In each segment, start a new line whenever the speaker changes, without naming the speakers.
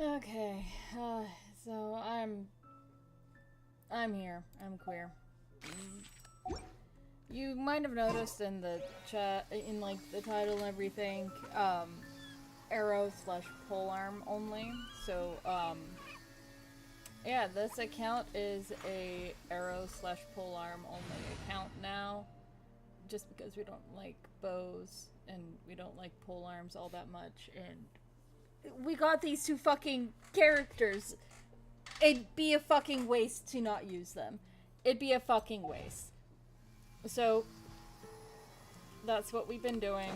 Okay, so I'm here. I'm queer. You might have noticed in the chat, in like the title and everything, arrow slash polearm only. So, yeah, this account is a arrow slash polearm only account now. Just because we don't like bows and we don't like polearms all that much, and we got these two fucking characters. It'd be a fucking waste to not use them. It'd be a fucking waste. So, that's what we've been doing.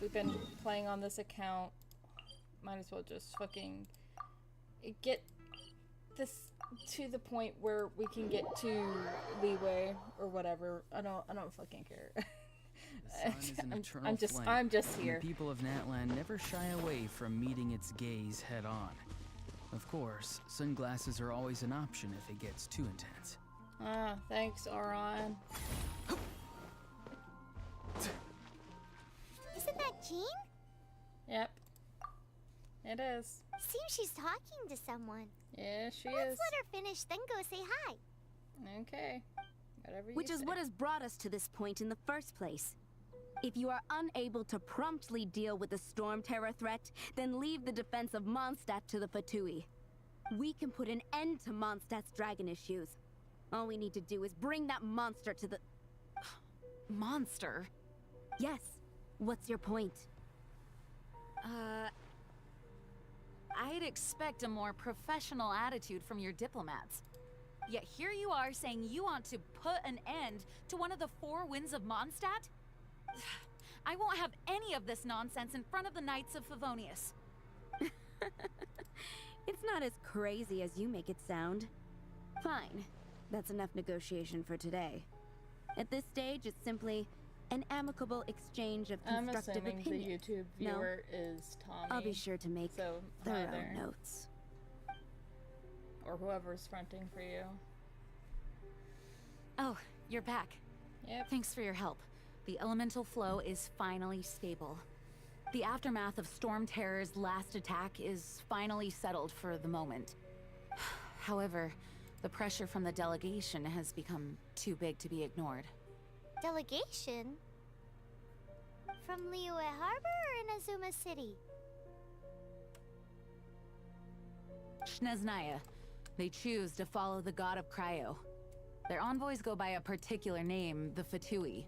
We've been playing on this account. Might as well just fucking get this to the point where we can get to leeway or whatever. I don't fucking care.
The sun is an eternal flame,
I'm just here.
And the people of Natlan never shy away from meeting its gaze head on. Of course, sunglasses are always an option if it gets too intense.
Ah, thanks, Auron.
Isn't that Jean?
Yep. It is.
Seems she's talking to someone.
Yeah, she
Let's
is.
let her finish, then go say hi.
Okay. Whatever you
Which is
say.
what has brought us to this point in the first place. If you are unable to promptly deal with the Storm Terror threat, then leave the defense of Mondstadt to the Fatui. We can put an end to Mondstadt's dragon issues. All we need to do is bring that monster to the...
Monster?
Yes. What's your point?
I'd expect a more professional attitude from your diplomats. Yet here you are saying you want to put an end to one of the four winds of Mondstadt? I won't have any of this nonsense in front of the Knights of Favonius.
It's not as crazy as you make it sound. Fine. That's enough negotiation for today. At this stage, it's simply an amicable exchange of
I'm
constructive
assuming
opinions.
the YouTube viewer is Tommy.
I'll be sure to make
So, hi
thorough
there.
notes.
Or whoever's fronting for you.
Oh, you're back.
Yep.
Thanks for your help. The elemental flow is finally stable. The aftermath of Storm Terror's last attack is finally settled for the moment. However, the pressure from the delegation has become too big to be ignored.
Delegation? From Liyue Harbor or Inazuma City?
Shneznaya. They choose to follow the god of Cryo. Their envoys go by a particular name, the Fatui.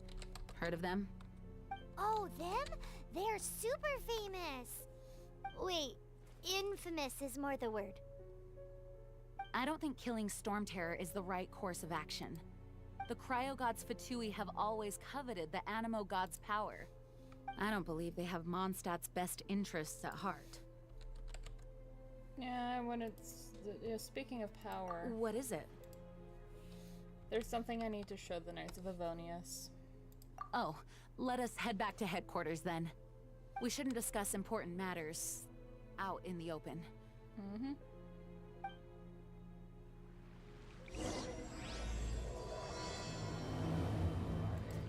Heard of them?
Oh, them? They're super famous! Wait, infamous is more the word.
I don't think killing Storm Terror is the right course of action. The Cryo Gods Fatui have always coveted the Animo God's power. I don't believe they have Mondstadt's best interests at heart.
Yeah, when it's... speaking of power,
What is it?
there's something I need to show the Knights of Favonius.
Oh, let us head back to headquarters then. We shouldn't discuss important matters out in the open.
Mm-hmm.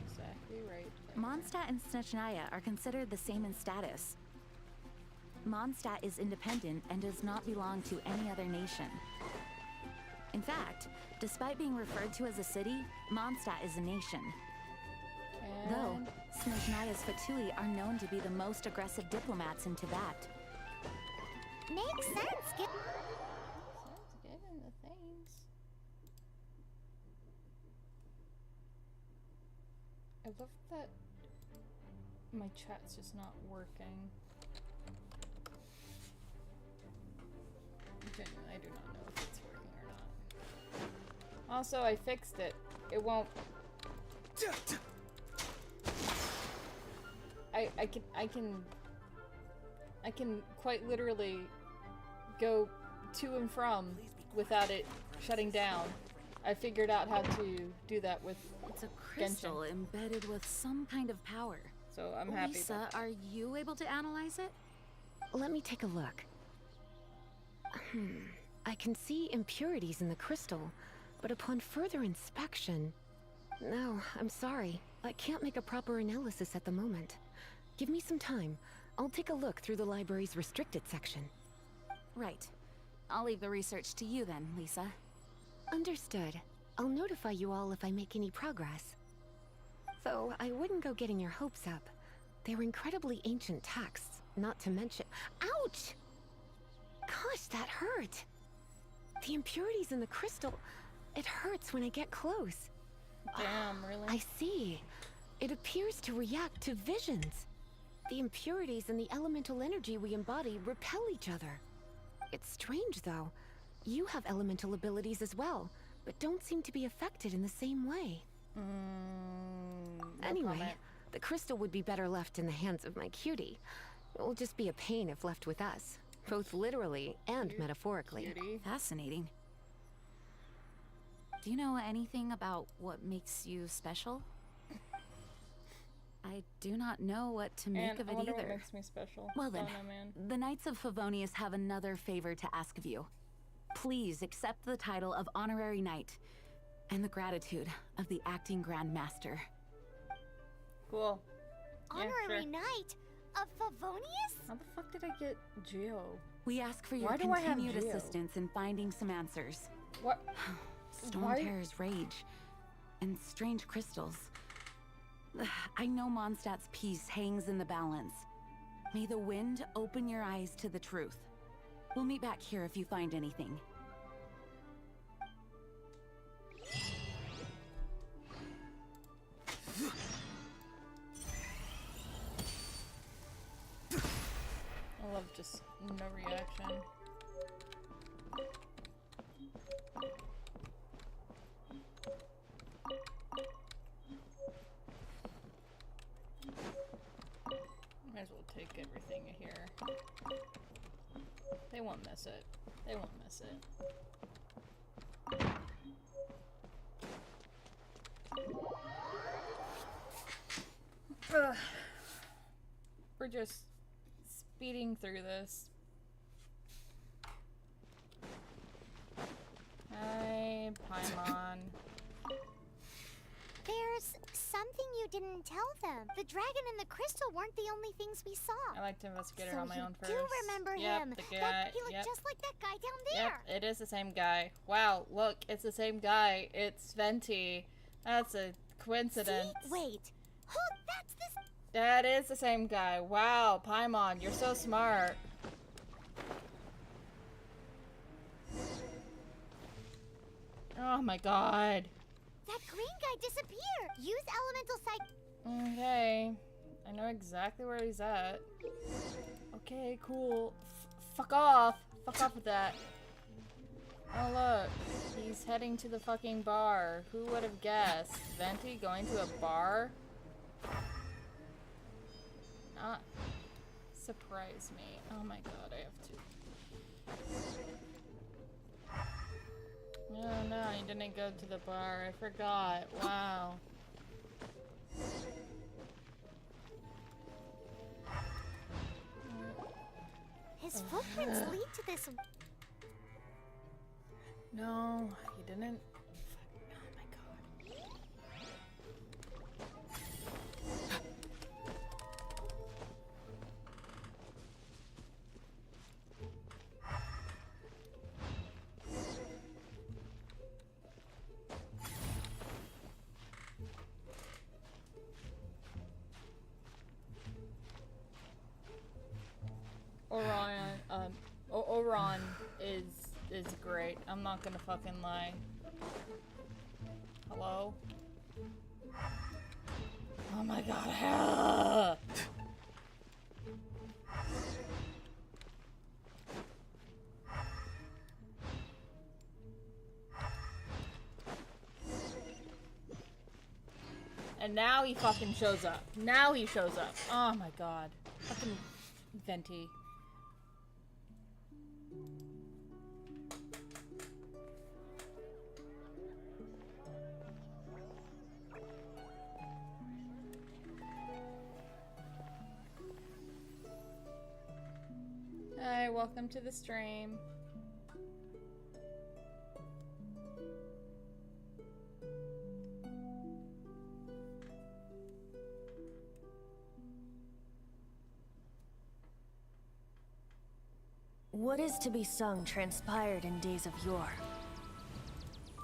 Exactly right.
Mondstadt and Snezhnaya are considered the same in status. Mondstadt is independent and does not belong to any other nation. In fact, despite being referred to as a city, Mondstadt is a nation. Though,
And
Snezhnaya's Fatui are known to be the most aggressive diplomats in Tibet.
Makes sense.
sounds good in the things. I love that my chat's just not working. Genuinely, I do not know if it's working or not. Also, I fixed it. It won't. I can quite literally go to and from without it shutting down. I figured out how to do that with,
It's a crystal embedded with some kind of power.
so I'm happy.
Lisa, are you able to analyze it?
Let me take a look. I can see impurities in the crystal, but upon further inspection... No, I'm sorry. I can't make a proper analysis at the moment. Give me some time. I'll take a look through the library's restricted section.
Right. I'll leave the research to you then, Lisa.
Understood. I'll notify you all if I make any progress. Though I wouldn't go getting your hopes up. They're incredibly ancient texts, not to mention— Ouch! Gosh, that hurt! The impurities in the crystal— it hurts when I get close.
Damn, really?
I see. It appears to react to visions. The impurities and the elemental energy we embody repel each other. It's strange, though. You have elemental abilities as well, but don't seem to be affected in the same way.
No
Anyway,
comment.
the crystal would be better left in the hands of my cutie. It will just be a pain if left with us, both literally and metaphorically.
Cutie.
Fascinating. Do you know anything about what makes you special? I do not know what to make
And
of
I
it
wonder
either.
what makes me special.
Well then,
Don't know, man.
the Knights of Favonius have another favor to ask of you. Please accept the title of Honorary Knight and the gratitude of the Acting Grand Master.
Cool. Yeah,
Honorary
sure.
Knight of Favonius?
How the fuck did I get Geo?
We ask for your
Why do I have
continued
Geo?
assistance in finding some answers.
What?
Storm
Why-
Terror's rage and strange crystals. I know Mondstadt's peace hangs in the balance. May the wind open your eyes to the truth. We'll meet back here if you find anything.
I love just no reaction. Might as well take everything here. They won't miss it. They won't miss it. Ugh. We're just speeding through this. Hi, Paimon.
There's something you didn't tell them. The dragon and the crystal weren't the only things we saw.
I like to investigate it
So
on my
you
own first.
do remember
Yep,
him.
the guy.
That he looked
Yep.
just like that guy down
Yep,
there.
it is the same guy. Wow, look, it's the same guy. It's Venti. That's a coincidence.
See? Wait. Oh, that's this.
That is the same guy. Wow, Paimon, you're so smart. Oh my god.
That green guy disappeared. Use elemental sight.
Okay. I know exactly where he's at. Okay, cool. Fuck off. Fuck off with that. Oh look, he's heading to the fucking bar. Who would have guessed? Venti going to a bar? Not surprise me. Oh my god, I have to. Oh no, he didn't go to the bar. I forgot. Wow.
His footprints lead to this.
No, he didn't. Oh my god. Orion, Oron is great. I'm not gonna fucking lie. Hello? Oh my god. Ah! And now he fucking shows up. Now he shows up. Oh my god. Fucking Venti. Hi, welcome to the stream.
What What is to be sung transpired in days of yore,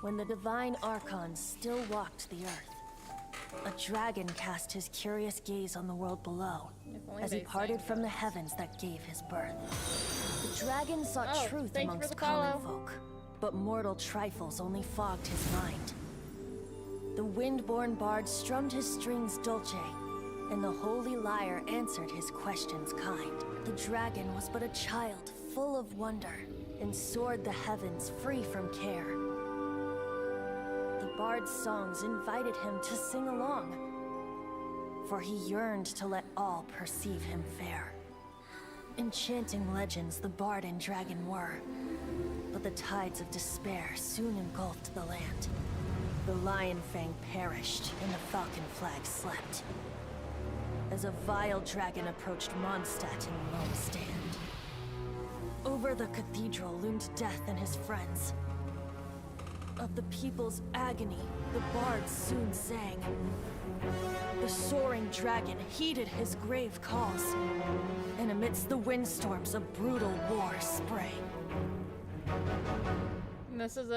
when the divine archons still walked the earth. A dragon cast his curious gaze on the world below, as he parted from the heavens that gave his birth. The dragon sought truth amongst common folk, but mortal trifles only fogged his mind. The wind-born bard strummed his strings dulce, and the holy lyre answered his questions kind. The dragon was but a child full of wonder, and soared the heavens free from care. The bard's songs invited him to sing along, for he yearned to let all perceive him fair. Enchanting legends the bard and dragon were, but the tides of despair soon engulfed the land. The lion fang perished, and the falcon flag slept, as a vile dragon approached Mondstadt in lone stand. Over the cathedral loomed death and his friends. Of the people's agony, the bards soon sang. The soaring dragon heeded his grave calls, and amidst the windstorms a brutal war sprang.
And this is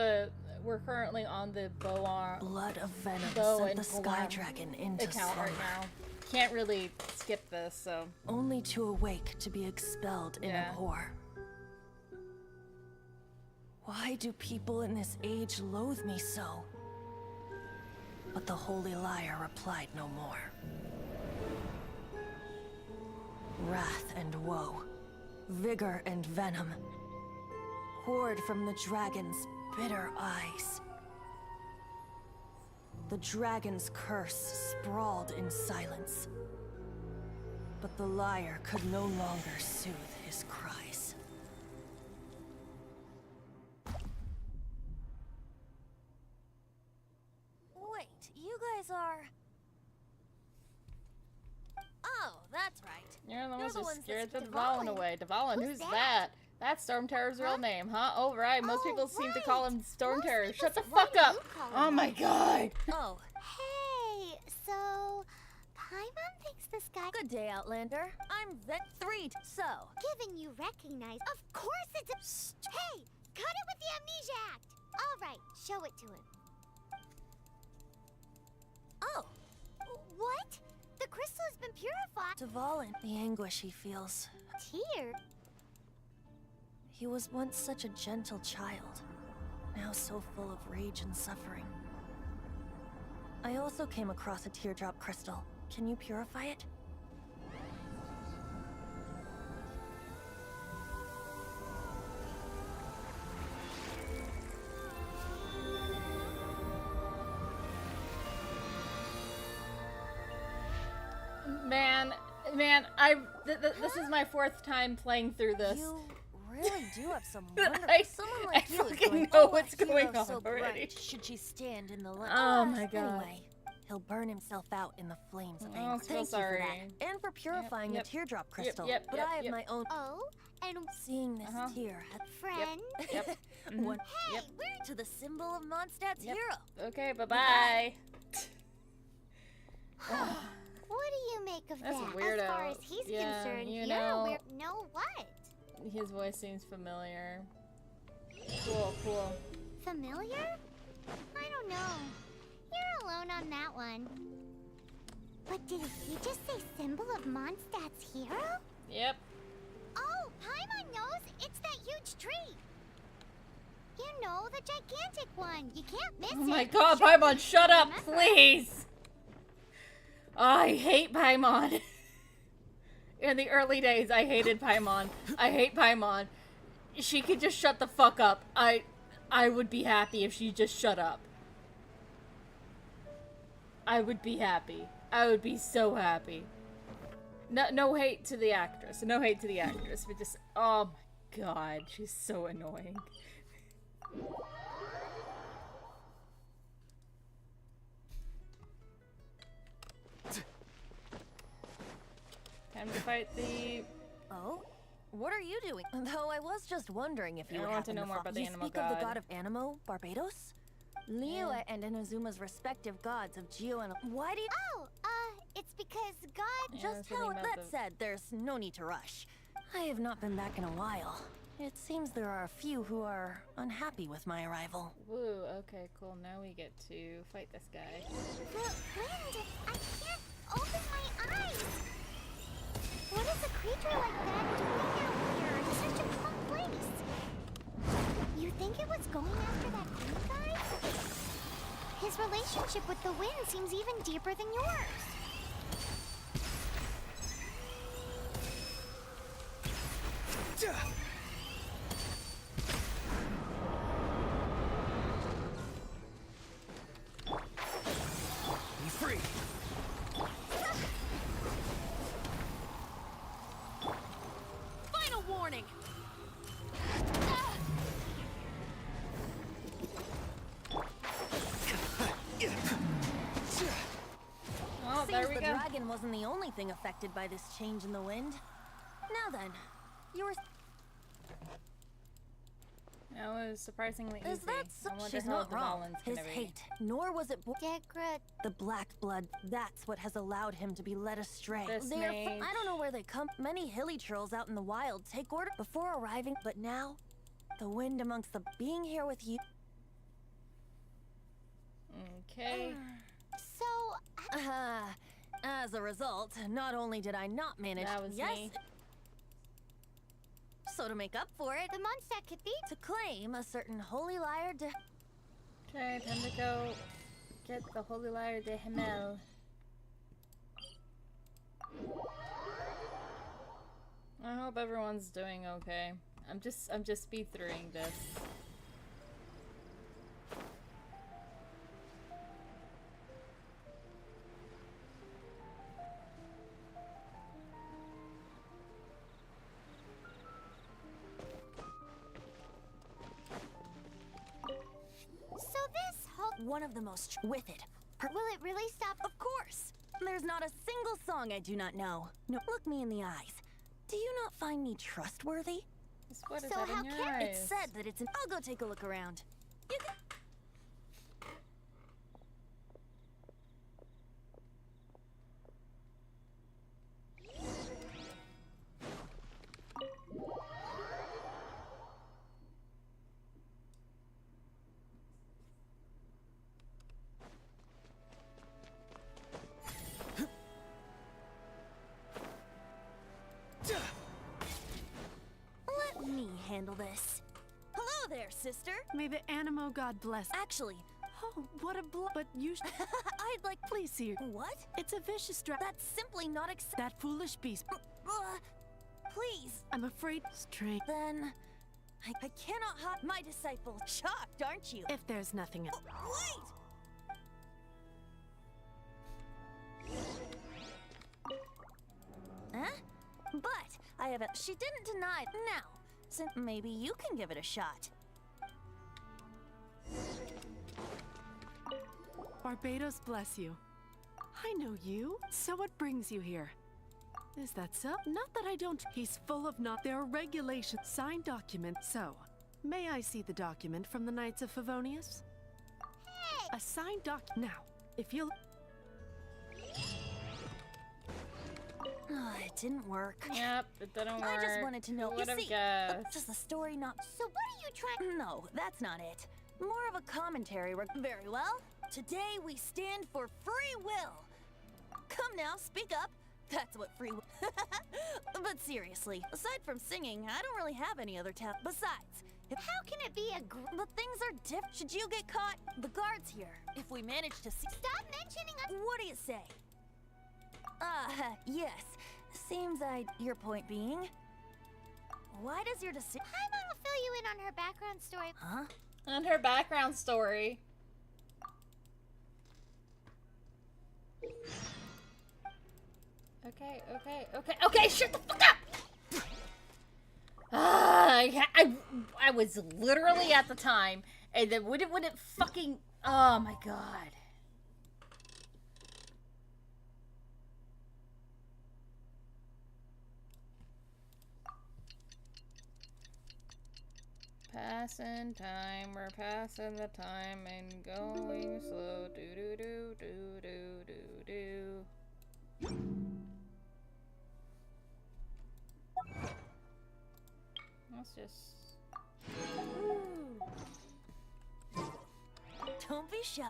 we're currently on the
Blood of venom
Bow
sent
and
the sky
POLEARM
dragon into
account
slumber.
right now. Can't really skip this, so.
Only to awake to be expelled in abhor. Why do people in this age loathe me so? But the holy lyre replied no more. Wrath and woe, vigor and venom, poured from the dragon's bitter eyes. The dragon's curse sprawled in silence, but the lyre could no longer soothe his cries.
Wait, you guys are... Oh, that's right.
You're the
You're
ones
the
who
ones that
scared the
skipped
Dvalin
Dvalin.
away. Dvalin,
Who's
who's
that?
that? That's Storm Terror's real name, huh? Oh, right. Most
Oh,
people seem to
right.
call him Storm
Most
Terror.
people
Shut the
say- why
fuck
do
up!
you call him
Oh my
that?
god!
Oh,
Hey, so... Paimon thinks this guy...
good day, Outlander. I'm Vet 3, so...
Given you recognize... Of course it's a... Hey, cut it with the Amnesia Act! Alright, show it to him. Oh, what? The crystal has been purified.
Dvalin, the anguish he feels.
Tear?
He was once such a gentle child, now so full of rage and suffering. I also came across a teardrop crystal. Can you purify it?
Man, this is my fourth time playing through this.
You really do have some
I-
wonderful... Someone like
I
you is
fucking
going,
know
"Oh,
what's
a hero
going on
so
already."
bright, should she stand in the light?
Oh my god.
Anyway, he'll burn himself out in the flames of
Oh,
anger.
I'm so
Thank you for
sorry.
that. And for purifying
yep,
the teardrop crystal.
yep,
but
yep,
I have
yep.
my own...
Oh, and
Seeing this tear had
friend?
Yep.
one
Hey,
Yep.
we're...
to the symbol of Mondstadt's
Yep.
hero.
Okay, bye-bye.
What do you make of
That's
that?
weirdo.
As far as he's
Yeah,
concerned,
you
you're
know-
a weird... No, what?
His voice seems familiar. Cool.
Familiar? I don't know. You're alone on that one. But did he just say symbol of Mondstadt's hero?
Yep.
Oh, Paimon knows! It's that huge tree! You know, the gigantic one. You can't miss it.
Oh my god,
Sure,
Paimon, shut up,
remember.
please! I hate Paimon. In the early days, I hated Paimon. I hate Paimon. She could just shut the fuck up. I would be happy if she just shut up. I would be happy. I would be so happy. No hate to the actress. No hate to the actress, but just, oh my god, she's so annoying. Time to fight the...
Oh? What are you doing? Though I was just wondering if you
I
would
want to
happen
know more about the
you
animal
speak of the
god.
god of Animo, Barbados? Liyue and Inazuma's respective gods of Geo and... Why do you...
Oh, it's because God...
Yeah,
Just
that's what
how
he meant
that
the-
said, there's no need to rush. I have not been back in a while. It seems there are a few who are unhappy with my arrival.
Woo, okay, cool. Now we get to fight this guy.
The wind! I can't open my eyes! What is a creature like that doing out here in such a calm place? You think it was going after that green guy? His relationship with the wind seems even deeper than yours.
Be free.
Final warning!
Oh, there
Seems
we
the
go.
dragon wasn't the only thing affected by this change in the wind. Now then, yours.
That was surprisingly easy.
Is that so?
I wonder
She's
how
not
the
wrong.
Valen's
His
gonna be.
hate, nor was it
Degra...
the black blood. That's what has allowed him to be led astray.
This
They're
mage.
I don't know where they come. Many hilly trolls out in the wild take order before arriving, but now, the wind amongst the being here with you.
Okay.
So,
As a result, not only did I not manage.
That was
yes.
me.
So to make up for it,
the Mondstadt Cathedral...
to claim a certain holy lyre de.
Okay, time to go get the Holy Lyre de Himmel. I hope everyone's doing okay. I'm just speed throughing this.
So this whole...
One of the most with it.
Will it really stop?
Of course! There's not a single song I do not know. No, look me in the eyes. Do you not find me trustworthy?
What is
So
that
how
in your
can
eyes?
It's said that it's an. I'll go take a look around. You can. Let me handle this. Hello there, sister.
May the Animo God bless.
Actually,
Oh, what a But you
I'd like.
please see.
What?
It's a vicious
That's simply not
That foolish beast.
Please.
I'm afraid. Straight.
Then, I cannot hide my disciple. Shocked, aren't you?
If there's nothing else.
Wait! Huh? But I have a. She didn't deny it. Now, so maybe you can give it a shot.
Barbados bless you. I know you. So what brings you here? Is that so? Not that I don't. He's full of not. There are regulations. Signed document. So, may I see the document from the Knights of Favonius?
Hey!
A signed Now, if you'll.
It didn't work.
Yep, it didn't work.
I just wanted to know.
Who
You
would've
see,
guessed?
does the story not?
So what are you trying...
No, that's not it. More of a commentary. Very well. Today we stand for free will. Come now, speak up. That's what free will. But seriously, aside from singing, I don't really have any other talent. Besides,
How can it be a
but things are different. Should you get caught? The guards here. If we manage to see.
Stop mentioning us...
What do you say? Yes. Seems your point being. Why does your decision?
Paimon will fill you in on her background story.
Huh?
And her background story. Okay, shut the fuck up! I was literally at the time, and then wouldn't fucking... Oh my god. Passing time, we're passing the time and going slow. Do do do do do do do. Let's just...
Don't be shy.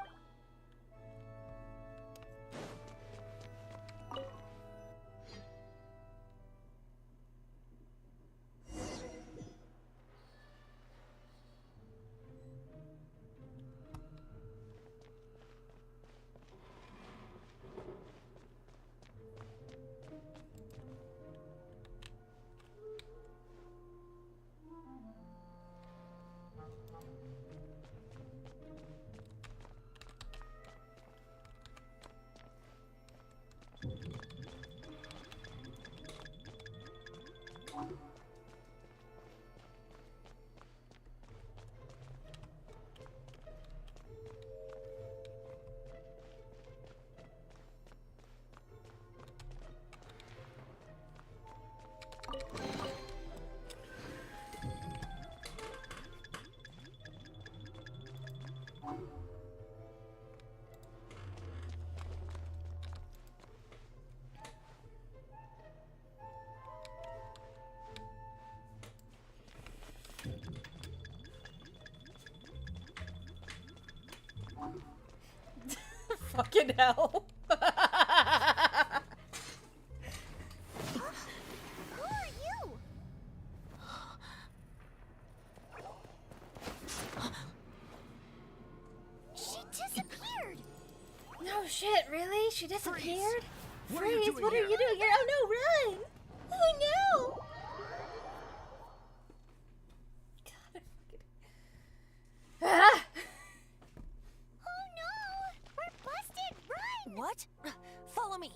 Fucking hell.
Who are you? She disappeared.
No shit, really? She disappeared?
What are you doing here? Oh no, run! Oh no!
Ah!
Oh no! We're busted! Run!
What? Follow me.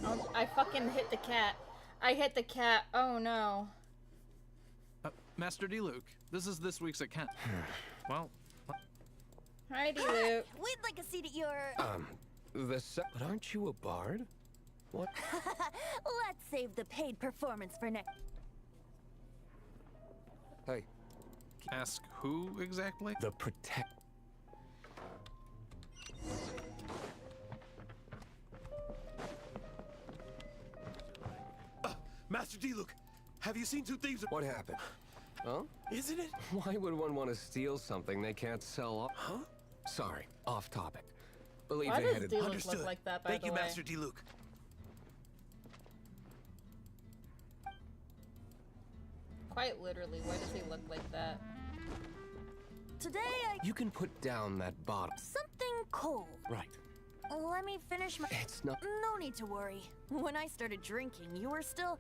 Oh, I fucking hit the cat. I hit the cat. Oh no.
Master D. Luke, this is this week's account. Well,
Hi, Luke.
We'd like a seat at your...
But aren't you a bard? What?
Let's save the paid performance for next...
Hey,
ask who exactly?
the protect.
Master D. Luke, have you seen two thieves?
What happened? Huh?
Isn't it?
Why would one want to steal something they can't sell off?
Huh?
Sorry, off topic. Believe
Why
they
does
headed.
D-Luke
Understood.
look like that, by
Thank
the
you,
way?
Master D. Luke.
Quite literally, why does he look like that?
Today I...
You can put down that bottle.
Something cold.
Right.
Let me finish my...
It's not.
No need to worry. When I started drinking, you were still...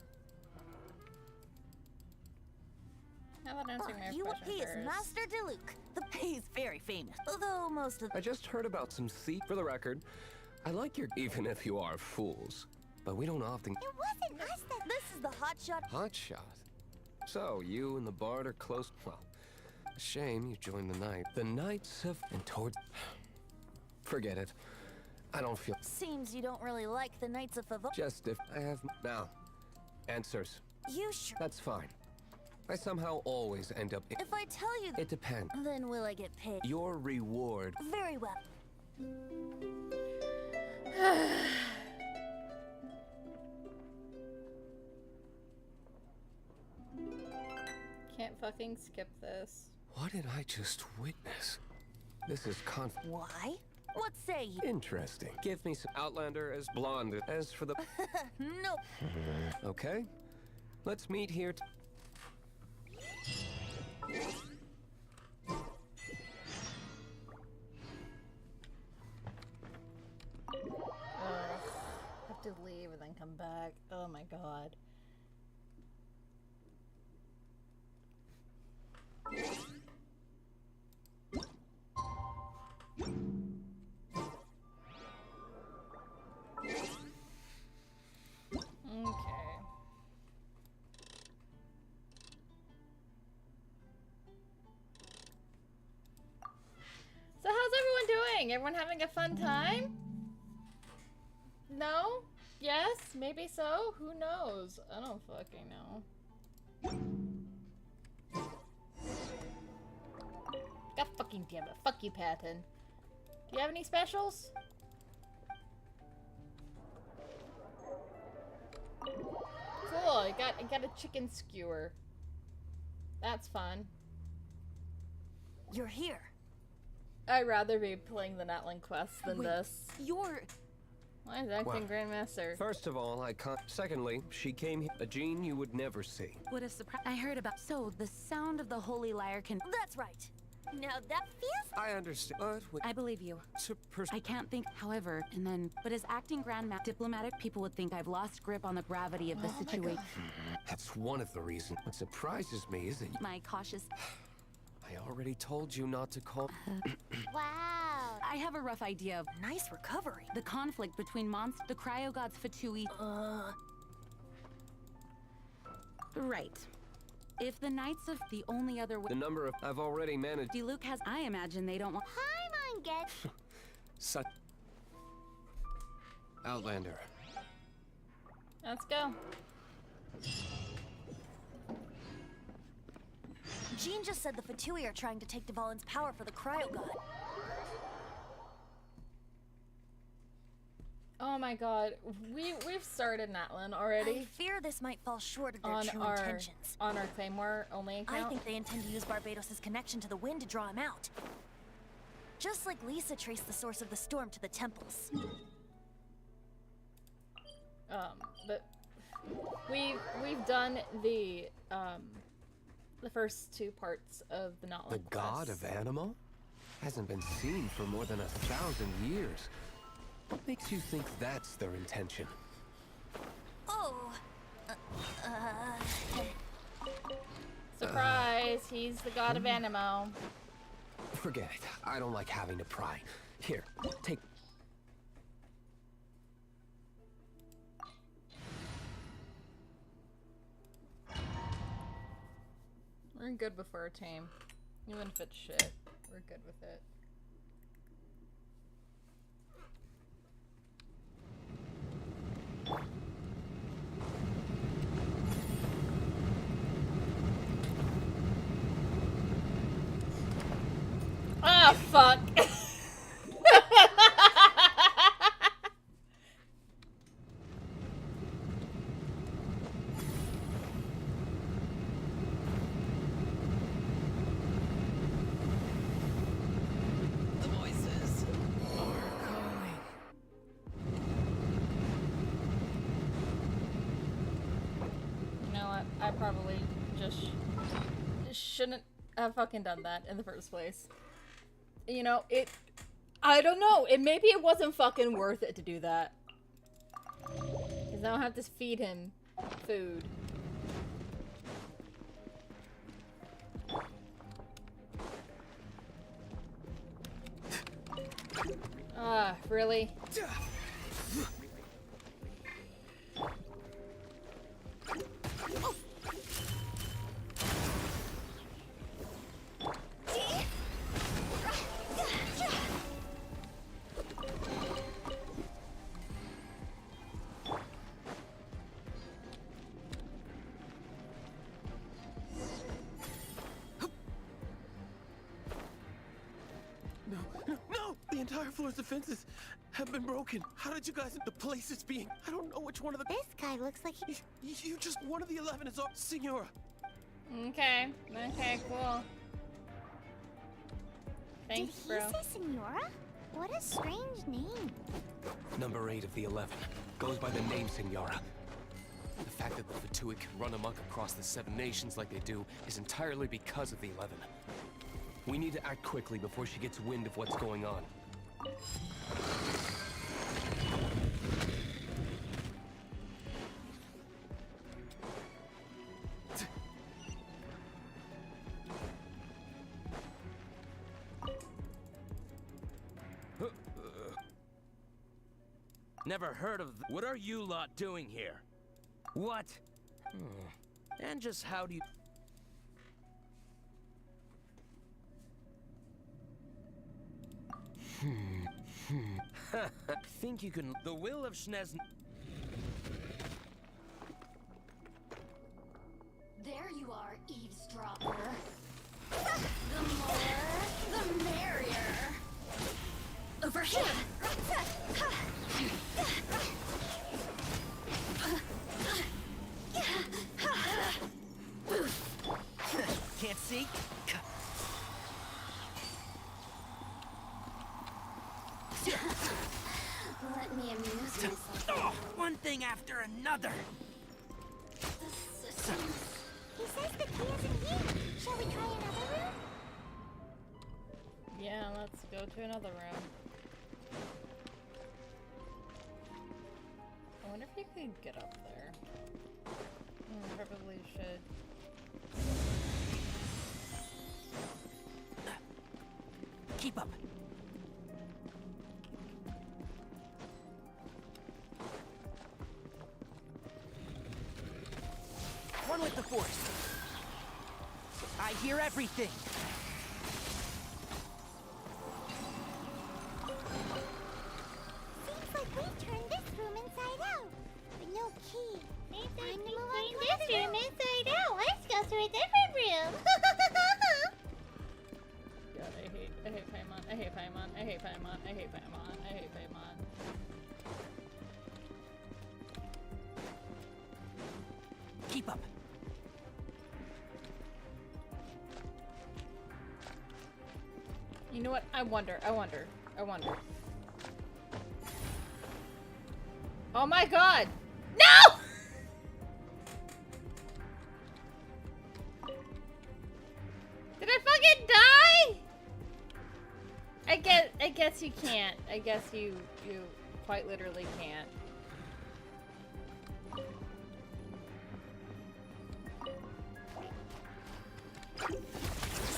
How about answering my
he
question
is
first?
Master DeLuke. The pay is very famous. Although most of...
I just heard about some thief. For the record, I like your. Even if you are fools, but we don't often.
It wasn't us that...
This is the hotshot...
Hot shot. So you and the bard are close. Well, a shame you joined the night. The Knights of and toward. Forget it. I don't feel.
Seems you don't really like the Knights of Favor...
Just if I have now. Answers.
You sure...
That's fine. I somehow always end up.
If I tell you...
It depends.
Then will I get paid?
Your reward.
Very well.
Can't fucking skip this.
What did I just witness? This is
Why? What say you?
interesting. Give me some Outlander as blonde as for the.
No.
Okay. Let's meet here.
Ugh. Have to leave and then come back. Oh my god. doing? Everyone having a fun time? No? Yes? Maybe so? Who knows? I don't fucking know. God fucking damn it. Fuck you, Patton. Do you have any specials? Cool, I got a chicken skewer. That's fun.
You're here.
I'd rather be playing the Natlan quest than this.
You're...
Why is acting Grandmaster?
First of all, I can't. Secondly, she came here. A gene you would never see.
What a surprise. I heard about. So, the sound of the holy lyre can.
That's right. Now that feels...
I understand. But
I believe you. I can't think, however, and then. But as acting diplomatic, people would think I've lost grip on the gravity of the situation.
That's one of the reasons. What surprises me is that
My cautious.
I already told you not to call.
Wow.
I have a rough idea of
Nice recovery.
the conflict between the cryo gods Fatui. Right. If the Knights of the only other way.
The number of I've already managed.
Diluc has. I imagine they don't want.
Hi, Monget.
Such. Outlander.
Let's go.
Jean just said the Fatui are trying to take Dvalin's power for the cryo god.
Oh my god, we've started Natlan already.
I fear this might fall short of their
on
true
our
intentions.
on our Claymore only account.
I think they intend to use Barbados' connection to the wind to draw him out. Just like Lisa traced the source of the storm to the temples.
But we've done the first two parts of the Natlan
The god
quest.
of Animo hasn't been seen for more than 1,000 years. What makes you think that's their intention?
Oh.
Surprise! He's the god of Animo.
Forget it. I don't like having to pry. Here, take.
We're good before our team. Even if it's shit, we're good with it. Ah, fuck!
The voices are calling.
You know what? I probably just shouldn't have fucking done that in the first place. You know, I don't know. Maybe it wasn't fucking worth it to do that. Because now I have to feed him food. Ah, really?
No! The entire floor's defenses have been broken. How did you guys... The place is being... I don't know which one of the...
This guy looks like he...
You just... One of the 11 is off. Senora.
Okay. Okay, cool. Thanks,
Did
bro.
he say Senora? What a strange name.
Number 8 of the 11 goes by the name Senora. The fact that the Fatui can run amok across the 7 nations like they do is entirely because of the 11. We need to act quickly before she gets wind of what's going on.
Never heard of what are you lot doing here? What? And just how do you... Think you can... The will of Schnez...
There you are, eavesdropper. The more, the merrier. Over here.
Can't see?
Let me amuse myself.
Oh, one thing after another.
The system.
He says the key is in here. Shall we try another room?
Yeah, let's go to another room. I wonder if you can get up there. Probably should.
Keep up. One with the force. I hear everything.
Seems like we turned this room inside out. But no key. Time to move on to this room inside out. Let's go to a different room.
God, I hate Paimon. I hate Paimon. I hate Paimon. I hate Paimon. I hate Paimon.
Keep up.
You know what? I wonder. Oh my god! No! Did I fucking die? I guess you can't. I guess you quite literally can't.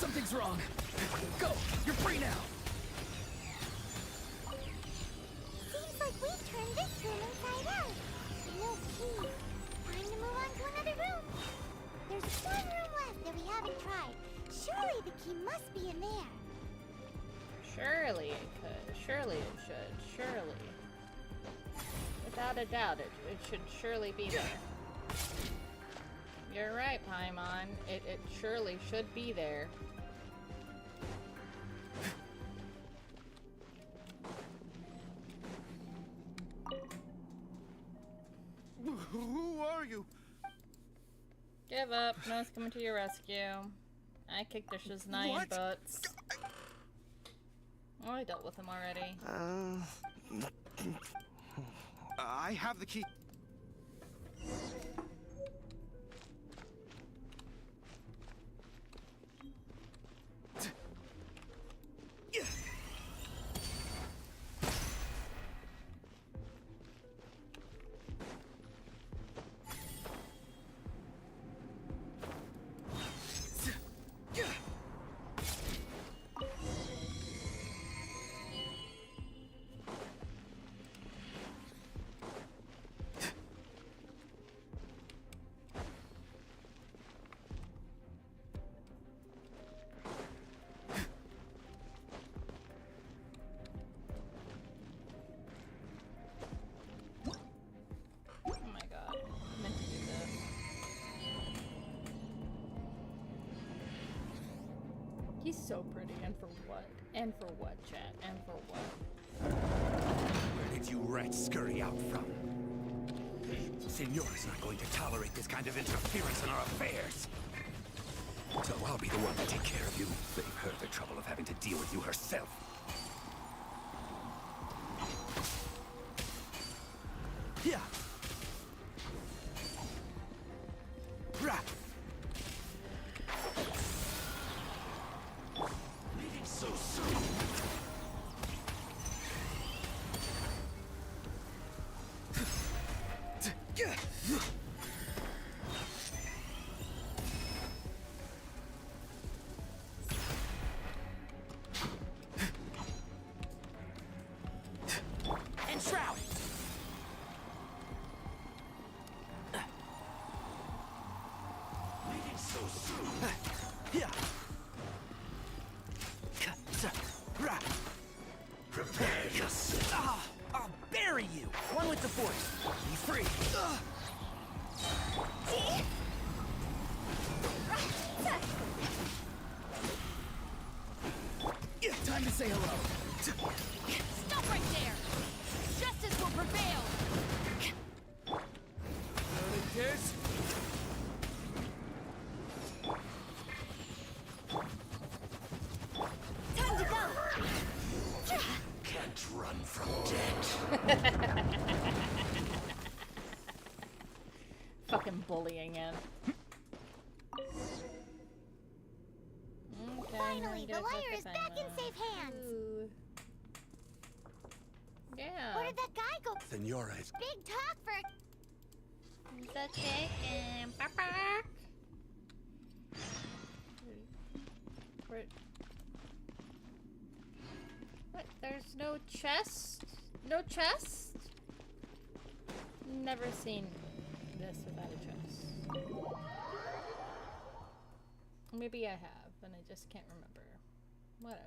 Something's wrong. Go! You're free now!
Seems like we turned this room inside out. But no key. Time to move on to another room. There's one room left that we haven't tried. Surely the key must be in there.
Surely it could. Surely it should. Surely. Without a doubt, it should surely be there. You're right, Paimon. It surely should be there.
Who are you?
Give up. No one's coming to your rescue. I kicked Dish's 9 butts. Oh, I dealt with him already.
I have the key.
He's so pretty, and for what? And for what, chat? And for what?
Where did you rats scurry out from? Señor's not going to tolerate this kind of interference in our affairs. So I'll be the one to take care of you. Save her the trouble of having to deal with you herself. Yeah. Rah. Leaving so soon.
And shroud.
Leaving so soon. Yeah. Rah.
Say hello.
Stop right there! Justice will prevail!
Volunteers?
Time to go!
Can't run from death.
Fucking bullying him. Okay,
Finally, the liar is back in safe hands!
Ooh. Yeah.
Where did that guy go?
Senora is...
Big talk for...
The chicken. Papa. What? There's no chest? No chest? Never seen this without a chest. Maybe I have, and I just can't remember. Whatever.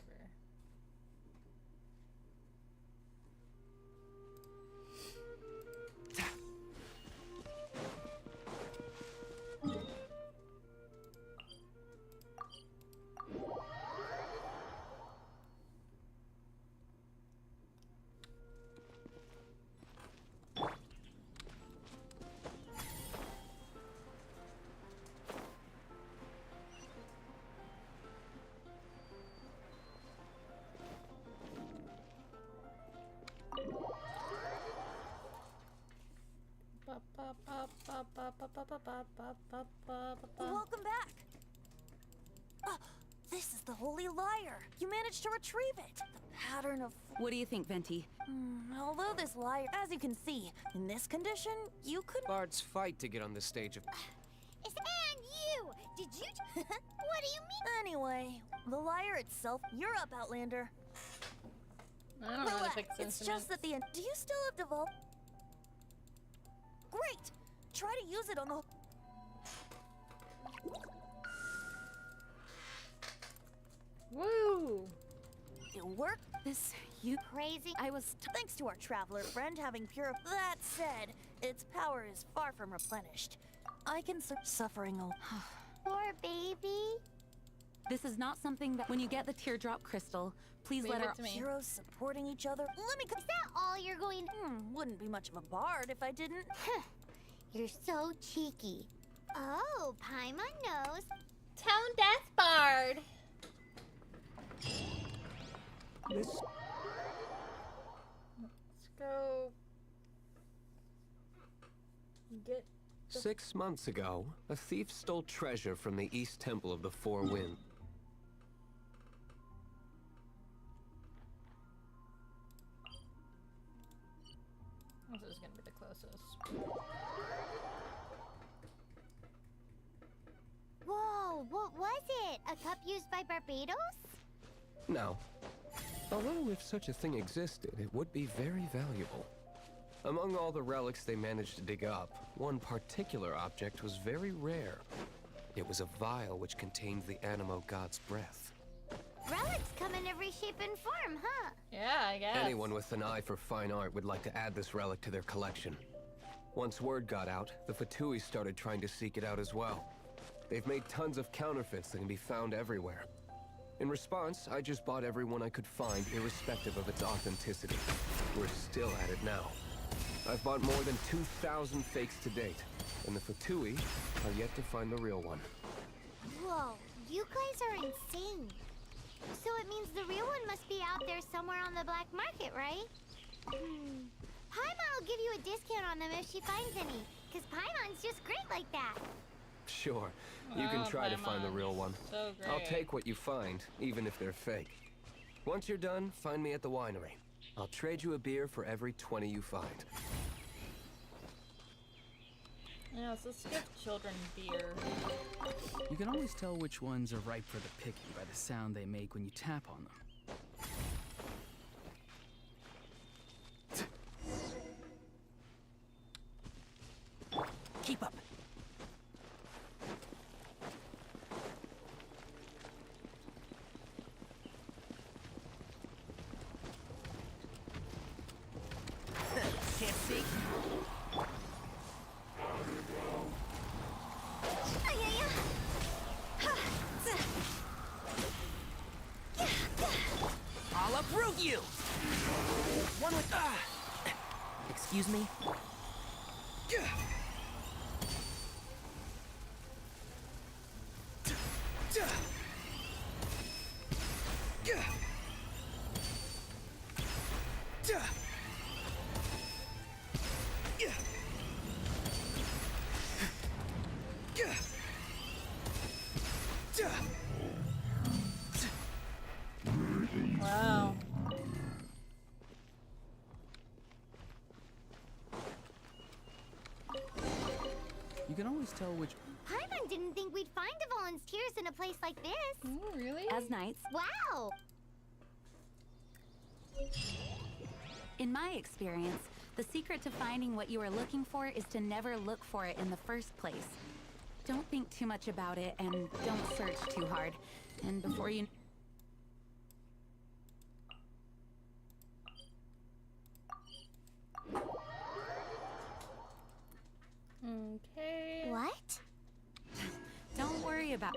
Welcome back. This is the Holy Lyre. You managed to retrieve it. The pattern of...
What do you think, Venti?
Although this lyre, as you can see, in this condition, you could...
Bards fight to get on the stage of...
And you! Did you... What do you mean?
Anyway, the lyre itself, you're up, Outlander.
I don't know how to
Relax,
fix
it's
instruments.
just that the... Do you still have Devol... Great! Try to use it on the...
Woo!
It worked.
This... you...
Crazy?
I was... Thanks to our traveler friend having pure... That said, its power is far from replenished. I can suffering a...
Poor baby.
This is not something that... When you get the teardrop crystal, please
Leave
let
it
her...
to me.
Heroes supporting each other. Let me...
Is that all you're going to...
Wouldn't be much of a bard if I didn't.
You're so cheeky. Oh, Paimon knows.
Town Death Bard!
This...
Let's go... Get...
6 months ago, a thief stole treasure from the East Temple of the Four Winds.
This is gonna be the closest.
Whoa, what was it? A cup used by Barbados?
Now, although if such a thing existed, it would be very valuable. Among all the relics they managed to dig up, one particular object was very rare. It was a vial which contained the Animo god's breath.
Relics come in every shape and form, huh?
Yeah, I guess.
Anyone with an eye for fine art would like to add this relic to their collection. Once word got out, the Fatui started trying to seek it out as well. They've made tons of counterfeits that can be found everywhere. In response, I just bought every one I could find, irrespective of its authenticity. We're still at it now. I've bought more than 2,000 fakes to date, and the Fatui are yet to find the real one.
Whoa, you guys are insane. So it means the real one must be out there somewhere on the black market, right? Paimon will give you a discount on them if she finds any, because Paimon's just great like that.
Sure, you can try to find the real one.
So great.
I'll take what you find, even if they're fake. Once you're done, find me at the winery. I'll trade you a beer for every 20 you find.
Yeah, so let's give children beer.
You can always tell which ones are ripe for the picking by the sound they make when you tap on them.
Keep up.
Can't see.
broke you! One with... Excuse me?
Wow.
You can always tell which...
Paimon didn't think we'd find the volunteers in a place like this.
Oh, really?
As knights,
Wow!
In my experience, the secret to finding what you are looking for is to never look for it in the first place. Don't think too much about it and don't search too hard. And before you...
Okay.
What?
Don't worry about...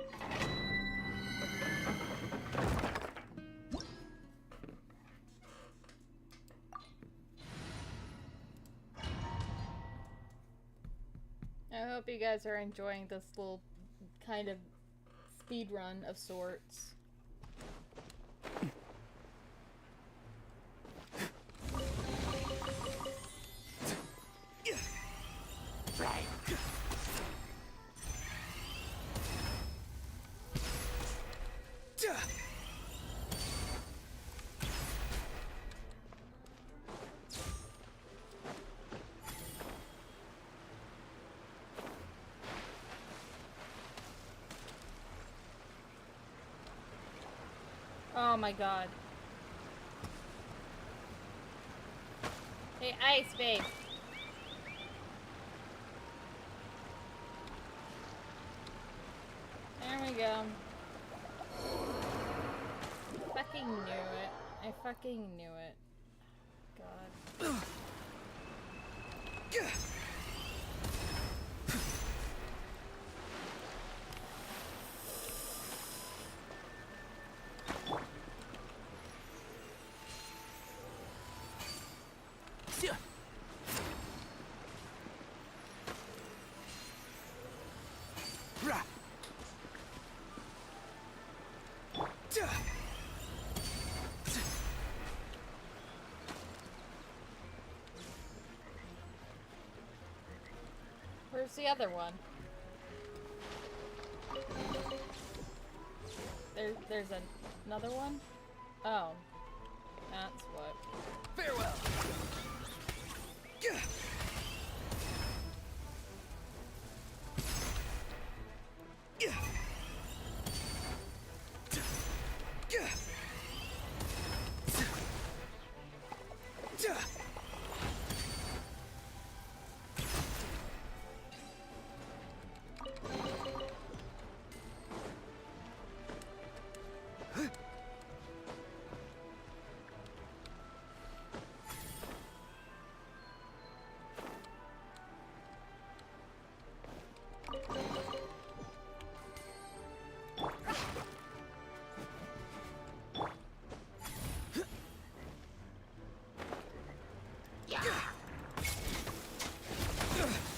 I hope you guys are enjoying this little kind of speed run of sorts. Oh my god. Hey, Ice Babe. There we go. Fucking knew it. I fucking knew it. God. Where's the other one? There's another one? Oh. That's what.
Farewell!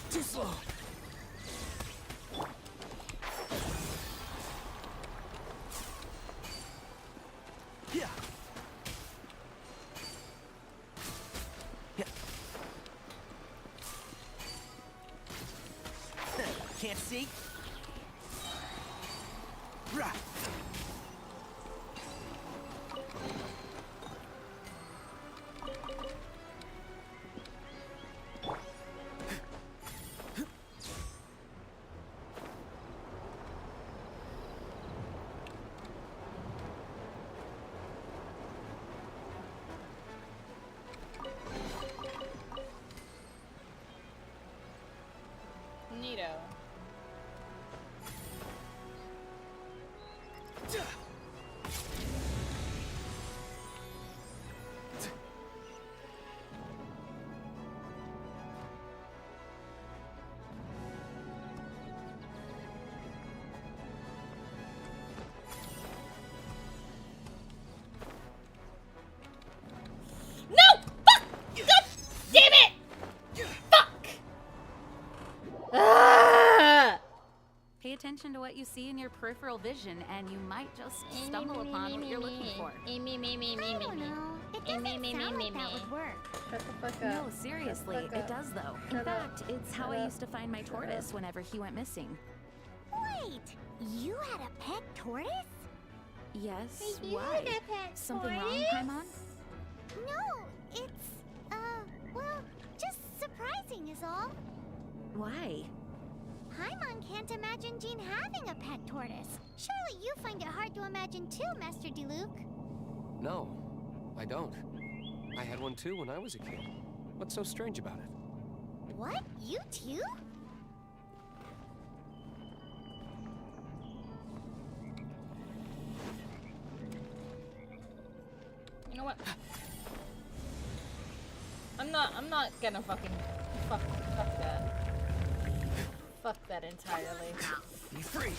Too slow. Yeah. Yeah. Can't see. Rah.
Neato.
attention to what you see in your peripheral vision, and you might just stumble upon what you're looking for.
I don't know. It doesn't sound like that would work.
Shut the fuck
No,
up.
seriously,
Shut the fuck
it
up.
does though. In
Shut up.
fact, it's how
Shut
I
up.
used to find my
Shut
tortoise
up.
whenever he went missing.
Wait, you had a pet tortoise?
Yes,
You
why?
had a pet
Something wrong,
tortoise?
Paimon?
No, it's, well, just surprising is all.
Why?
Paimon can't imagine Jean having a pet tortoise. Surely you find it hard to imagine too, Master Diluc.
No, I don't. I had one too when I was a kid. What's so strange about it?
What? You too?
You know what? I'm not gonna fucking fuck that. Fuck that entirely.
Be free.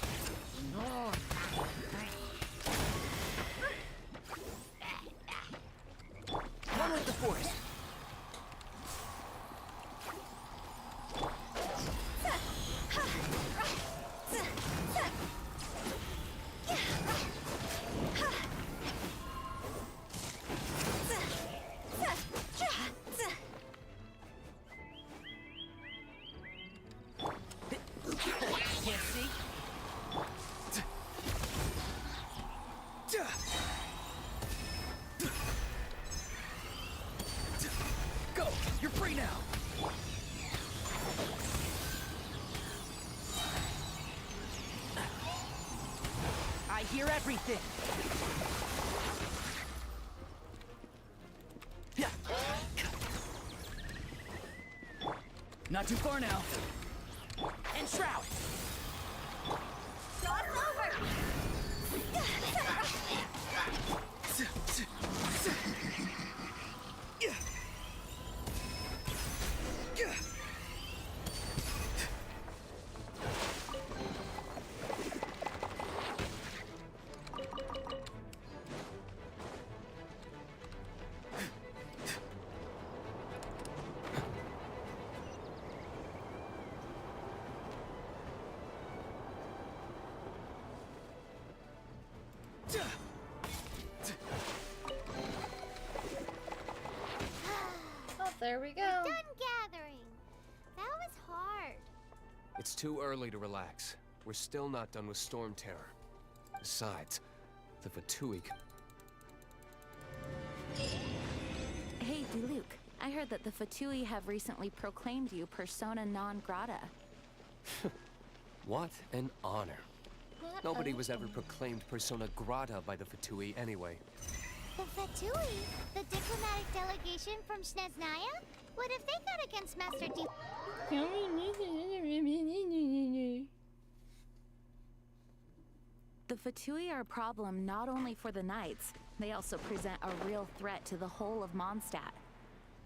One with the force. Can't see. Go! You're free now! I hear everything! Yeah. Not too far now. And shroud!
Oh, there we go.
Done gathering. That was hard.
It's too early to relax. We're still not done with Storm Terror. Besides, the Fatuig.
Hey, Diluc, I heard that the Fatui have recently proclaimed you persona non grata.
What an honor. Nobody was ever proclaimed persona grata by the Fatui anyway.
The Fatui, the diplomatic delegation from Sneznaya? What if they got against Master D?
The Fatui are a problem not only for the Knights, they also present a real threat to the whole of Mondstadt.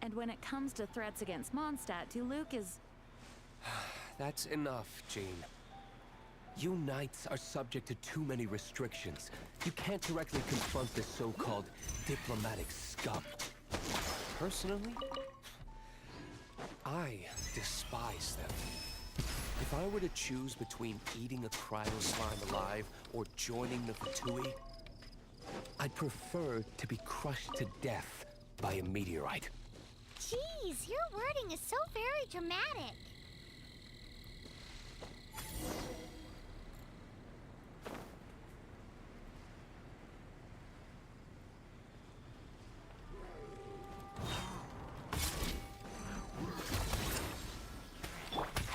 And when it comes to threats against Mondstadt, Diluc is...
That's enough, Jean. You Knights are subject to too many restrictions. You can't directly confront this so-called diplomatic scum. Personally, I despise them. If I were to choose between eating a cryo slime alive or joining the Fatui, I'd prefer to be crushed to death by a meteorite.
Jeez, your wording is so very dramatic.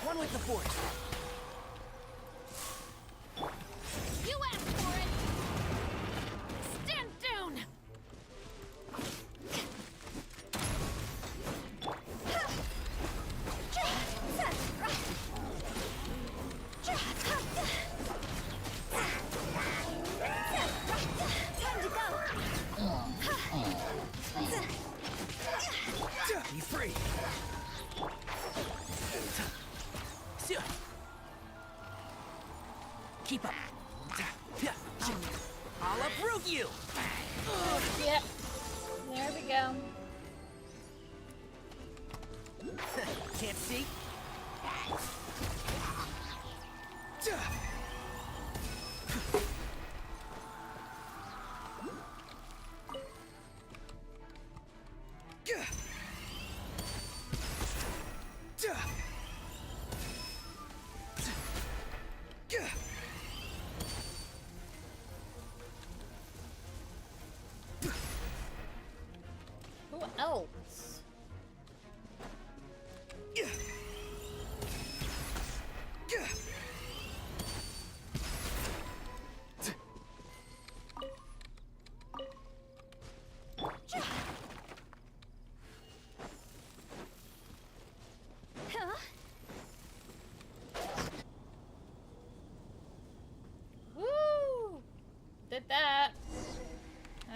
One with the force.
You asked for it! Stand down!
Time to go.
Be free. Keep up. I'll uproot you.
Yep. There we go.
Can't see.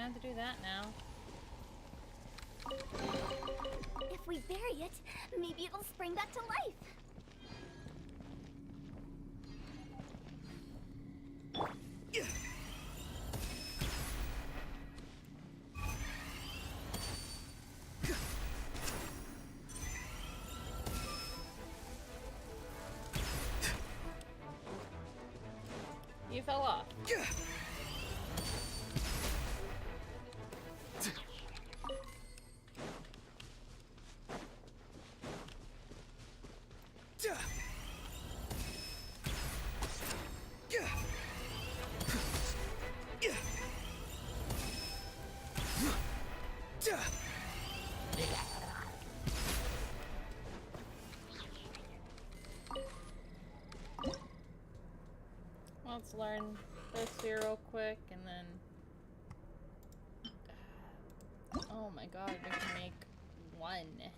I have to do that now.
If we bury it, maybe it'll spring back to life.
You fell off. Let's learn this here real quick, and then... Oh my god, we can make one.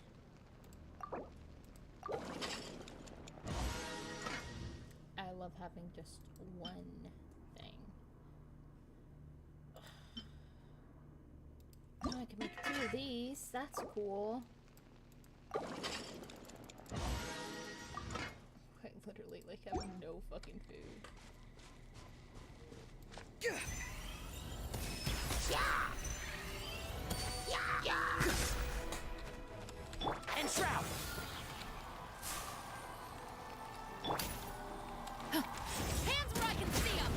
I love having just one thing. Oh, I can make 2 of these. That's cool. I literally, like, have no fucking food.
And Shroud!
Hands where I can see them!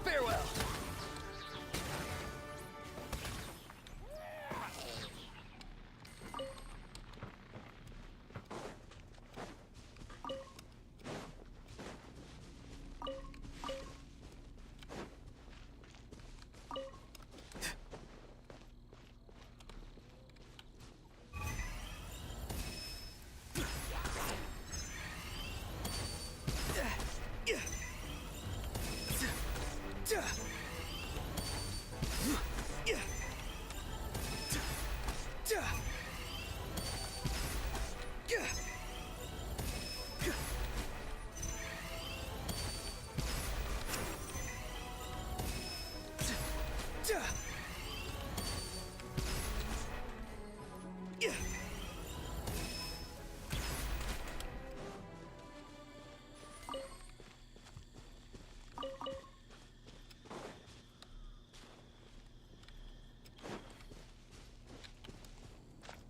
Farewell!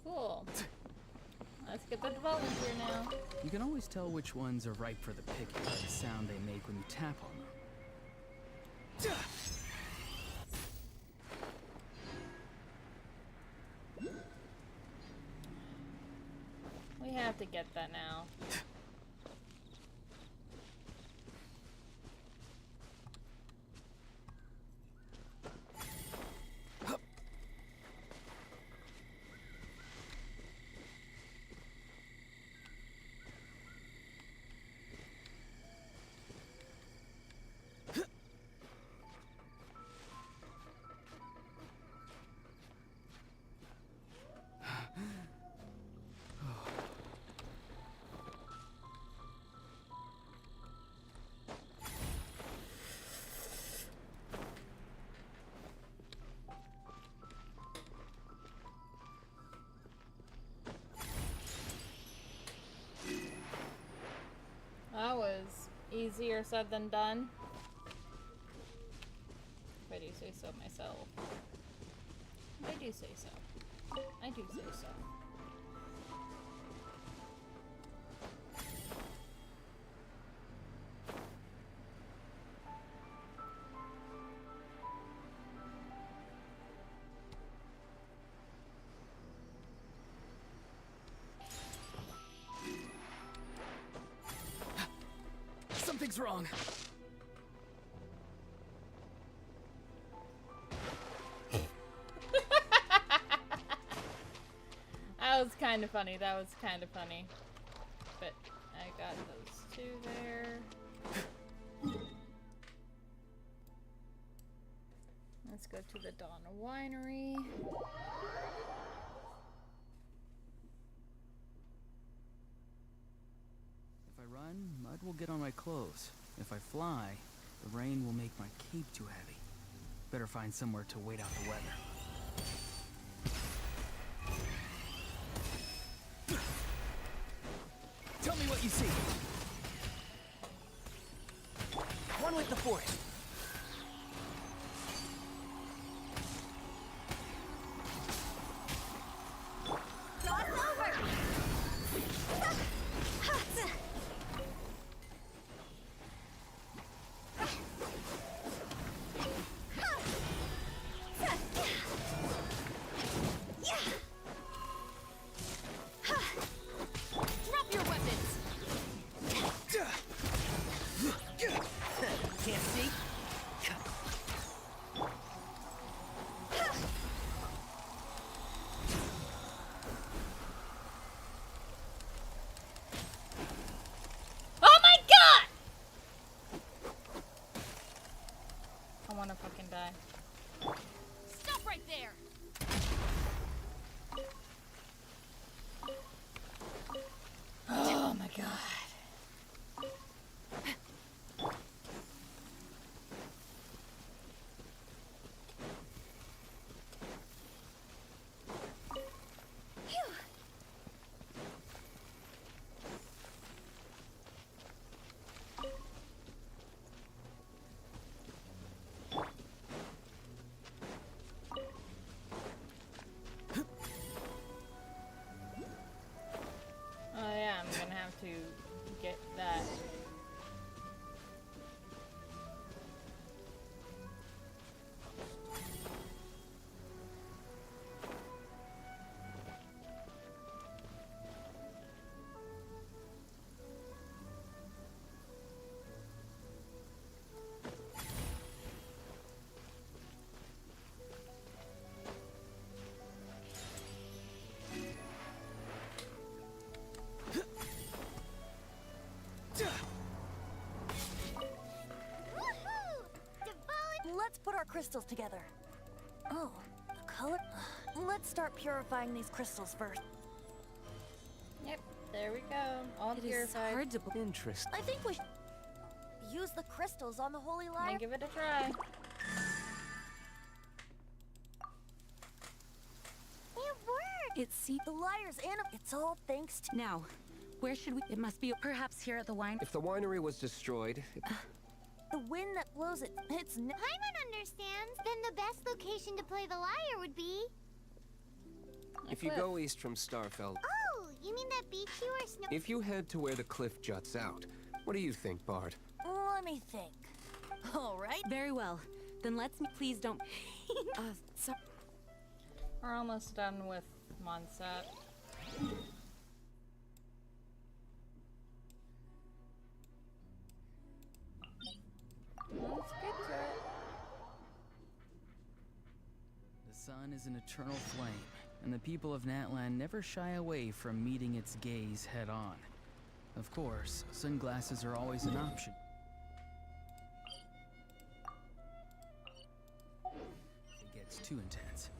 Cool. Let's get the development here now.
You can always tell which ones are ripe for the picking by the sound they make when you tap on them.
We have to get that now. That was easier said than done. If I do say so myself. I do say so. I do say so.
Something's wrong.
That was kind of funny. That was kind of funny. But I got those 2 there. Let's go to the Donna Winery.
If I run, mud will get on my clothes. If I fly, the rain will make my cape too heavy. Better find somewhere to wait out the weather. Tell me what you see.
One with the force.
Drop your weapons!
Can't see?
Oh my god! I wanna fucking die.
Stop right there!
Oh my god. Oh yeah, I'm gonna have to get that.
Let's put our crystals together. Oh, the color? Let's start purifying these crystals first.
Yep, there we go. All
It is
purified.
hard to
Interesting.
I think we should use the crystals on the holy
Can
lyre.
give it a try.
It worked!
It's
The lyre's it's all thanks to...
now. Where should we? It must be perhaps here at the wine.
If the winery was destroyed,
The wind that blows it, it's...
Paimon understands. Then the best location to play the lyre would be...
if you go east from Starfell,
Oh, you mean that beach you were snow...
if you head to where the cliff juts out, what do you think, Bard?
Let me think. All right.
Very well. Then let's. Please don't. Sorry.
We're almost done with Mondstadt. Let's get to it.
The sun is an eternal flame, and the people of Natlan never shy away from meeting its gaze head on. Of course, sunglasses are always an option. If it gets too intense.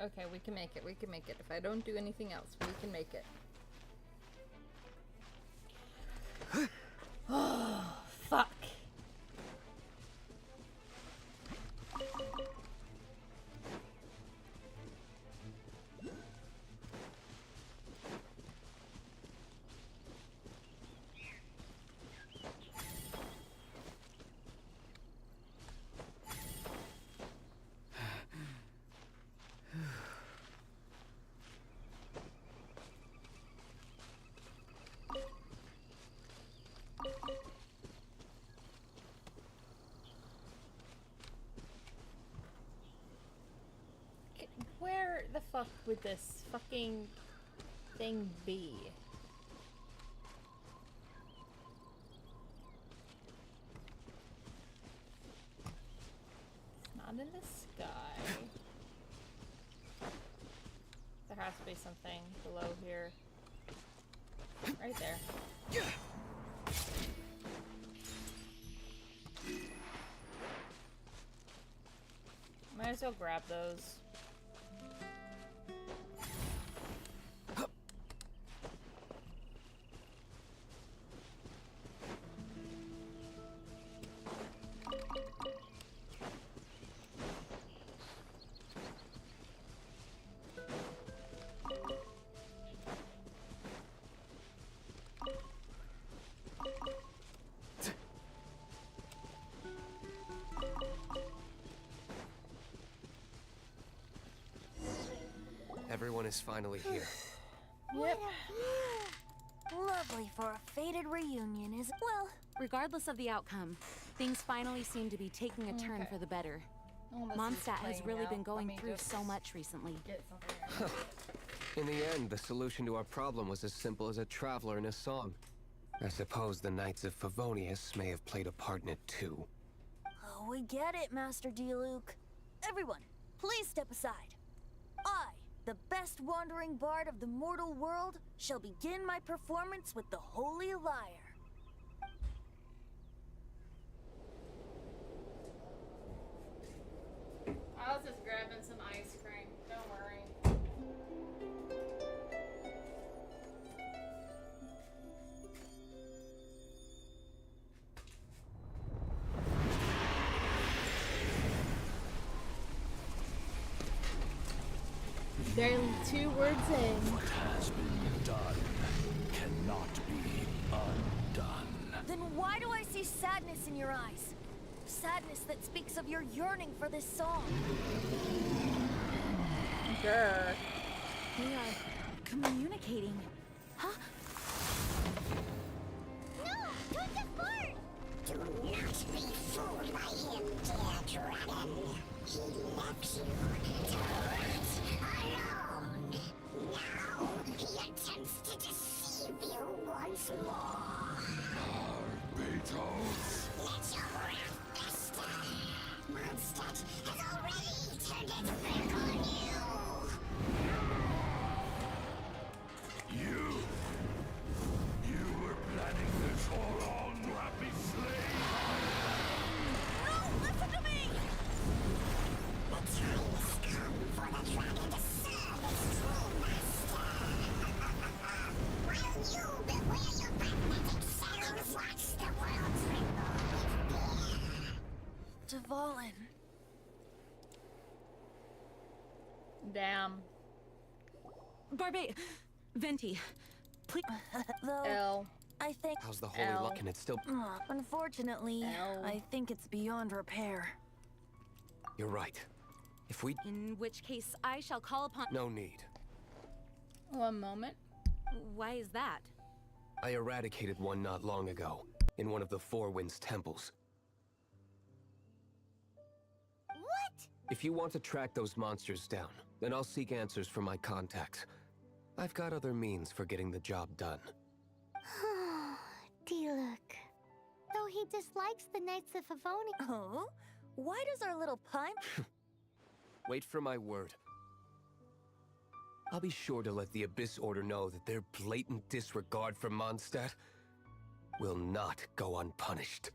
Okay, we can make it, If I don't do anything else, we can make it. Oh, fuck. Where the fuck would this fucking thing be? Not in the sky. There has to be something below here. Right there. Might as well grab those.
Everyone is finally here.
What a view! Lovely for a fated reunion, is well.
Regardless of the outcome, things finally seem to be taking a turn for the better.
Oh, this is
Mondstadt has
playing
really
out.
been
Let
going
me
through
just
so much recently.
get something.
In the end, the solution to our problem was as simple as a traveler in a song. I suppose the Knights of Favonius may have played a part in it too.
Oh, we get it, Master D-Luke. Everyone, please step aside. I, the best wandering bard of the mortal world, shall begin my performance with the Holy Lyre.
I was just grabbing some ice cream. Don't worry. Barely 2 words in.
What has been done cannot be undone.
Then why do I see sadness in your eyes? Sadness that speaks of your yearning for this song.
Grr.
We are communicating. Huh?
No! Don't get bored! Do not be fooled by him, dear dragon. He left you to rot alone. Now he attempts to deceive you once more.
Beatles!
Let your wrath fester. Mondstadt has already turned its back on you.
You were planning this all along, happy slave!
No, listen to me!
The time has come for the dragon to serve its true master. While you beware your magnetic cells, watch the world tremble with fear.
Dvalin.
Damn.
Barbe, Venti, please.
Though,
L.
I think...
How's the Holy
Ow.
Luck? Can it still...
Unfortunately,
Ow.
I think it's beyond repair.
You're right. If we...
In which case, I shall call upon.
No need.
One moment.
Why is that?
I eradicated one not long ago, in one of the Four Winds temples.
What?
If you want to track those monsters down, then I'll seek answers from my contacts. I've got other means for getting the job done.
D-Luke. Though he dislikes the Knights of Favonius.
Oh? Why does our little pime...
Wait for my word. I'll be sure to let the Abyss Order know that their blatant disregard for Mondstadt will not go unpunished.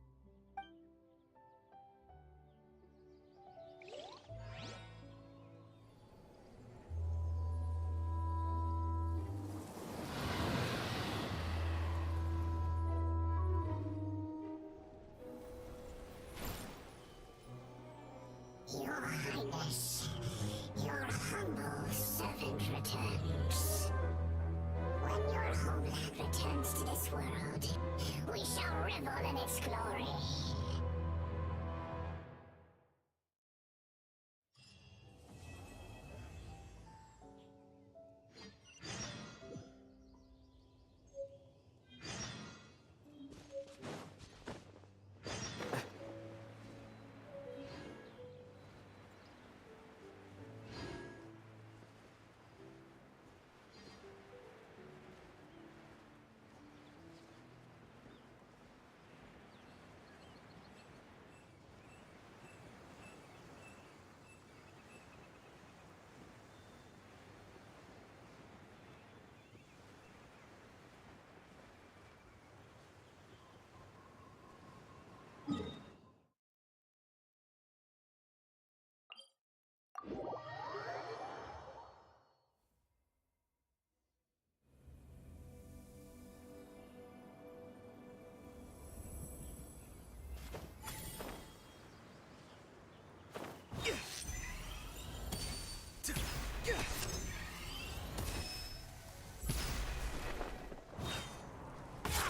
Your Highness, your humble servant returns. When your homeland returns to this world, we shall revel in its glory.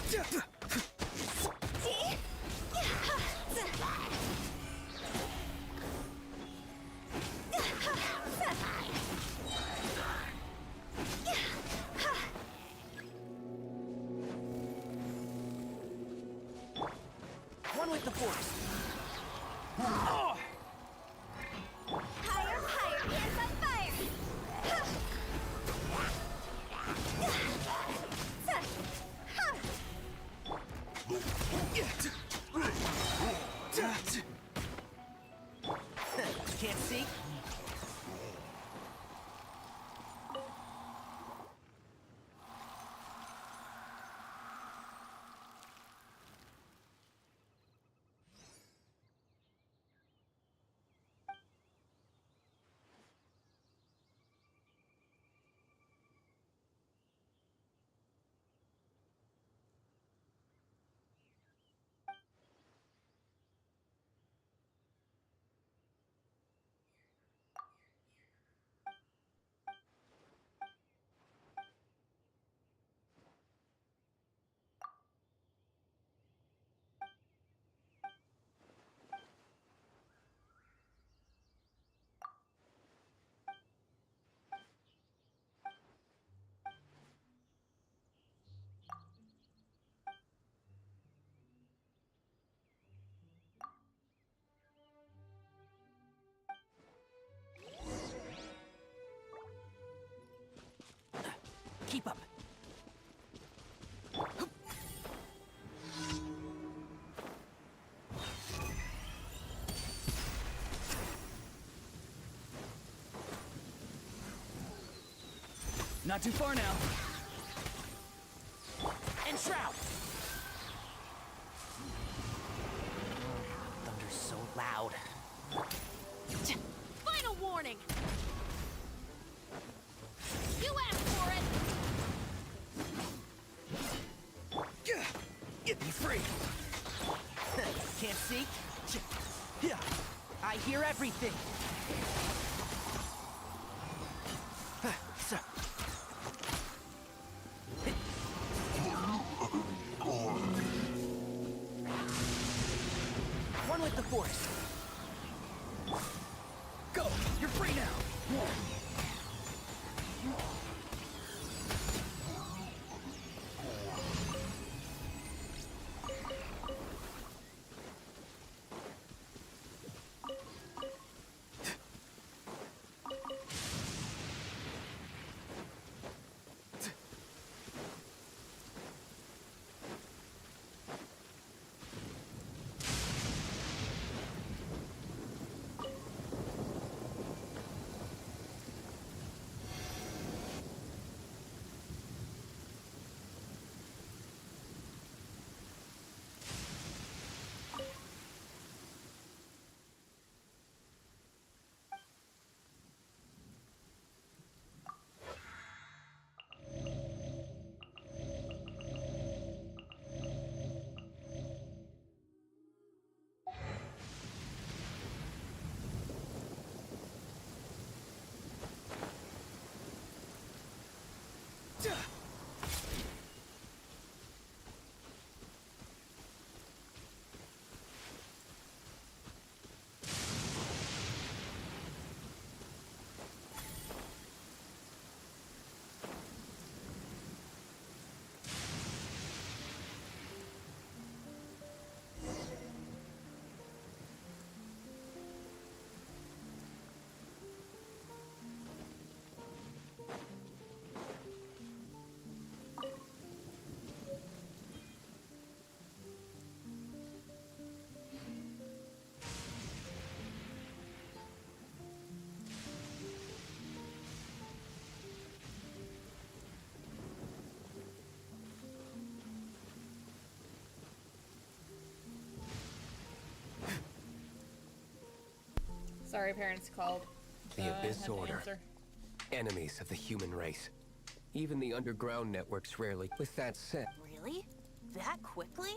One with the force.
Higher, higher, hands on fire!
Can't see? Keep up.
Not too far now.
And shroud. Thunder's so loud.
Final warning! You asked for it!
Be free. Can't see? Yeah. I hear everything. So. One with the force.
Go! You're free now!
Sorry, parents called.
The
I
Abyss
had to
Order.
answer.
Enemies of the human race. Even the underground networks rarely. With that said,
Really? That quickly?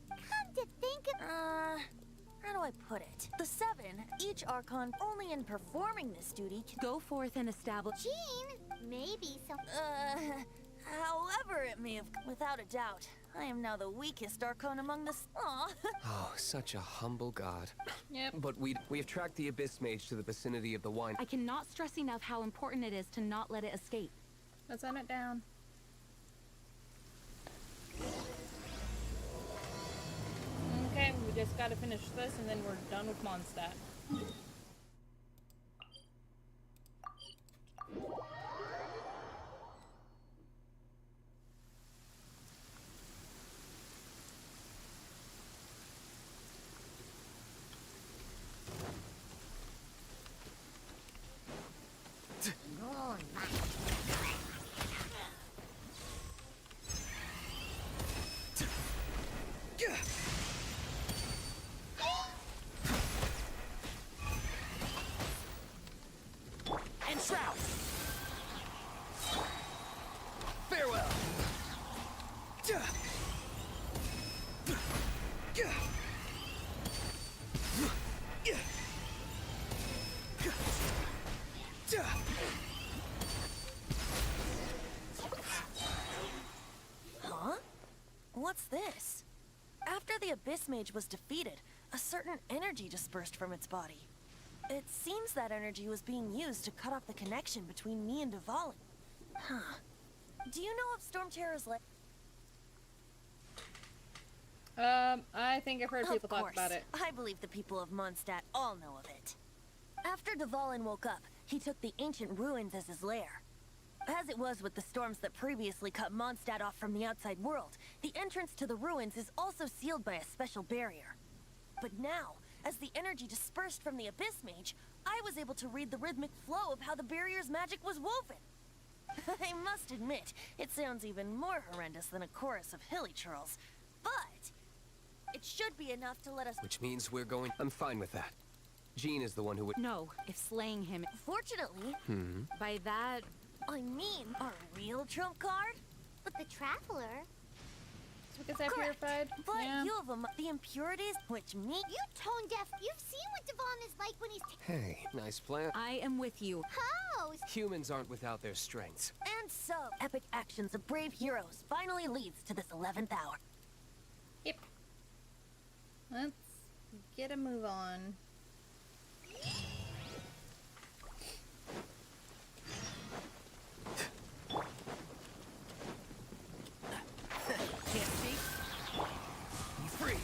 Come to think of... how do I put it? The Seven, each Archon only in performing this duty can...
Go forth and establish.
Jean, maybe some...
however it may have... Without a doubt, I am now the weakest Archon among the Aw.
Oh, such a humble god.
Yep.
But we have tracked the Abyss Mage to the vicinity of the wine.
I cannot stress enough how important it is to not let it escape.
Let's send it down. Okay, we just gotta finish this and then we're done with Mondstadt.
And Shroud! Farewell!
Huh? What's this? After the Abyss Mage was defeated, a certain energy dispersed from its body. It seems that energy was being used to cut off the connection between me and Dvalin. Huh. Do you know of Storm Terror's le-
I think I've heard people talk about it.
I believe the people of Mondstadt all know of it. After Dvalin woke up, he took the ancient ruins as his lair. As it was with the storms that previously cut Mondstadt off from the outside world, the entrance to the ruins is also sealed by a special barrier. But now, as the energy dispersed from the Abyss Mage, I was able to read the rhythmic flow of how the barrier's magic was woven. I must admit, it sounds even more horrendous than a chorus of hilly churls, but it should be enough to let us—
Which means we're going— I'm fine with that. Jean is the one who would—
No, if slaying him...
Fortunately,
By that...
I mean, our real trump card?
But the Traveler...
Because I
Correct.
purified.
But
Yeah.
you have the impurities, which me—
You tone deaf. You've seen what Devon is like when he's
Hey, nice plan.
I am with you.
How?
Humans aren't without their strengths.
And so, epic actions of brave heroes finally leads to this 11th hour.
Yep. Let's get a move on.
Can't see? Be free!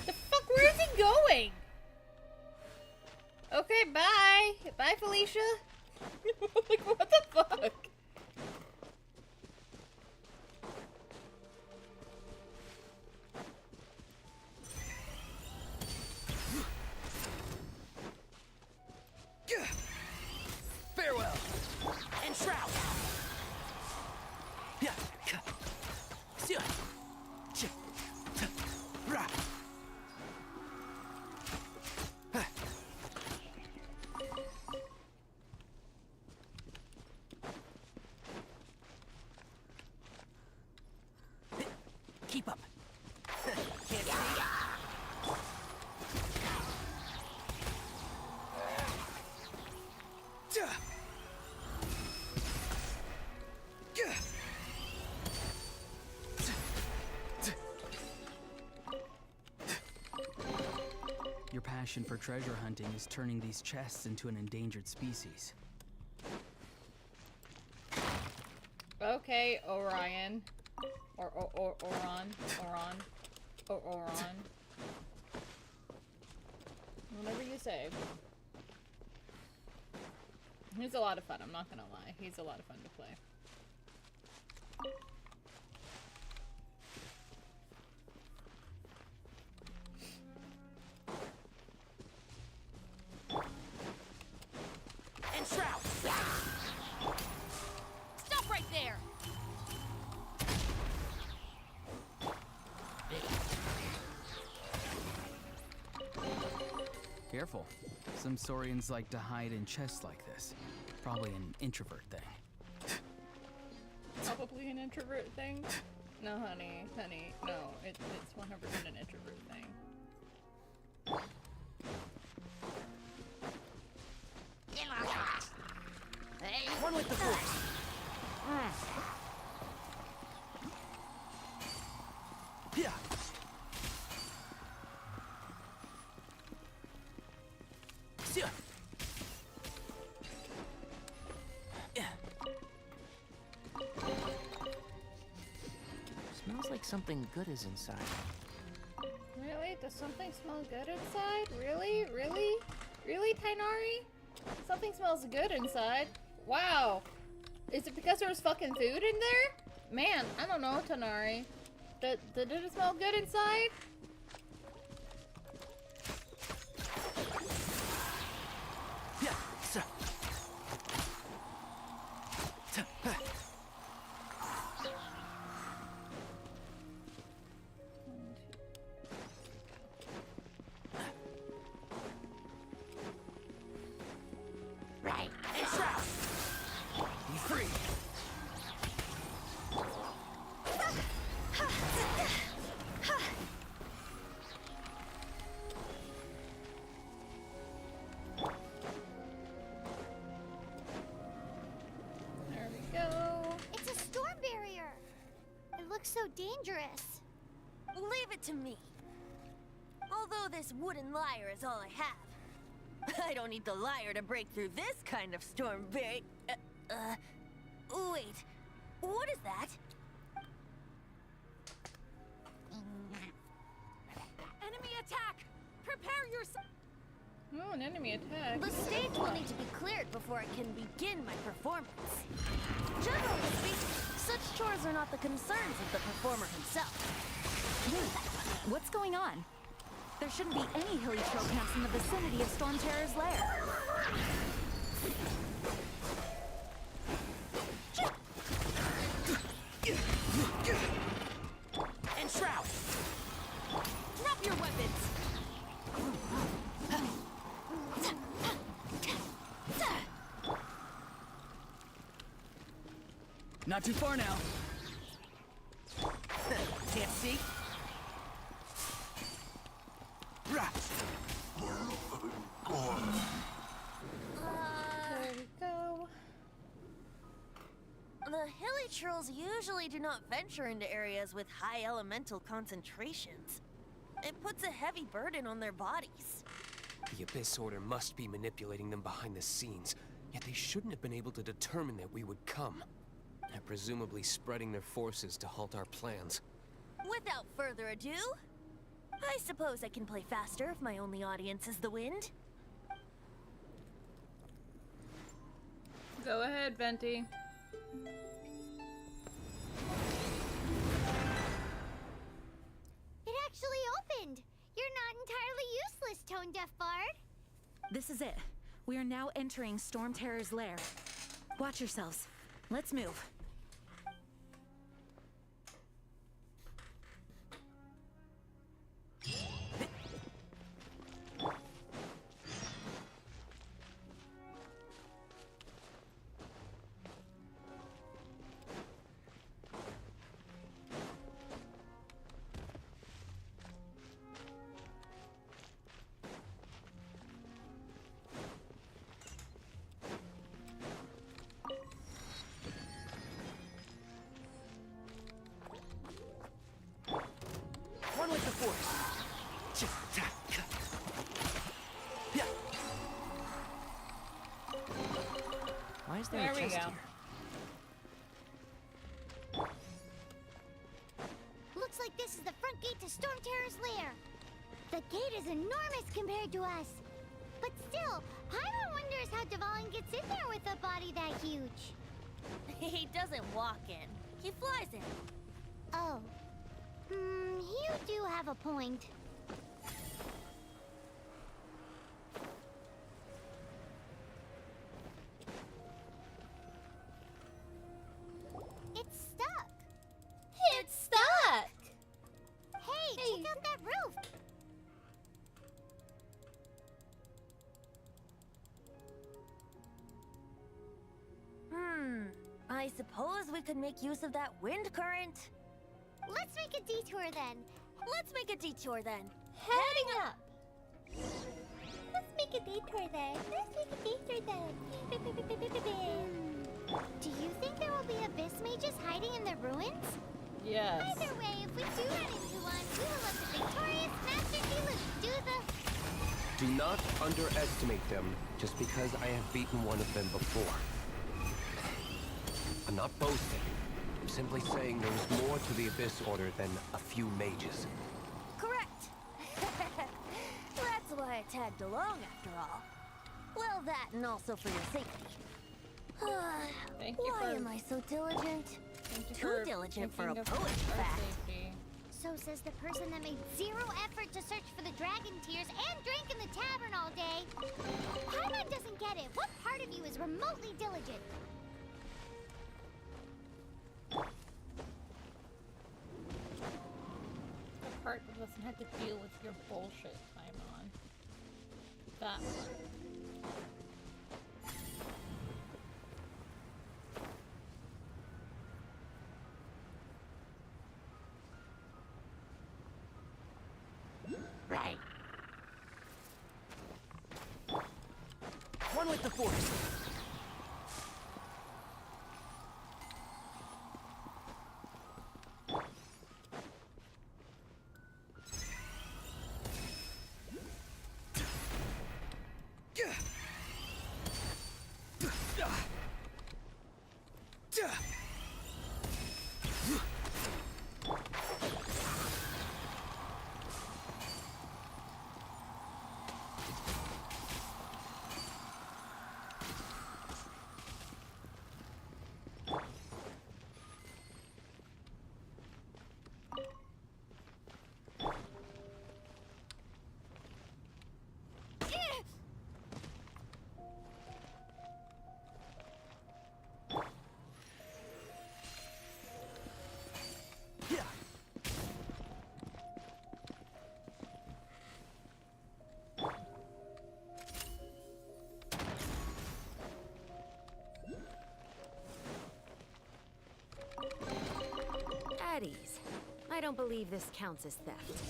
The fuck? Where is he going? Okay, bye. Bye, Felicia. Like, what the fuck?
Farewell! And Shroud! Yeah. Yeah. Ch- t- Ra. Keep up. Can't see?
Your passion for treasure hunting is turning these chests into an endangered species.
Okay, Orion. Oron. Whatever you say. He's a lot of fun, I'm not gonna lie. He's a lot of fun to play.
And Shroud!
Stop right there!
Careful. Some Saurians like to hide in chests like this. Probably an introvert thing.
Probably an introvert thing. No, honey, no. It's 100% an introvert thing.
One with the force. Yeah. Yeah.
Smells like something good is inside.
Really? Does something smell good inside? Really? Really? Really, Tainari? Something smells good inside. Wow. Is it because there was fucking food in there? Man, I don't know, Tanari. Did it smell good inside?
Yeah. So.
Right.
And shroud. Be free.
There we go.
It's a storm barrier. It looks so dangerous.
Leave it to me. Although this wooden lyre is all I have. I don't need the lyre to break through this kind of storm barrier. Wait. What is that?
Enemy attack! Prepare yourself!
Oh, an enemy attack.
The stage will need to be cleared before I can begin my performance. Generally speaking, such chores are not the concerns of the performer himself.
Wait, what's going on? There shouldn't be any hilly trail camps in the vicinity of Storm Terror's lair.
And shroud.
Drop your weapons!
Not too far now.
Can't see. Rah.
There we go.
The hilly trolls usually do not venture into areas with high elemental concentrations. It puts a heavy burden on their bodies.
The Abyss Order must be manipulating them behind the scenes, yet they shouldn't have been able to determine that we would come. They're presumably spreading their forces to halt our plans.
Without further ado, I suppose I can play faster if my only audience is the wind.
Go ahead, Venti.
It actually opened. You're not entirely useless, Tone Deaf Bard.
This is it. We are now entering Storm Terror's lair. Watch yourselves. Let's move.
One with the force. Yeah.
Why is there
There
a
we
chest
go.
here?
Looks like this is the front gate to Storm Terror's lair. The gate is enormous compared to us. But still, Paimon wonders how Dvalin gets in there with a body that huge.
He doesn't walk in. He flies in.
Oh. You do have a point. It's stuck.
It's stuck!
Hey, check out that roof.
I suppose we could make use of that wind current.
detour then.
Let's make a detour then.
Heading up. Let's make a detour then. Let's make a detour then. Do you think there will be abyss mages hiding in the ruins?
Yes.
Either way, if we do run into one, we will let the victorious Master Diluc do the...
Do not underestimate them just because I have beaten one of them before. I'm not boasting. I'm simply saying there is more to the Abyss Order than a few mages.
Correct. That's why I tagged along after all. Well, that and also for your safety.
Thank you
Why
for-
am I so diligent?
Thank you
Too
for
diligent for a
thinking of
poet, in
our
fact.
safety.
So says the person that made zero effort to search for the dragon tears and drank in the tavern all day. Paimon doesn't get it. What part of you is remotely diligent?
The part that doesn't have to deal with your bullshit, Paimon. That part.
Right.
One with the force.
At ease. I don't believe this counts as theft.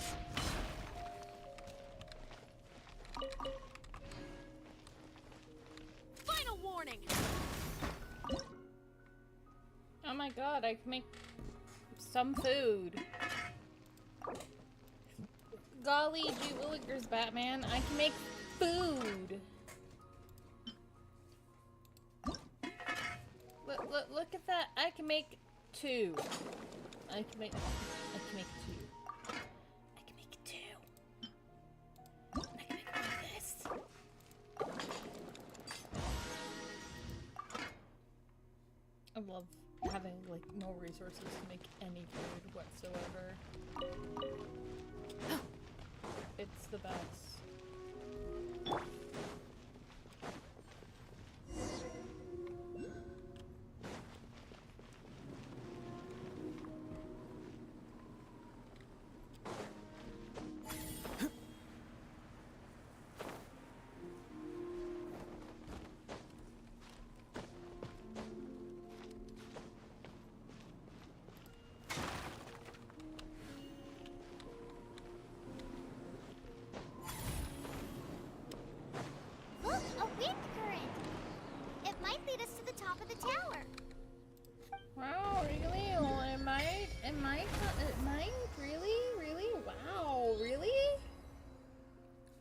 Final warning!
Oh my god, I can make some food. Golly gee willikers, Batman, I can make food. Look at that. I can make two. I can make two. I can make two. I can make one of this. I love having like no resources to make any food whatsoever. It's the best.
Look, a wind current. It might lead us to the top of the tower.
Wow, really? Well, it might, really? Really? Wow, really?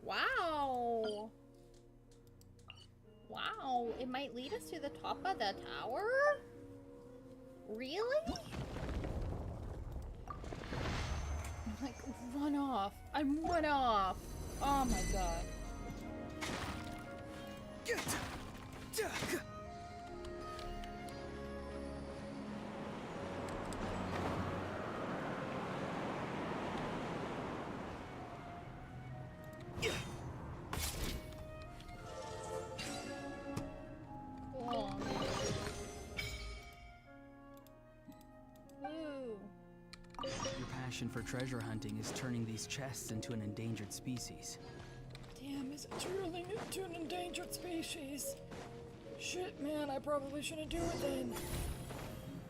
Wow. Wow, it might lead us to the top of the tower? Really? I'm like, run off. I'm run off. Oh my god. Oh. Ooh.
Your passion for treasure hunting is turning these chests into an endangered species.
Damn, is it turning into an endangered species? Shit, man, I probably shouldn't do it then.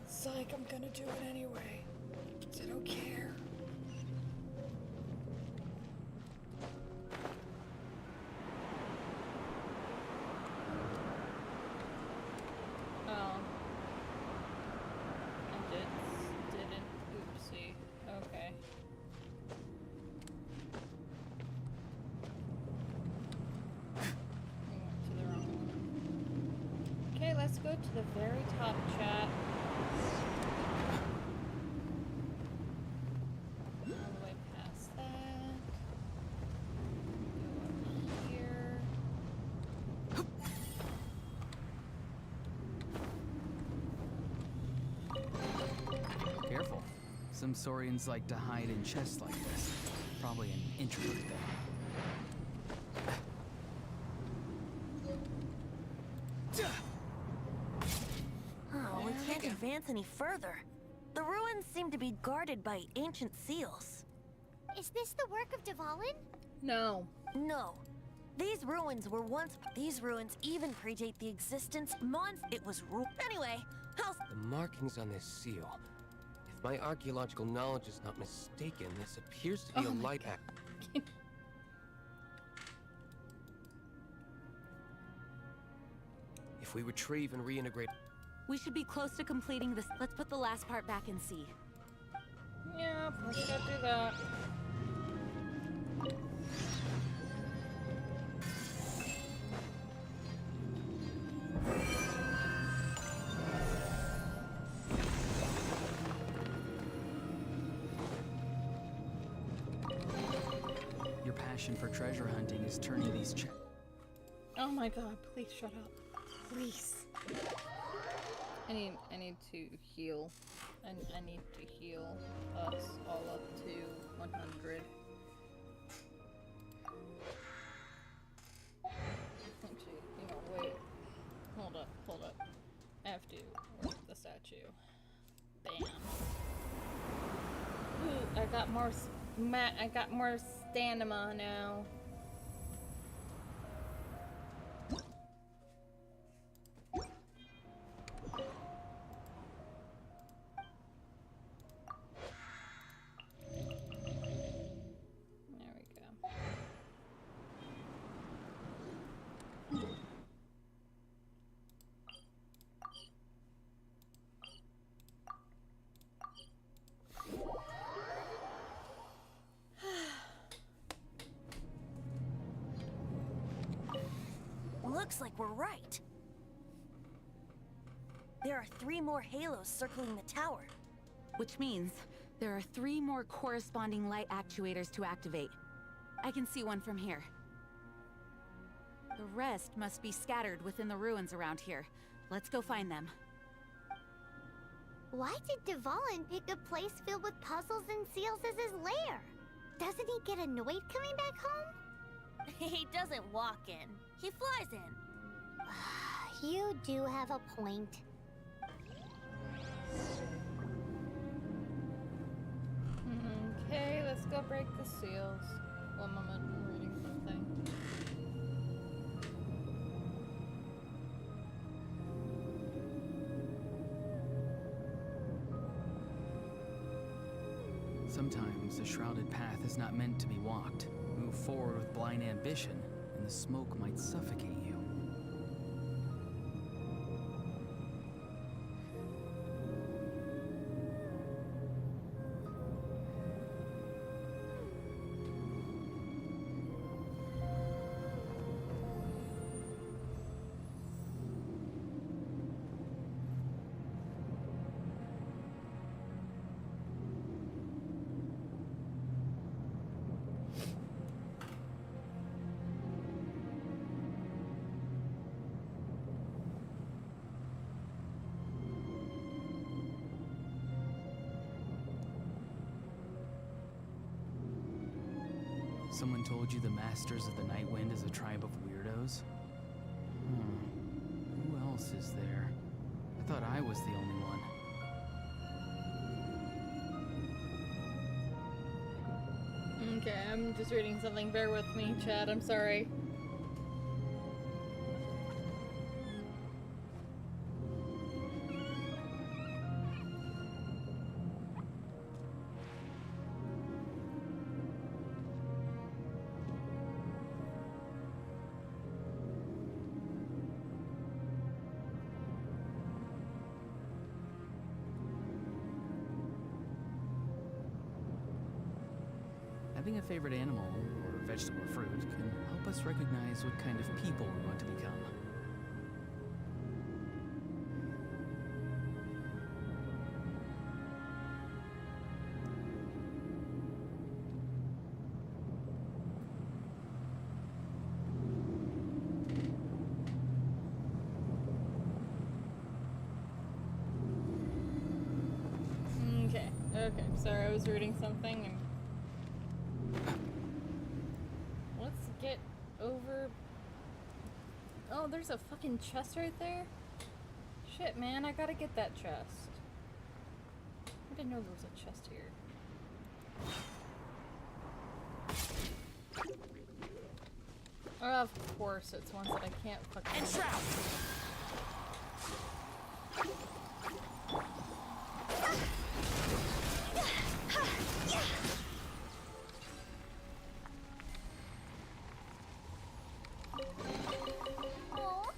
Psych, I'm gonna do it anyway. 'Cause I don't care. the very top, chat. All the way past that. Go up here.
Careful. Some Saurians like to hide in chests like this. Probably an introvert thing.
Oh, we can't advance any further. The ruins seem to be guarded by ancient seals.
Is this the work of Dvalin?
No.
No. These ruins even predate the existence it was anyway, how's
The markings on this seal. If my archaeological knowledge is not mistaken, this appears to be a light act. If we retrieve and reintegrate...
We should be close to completing this. Let's put the last part back and see.
Yeah, let's go do that.
Your passion for treasure hunting is turning these
Oh my god, please shut up. Please. I need to heal. I need to heal us all up to 100. Actually, you know, wait. Hold up. I have to work the statue. Bam. Ooh, I got more stamina now.
Looks like we're right. There are 3 more halos circling the tower.
Which means there are 3 more corresponding light actuators to activate. I can see one from here. The rest must be scattered within the ruins around here. Let's go find them.
Why did Dvalin pick a place filled with puzzles and seals as his lair? Doesn't he get annoyed coming back home?
He doesn't walk in. He flies in.
You do have a point.
Okay, let's go break the seals. One moment, I'm reading something.
Sometimes the shrouded path is not meant to be walked. Move forward with blind ambition, and the smoke might suffocate you. Someone told you the Masters of the Night Wind is a tribe of weirdos? Who else is there? I thought I was the only one.
Okay, I'm just reading something. Bear with me, Chad. I'm sorry.
Having a favorite animal, or vegetable or fruit, can help us recognize what kind of people we want to become.
Sorry, I was reading something and... Let's get over... Oh, there's a fucking chest right there? Shit, man, I gotta get that chest. I didn't know there was a chest here. Of course, it's ones that I can't fucking...
Entrap!
Oh,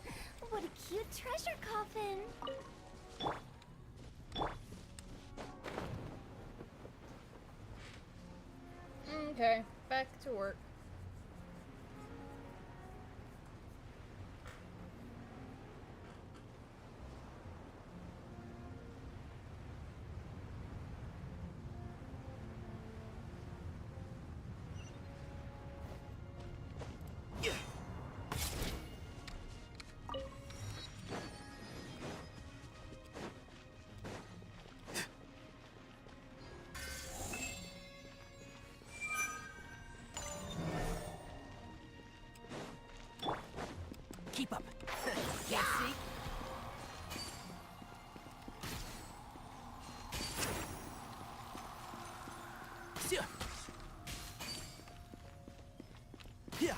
what a cute treasure coffin.
Okay, back to work.
Keep up. Can't see? Yeah. Yeah.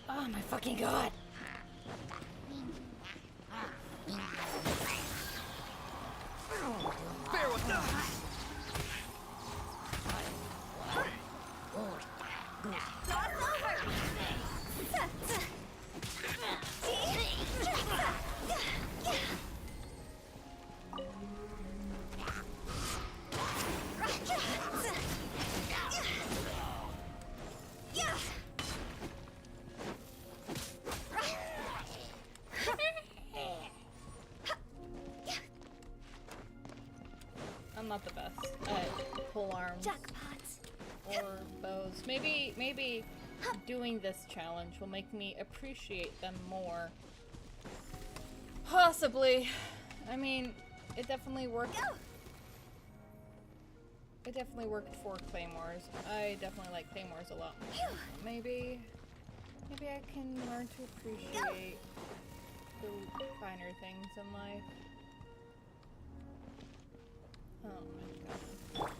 Oh my fucking god!
Bear with them.
I'm not the best at pole arms or bows. Maybe doing this challenge will make me appreciate them more. Possibly. I mean, it definitely worked. It definitely worked for claymores. I definitely like claymores a lot. Maybe I can learn to appreciate the finer things in life. Oh my god.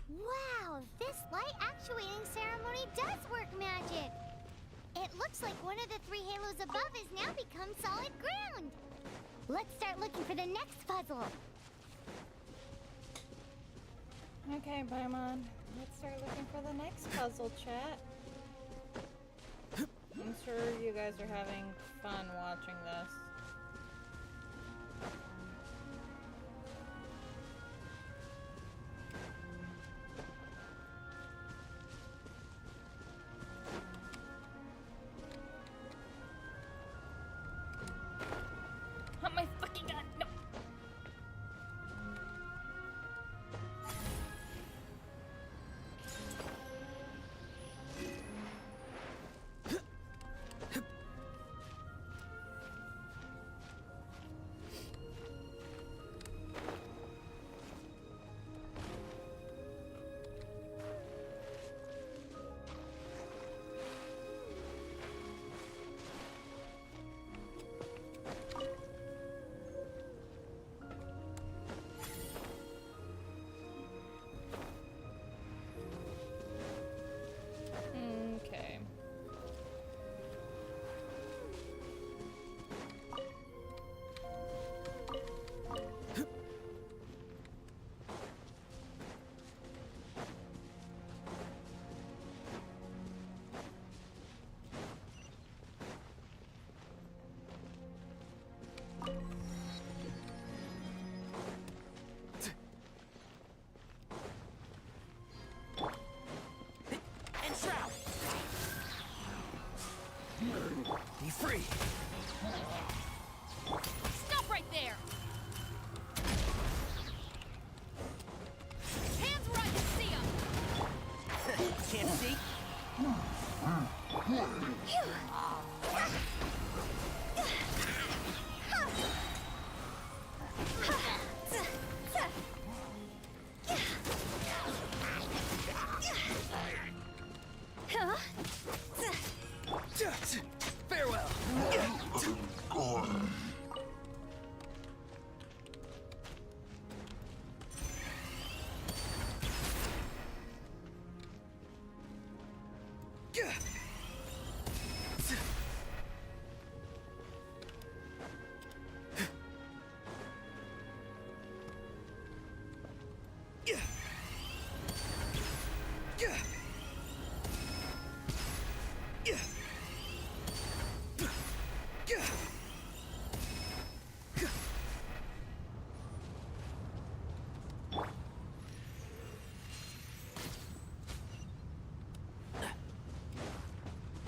Wow, this light actuating ceremony does work magic. It looks like one of the 3 halos above has now become solid ground. Let's start looking for the next puzzle.
Okay, Paimon. Let's start looking for the next puzzle, chat. I'm sure you guys are having fun watching this. Oh my fucking god, no!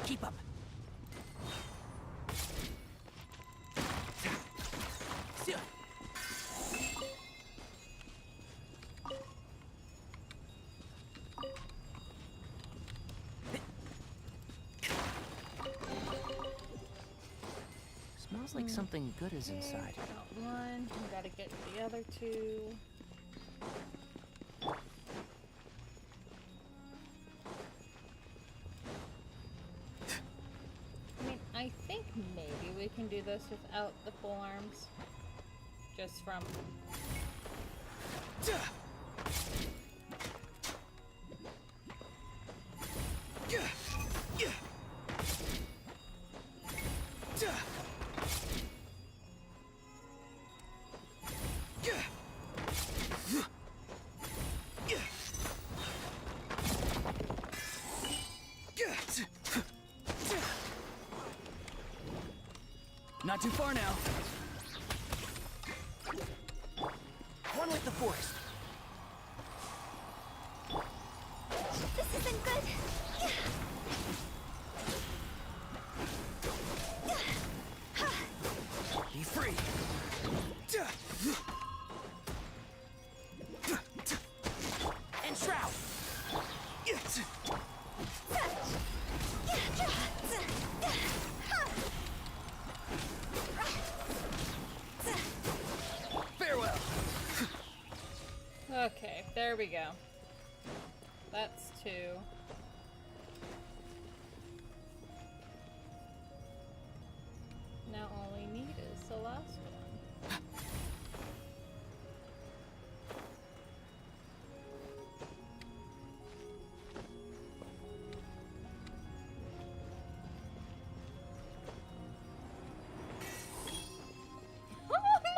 Keep up. Yeah.
Smells like something good is inside.
Got one. We gotta get the other two. I mean, I think maybe we can do this without the pole arms. Just from...
Not too far now.
One with the force.
This isn't good.
Be free. And shroud.
Farewell.
Okay, there we go. That's two. Now all we need is the last one. Oh my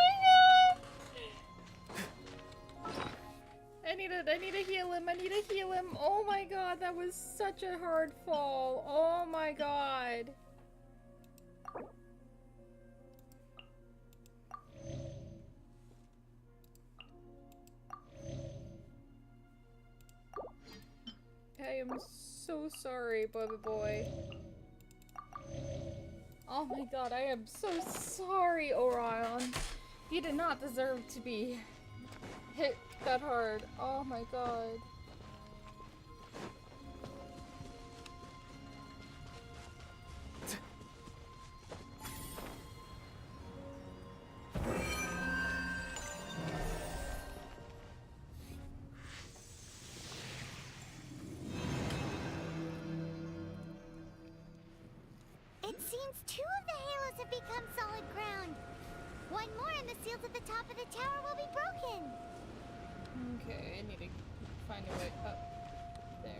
god! I need to heal him. I need to heal him. Oh my god, that was such a hard fall. Oh my god. I am so sorry, boy. Oh my god, I am so sorry, Orion. You did not deserve to be hit that hard. Oh my god.
It seems 2 of the halos have become solid ground. One more and the seals at the top of the tower will be broken.
Okay, I need to find a way up there.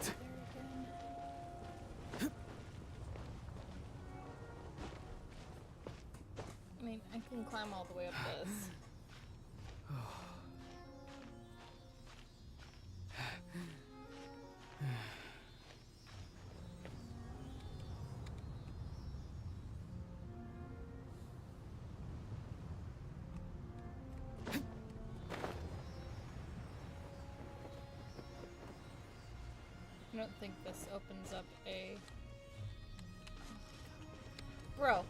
There again. I mean, I can climb all the way up this. I don't think this opens up a... Bro.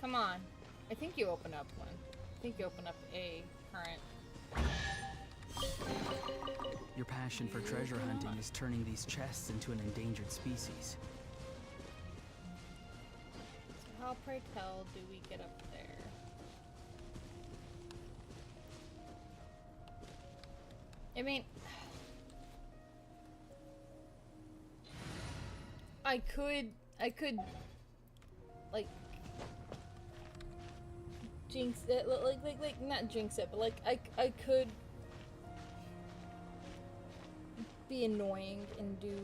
Come on. I think you open up one. I think you open up a current.
Your passion for treasure hunting is turning these chests into an endangered species.
So how, pray tell, do we get up there? I mean... I could, like, jinx it, like, not jinx it, but, like, I could be annoying and do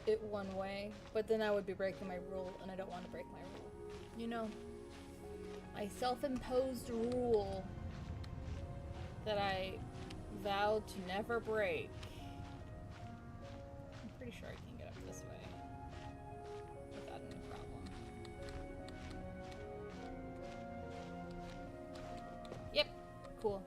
it one way, but then I would be breaking my rule, and I don't want to break my rule. You know? My self-imposed rule that I vowed to never break. I'm pretty sure I can get up this way. Without any problem. Yep, cool.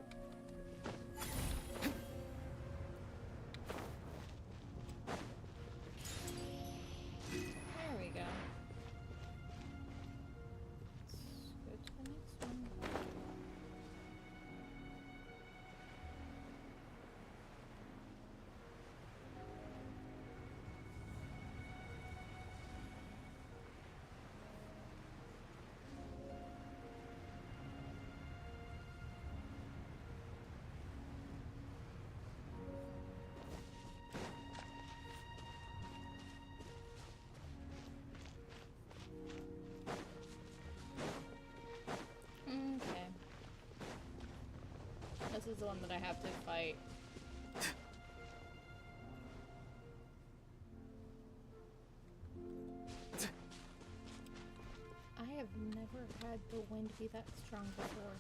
This is the one that I have to fight. I have never had the wind be that strong before.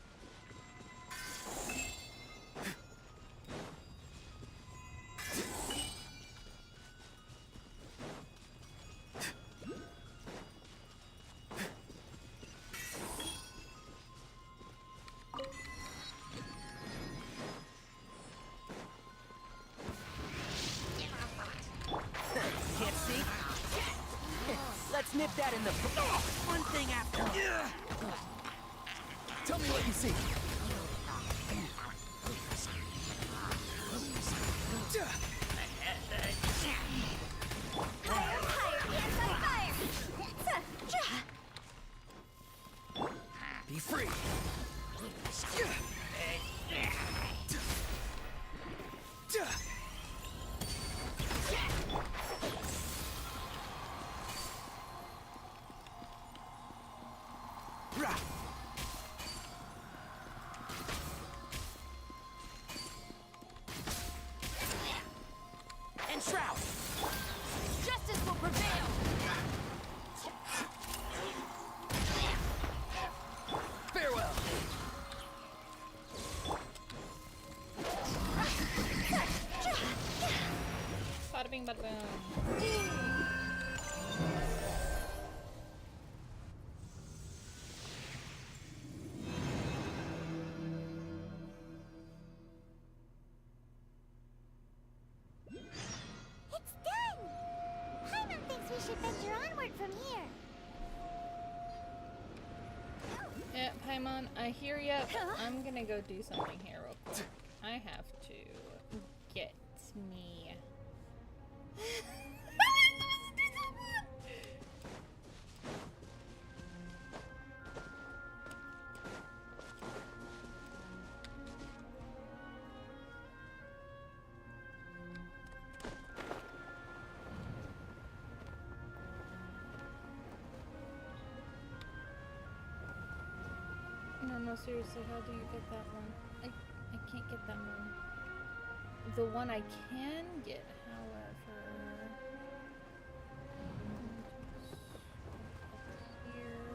Can't see? Let's nip that in the... One thing after...
Tell me what you see. Be free.
And Shroud!
Justice will prevail!
Farewell.
Bada bing, bada boom.
It's done! Paimon thinks we should venture onward from here.
Yeah, Paimon, I hear ya, but I'm gonna go do something here real quick. I have to get me. No, seriously, how do you get that one? I can't get that one. The one I can get, however... Here...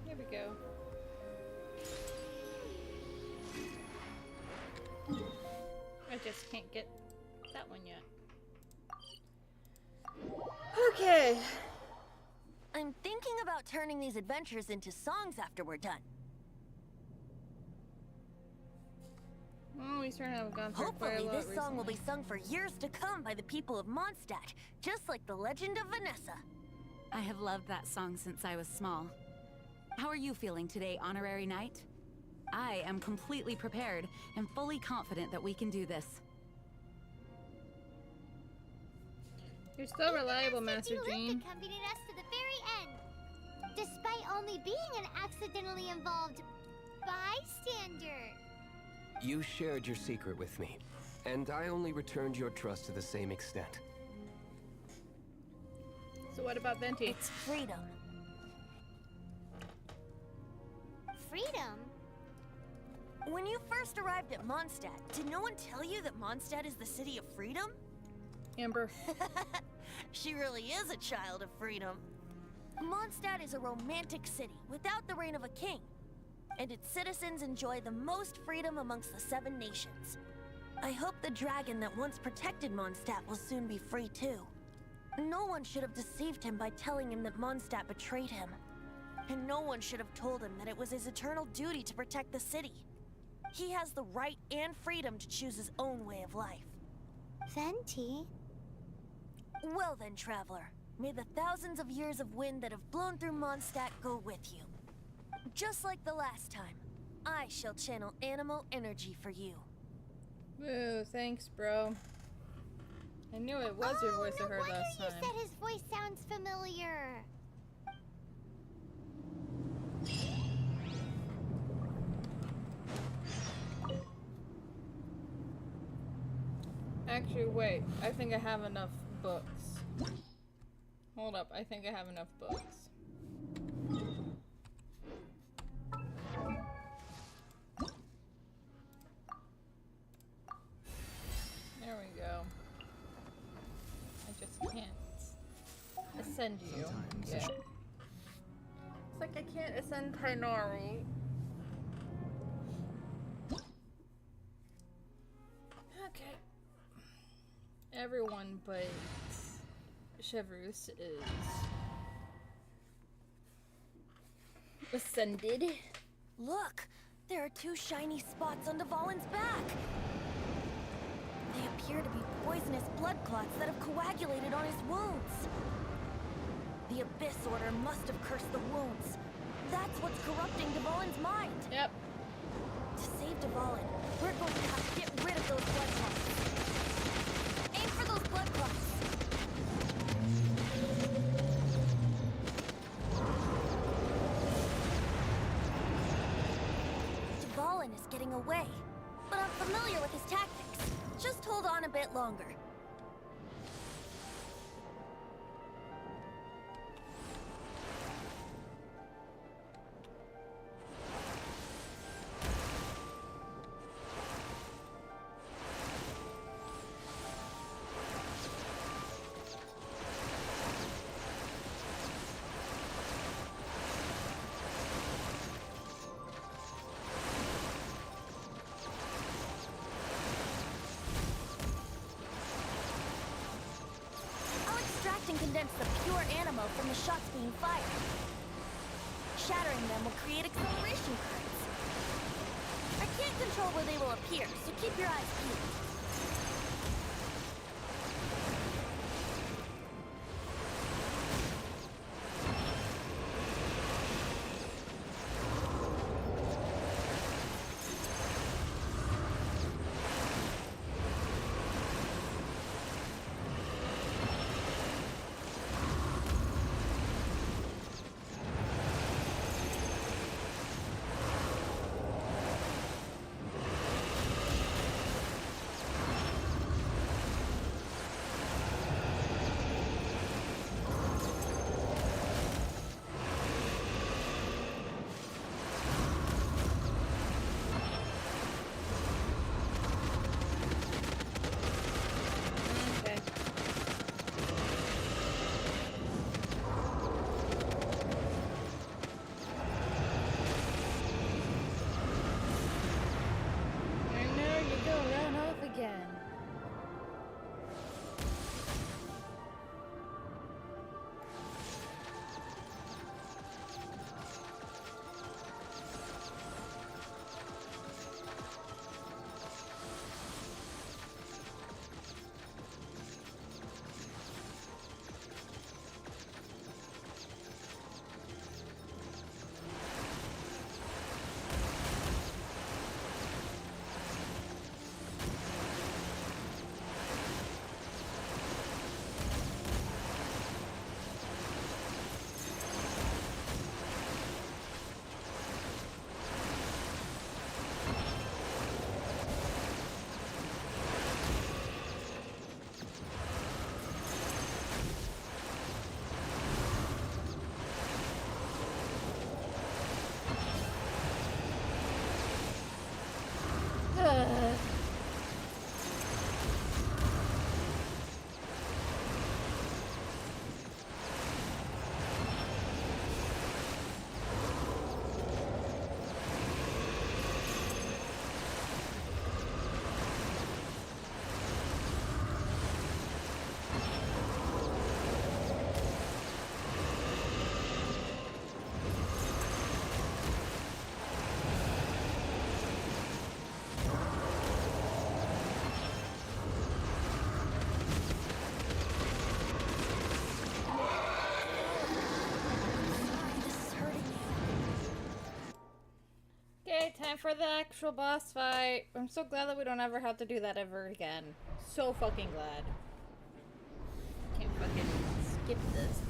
Here we go. I just can't get that one yet.
Okay. I'm thinking about turning these adventures into songs after we're done.
Oh, we certainly have gone through quite a
Hopefully,
lot
this song will be
recently.
sung for years to come by the people of Mondstadt, just like the legend of Vanessa.
I have loved that song since I was small. How are you feeling today, Honorary Knight? I am completely prepared and fully confident that we can do this.
You're still reliable, Master Jean.
Accompanied us to the very end, despite only being an accidentally involved bystander.
You shared your secret with me, and I only returned your trust to the same extent.
So what about Venti?
It's freedom.
Freedom?
When you first arrived at Mondstadt, did no one tell you that Mondstadt is the city of freedom?
Amber.
She really is a child of freedom. Mondstadt is a romantic city without the reign of a king, and its citizens enjoy the most freedom amongst the 7 nations. I hope the dragon that once protected Mondstadt will soon be free too. No one should have deceived him by telling him that Mondstadt betrayed him. And no one should have told him that it was his eternal duty to protect the city. He has the right and freedom to choose his own way of life.
Venti?
Well then, traveler, may the thousands of years of wind that have blown through Mondstadt go with you. Just like the last time, I shall channel animal energy for you.
Woo, thanks, bro. I knew it was your voice I heard last
You
time.
said his voice sounds familiar.
Actually, wait. I think I have enough books. Hold up. I think I have enough books. There we go. I just can't ascend you. Yeah. It's like I can't ascend Tainari. Okay. Everyone but Chevrus is ascended.
Look! There are 2 shiny spots on Dvalin's back! They appear to be poisonous blood clots that have coagulated on his wounds. The Abyss Order must have cursed the wounds. That's what's corrupting Dvalin's mind.
Yep.
To save Dvalin, we're going to have to get rid of those blood clots. Aim for those blood clots. Dvalin is getting away, but I'm familiar with his tactics. Just hold on a bit longer. And condense the pure animo from the shots being fired. Shattering them will create acceleration currents. I can't control where they will appear, so keep your eyes peeled.
Again. Time for the actual boss fight. I'm so glad that we don't ever have to do that ever again. So fucking glad. fucking skip this.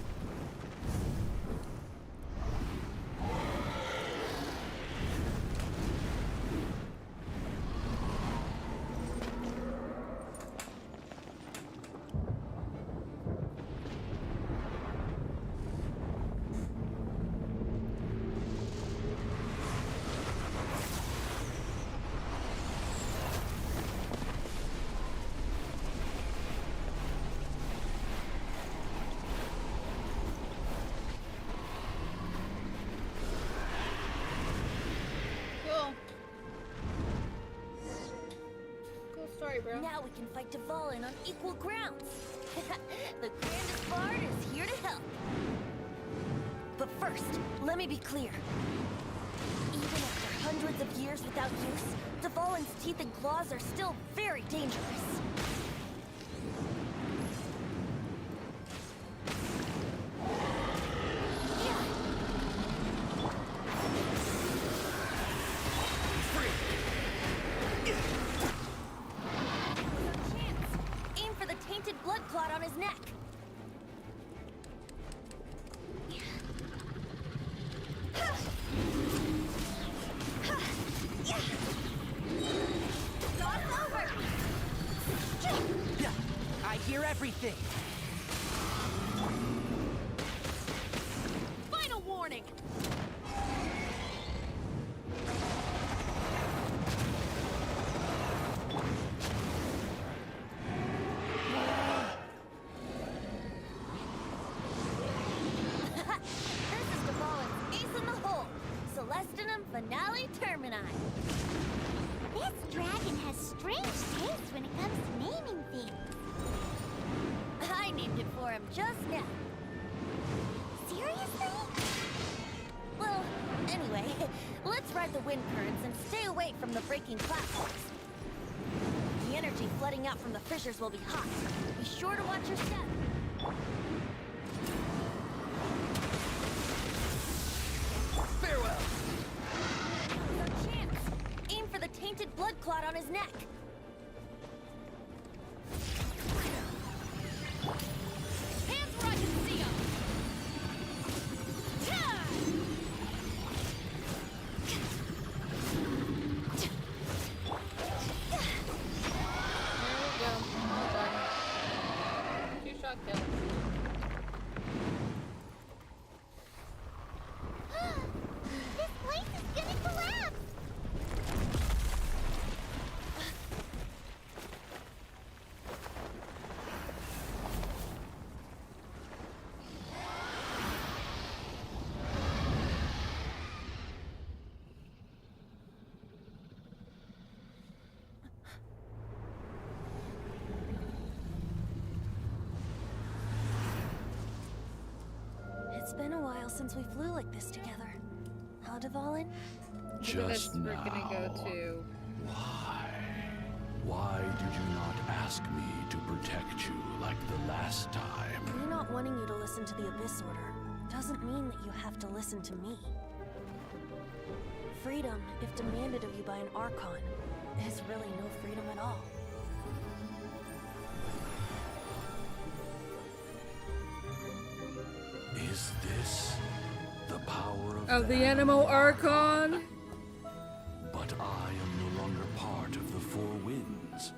Bro.
Now we can fight Dvalin on equal grounds. The grandest bard is here to help. But first, let me be clear. Even after hundreds of years without use, Dvalin's teeth and claws are still very dangerous. Blood clot on his neck. It's over.
I hear everything.
Final warning. Finale Termini.
This dragon has strange tastes when it comes to naming things.
I named it for him just now.
Seriously?
Well, anyway, let's ride the wind currents and stay away from the breaking platforms. The energy flooding out from the fissures will be hot. Be sure to watch your step.
Farewell.
Aim for the tainted blood clot on his neck. Hands where I can see 'em.
There we go. Well done. 2-shot kill.
This place is gonna collapse!
It's been a while since we flew like this together. How, Dvalin?
Just now.
We're gonna go to...
Why? Why did you not ask me to protect you like the last time?
Me not wanting you to listen to the Abyss Order doesn't mean that you have to listen to me. Freedom, if demanded of you by an Archon, is really no freedom at all.
Is this the power of
the Animo Archon?
But I am no longer part of the Four Winds.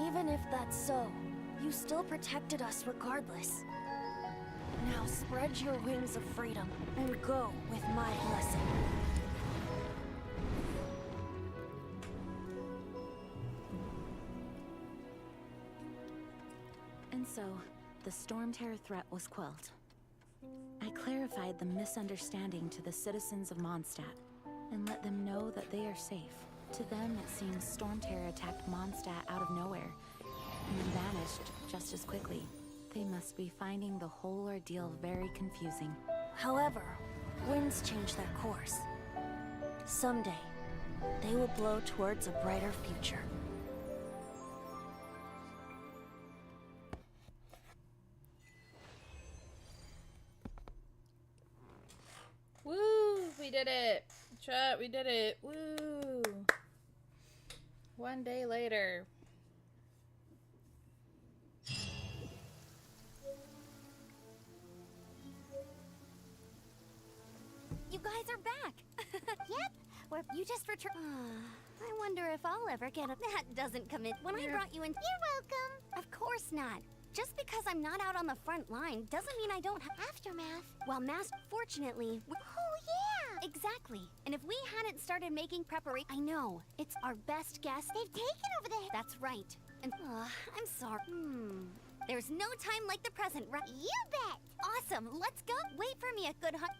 Even if that's so, you still protected us regardless. Now spread your wings of freedom and go with my blessing.
And so, the Storm Terror threat was quelled. I clarified the misunderstanding to the citizens of Mondstadt, and let them know that they are safe. To them, it seems Storm Terror attacked Mondstadt out of nowhere, and then vanished just as quickly. They must be finding the whole ordeal very confusing.
However, winds change their course. Someday, they will blow towards a brighter future.
Woo! We did it! Chat, we did it! Woo! One day later.
You guys are back.
Yep. You just returned.
I wonder if I'll ever get a. That doesn't commit. When I brought you in.
You're welcome.
Of course not. Just because I'm not out on the front line doesn't mean I don't have
Aftermath.
Well, fortunately,
Oh, yeah.
exactly. And if we hadn't started making preparation, I know it's our best guess.
They've taken over the.
That's right. And I'm sorry. There's no time like the present, right?
You bet.
Awesome. Let's go. Wait for me, a good hunt.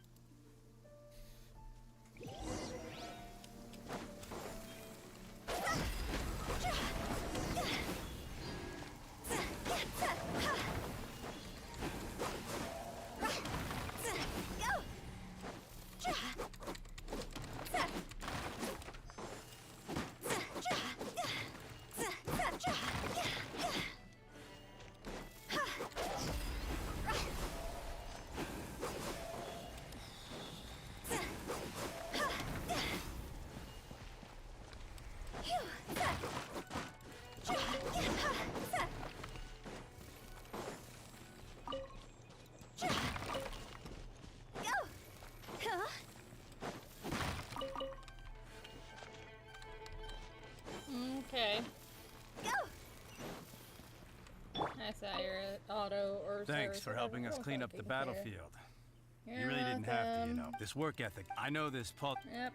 Okay.
Go.
I saw your auto or.
Thanks for helping us clean up the battlefield. You really didn't have to, you know. This work ethic. I know this, Paul.
Yep.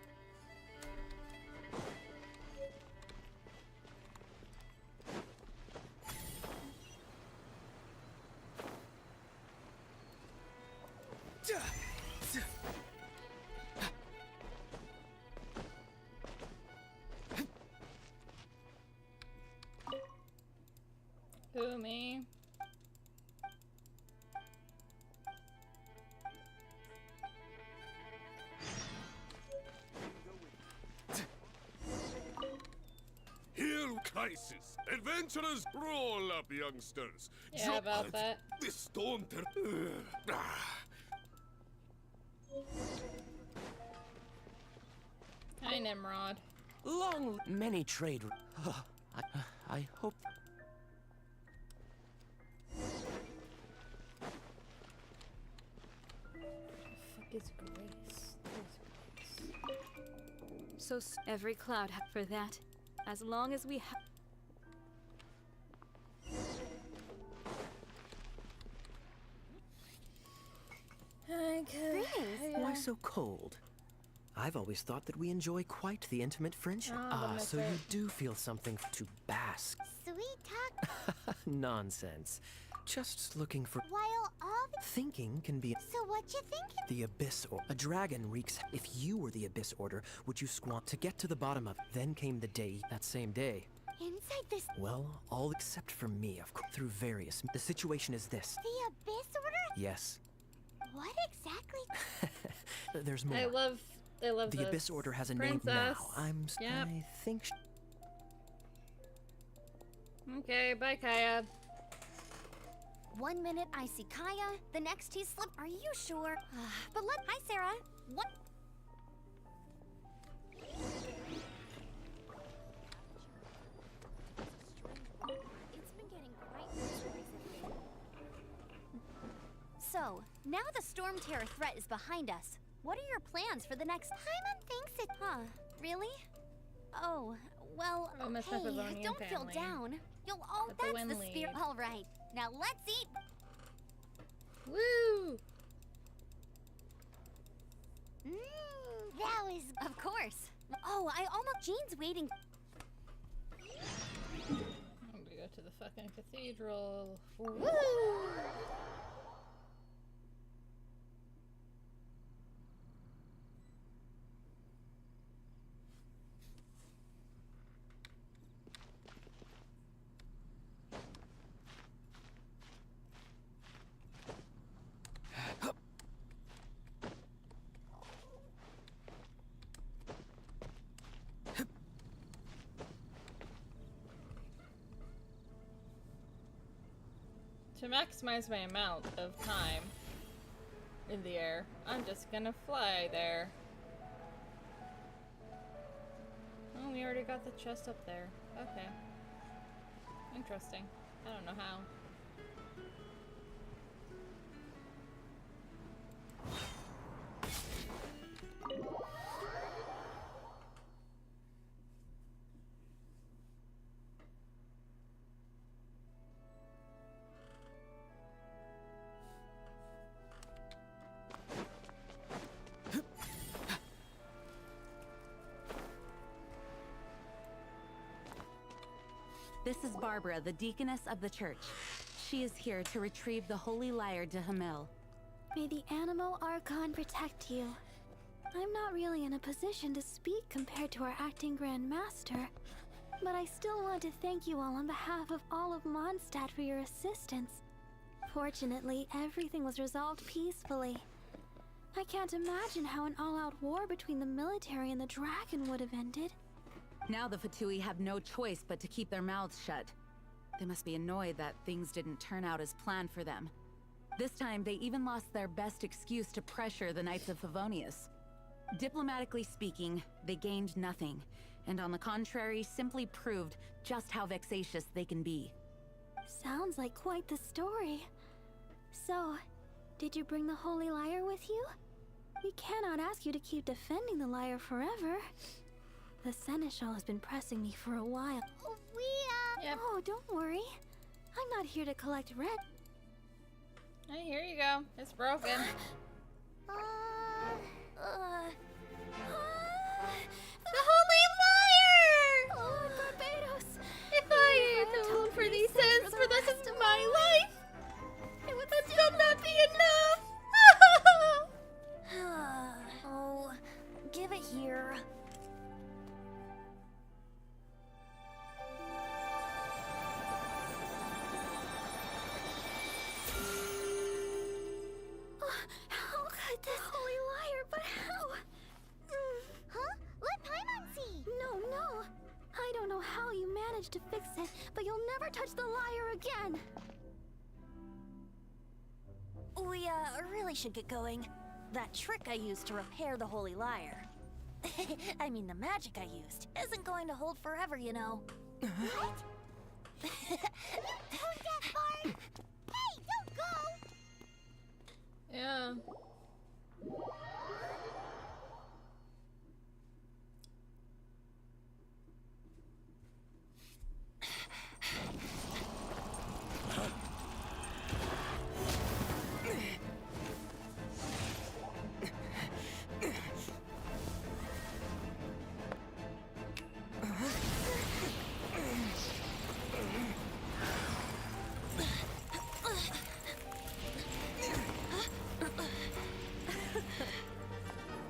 Who, me?
Hail crisis! Adventurers, roll up, youngsters!
Yeah, about that.
This storm
Hi, Nimrod.
Long, many trade. I hope.
Fuck is Grace?
So every cloud for that, as long as we have.
Why so cold? I've always thought that we enjoy quite the intimate friendship. So you do feel something to bask.
Sweet talk.
Nonsense. Just looking for.
While all the.
Thinking can be.
So what you thinking?
The Abyss Order. A dragon reeks. If you were the Abyss Order, would you squat to get to the bottom of it? Then came the day, that same day.
Inside this.
Well, all except for me, of course. Through various. The situation is this.
The Abyss Order?
Yes.
What exactly?
There's more.
I love
the
this.
Abyss Order has a
Princess.
name now.
Yep.
I think.
Okay, bye, Kaya.
1 minute I see Kaya, the next he slipped. Are you sure? But hi, Sarah. What? It's been getting quite recently. So, now the Storm Terror threat is behind us. What are your plans for the next?
Paimon thinks it.
Huh? Really? Oh, well,
Miss
hey,
Macedonia
don't feel
family.
down. You'll all.
With the
That's
wind
the spirit.
lead.
All right. Now let's eat.
Woo!
That was.
Of course. Oh, I almost. Jean's waiting.
I'm gonna go to the fucking cathedral. Woo! To maximize my amount of time in the air, I'm just gonna fly there. Oh, we already got the chest up there. Okay. Interesting. I don't know how.
This is Barbara, the deaconess of the church. She is here to retrieve the holy lyre de Hamel.
May the Animo Archon protect you. I'm not really in a position to speak compared to our acting Grand Master, but I still want to thank you all on behalf of all of Mondstadt for your assistance. Fortunately, everything was resolved peacefully. I can't imagine how an all-out war between the military and the dragon would have ended.
Now the Fatui have no choice but to keep their mouths shut. They must be annoyed that things didn't turn out as planned for them. This time, they even lost their best excuse to pressure the Knights of Favonius. Diplomatically speaking, they gained nothing, and on the contrary, simply proved just how vexatious they can be.
Sounds like quite the story. So, did you bring the Holy Lyre with you? We cannot ask you to keep defending the lyre forever. The Seneschal has been pressing me for a while.
Yep.
Oh, don't worry. I'm not here to collect rent.
Hey, here you go. It's broken.
The
Holy Lyre!
Oh, Barbados!
If I atone for these sins for the rest of my life, it would still not be enough!
Oh, give it here.
How could this Holy Lyre, but how?
Huh? Let Paimon see!
No. I don't know how you managed to fix it, but you'll never touch the lyre again.
We, really should get going. That trick I used to repair the Holy Lyre. I mean, the magic I used isn't going to hold forever, you know.
What? Who's that, Barb? Hey, don't go!
Yeah.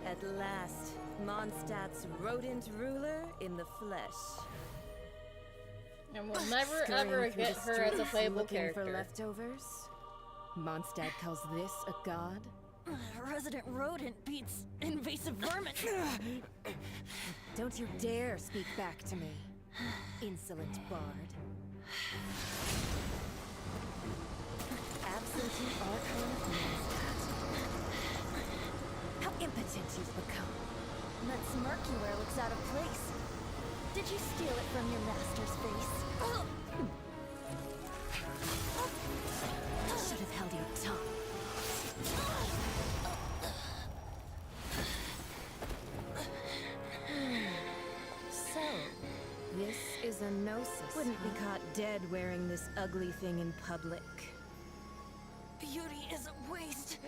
At last, Mondstadt's rodent ruler in the flesh.
And we'll never
Scurrying
ever
through
get
the
her as a
streets
playable
looking
character.
for leftovers? Mondstadt calls this a god?
Resident rodent beats invasive vermin.
Don't you dare speak back to me, insolent bard. Absentee Archon of Mondstadt. How impotent you've become.
That smirk you wear looks out of place. Did you steal it from your master's face?
Should have held your tongue. So, this is a gnosis. Wouldn't be caught dead wearing this ugly thing in public.
Beauty is a waste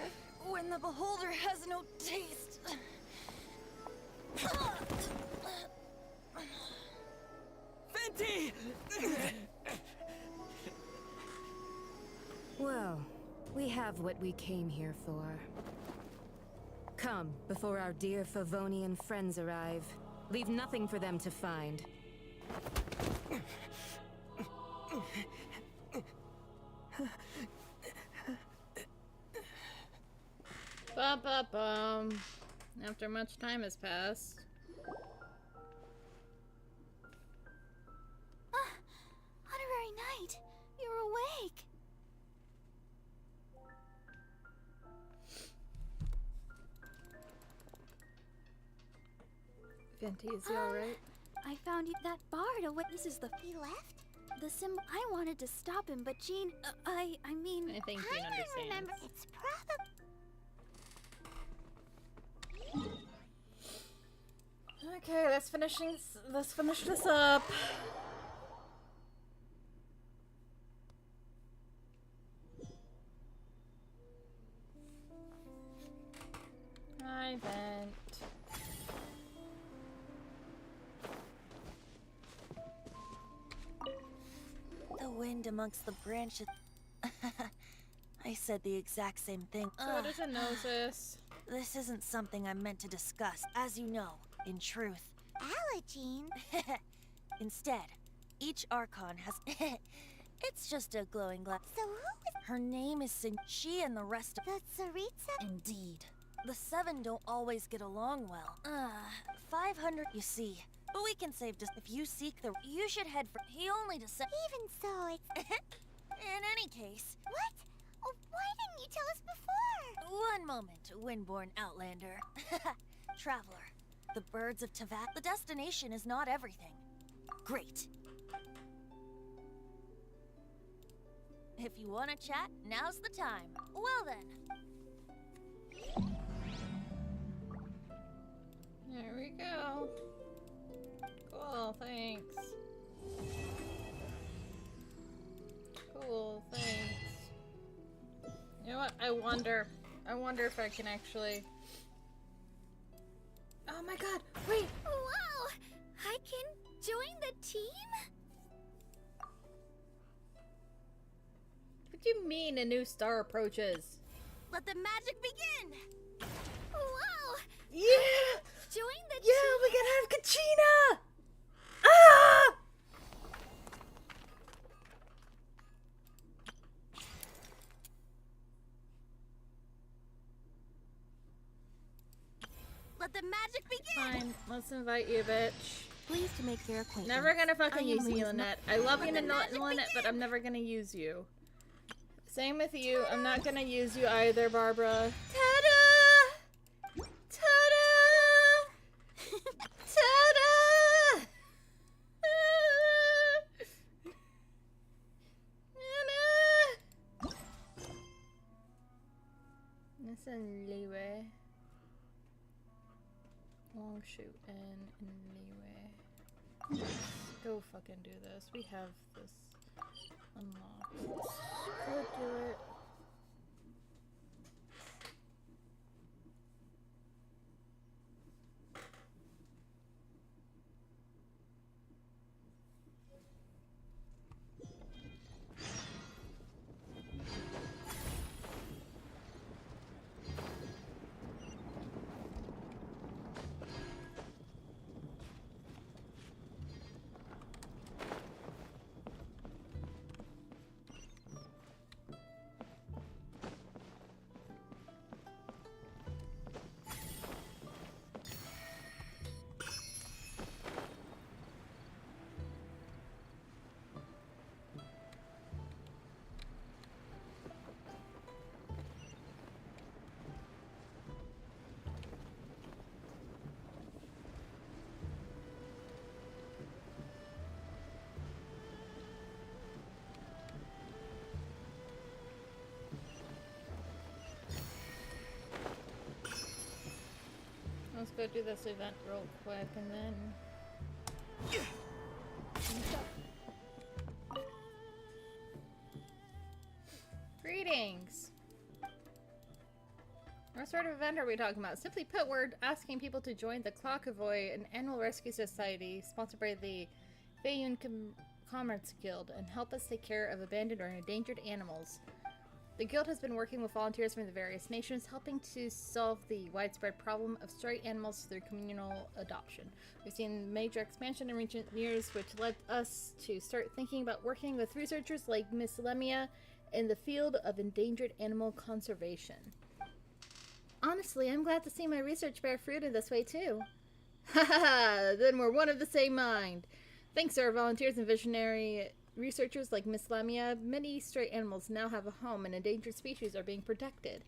when the beholder has no taste.
Venti!
Well, we have what we came here for. Come, before our dear Favonian friends arrive. Leave nothing for them to find.
Ba-ba-bum. After much time has passed.
Honorary Knight, you're awake.
Venti, is he alright?
I found you that bard away. This is the
He left?
the symbol. I wanted to stop him, but Jean, I mean,
I think Jean
Paimon
understands.
remember. It's probably...
Okay, let's finish this up. Hi, Vent.
hanged amongst the branches. I said the exact same thing.
So what is a gnosis?
This isn't something I'm meant to discuss, as you know, in truth.
Allergene?
Instead, each Archon has... It's just a glowing glass.
So who is...
Her name is Sin... She and the rest of...
The Tsaritsa?
Indeed. The Seven don't always get along well. 500, you see. But we can save just... If you seek the... You should head for... He only descend...
Even so, it's...
In any case...
What? Oh, why didn't you tell us before?
One moment, Windborn Outlander. Traveler, the birds of Tavat. The destination is not everything. Great. If you want to chat, now's the time. Well then.
There we go. Cool, thanks. Cool, thanks. You know what? I wonder if I can actually... Oh my god, wait!
Wow! I can join the team?
What do you mean a new star approaches?
Let the magic begin!
Wow!
Yeah!
Join the team?
Yeah, we can have Kachina! Ah!
Let the magic begin!
Fine, let's invite you, bitch.
Pleased to make your acquaintance.
Never gonna fucking use you,
Liz
Lynette. I love you, Lynette, but I'm never gonna use you. Same with you. I'm not gonna use you either, Barbara. Ta-da! Ta-da! Ta-da! Listen, leeway. Long shoot and leeway. Let's go fucking do this. We have this unlocked. Let's go do it. Let's go do this event real quick and then... Greetings! What sort of event are we talking about? Simply put, we're asking people to join the Clawcavoy, an animal rescue society sponsored by the Feyun Commerce Guild, and help us take care of abandoned or endangered animals. The guild has been working with volunteers from the various nations, helping to solve the widespread problem of stray animals through communal adoption. We've seen major expansion in recent years, which led us to start thinking about working with researchers like Miss Lemia in the field of endangered animal conservation. Honestly, I'm glad to see my research bear fruit in this way too. Haha, then we're one of the same mind. Thanks to our volunteers and visionary researchers like Miss Lamia, many stray animals now have a home and endangered species are being protected.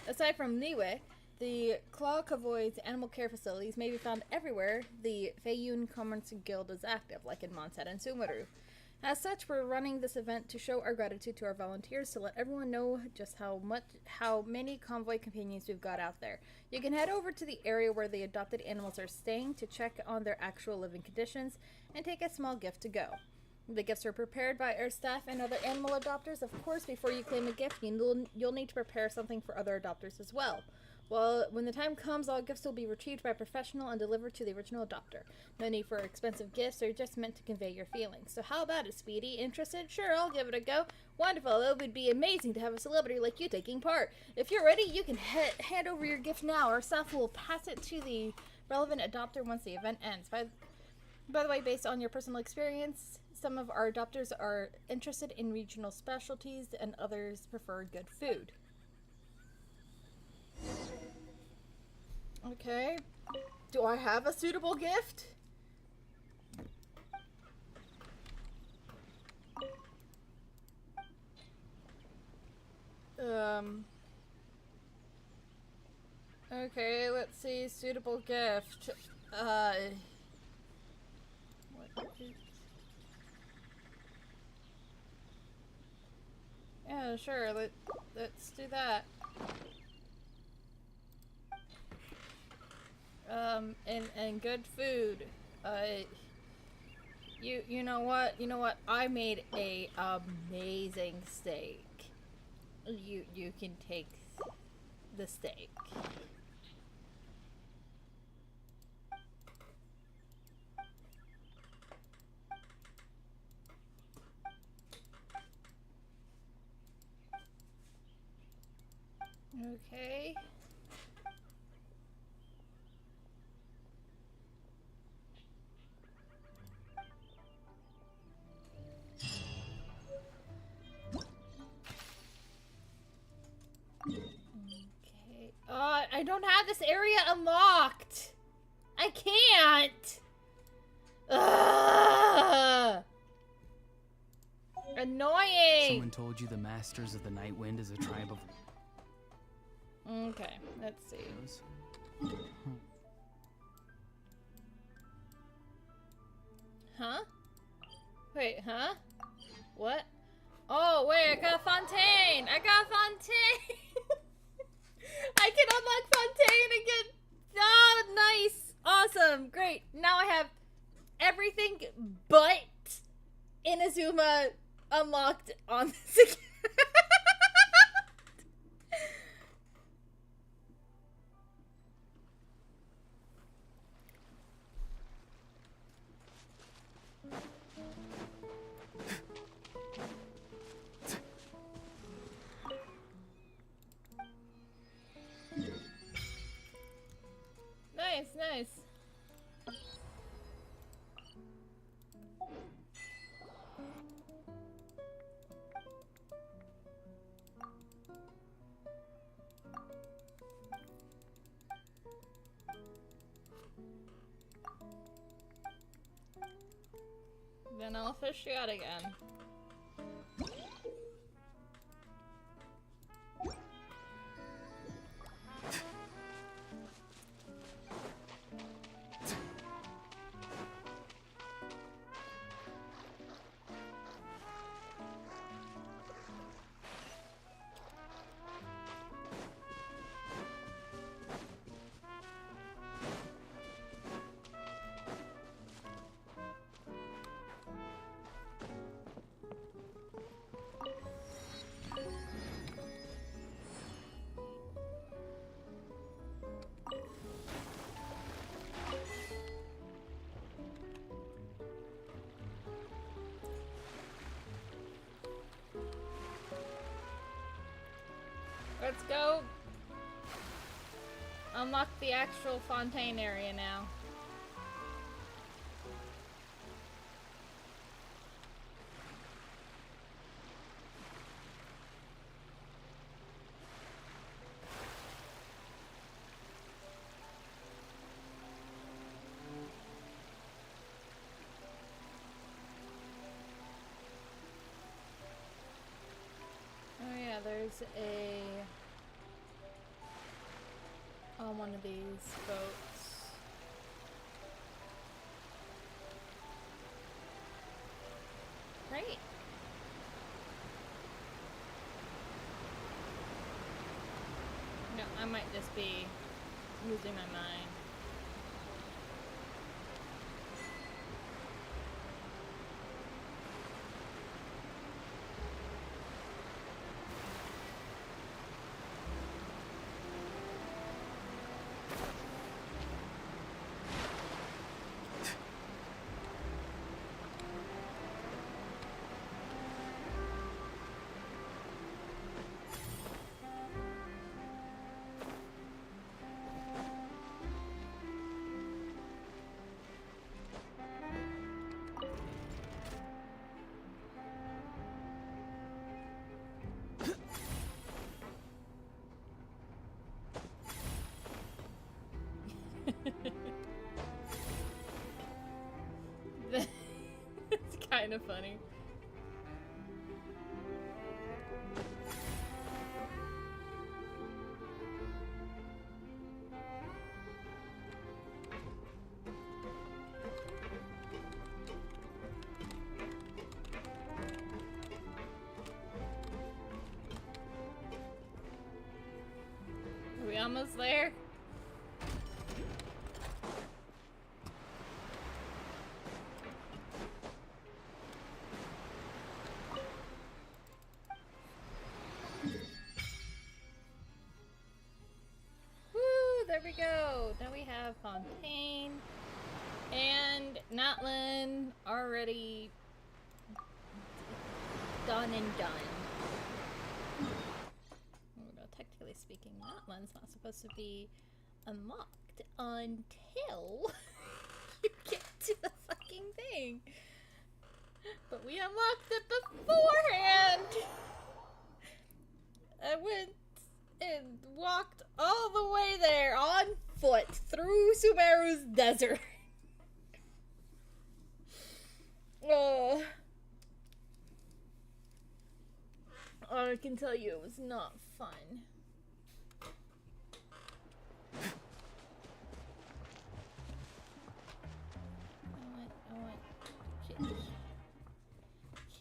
Aside from Niue, the Clawcavoy's animal care facilities may be found everywhere the Feyun Commerce Guild is active, like in Mondstadt and Sumeru. As such, we're running this event to show our gratitude to our volunteers to let everyone know just how many convoy companions we've got out there. You can head over to the area where the adopted animals are staying to check on their actual living conditions and take a small gift to go. The gifts are prepared by our staff and other animal adopters. Of course, before you claim a gift, you'll need to prepare something for other adopters as well. Well, when the time comes, all gifts will be retrieved by a professional and delivered to the original adopter. No need for expensive gifts, they're just meant to convey your feelings. So how about it, Speedy? Interested? Sure, I'll give it a go. Wonderful, it would be amazing to have a celebrity like you taking part. If you're ready, you can hand over your gift now. Our staff will pass it to the relevant adopter once the event ends. By the way, based on your personal experience, some of our adopters are interested in regional specialties and others prefer good food. Okay. Do I have a suitable gift? Okay, let's see. Suitable gift. Yeah, sure. Let's do that. And good food. You know what? You know what? I made a amazing steak. You can take the steak. Okay. Okay. I don't have this area unlocked. I can't. Ugh. Annoying.
Someone told you the Masters of the Night Wind is a tribe of...
Okay, let's see. Huh? Wait, huh? What? Oh, wait, I got Fontaine! I got Fontaine! I can unlock Fontaine again! Oh, nice! Awesome! Great! Now I have everything but Inazuma unlocked on this account. Nice, nice. Then I'll fish you out again. Let's go unlock the actual Fontaine area now. Oh yeah, there's on one of these boats. Great. No, I might just be losing my mind. kind of funny. Are we almost there? There we go. Now we have Fontaine and Natlan already done and done. Well, technically speaking, Natlan's not supposed to be unlocked until you get to the fucking thing. But we unlocked it beforehand. I went and walked all the way there on foot through Sumeru's desert. I can tell you it was not fun.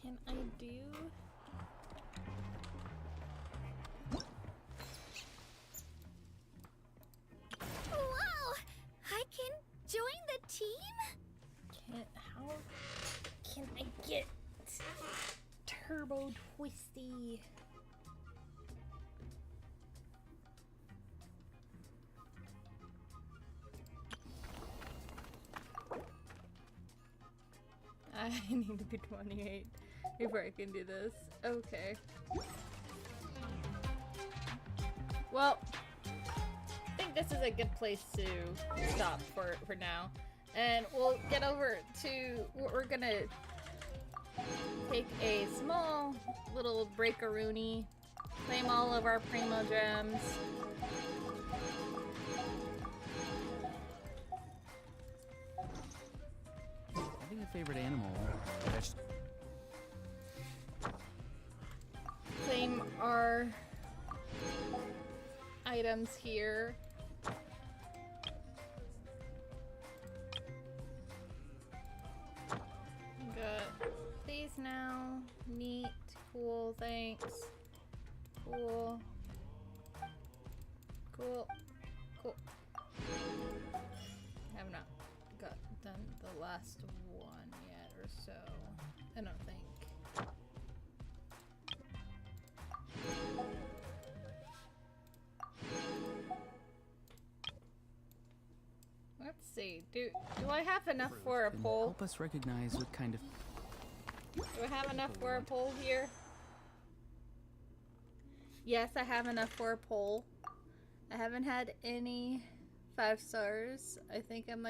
Can I do?
Wow! I can join the team?
How can I get Turbo Twisty? I need to be 28 before I can do this. Okay. Well, I think this is a good place to stop for now. And we'll get over to what we're gonna take a small little break-a-rooney, claim all of our primo gems.
Having a favorite animal.
Claim our items here. Got these now. Neat. Cool. Thanks. Cool. Cool. Cool. I have not done the last one yet or so. I don't think. Let's see. Do I have enough for a pole?
Help us recognize what kind of.
Do I have enough for a pole here? Yes, I have enough for a pole. I haven't had any 5 stars. I think I'm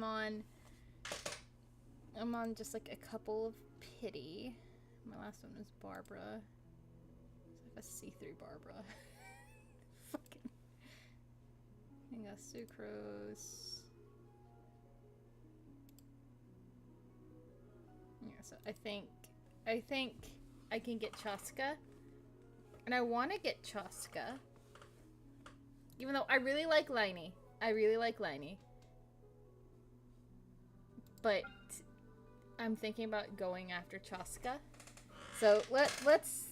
on just like a couple of pity. My last one was Barbara. It's like a C3 Barbara. Fucking. I got sucrose. Yeah, so I think I can get Chaska. And I want to get Chaska. Even though I really like Liney. But I'm thinking about going after Chaska. So let's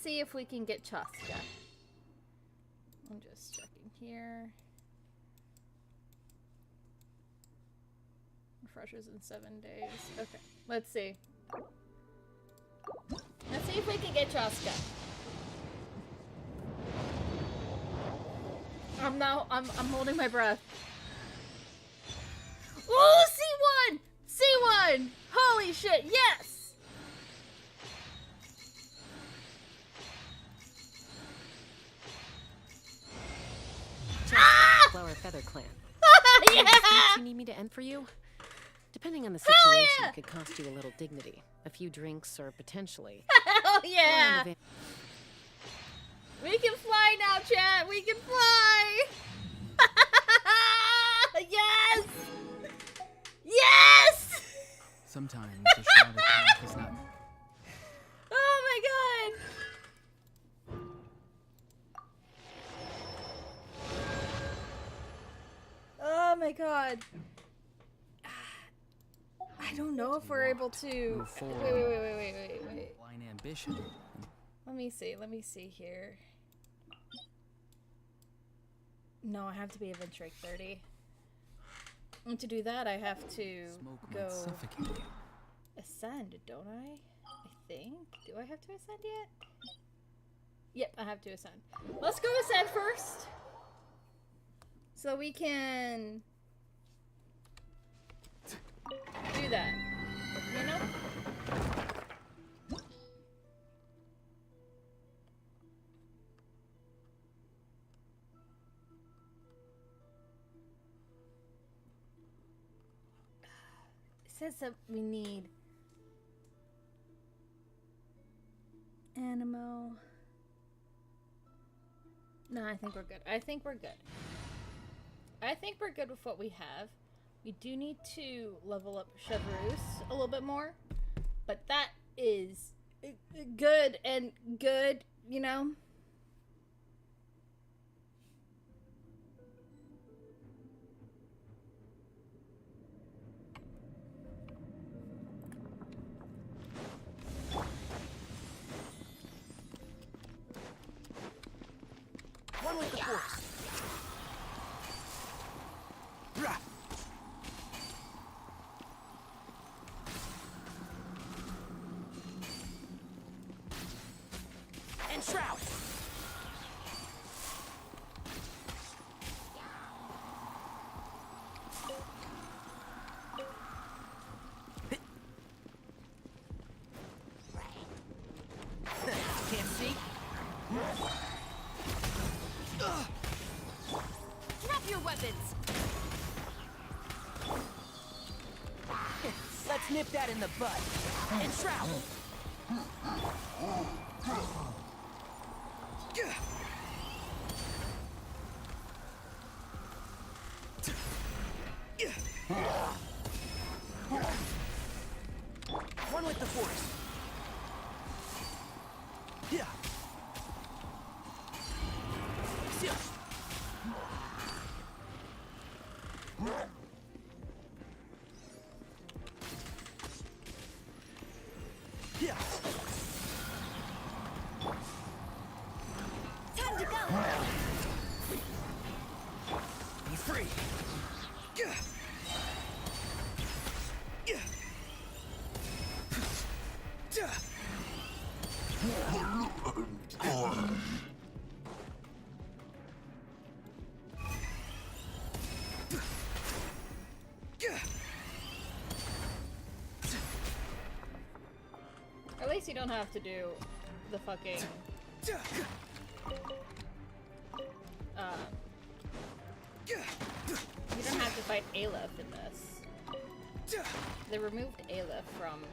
see if we can get Chaska. I'm just checking here. Refreshers in 7 days. Okay, let's see. Let's see if we can get Chaska. I'm holding my breath. Oh, C1! C1! Holy shit, yes!
Ah! Flower Feather Clan.
Yeah!
You need me to end for you? Depending on the situation,
yeah!
It could cost you a little dignity. A few drinks or potentially.
Hell yeah! We can fly now, chat! We can fly! Yes! Yes!
Sometimes a shrouded path is not.
Oh my god! Oh my god. I don't know if we're able to. Wait.
Blind ambition.
Let me see here. No, I have to be adventuring 30. And to do that, I have to go ascend, don't I? I think. Do I have to ascend yet? Yep, I have to ascend. Let's go ascend first. So we can do that. You know? It says that we need Animo. No, I think we're good. I think we're good with what we have. We do need to level up Chevreuse a little bit more, but that is good and good, you know?
One with the force. And shroud. Can't see. Drop your weapons! Let's nip that in the bud. And shroud! One with the force. Yeah. Yeah.
Time to go.
Be free. Yeah. Yeah.
Or at least you don't have to do the fucking you don't have to fight Aleph in this. They removed Aleph from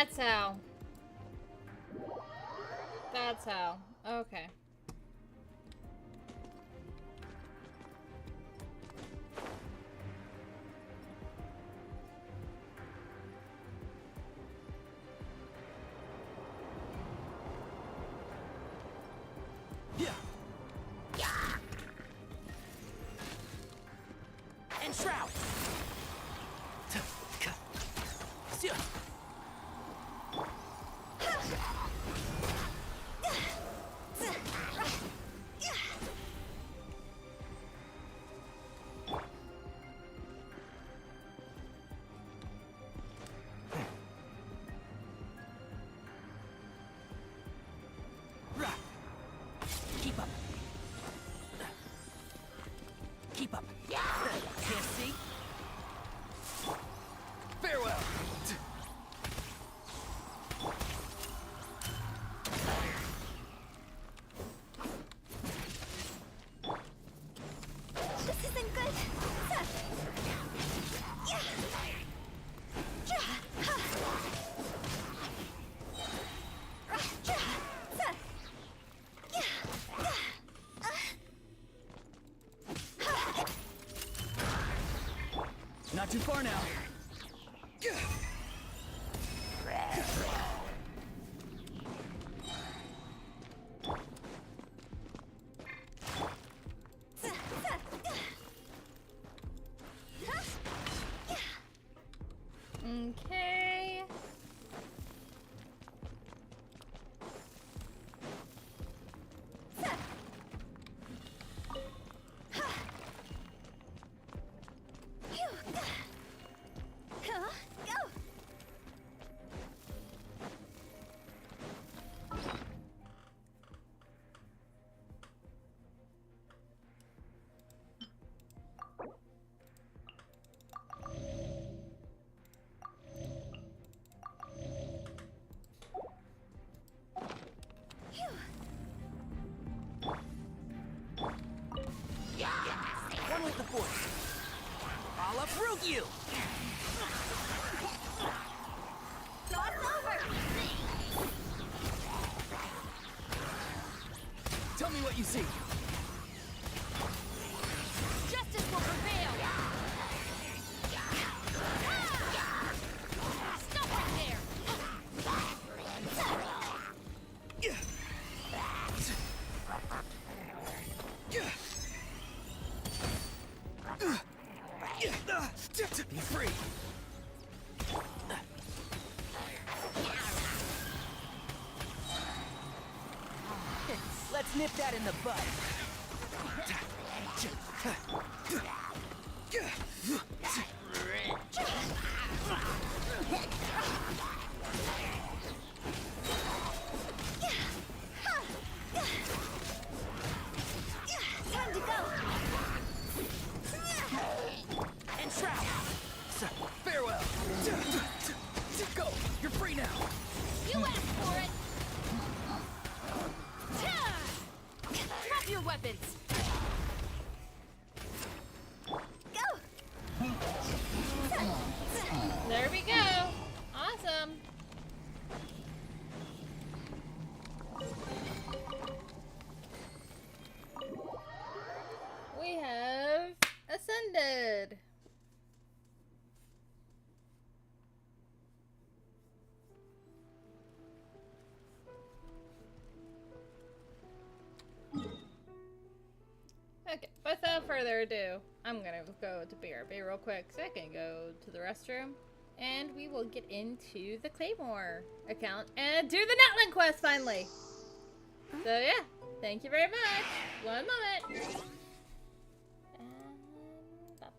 That's how. That's how. Okay.
And shroud. Keep up. Keep up. Can't see? Farewell.
This isn't good.
Not too far now.
Okay.
One with the force. I'll uproot you.
Tell me what you see.
Justice will prevail! Stop right there!
Be free. Let's nip that in the bud.
Time to go.
And shroud. Farewell.
Go. You're free now.
You asked for it! Drop your weapons!
There we go. Awesome. We have ascended. Okay, without further ado, I'm gonna go to BRB real quick so I can go to the restroom. And we will get into the Claymore account and do the Netland quest finally. So yeah, thank you very much. One moment. And up.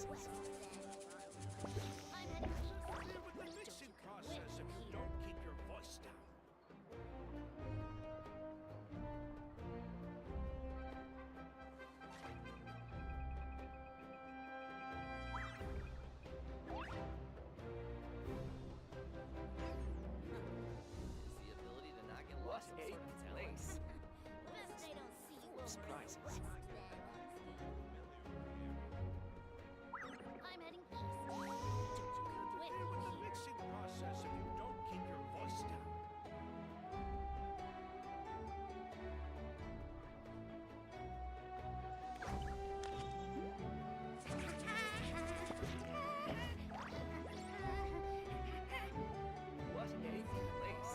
Surprises.
I'm heading east.
Interfere with the mixing process if you don't keep your voice down.
The ability to not get lost in some place.
Best they don't see you over in the
Surprises.
west, then. I'm heading east. Don't you come with
Interfere with the
me.
mixing process if you don't keep your voice down.
What a place.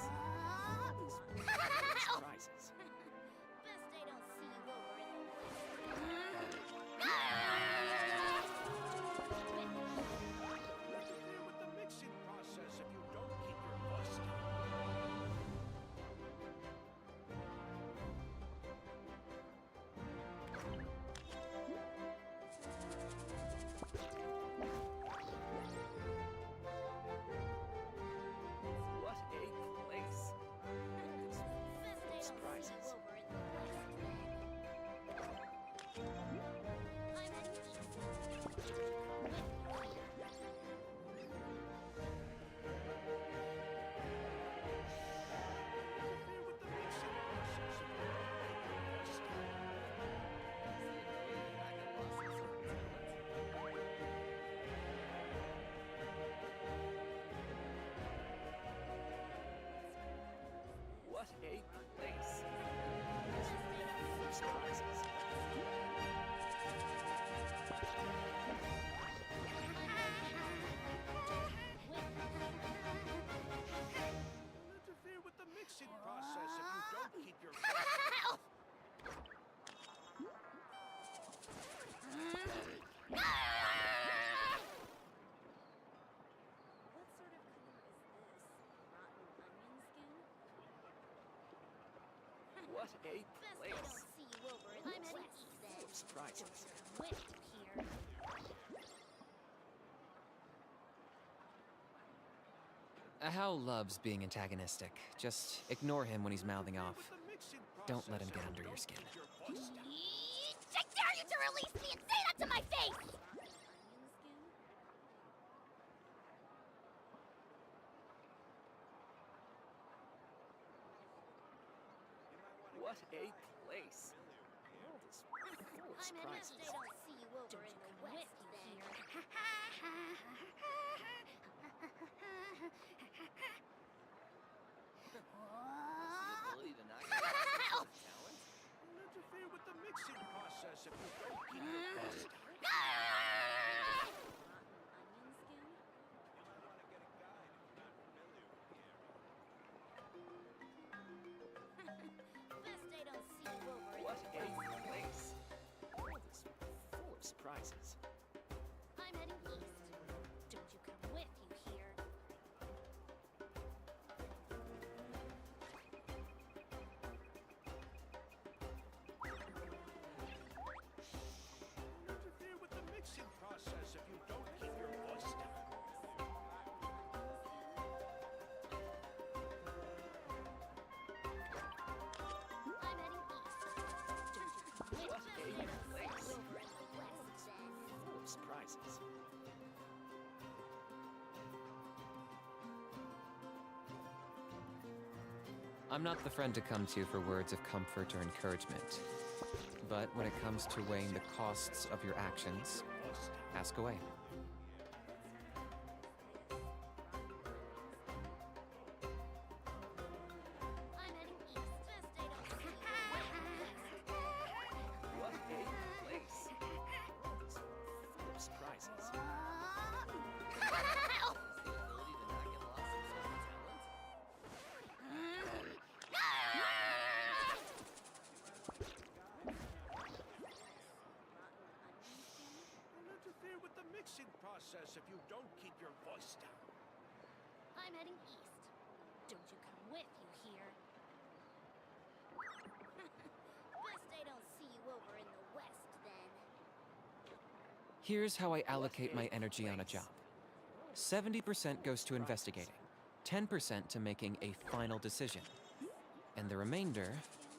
Surprises.
Best they don't see you over in the west.
Interfere with the mixing process if you don't keep your voice down.
What a place.
Best they don't see
Surprises.
you over in the west, then. I'm heading east. Don't you come with me.
Interfere with the mixing process if you don't keep your voice down.
What a place.
Surprises.
Interfere with the mixing process if you don't keep your voice down.
What sort of color is this? Rotten onion skin?
What a
Best they don't
place.
see you over in the west, then.
Surprises.
Don't you come with me here.
Hal loves being antagonistic. Just ignore him when he's mouthing off.
With the mixing
Don't let him
process
get
if
under
you
your
don't
skin.
keep your voice down.
I dare you to release me and say that to my face!
Rotten onion skin?
What a place.
The world is full of
I'm heading
surprises.
they don't see you over in the west, then.
Ability to not get lost in some talent.
Interfere with the mixing process if you don't keep your voice down.
Rotten onion skin?
Best they don't see you over in
What
the
a
west.
place.
The world is full of surprises.
I'm heading east. Don't you come with you here.
Interfere with the mixing process if you don't keep your voice down.
I'm heading east. Don't you come with
What
me.
a
Best they don't see
place.
you over in the west, then.
Full of surprises.
I'm not the friend to come to for words of comfort or encouragement. But when it comes to weighing the costs of your actions, ask away.
I'm heading east. Best they don't see you over in the west.
What a place.
Full of surprises.
The ability to not get lost in some talent.
Don't interfere with the mixing process if you don't keep your voice down.
I'm heading east. Don't you come with you here. Best they don't see you over in the west, then.
Here's how I allocate my energy on a job. 70% goes to investigating, 10% to making a final decision, and the remainder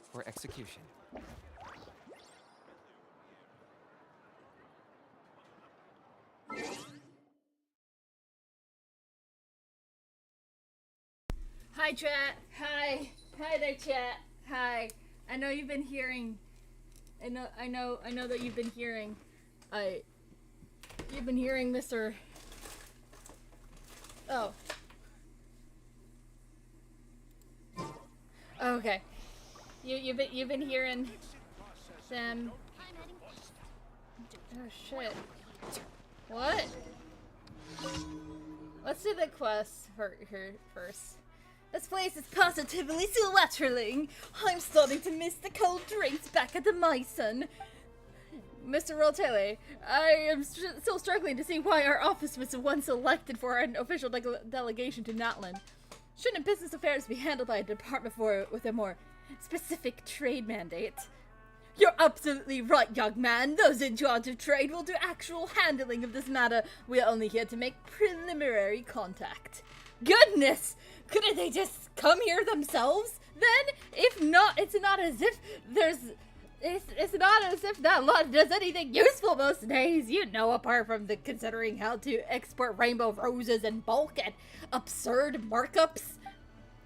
for execution.
Hi, chat. Hi. Hi there, chat. Hi. I know you've been hearing. I know that you've been hearing. You've been hearing Mr. Oh. Okay. You've been hearing them. Oh shit. What? Let's do the quest for her first. This place is positively sweltering. I'm starting to miss the cold drinks back at the Mason. Mr. Roltelli, I am still struggling to see why our office was the one selected for an official delegation to Natlan. Shouldn't business affairs be handled by a department with a more specific trade mandate? You're absolutely right, young man. Those in charge of trade will do actual handling of this matter. We're only here to make preliminary contact. Goodness! Couldn't they just come here themselves? Then, if not, it's not as if that lot does anything useful most days, you know, apart from considering how to export rainbow roses in bulk at absurd markups.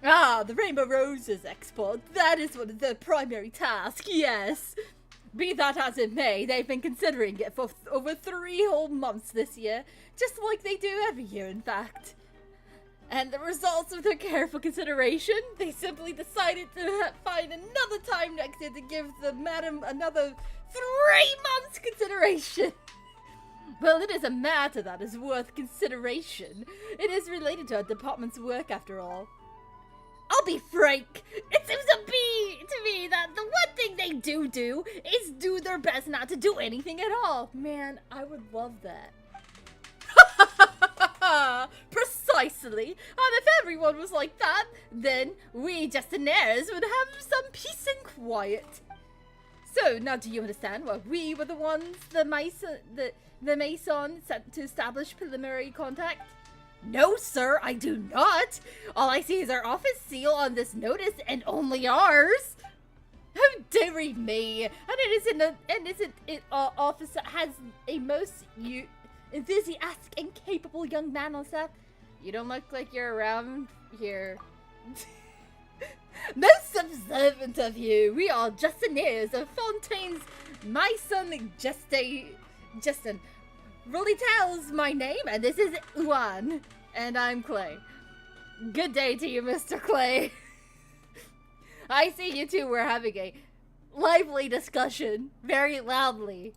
Ah, the rainbow roses export, that is one of the primary tasks, yes. Be that as it may, they've been considering it for over 3 whole months this year, just like they do every year, in fact. And the results of their careful consideration, they simply decided to find another time next year to give the madam another 3 months consideration. Well, it is a matter that is worth consideration. It is related to our department's work, after all. I'll be frank, it seems to me that the one thing they do is do their best not to do anything at all. Man, I would love that. Precisely. And if everyone was like that, then we Justinaires would have some peace and quiet. So, now do you understand why we were the ones the Mason sent to establish preliminary contact? No, sir, I do not. All I see is our office seal on this notice, and only ours. How dare me? And isn't it office that has a most enthusiastic and capable young man on staff? You don't look like you're around here. Most observant of you. We are Justinaires of Fontaine's. My son, Justin, really tells my name, and this is Uan, and I'm Clay. Good day to you, Mr. Clay. I see you two were having a lively discussion, very loudly.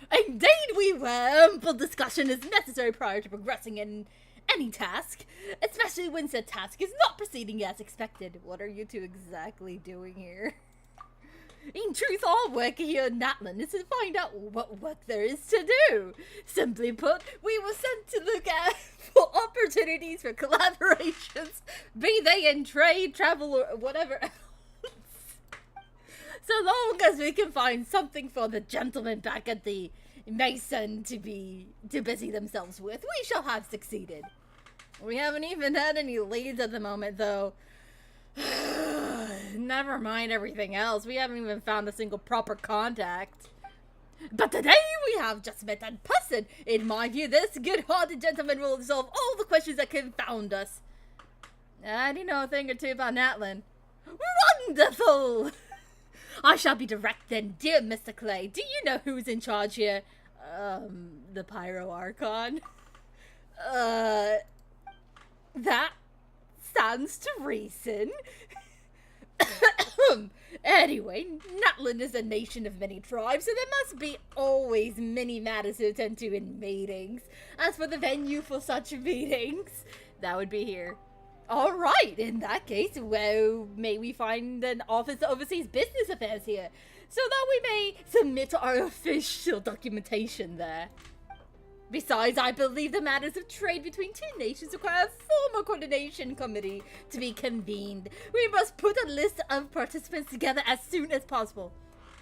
Indeed we were. Ample discussion is necessary prior to progressing in any task, especially when said task is not proceeding as expected. What are you two exactly doing here? In truth, all work here in Natlan is to find out what work there is to do. Simply put, we were sent to look at for opportunities for collaborations, be they in trade, travel, or whatever else. So long as we can find something for the gentlemen back at the Mason to busy themselves with, we shall have succeeded. We haven't even had any leads at the moment, though. Never mind everything else. We haven't even found a single proper contact. But today we have just met in person. In my view, this good-hearted gentleman will resolve all the questions that confound us. I do know a thing or two about Natlan. Wonderful! I shall be direct then, dear Mr. Clay. Do you know who's in charge here? The Pyro Archon. That stands to reason. Anyway, Natlan is a nation of many tribes, so there must be always many matters to attend to in meetings. As for the venue for such meetings, that would be here. Alright, in that case, well, may we find an office that oversees business affairs here, so that we may submit our official documentation there. Besides, I believe the matters of trade between two nations require a formal coordination committee to be convened. We must put a list of participants together as soon as possible.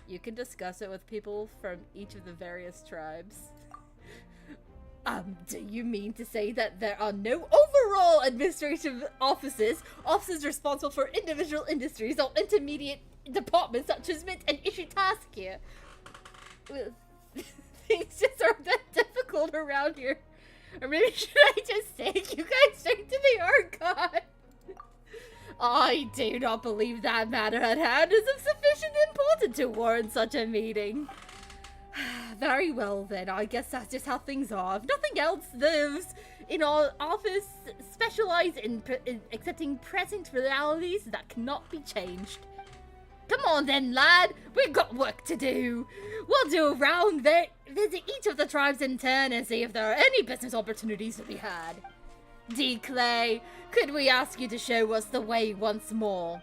You can discuss it with people from each of the various tribes. Do you mean to say that there are no overall administrative offices responsible for individual industries or intermediate departments such as mint and issue task here? Well, things just aren't that difficult around here. Or maybe should I just take you guys straight to the Archon? I do not believe that matter at hand is of sufficient importance to warrant such a meeting. Very well then, I guess that's just how things are. If nothing else, those in our office specialize in accepting present realities that cannot be changed. Come on then, lad, we've got work to do. We'll do a round there, visit each of the tribes in turn and see if there are any business opportunities to be had. D. Clay, could we ask you to show us the way once more?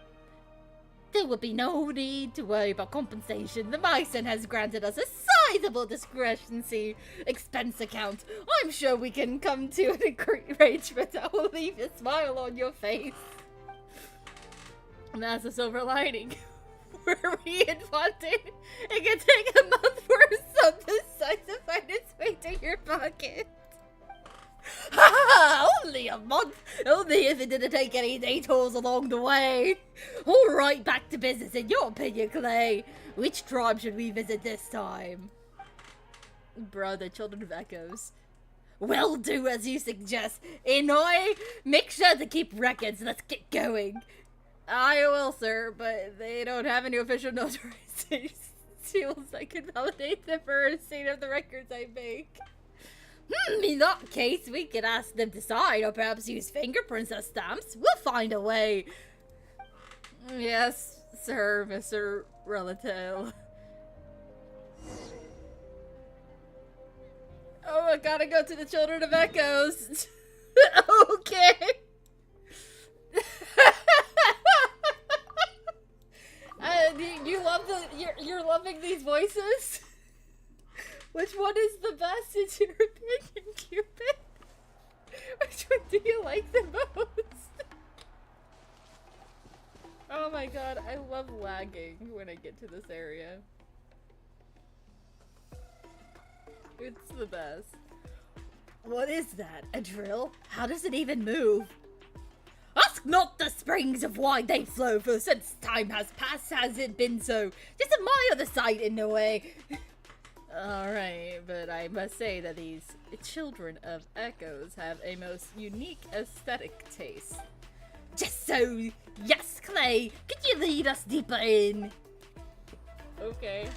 There would be no need to worry about compensation. The Myson has granted us a sizable discretionary expense account. I'm sure we can come to an arrangement that will leave a smile on your face. And that's a silver lining. We're refunded. It can take a month for a sum this size to find its way to your pocket. Ha! Only a month! Only if it didn't take any detours along the way. Alright, back to business. In your opinion, Clay, which tribe should we visit this time? Bruh, the Children of Echoes. Well, do as you suggest. Inoy, make sure to keep records. Let's get going. I will, sir, but they don't have any official notarization seals that can validate the veracity of the records I make. In that case, we could ask them to sign, or perhaps use fingerprints as stamps. We'll find a way. Yes, sir, Mr. Relative. Oh, I gotta go to the Children of Echoes. Okay. You love you're loving these voices? Which one is the best in your opinion, Cupid? Which one do you like the most? Oh my god, I love lagging when I get to this area. It's the best. What is that? A drill? How does it even move? Ask not the springs of why they flow, for since time has passed has it been so. Just admire the sight in a way. Alright, but I must say that these Children of Echoes have a most unique aesthetic taste. Just so, yes, Clay, could you lead us deeper in? Okay.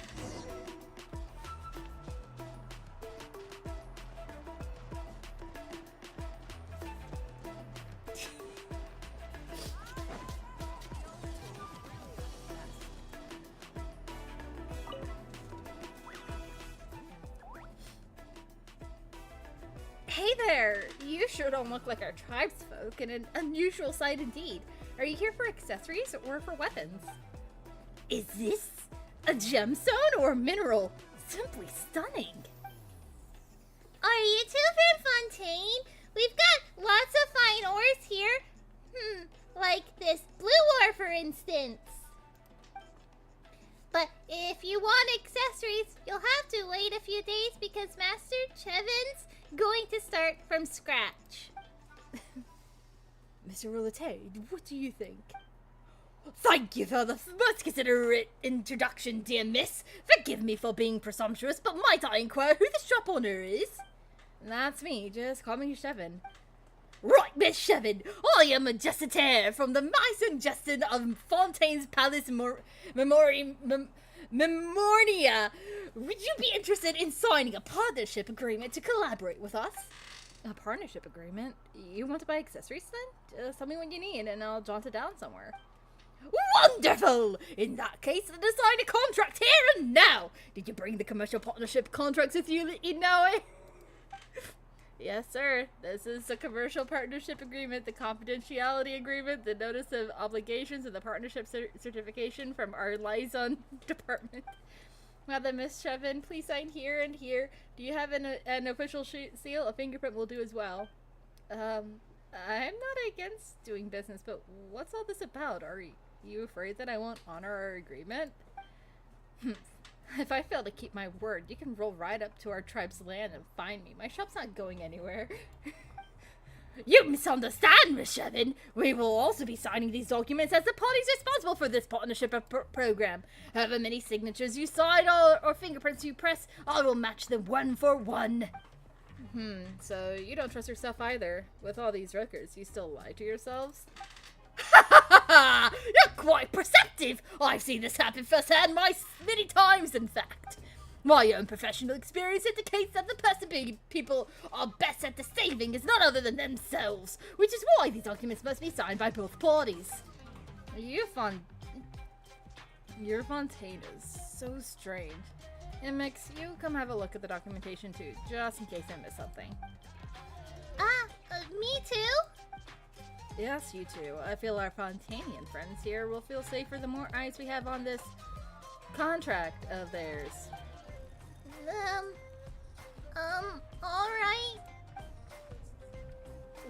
Hey there! You sure don't look like our tribesfolk, and an unusual sight indeed. Are you here for accessories or for weapons? Is this a gemstone or mineral? Simply stunning.
Are you two from Fontaine? We've got lots of fine ores here. Like this blue ore, for instance. But if you want accessories, you'll have to wait a few days because Master Chevin's going to start from scratch.
Mr. Roulette, what do you think? Thank you for the most considerate introduction, dear miss. Forgive me for being presumptuous, but might I inquire who the shop owner is? That's me, just call me Chevin. Right, Miss Chevin, I am a Justitaire from the Maison Justin of Fontaine's Palace Memornia. Would you be interested in signing a partnership agreement to collaborate with us? A partnership agreement? You want to buy accessories then? Just tell me what you need and I'll jot it down somewhere. Wonderful! In that case, let's sign a contract here and now! Did you bring the commercial partnership contracts with you, Inoue? Yes, sir. This is the commercial partnership agreement, the confidentiality agreement, the notice of obligations, and the partnership certification from our liaison department. Now then, Miss Chevin, please sign here and here. Do you have an official seal? A fingerprint will do as well. I'm not against doing business, but what's all this about? Are you afraid that I won't honor our agreement? If I fail to keep my word, you can roll right up to our tribe's land and find me. My shop's not going anywhere. You misunderstand, Miss Shevin. We will also be signing these documents as the parties responsible for this partnership program. However many signatures you sign or fingerprints you press, I will match them 1 for 1. So you don't trust yourself either. With all these records, you still lie to yourselves? You're quite perceptive! I've seen this happen firsthand many times, in fact. My own professional experience indicates that the person people are best at deceiving is none other than themselves, which is why these documents must be signed by both parties. Your Fontaine is so strange. And Mix, you come have a look at the documentation too, just in case I miss something.
Me too?
Yes, you too. I feel our Fontainian friends here will feel safer the more eyes we have on this contract of theirs.
Alright.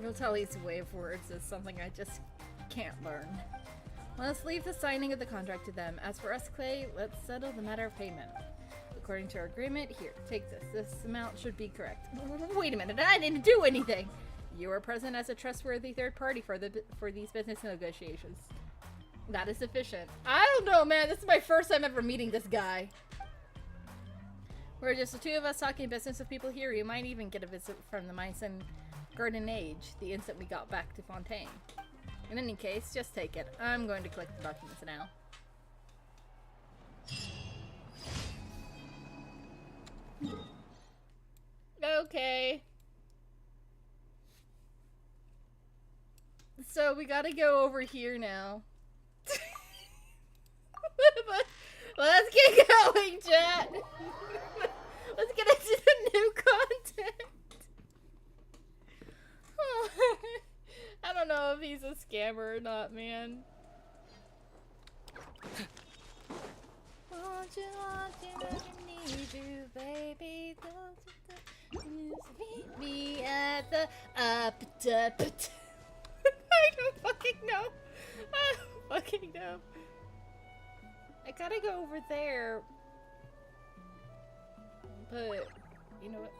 Rotali's way of words is something I just can't learn. Let's leave the signing of the contract to them. As for us, Clay, let's settle the matter of payment. According to our agreement, here, take this. This amount should be correct. Wait a minute, I didn't do anything! You are present as a trustworthy third party for these business negotiations. That is sufficient. I don't know, man. This is my first time ever meeting this guy. We're just the two of us talking business with people here. You might even get a visit from the mice and Garden Age the instant we got back to Fontaine. In any case, just take it. I'm going to collect the documents now. Okay. So we gotta go over here now. Let's get going, chat. Let's get into the new content. Oh, I don't know if he's a scammer or not, man. Want you, need you, baby. Meet me at the I don't fucking know. I don't fucking know. I gotta go over there. But, you know what?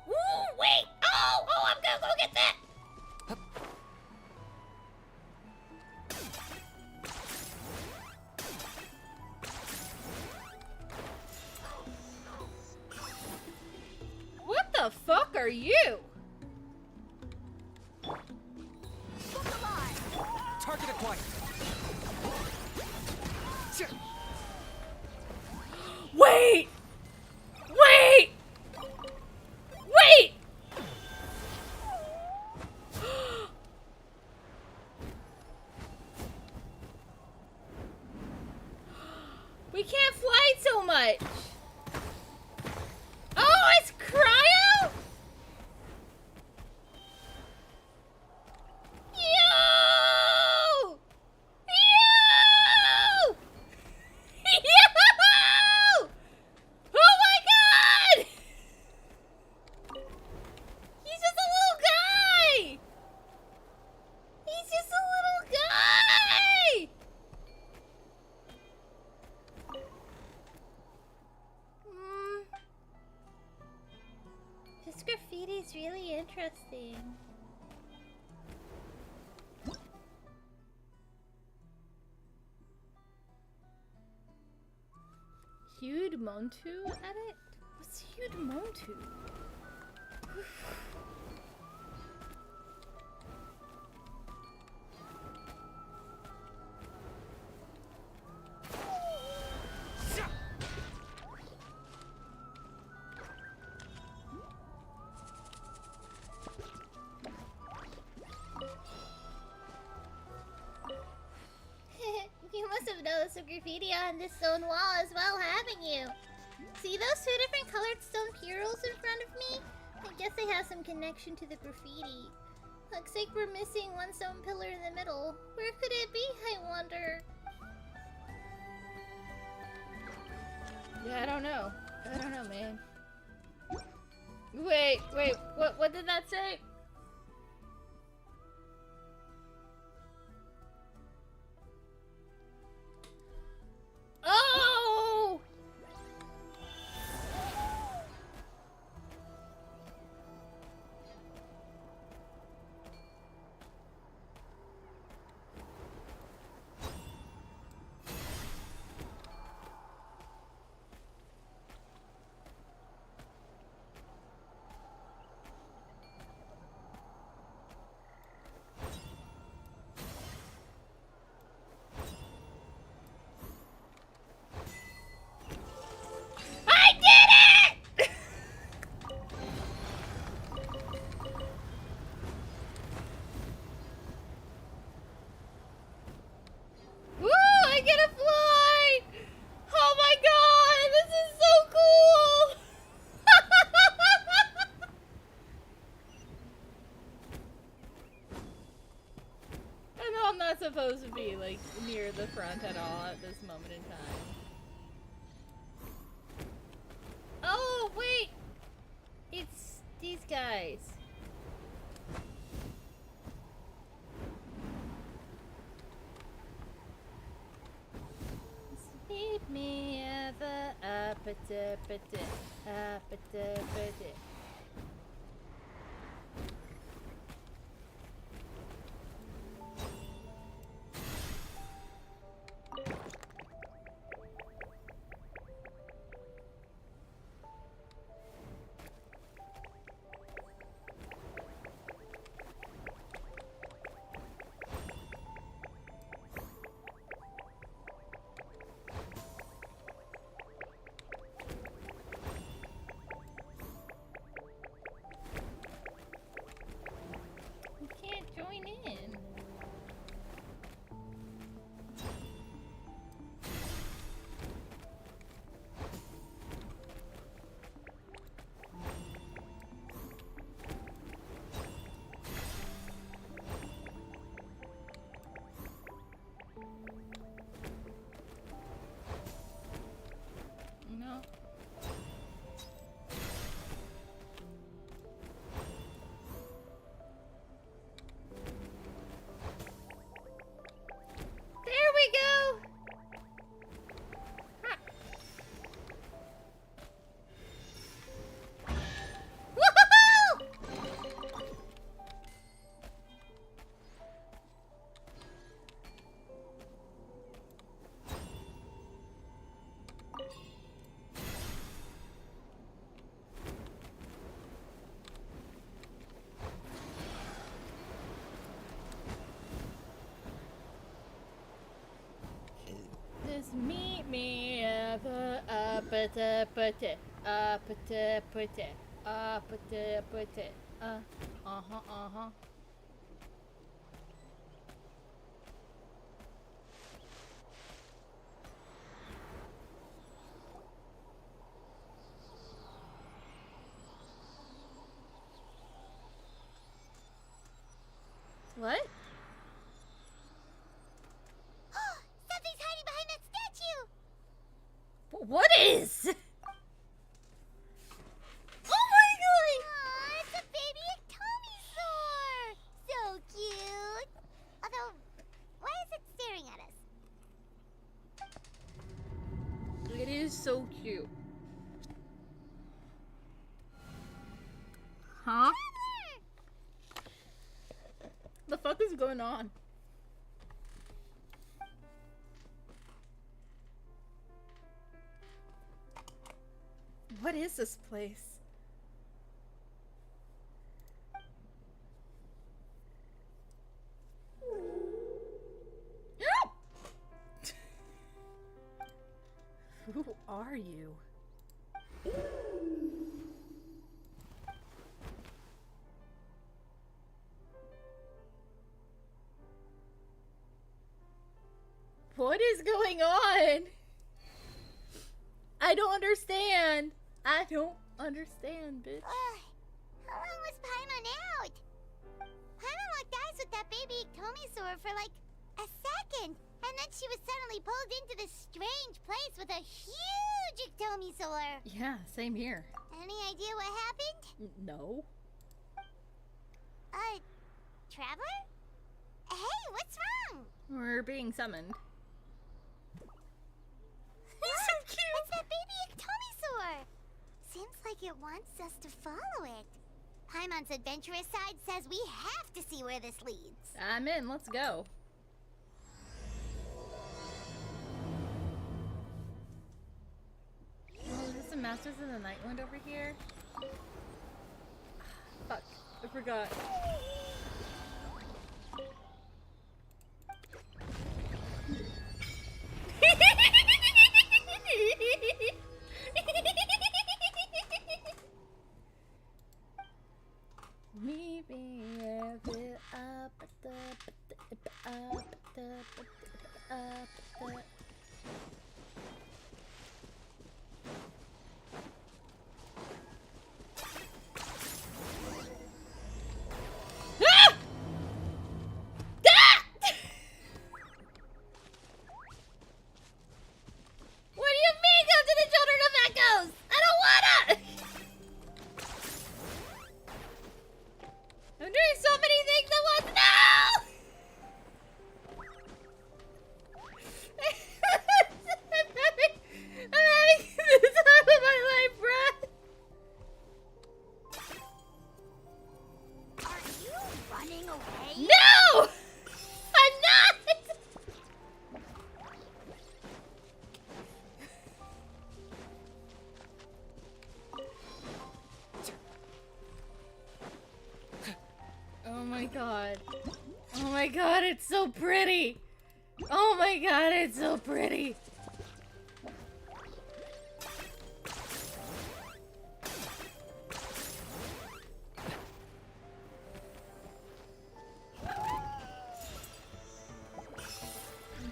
Ooh, wait! Oh, I'm gonna go get that! What the fuck are you?
Target acquired.
Wait! Wait! Wait! We can't fly so much! Oh, it's cryo? Yo! Yo! Yo! Oh my god! He's just a little guy! He's just a little guy!
This graffiti's really interesting.
Hued Montu edit? What's Hued Montu?
You must have noticed the graffiti on this stone wall as well, haven't you? See those two different colored stone murals in front of me? I guess they have some connection to the graffiti. Looks like we're missing one stone pillar in the middle. Where could it be, I wonder?
Yeah, I don't know. I don't know, man. Wait, what did that say? Oh! not supposed to be like near the front at all at this moment in time. Oh wait, it's these guys. Meet me at the appetite. You can't join in. No. There we go. Ha. Woohoo! Just meet me at the appetite. Uh-huh. What?
Something's hiding behind that statue!
What is? Oh my god!
Aw, it's a baby Ectomisaur! So cute! Although, why is it staring at us?
It is so cute. Huh? The fuck is going on? What is this place? Who are you? What is going on? I don't understand. I don't understand, bitch.
How long was Paimon out? Paimon locked eyes with that baby Ectomisaur for like a second, and then she was suddenly pulled into this strange place with a huge Ectomisaur.
Yeah, same here.
Any idea what happened?
No.
Traveler? Hey, what's wrong?
We're being summoned.
He's so cute! It's that baby Ectomisaur! Seems like it wants us to follow it. Paimon's adventurous side says we have to see where this leads.
I'm in, let's go. Oh, is this the Masters of the Nightwind over here? Fuck, I forgot. Meet me
running away?
No! I'm not! Oh my god. Oh my god, it's so pretty! Oh my god, it's so pretty!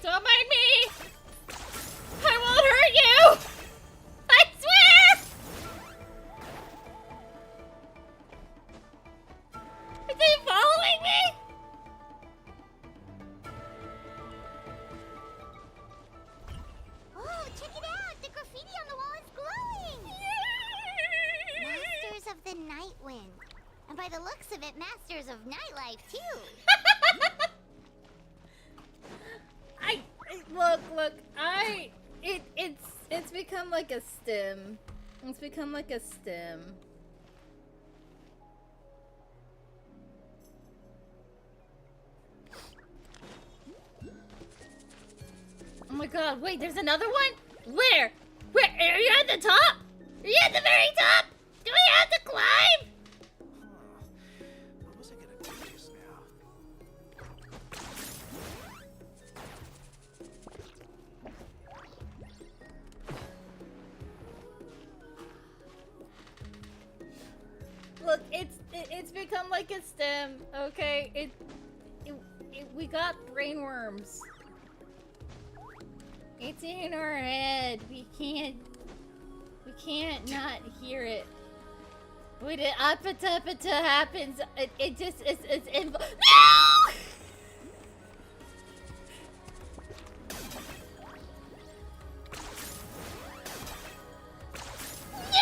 Don't mind me! I won't hurt you! I swear! Are they following me?
Oh, check it out! The graffiti on the wall is glowing! Masters of the Night Wind. And by the looks of it, Masters of Nightlife, too.
It's become like a stem. It's become like a stem. Oh my god, wait, there's another one? Where? Where? Are you at the top? Are you at the very top? Do we have to climb?
What was I gonna do just now?
Look, it's become like a stem, okay? We got brain worms. It's in our head. We can't not hear it. When it apata happens, it just it's no! No!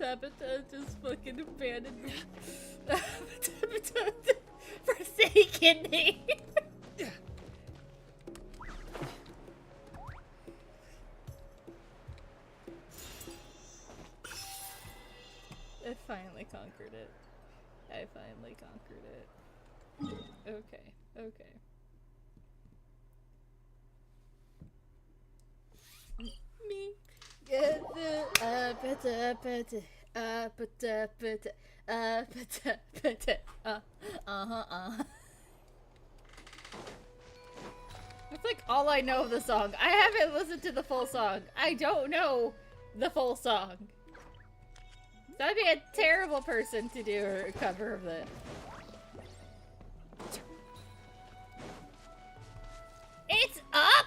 Apata just fucking abandoned me. Apata forsaken me. I finally conquered it. I finally conquered it. Okay, okay. Me. Get the apata. That's like all I know of the song. I haven't listened to the full song. I don't know the full song. That'd be a terrible person to do a cover of it. It's up!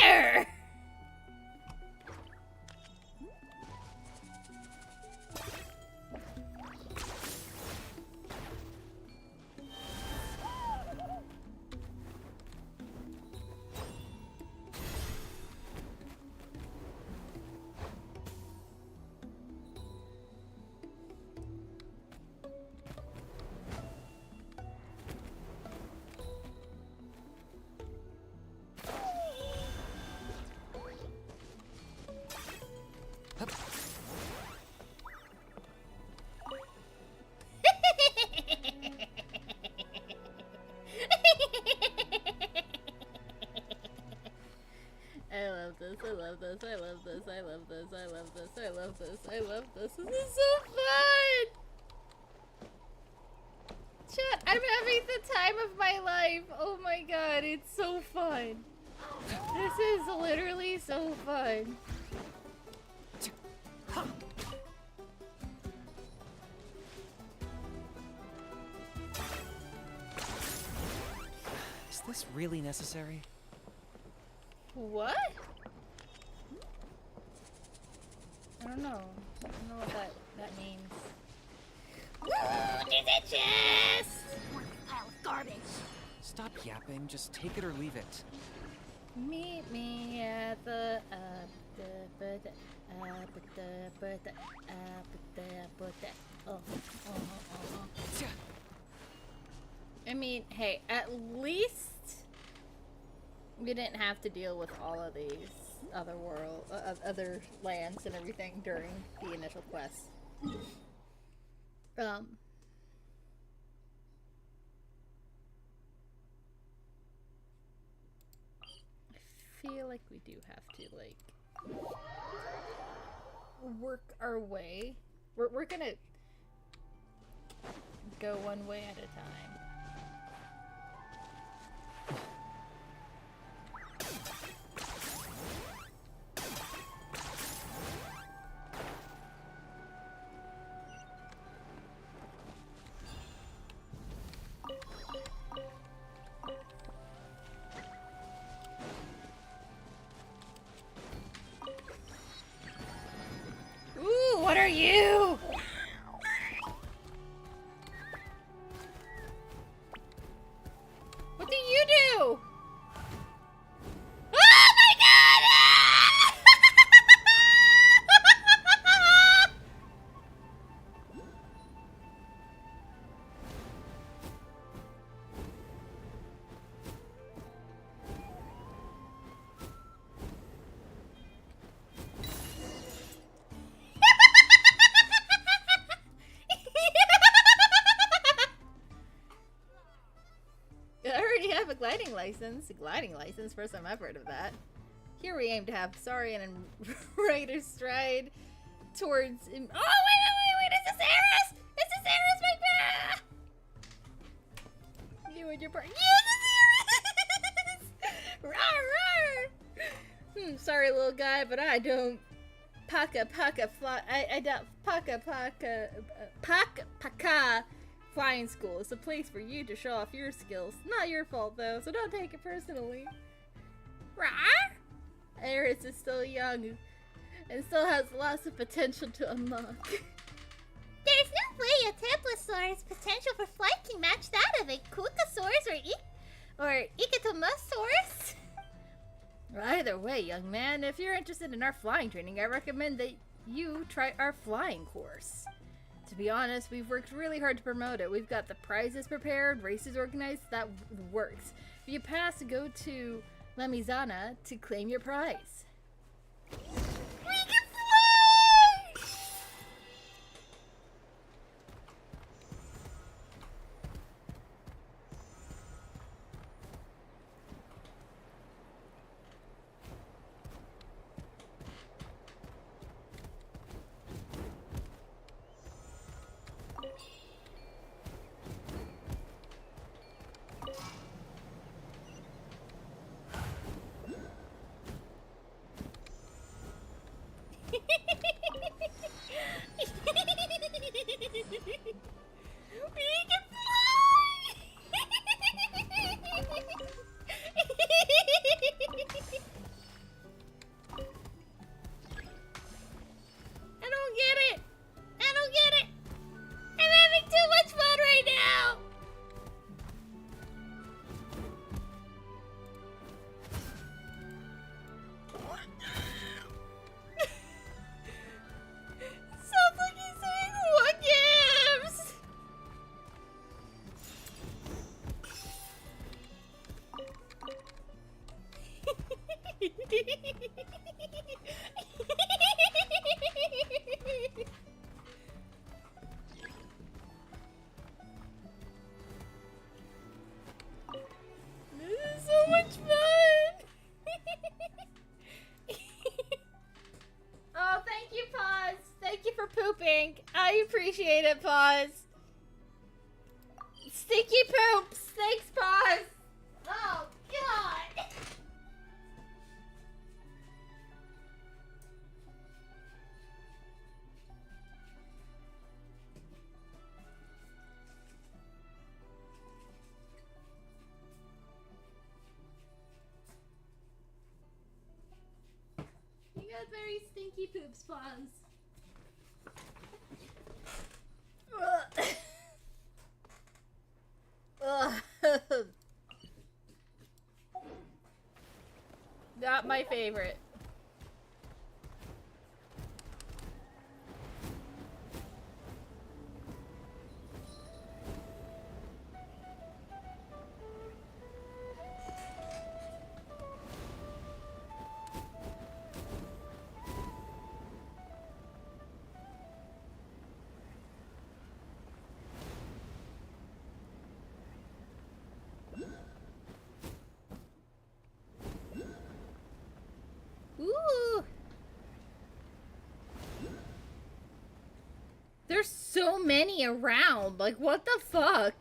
Where? I love this, I love this, I love this, I love this, I love this, I love this, I love this. This is so fun! Chat, I'm having the time of my life. Oh my god, it's so fun. This is literally so fun.
Is this really necessary?
What? I don't know. I don't know what that means. Ooh, there's a chest!
One pile of garbage.
Stop yapping, just take it or leave it.
Meet me at the I mean, hey, at least we didn't have to deal with all of these other lands and everything during the initial quest. I feel like we do have to, like, work our way. We're gonna go one way at a time. Ooh, what are you? What do you do? Oh my god! I already have a gliding license. A gliding license? First time I've heard of that. Here we aim to have Saurian and Ryder stride towards... Oh, wait! It's a Ceres! It's a Ceres, my... You and your partner... Yes, it's a Ceres! Rawr, rawr! Sorry, little guy, but I don't... Paka fly... I don't... Paka Flying school is a place for you to show off your skills. Not your fault, though, so don't take it personally. Rawr! Eris is still young and still has lots of potential to unlock.
There's no way a Templosaur's potential for flight can match that of a Kukasaurus or Ikatomosaurus.
Either way, young man, if you're interested in our flying training, I recommend that you try our flying course. To be honest, we've worked really hard to promote it. We've got the prizes prepared, races organized, that works. If you pass, go to La Mizana to claim your prize.
We can fly!
I appreciate it, Paws. Sticky poops. Thanks, Paws. Oh, God. You got very stinky poops, Paws. Not my favorite. so many around. Like, what the fuck?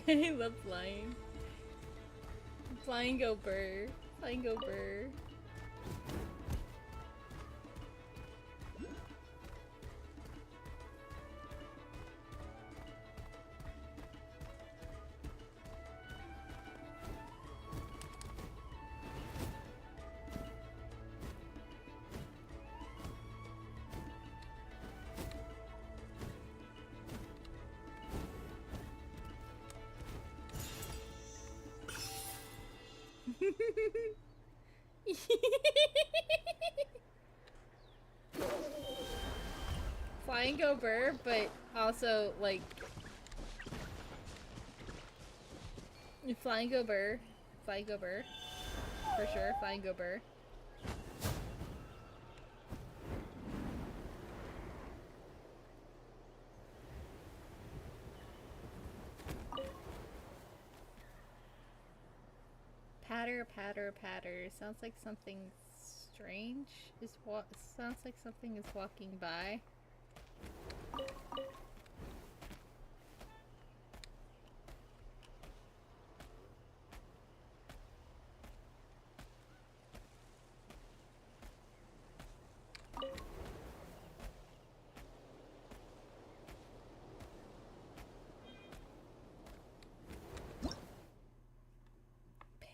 I love flying. Flying go burr. Flying go burr. Flying go burr, but also like flying go burr, for sure. Flying go burr. Patter, patter, patter. Sounds like something strange is what. Sounds like something is walking by.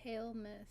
Pale mist.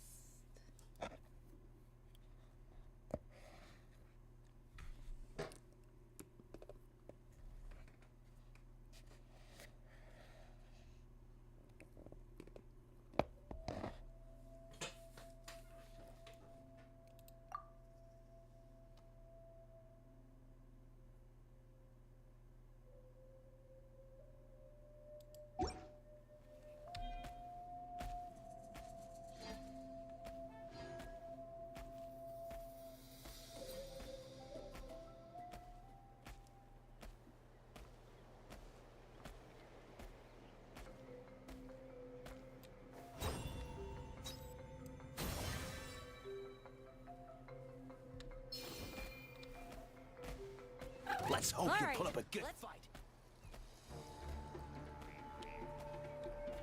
Let's hope you pull up a good fight.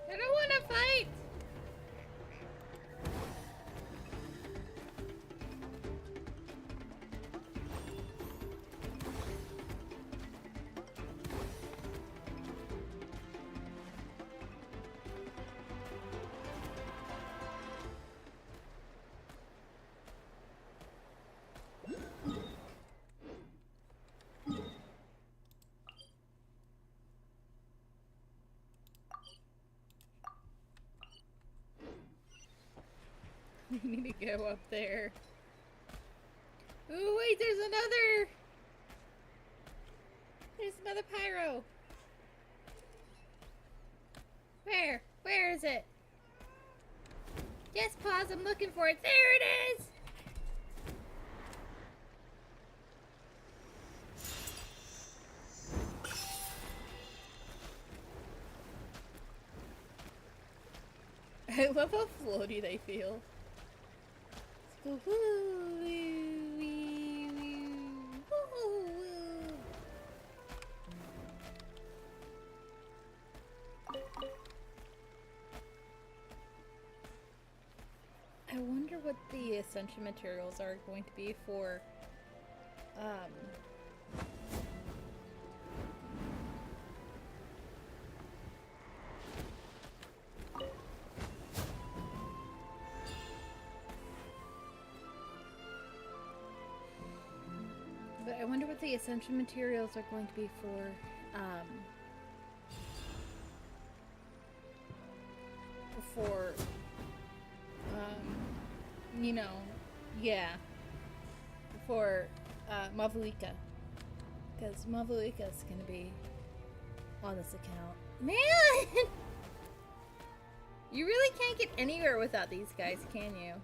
I don't want to fight. We need to go up there. Ooh, wait, there's another! There's another pyro! Where? Where is it? Yes, pause, I'm looking for it. There it is! I love how floaty they feel. Let's go woo, woo, wee, woo, woo. I wonder what the ascension materials are going to be for, but I wonder what the ascension materials are going to be for, for, you know, yeah, for Mavuika, because Mavuika's gonna be on this account. Man, you really can't get anywhere without these guys, can you?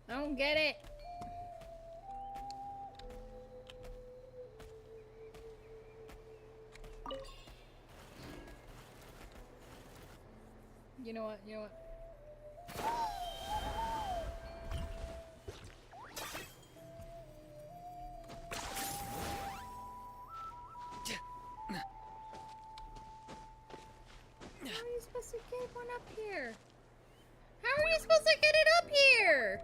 I don't get it. You know what? You know what? How are you supposed to get one up here? How are you supposed to get it up here?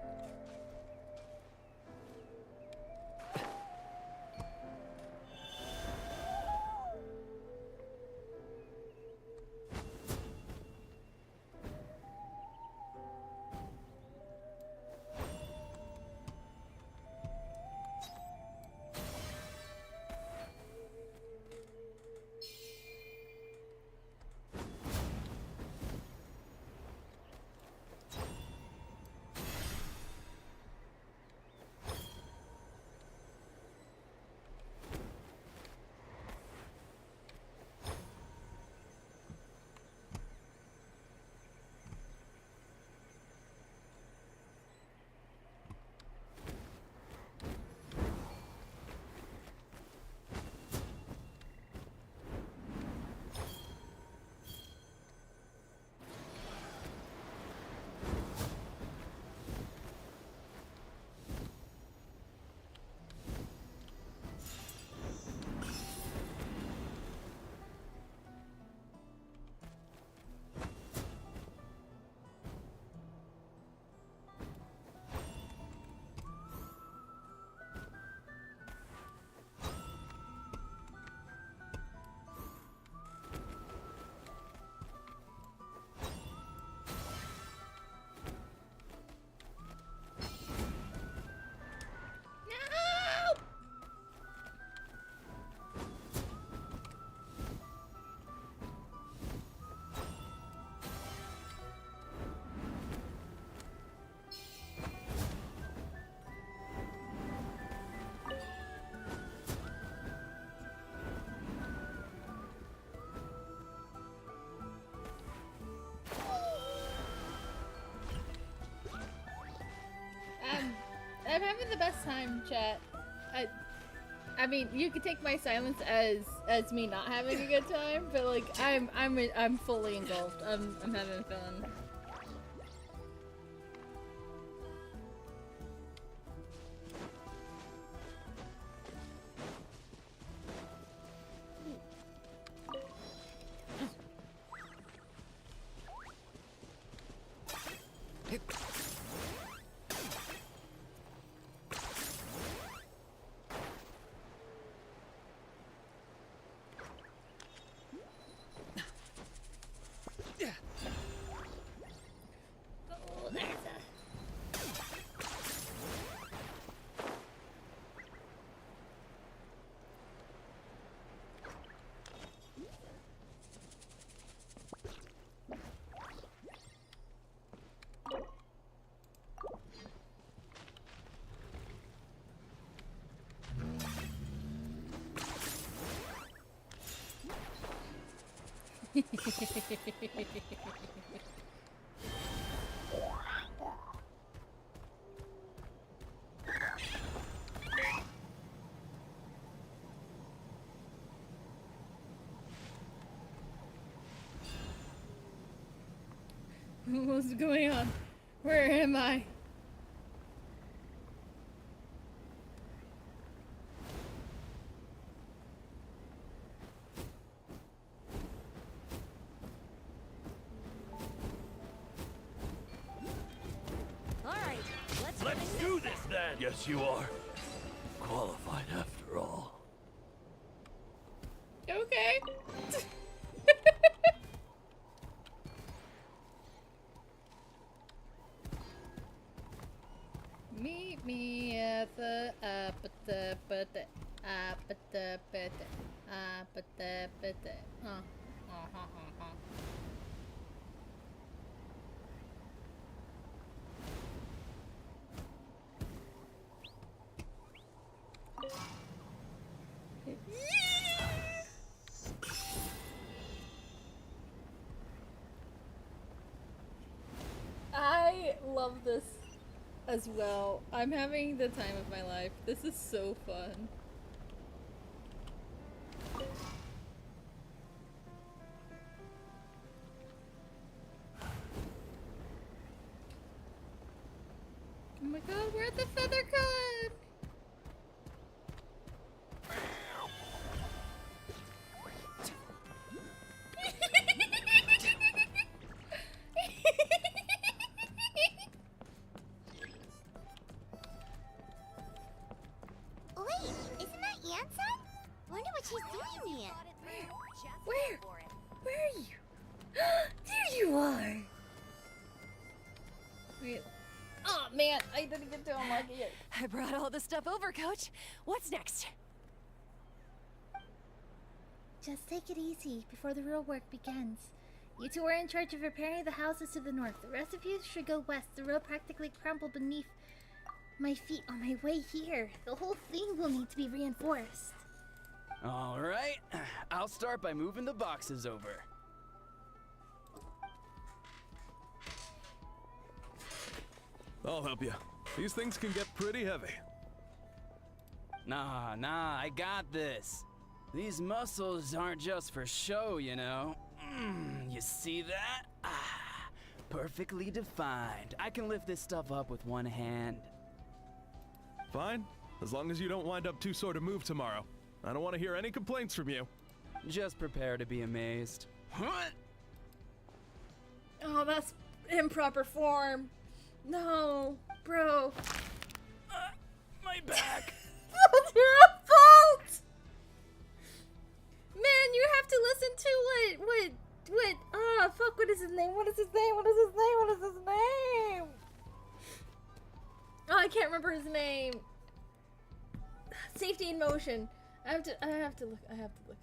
I'm having the best time, chat. I mean, you could take my silence as me not having a good time, but like I'm fully engulfed. I'm having fun. What's going on? Where am I?
Alright,
Let's do this then! Yes, you are. Qualified after all.
Okay. Meet me at the I love this as well. I'm having the time of my life. This is so fun. Oh my god, we're at the feather con!
Wait, isn't that Yansan? Wonder what she's doing here.
Where? Where are you? There you are! Wait. Oh man, I didn't get to unlock it yet.
I brought all the stuff over, Coach. What's next?
Just take it easy before the real work begins. You two are in charge of repairing the houses to the north. The rest of you should go west. The road practically crumbled beneath my feet on my way here. The whole thing will need to be reinforced.
Alright, I'll start by moving the boxes over.
I'll help you. These things can get pretty heavy.
Nah, I got this. These muscles aren't just for show, you know. You see that? Perfectly defined. I can lift this stuff up with one hand.
Fine, as long as you don't wind up too sore to move tomorrow. I don't want to hear any complaints from you.
Just prepare to be amazed. What?
Oh, that's improper form. No, bro.
My back.
That's your fault! Man, you have to listen to fuck, what is his name? What is his name? What is his name? What is his name? Oh, I can't remember his name. Safety in Motion. I have to look it up. I have to look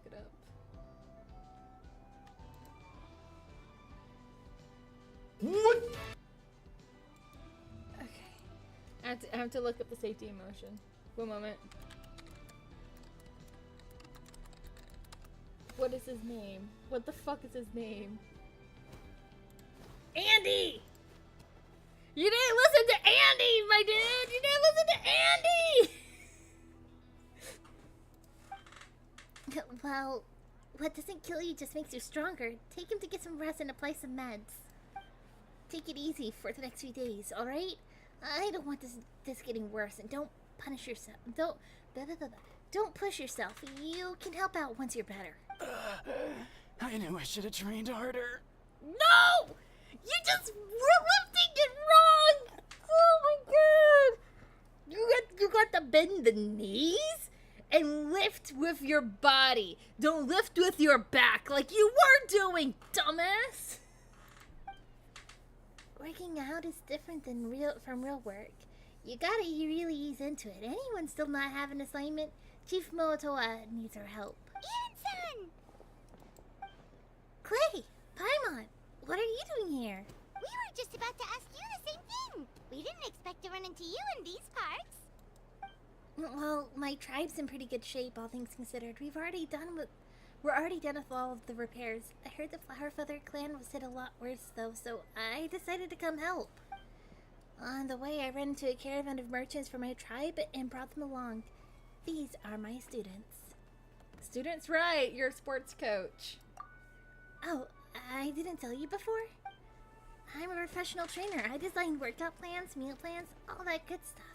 it up.
What?
Okay. I have to look up the safety in motion. One moment. What is his name? What the fuck is his name? Andy! You didn't listen to Andy, my dude! You didn't listen to Andy!
Well, what doesn't kill you just makes you stronger. Take him to get some rest and apply some meds. Take it easy for the next few days, alright? I don't want this getting worse, and don't punish yourself. Don't push yourself. You can help out once you're better.
I knew I should have trained harder.
No! You just were lifting it wrong! Oh my god! You got to bend the knees and lift with your body. Don't lift with your back like you were doing, dumbass! Working out is different than from real work. You gotta really ease into it. Anyone still not have an assignment? Chief Motoa needs our help. Yansan! Clay! Paimon! What are you doing here?
We were just about to ask you the same thing. We didn't expect to run into you in these parts.
Well, my tribe's in pretty good shape, all things considered. We're already done with all of the repairs. I heard the Flower Feather clan was hit a lot worse, though, so I decided to come help. On the way, I ran into a caravan of merchants from my tribe and brought them along. These are my students.
Students, right? You're a sports coach.
Oh, I didn't tell you before. I'm a professional trainer. I design workout plans, meal plans, all that good stuff.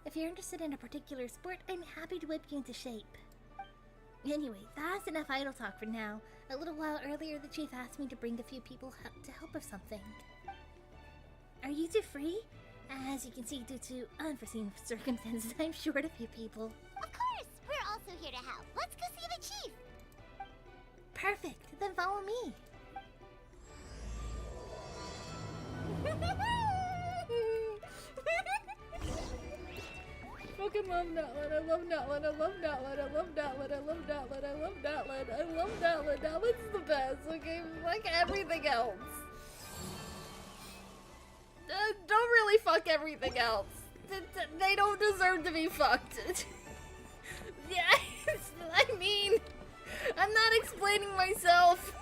If you're interested in a particular sport, I'm happy to whip you into shape. Anyway, that's enough idle talk for now. A little while earlier, the chief asked me to bring a few people to help with something. Are you two free? As you can see, due to unforeseen circumstances, I'm short a few people.
Of course! We're also here to help. Let's go see the chief!
Perfect! Then follow me.
Fucking love Natlan. I love Natlan. I love Natlan. I love Natlan. I love Natlan. I love Natlan. I love Natlan. Natlan's the best. Okay, like everything else. Don't really fuck everything else. They don't deserve to be fucked. Yeah, I mean, I'm not explaining myself.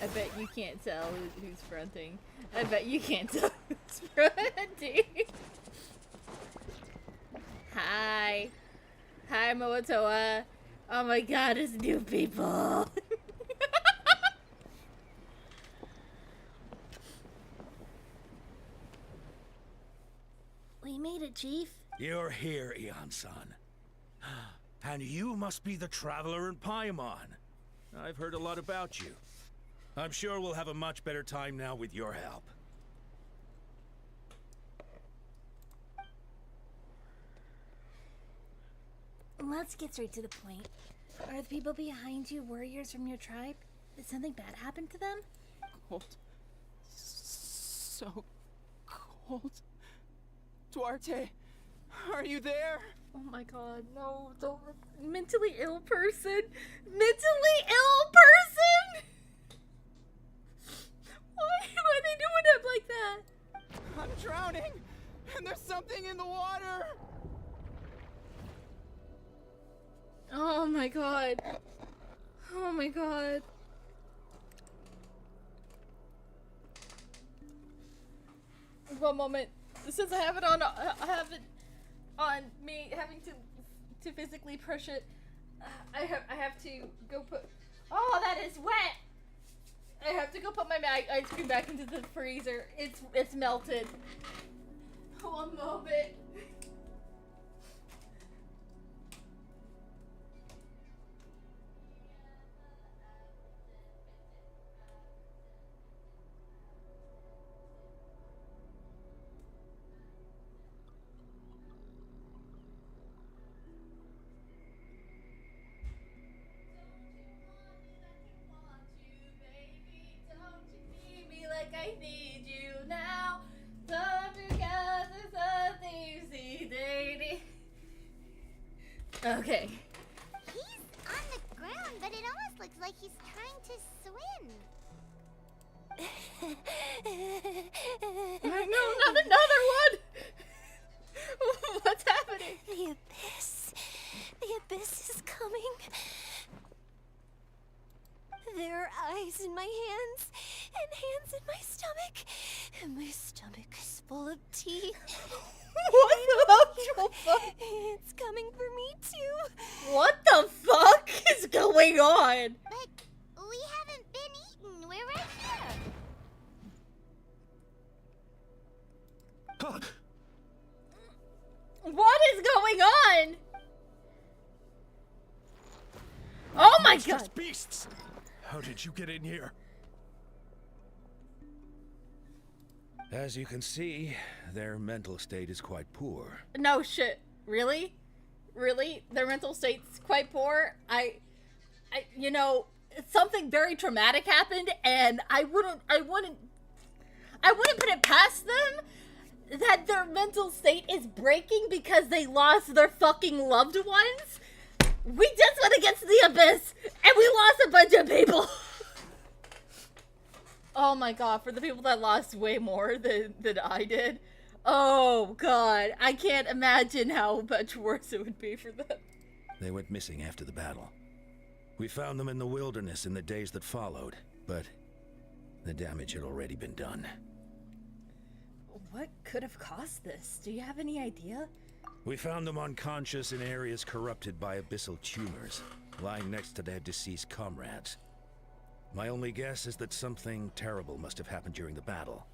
I bet you can't tell who's fronting. I bet you can't tell who's fronting. Hi. Hi, Moatoa. Oh my god, it's new people.
We made it, Chief.
You're here, Ian-san. And you must be the traveler in Paimon. I've heard a lot about you. I'm sure we'll have a much better time now with your help.
Let's get straight to the point. Are the people behind you warriors from your tribe? Did something bad happen to them?
Cold. So cold. Duarte, are you there?
Oh my god, no, don't. Mentally ill person? Mentally ill person? Why are they doing it like that?
I'm drowning, and there's something in the water.
Oh my god. Oh my god. One moment. Since I have it on me having to physically push it, I have to go put. Oh, that is wet. I have to go put my ice cream back into the freezer. It's melted. One moment. I need you now. Because it's a easy day. Okay.
He's on the ground, but it almost looks like he's trying to swim.
No, not another one! What's happening?
The abyss. The abyss is coming. There are eyes in my hands, and hands in my stomach, and my stomach is full of teeth.
What the actual fuck?
It's coming for me too.
What the fuck is going on?
But we haven't been eaten. We're right here.
What is going on? Oh my god!
Monstrous beasts! How did you get in here? As you can see, their mental state is quite poor.
No shit. Really? Really? Their mental state's quite poor? You know, something very traumatic happened, and I wouldn't put it past them that their mental state is breaking because they lost their fucking loved ones? We just went against the Abyss, and we lost a bunch of people. Oh my god, for the people that lost way more than I did. Oh god, I can't imagine how much worse it would be for them.
They went missing after the battle. We found them in the wilderness in the days that followed, but the damage had already been done.
What could have caused this? Do you have any idea?
We found them unconscious in areas corrupted by abyssal tumors, lying next to their deceased comrades. My only guess is that something terrible must have happened during the battle.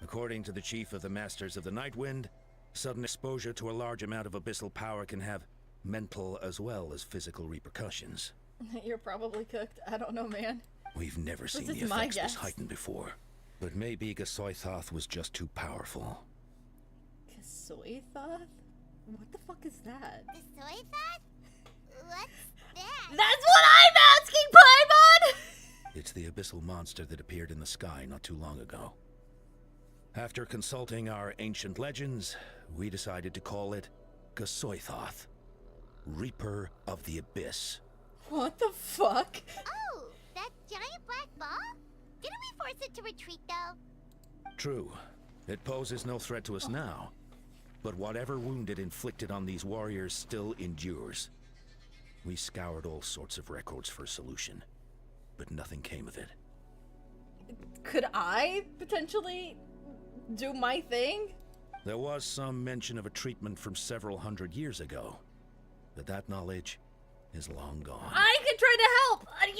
According to the chief of the Masters of the Nightwind, sudden exposure to a large amount of abyssal power can have mental as well as physical repercussions.
You're probably cooked. I don't know, man.
We've never seen the effects this heightened before. But maybe Gasoithoth was just too powerful.
Gasoithoth? What the fuck is that?
Gasoithoth? What's that?
That's what I'm asking, Paimon!
It's the abyssal monster that appeared in the sky not too long ago. After consulting our ancient legends, we decided to call it Gasoithoth, Reaper of the Abyss.
What the fuck?
Oh, that giant black ball? Didn't we force it to retreat, though?
True. It poses no threat to us now. But whatever wound it inflicted on these warriors still endures. We scoured all sorts of records for a solution, but nothing came of it.
Could I potentially do my thing?
There was some mention of a treatment from several hundred years ago, but that knowledge is long gone.
I can try to help!
Right.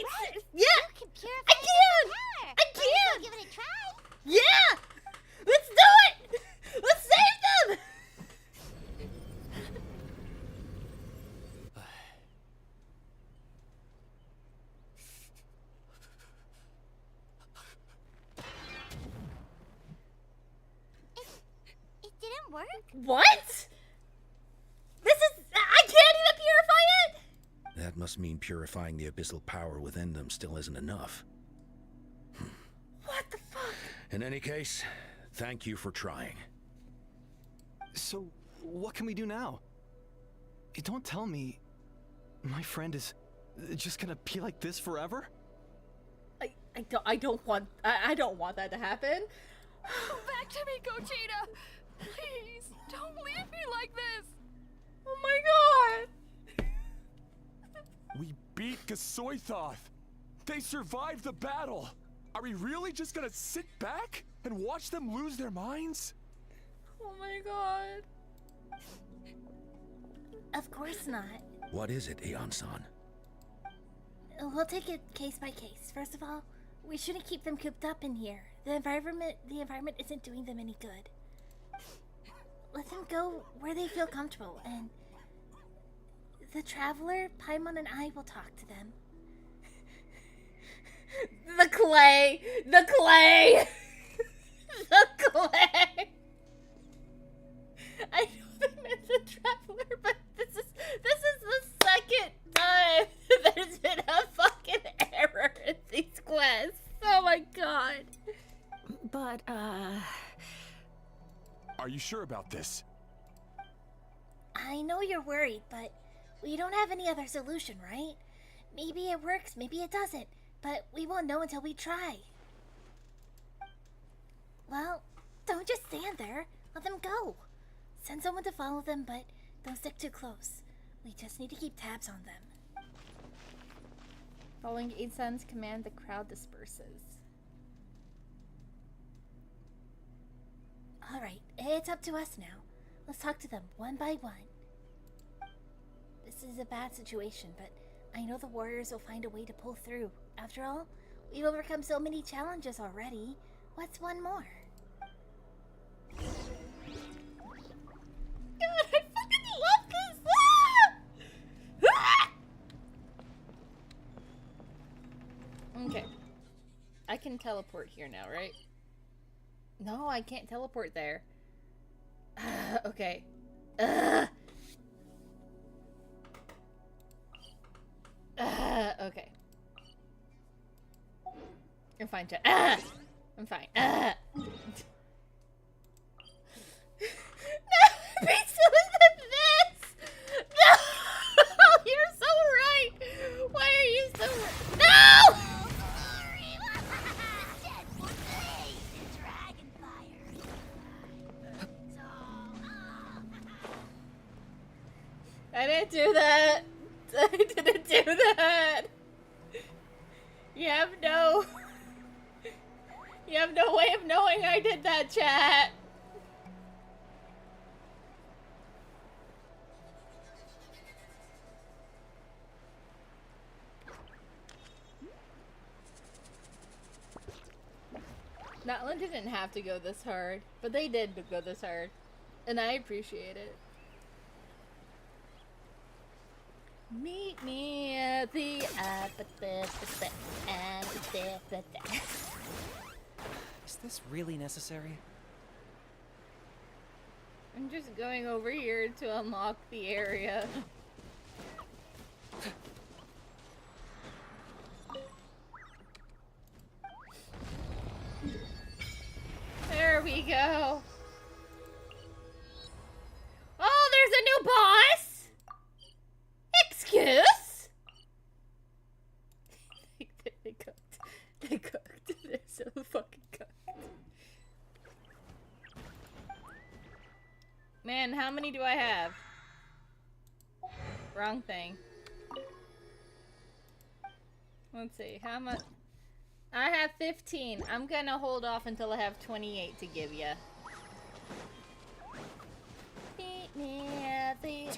Yeah!
You can purify
I can!
power.
I can!
Give it a try.
Yeah! Let's do it! Let's save them!
It didn't work?
What? I can't even purify it?
That must mean purifying the abyssal power within them still isn't enough.
What the fuck?
In any case, thank you for trying.
So, what can we do now? Don't tell me my friend is just gonna be like this forever?
I don't want that to happen.
Come back to me, Gogeta! Please, don't leave me like this!
Oh my god!
We beat Gasoithoth! They survived the battle! Are we really just gonna sit back and watch them lose their minds?
Oh my god.
Of course not.
What is it, Aeon-san?
We'll take it case by case. First of all, we shouldn't keep them cooped up in here. The environment isn't doing them any good. Let them go where they feel comfortable, and the Traveler, Paimon, and I will talk to them.
The clay! The clay! The clay! I know they meant the Traveler, but this is the second time there's been a fucking error in these quests. Oh my god.
But,
Are you sure about this?
I know you're worried, but we don't have any other solution, right? Maybe it works, maybe it doesn't, but we won't know until we try. Well, don't just stand there. Let them go. Send someone to follow them, but don't stick too close. We just need to keep tabs on them.
Following Aid-san's command, the crowd disperses.
Alright, it's up to us now. Let's talk to them one by one. This is a bad situation, but I know the warriors will find a way to pull through. After all, we've overcome so many challenges already. What's one more?
God, I fucking love this! Ah! Okay. I can teleport here now, right? No, I can't teleport there. Okay. Okay. I'm fine, chat. I'm fine. I didn't do that. I didn't do that. You have no... You have no way of knowing I did that, chat. Natlan didn't have to go this hard, but they did go this hard. And I appreciate it. Meet me at the
Is this really necessary?
I'm just going over here to unlock the area. There we go. Oh, there's a new boss! Excuse? They cooked. They cooked. They're so fucking cooked. Man, how many do I have? Wrong thing. Let's see, how much? I have 15. I'm gonna hold off until I have 28 to give ya. Meet me at the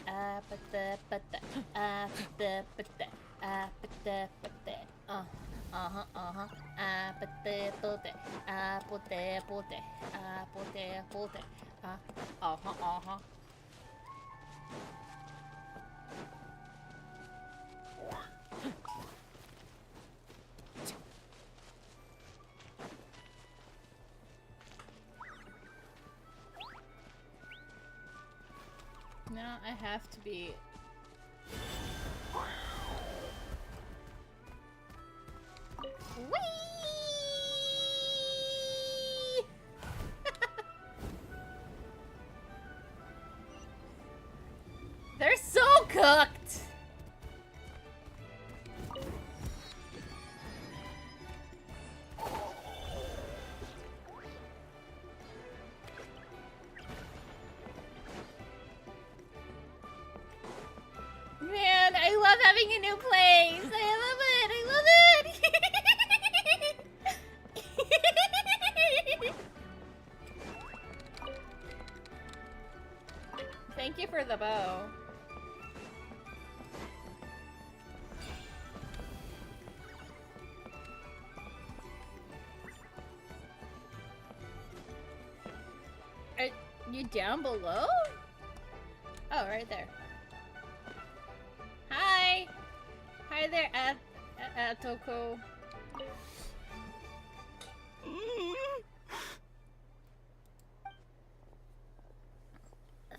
Now I have to be... Whee! They're so cooked! Man, I love having a new place. I love it. I love it. Thank you for the bow. Are you down below? Oh, right there. Hi! Hi there, Atoko.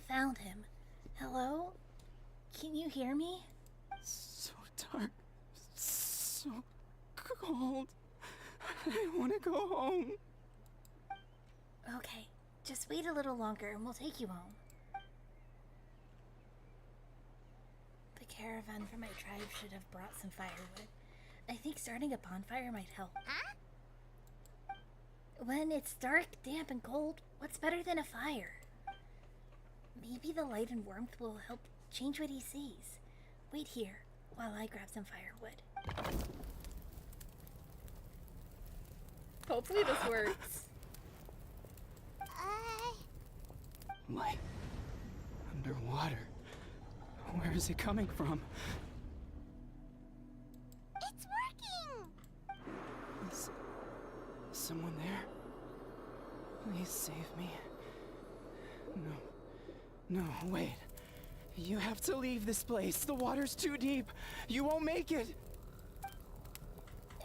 Found him. Hello? Can you hear me?
So dark. So cold. I want to go home.
Okay, just wait a little longer and we'll take you home. The caravan from my tribe should have brought some firewood. I think starting a bonfire might help.
Huh?
When it's dark, damp, and cold, what's better than a fire? Maybe the light and warmth will help change what he sees. Wait here while I grab some firewood.
Hopefully this works.
Light. Underwater. Where is it coming from?
It's working!
Is someone there? Please save me. No, wait. You have to leave this place. The water's too deep. You won't make it.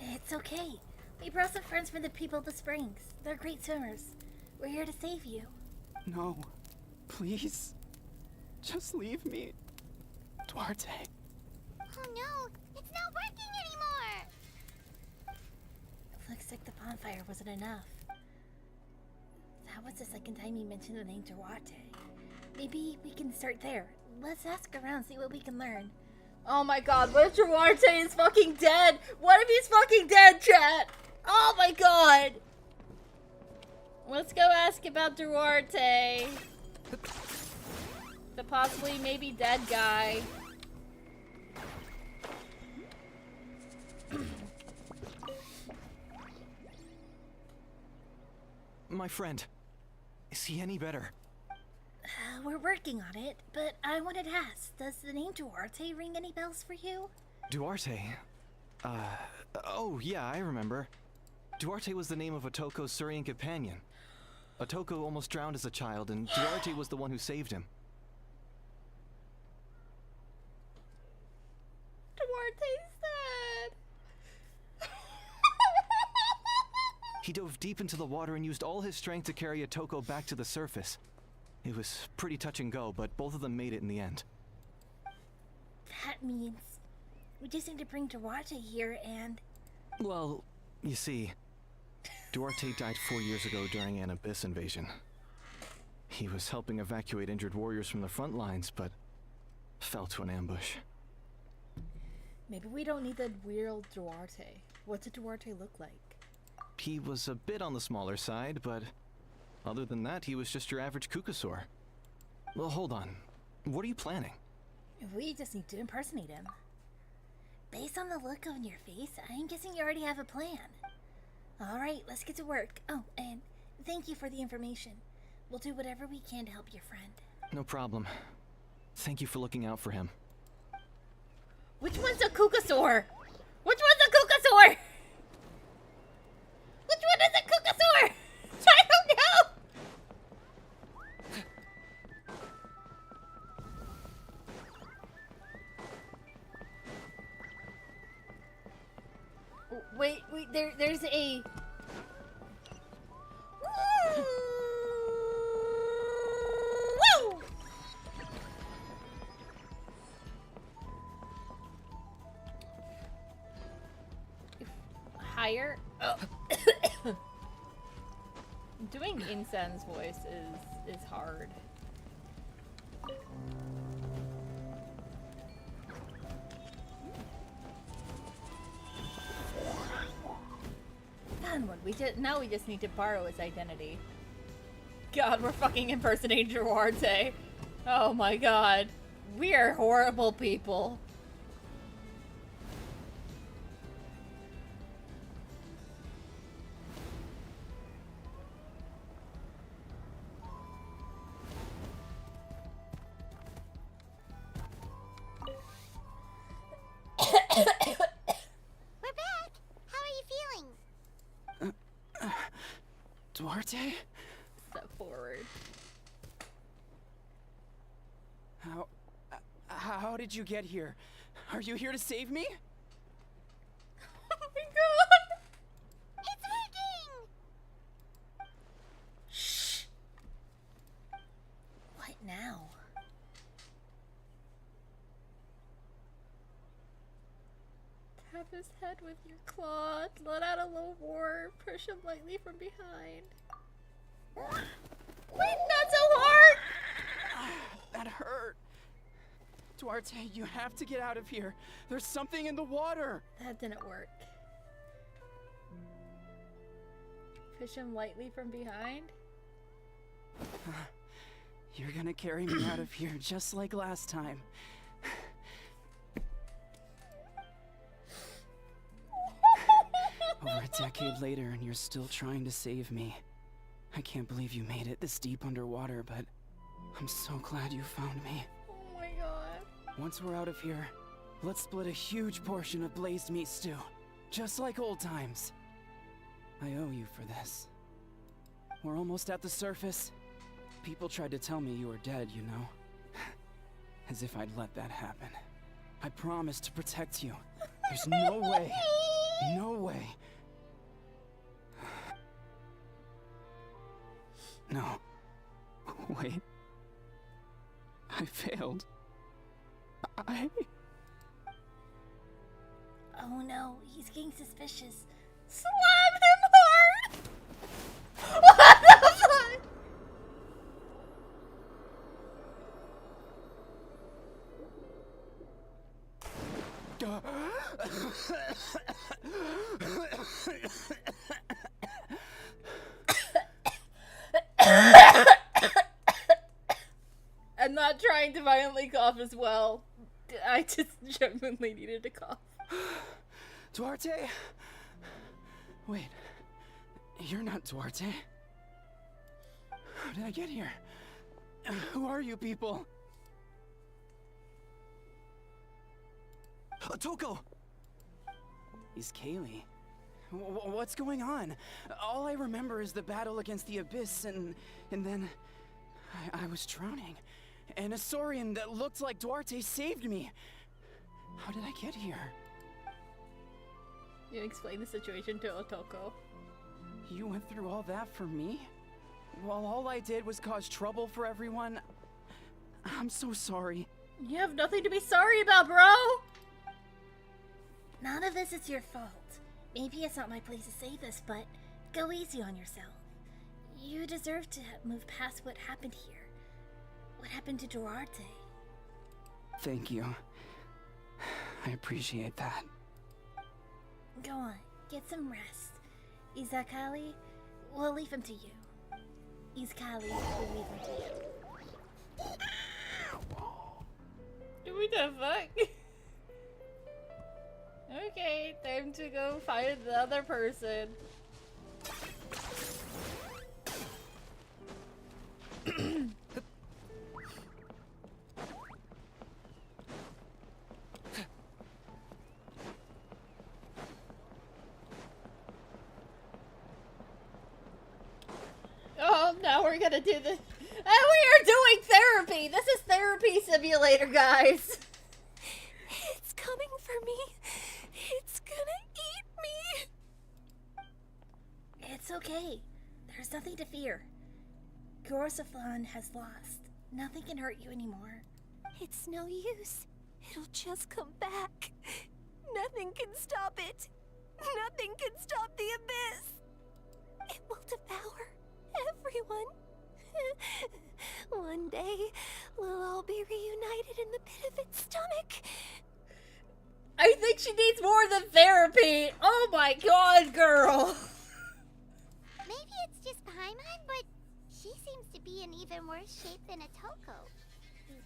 It's okay. We brought some friends from the people of the springs. They're great swimmers. We're here to save you.
No. Please. Just leave me. Duarte.
Oh no, it's not working anymore!
Looks like the bonfire wasn't enough. That was the second time you mentioned the name Duarte. Maybe we can start there. Let's ask around, see what we can learn.
Oh my god, what if Duarte is fucking dead? What if he's fucking dead, chat? Oh my god! Let's go ask about Duarte. The possibly maybe dead guy.
My friend. Is he any better?
We're working on it, but I wanted to ask, does the name Duarte ring any bells for you?
Duarte? Oh yeah, I remember. Duarte was the name of Otoko's Surian companion. Otoko almost drowned as a child, and Duarte was the one who saved him.
Duarte's dead.
He dove deep into the water and used all his strength to carry Otoko back to the surface. It was pretty touch and go, but both of them made it in the end.
That means we just need to bring Duarte here and...
Well, you see, Duarte died 4 years ago during an Abyss invasion. He was helping evacuate injured warriors from the front lines, but fell to an ambush.
Maybe we don't need the real Duarte. What's a Duarte look like?
He was a bit on the smaller side, but other than that, he was just your average Kukasaur. Well, hold on. What are you planning?
We just need to impersonate him. Based on the look on your face, I'm guessing you already have a plan. Alright, let's get to work. Oh, and thank you for the information. We'll do whatever we can to help your friend.
No problem. Thank you for looking out for him.
Which one's a Kukasaur? Which one's a Kukasaur? Which one is a Kukasaur? I don't know! Wait, there's a... Woo! Higher? Oh. Doing Incen's voice is hard. Found one. Now we just need to borrow his identity. God, we're fucking impersonating Duarte. Oh my god. We are horrible people.
We're back. How are you feeling?
Duarte?
Step forward.
How did you get here? Are you here to save me?
Oh my god!
It's working!
Shh! What now?
Tap his head with your claw. Let out a low roar. Push him lightly from behind. Wait, not so hard!
That hurt. Duarte, you have to get out of here. There's something in the water.
That didn't work. Push him lightly from behind.
You're gonna carry me out of here just like last time. Over a decade later and you're still trying to save me. I can't believe you made it this deep underwater, but I'm so glad you found me.
Oh my god.
Once we're out of here, let's split a huge portion of blazed meat stew. Just like old times. I owe you for this. We're almost at the surface. People tried to tell me you were dead, you know. As if I'd let that happen. I promised to protect you. There's no way. No way. No. Wait. I failed.
Oh no, he's getting suspicious.
Slam him hard! What the fuck? I'm not trying trying to violently cough as well. I just genuinely needed to cough.
Duarte? Wait, you're not Duarte. How did I get here? Who are you people?
Toko!
He's Kaylee. What's going on? All I remember is the battle against the Abyss, and then I was drowning. And a Saurian that looked like Duarte saved me. How did I get here?
You explain the situation to Otoko.
You went through all that for me? While all I did was cause trouble for everyone? I'm so sorry.
You have nothing to be sorry about, bro! None of this is your fault. Maybe it's not my place to say this, but go easy on yourself. You deserve to move past what happened here. What happened to Duarte?
Thank you. I appreciate that.
Go on, get some rest. Izakali, we'll leave him to you. Izakali, we'll leave him to you.
What the fuck? Okay, time to go find the other person. Oh, now we're gonna do this. And we are doing therapy! This is therapy simulator, guys!
It's coming for me. It's gonna eat me.
It's okay. There's nothing to fear. Gorosaflan has lost. Nothing can hurt you anymore.
It's no use. It'll just come back. Nothing can stop it. Nothing can stop the abyss. It will devour everyone. One day, we'll all be reunited in the pit of its stomach.
I think she needs more than therapy! Oh my god, girl!
Maybe it's just Paimon, but she seems to be in even worse shape than Otoko.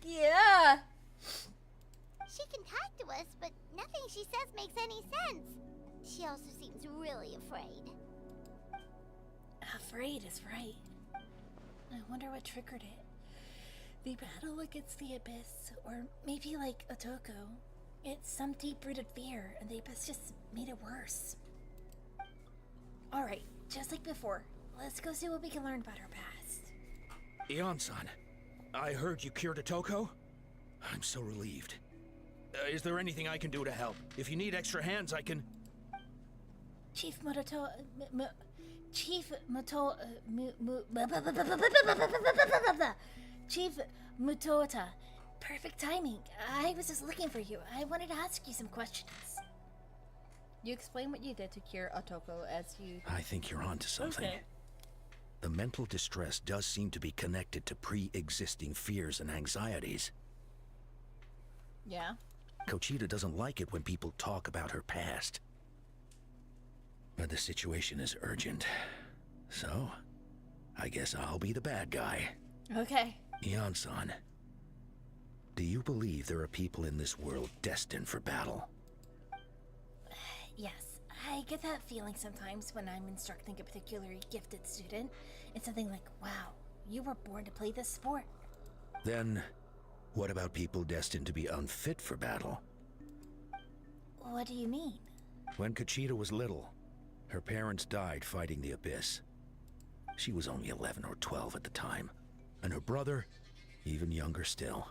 Yeah!
She can talk to us, but nothing she says makes any sense. She also seems really afraid.
Afraid is right. I wonder what triggered it. The battle against the abyss, or maybe like Otoko. It's some deep-rooted fear, and the abyss just made it worse. Alright, just like before, let's go see what we can learn about her past.
Ion-san, I heard you cured Otoko? I'm so relieved. Is there anything I can do to help? If you need extra hands, I can...
Chief Mototo... Chief Mutota. Perfect timing. I was just looking for you. I wanted to ask you some questions.
You explain what you did to cure Otoko as you...
I think you're onto something.
Okay.
The mental distress does seem to be connected to pre-existing fears and anxieties.
Yeah?
Kochita doesn't like it when people talk about her past. But the situation is urgent. So, I guess I'll be the bad guy.
Okay.
Ion-san, do you believe there are people in this world destined for battle?
Yes, I get that feeling sometimes when I'm instructing a particularly gifted student. It's something like, wow, you were born to play this sport.
Then, what about people destined to be unfit for battle?
What do you mean?
When Kochita was little, her parents died fighting the Abyss. She was only 11 or 12 at the time, and her brother, even younger still.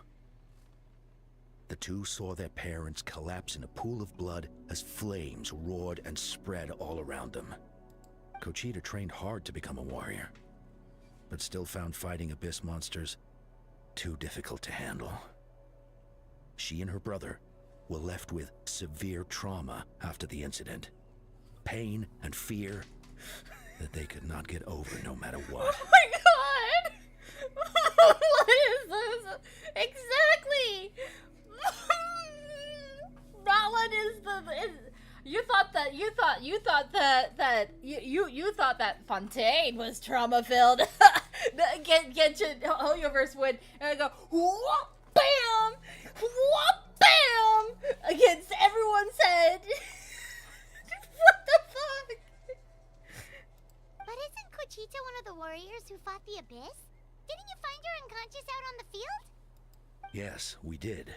The two saw their parents collapse in a pool of blood as flames roared and spread all around them. Kochita trained hard to become a warrior, but still found fighting Abyss monsters too difficult to handle. She and her brother were left with severe trauma after the incident. Pain and fear that they could not get over no matter what.
Oh my god! What is this? Exactly! That one is the... You thought that Fontaine was trauma-filled. Genshin Hoyoverse would and I go, whoop, bam!
Bam! Against everyone's head. What the fuck?
But isn't Cochita one of the warriors who fought the Abyss? Didn't you find her unconscious out on the field?
Yes, we did.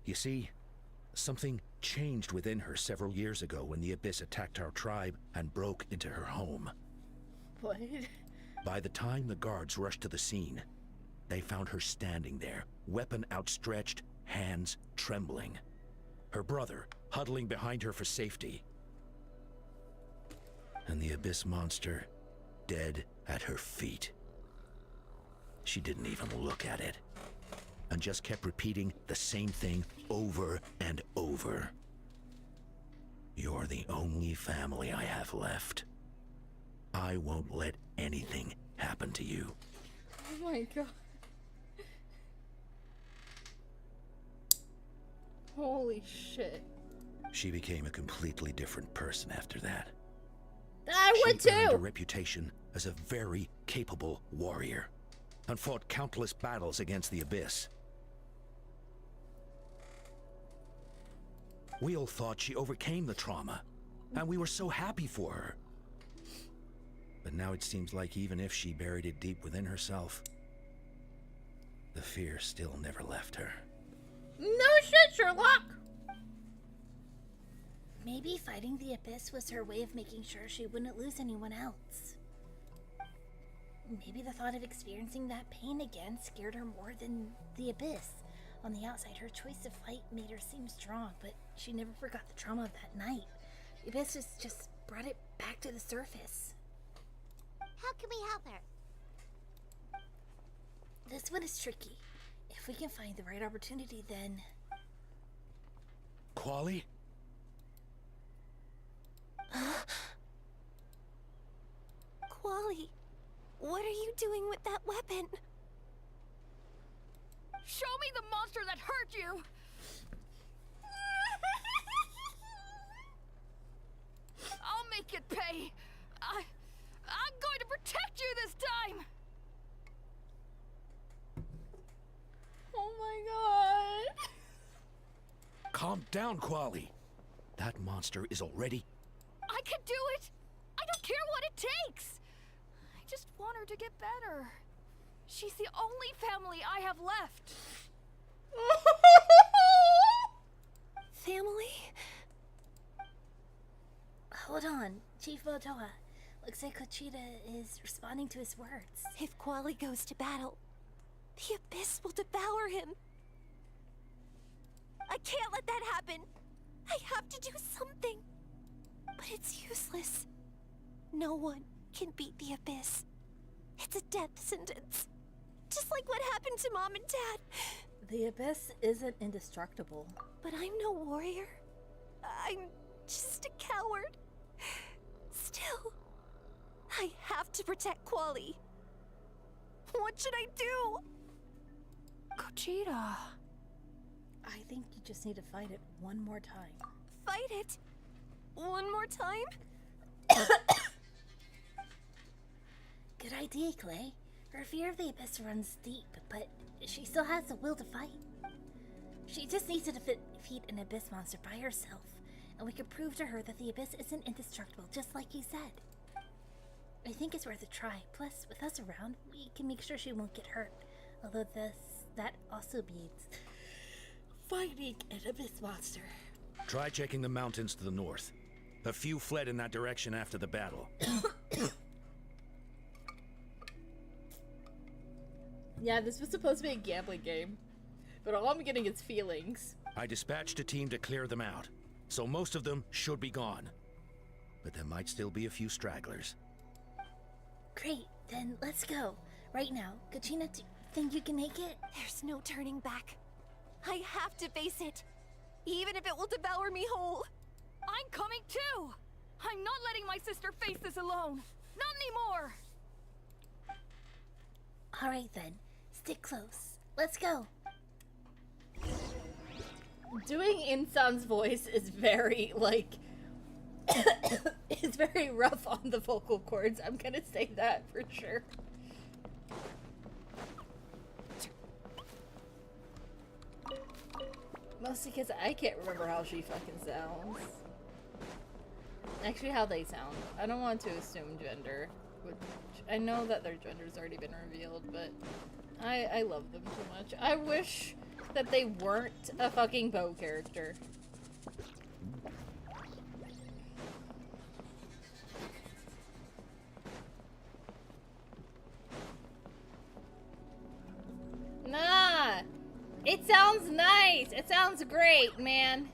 You see, something changed within her several years ago when the Abyss attacked our tribe and broke into her home.
What?
By the time the guards rushed to the scene, they found her standing there, weapon outstretched, hands trembling. Her brother huddling behind her for safety. And the Abyss monster dead at her feet. She didn't even look at it, and just kept repeating the same thing over and over. You're the only family I have left. I won't let anything happen to you.
Oh my god. Holy shit.
She became a completely different person after that.
I would
She earned a
too.
reputation as a very capable warrior, and fought countless battles against the Abyss. We all thought she overcame the trauma, and we were so happy for her. But now it seems like even if she buried it deep within herself, the fear still never left her.
No shit, Sherlock. Maybe fighting the Abyss was her way of making sure she wouldn't lose anyone else. Maybe the thought of experiencing that pain again scared her more than the Abyss. On the outside, her choice to fight made her seem strong, but she never forgot the trauma of that night. The Abyss just brought it back to the surface.
How can we help her?
This one is tricky. If we can find the right opportunity, then...
Quali?
Quali, what are you doing with that weapon?
Show me the monster that hurt you! I'll make it pay. I'm going to protect you this time!
Oh my god.
Calm down, Quali. That monster is already...
I can do it! I don't care what it takes! I just want her to get better. She's the only family I have left.
Family?
Hold on, Chief Motoa. Looks like Cochita is responding to his words.
If Quali goes to battle, the Abyss will devour him. I can't let that happen. I have to do something. But it's useless. No one can beat the Abyss. It's a death sentence. Just like what happened to Mom and Dad.
The Abyss isn't indestructible.
But I'm no warrior. I'm just a coward. Still, I have to protect Quali. What should I do? Cochita.
I think you just need to fight it one more time.
Fight it? One more time?
Good idea, Clay. Her fear of the Abyss runs deep, but she still has the will to fight. She just needs to defeat an Abyss monster by herself, and we can prove to her that the Abyss isn't indestructible, just like he said. I think it's worth a try. Plus, with us around, we can make sure she won't get hurt. Although that also means fighting an Abyss monster.
Try checking the mountains to the north. A few fled in that direction after the battle.
Yeah, this was supposed to be a gambling game, but all I'm getting is feelings.
I dispatched a team to clear them out, so most of them should be gone. But there might still be a few stragglers.
Great, then let's go. Right now. Kachina, do you think you can make it?
There's no turning back. I have to face it. Even if it will devour me whole.
I'm coming too! I'm not letting my sister face this alone! Not anymore!
Alright then. Stick close. Let's go.
Doing Insan's voice is very, like... it's very rough on the vocal cords. I'm gonna say that for sure. Mostly because I can't remember how she fucking sounds. Actually, how they sound. I don't want to assume gender. Which I know that their gender's already been revealed, but I love them too much. I wish that they weren't a fucking bow character. Nah! It sounds nice! It sounds great, man!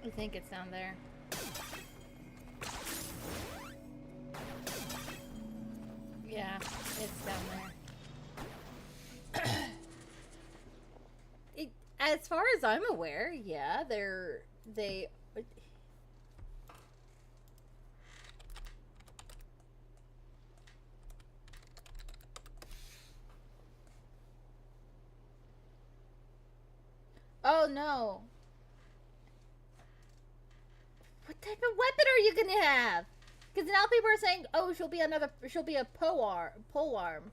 I think it's down there. Yeah, it's down there. As far as I'm aware, yeah, they. Oh no. What type of weapon are you gonna have? Because now people are saying, oh, she'll be a polearm.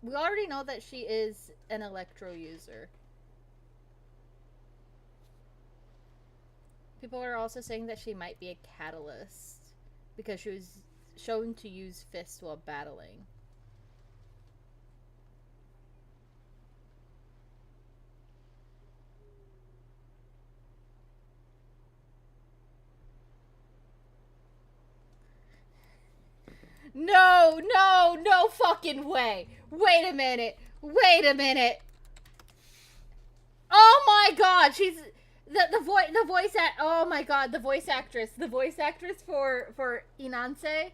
We already know that she is an electro user. People are also saying that she might be a catalyst because she was shown to use fists while battling. No, no, no fucking way. Wait a minute. Wait a minute. Oh my god, she's the voice act. Oh my god, the voice actress for Inanse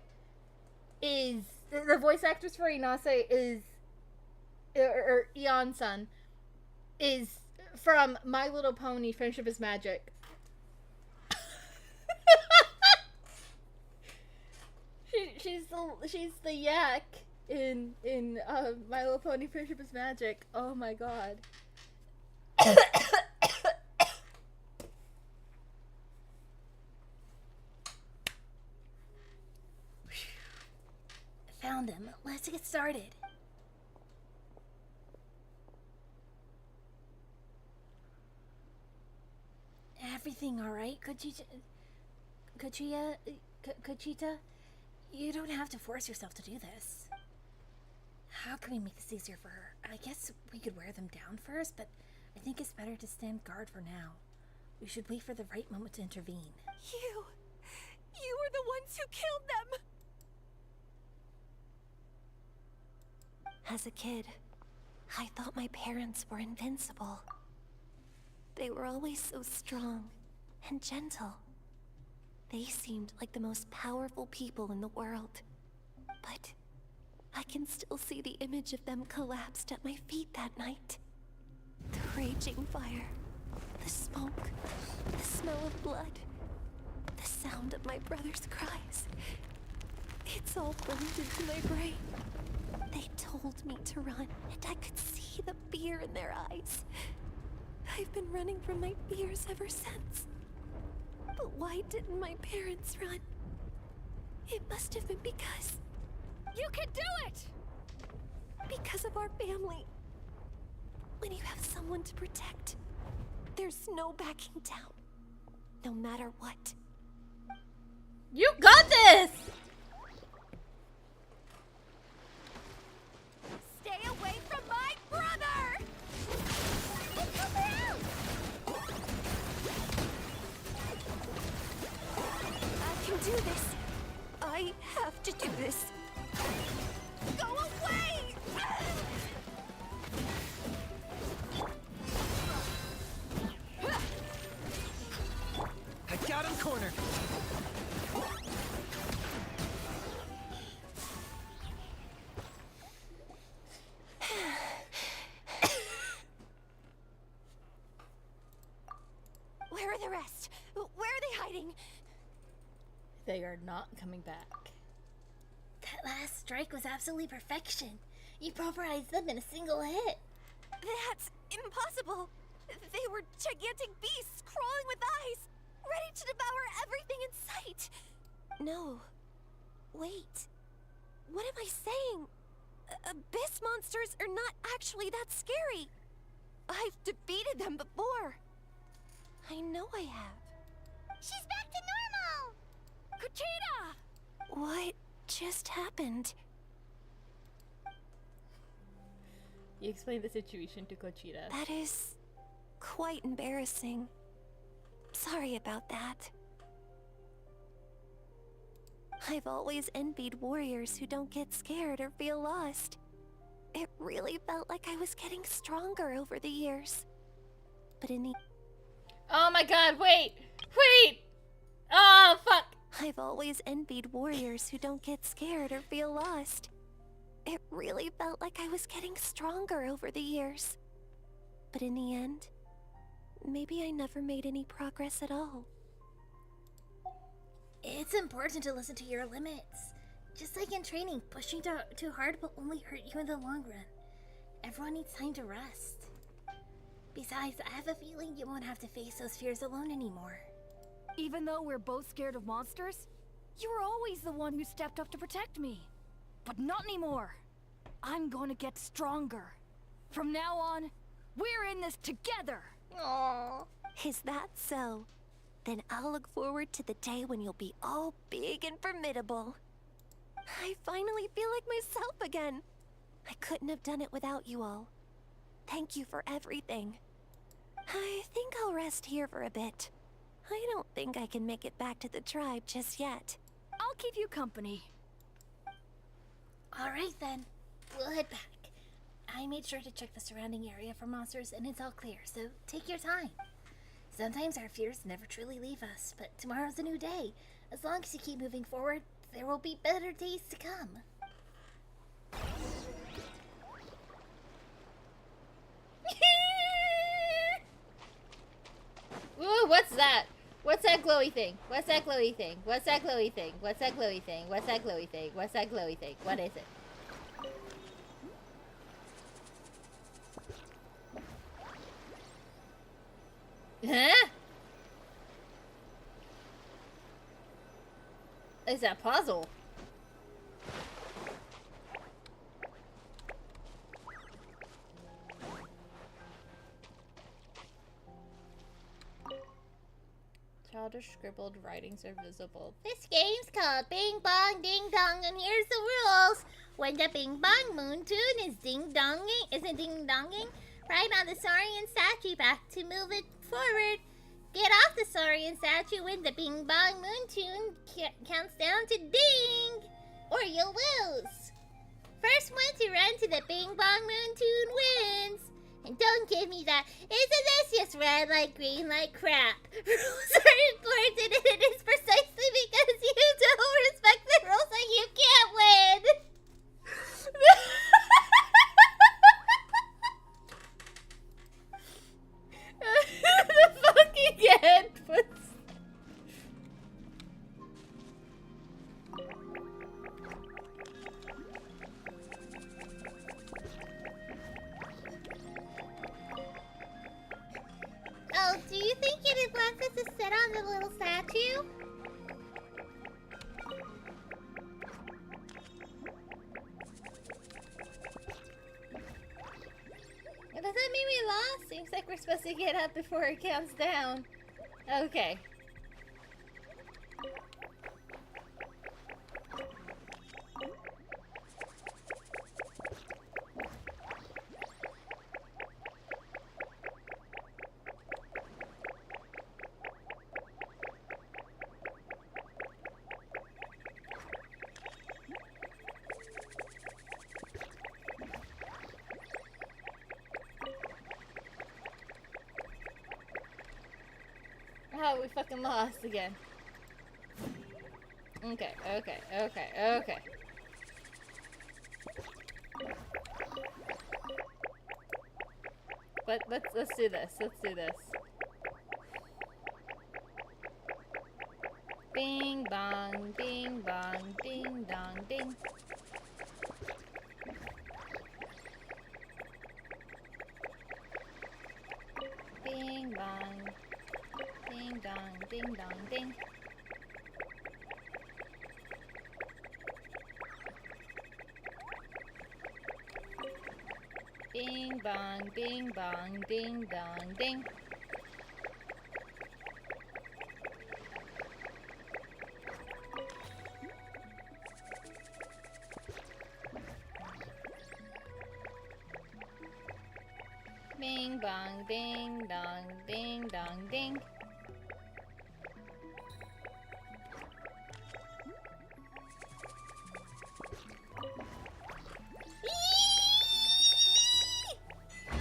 is or Eon-san is from My Little Pony Friendship is Magic. She's the yak in My Little Pony Friendship is Magic. Oh my god.
Found him. Let's get started. Everything all right, Conchita? You don't have to force yourself to do this. How can we make this easier for her? I guess we could wear them down first, but I think it's better to stand guard for now. We should wait for the right moment to intervene.
You were the ones who killed them! As a kid, I thought my parents were invincible. They were always so strong and gentle. They seemed like the most powerful people in the world. But I can still see the image of them collapsed at my feet that night. The raging fire, the smoke, the smell of blood, the sound of my brother's cries. It's all burned into my brain. They told me to run, and I could see the fear in their eyes. I've been running from my fears ever since. But why didn't my parents run? It must have been because... You can do it! Because of our family. When you have someone to protect, there's no backing down. No matter what.
You got this!
Stay away from my brother! Help her out! I can do this. I have to do this. Go away!
I got him cornered.
Where are the rest? Where are they hiding?
They are not coming back.
That last strike was absolutely perfection. You pulverized them in a single hit.
That's impossible. They were gigantic beasts crawling with eyes, ready to devour everything in sight. No. Wait. What am I saying? Abyss monsters are not actually that scary. I've defeated them before. I know I have.
She's back to normal!
Kuchida! What just happened?
You explained the situation to Kochida.
That is quite embarrassing. Sorry about that. I've always envied warriors who don't get scared or feel lost. It really felt like I was getting stronger over the years. But in the...
Oh my god, wait! Wait! Oh, fuck!
I've always envied warriors who don't get scared or feel lost. It really felt like I was getting stronger over the years. But in the end, maybe I never made any progress at all.
It's important to listen to your limits. Just like in training, pushing too hard will only hurt you in the long run. Everyone needs time to rest. Besides, I have a feeling you won't have to face those fears alone anymore.
Even though we're both scared of monsters, you were always the one who stepped up to protect me. But not anymore. I'm going to get stronger. From now on, we're in this together.
Aww.
Is that so? Then I'll look forward to the day when you'll be all big and formidable. I finally feel like myself again. I couldn't have done it without you all. Thank you for everything. I think I'll rest here for a bit. I don't think I can make it back to the tribe just yet. I'll keep you company.
Alright then, we'll head back. I made sure to check the surrounding area for monsters and it's all clear, so take your time. Sometimes our fears never truly leave us, but tomorrow's a new day. As long as you keep moving forward, there will be better days to come.
Ooh, what's that? What's that glowy thing? What's that glowy thing? What's that glowy thing? What's that glowy thing? What's that glowy thing? What's that glowy thing? What is it? Huh? Is that puzzle? Childish scribbled writings are visible.
This game's called Bing Bong Ding Dong, and here's the rules. When the Bing Bong Moon Tune is isn't ding donging, right on the Saurian statue back to move it forward. Get off the Saurian statue when the Bing Bong Moon Tune counts down to ding, or you'll lose. First one to run to the Bing Bong Moon Tune wins. And don't give me that, isn't this just red like green like crap? Rules are important and it is precisely because you don't respect the rules that you can't win.
The fucking head puts...
Oh, do you think it wants us to sit on the little statue?
Does that mean we lost? Seems like we're supposed to get up before it counts down. Okay. Oh, we fucking lost again. Okay. But let's do this. Bing bong, ding dong, ding. bong. Ding dong, ding dong, ding. Bing bong, bing bong, ding dong, ding. Bing bong, ding dong, ding dong, ding.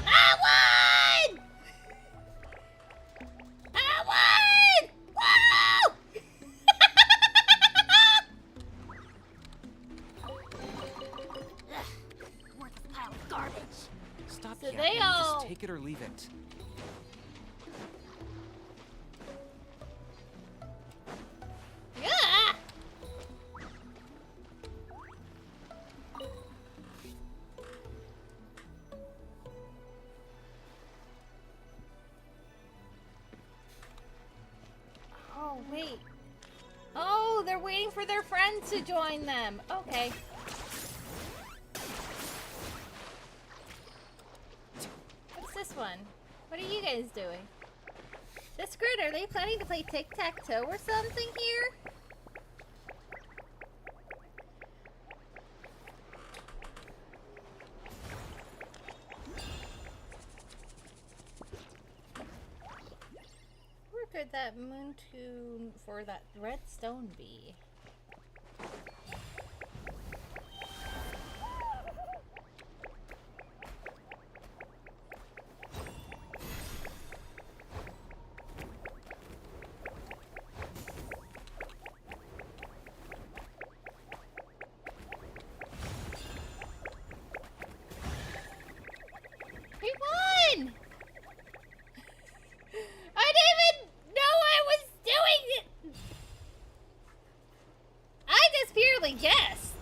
I won! I won! Woo!
Worthless pile of garbage.
Stop
So
yapping,
they all-
just take it or leave it.
Yeah!
Oh, wait. Oh, they're waiting for their friends to join them. Okay. What's this one? What are you guys doing? This grid, are they planning to play tic-tac-toe or something here? Where could that moon tune for that redstone be? We won! I didn't even know I was doing it! I just purely guessed.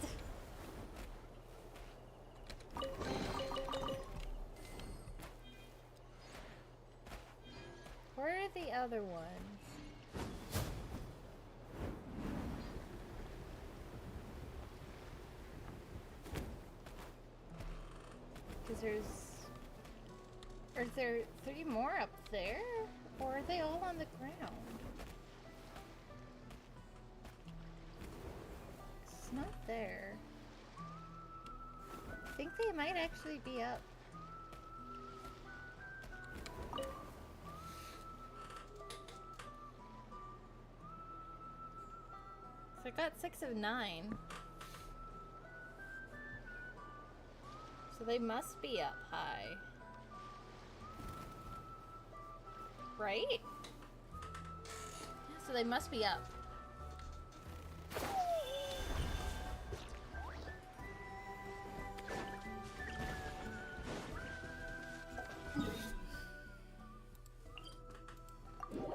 Where are the other ones? Because are there 3 more up there? Or are they all on the ground? It's not there. I think they might actually be up. So I got 6 of 9. So they must be up high. Right? So they must be up.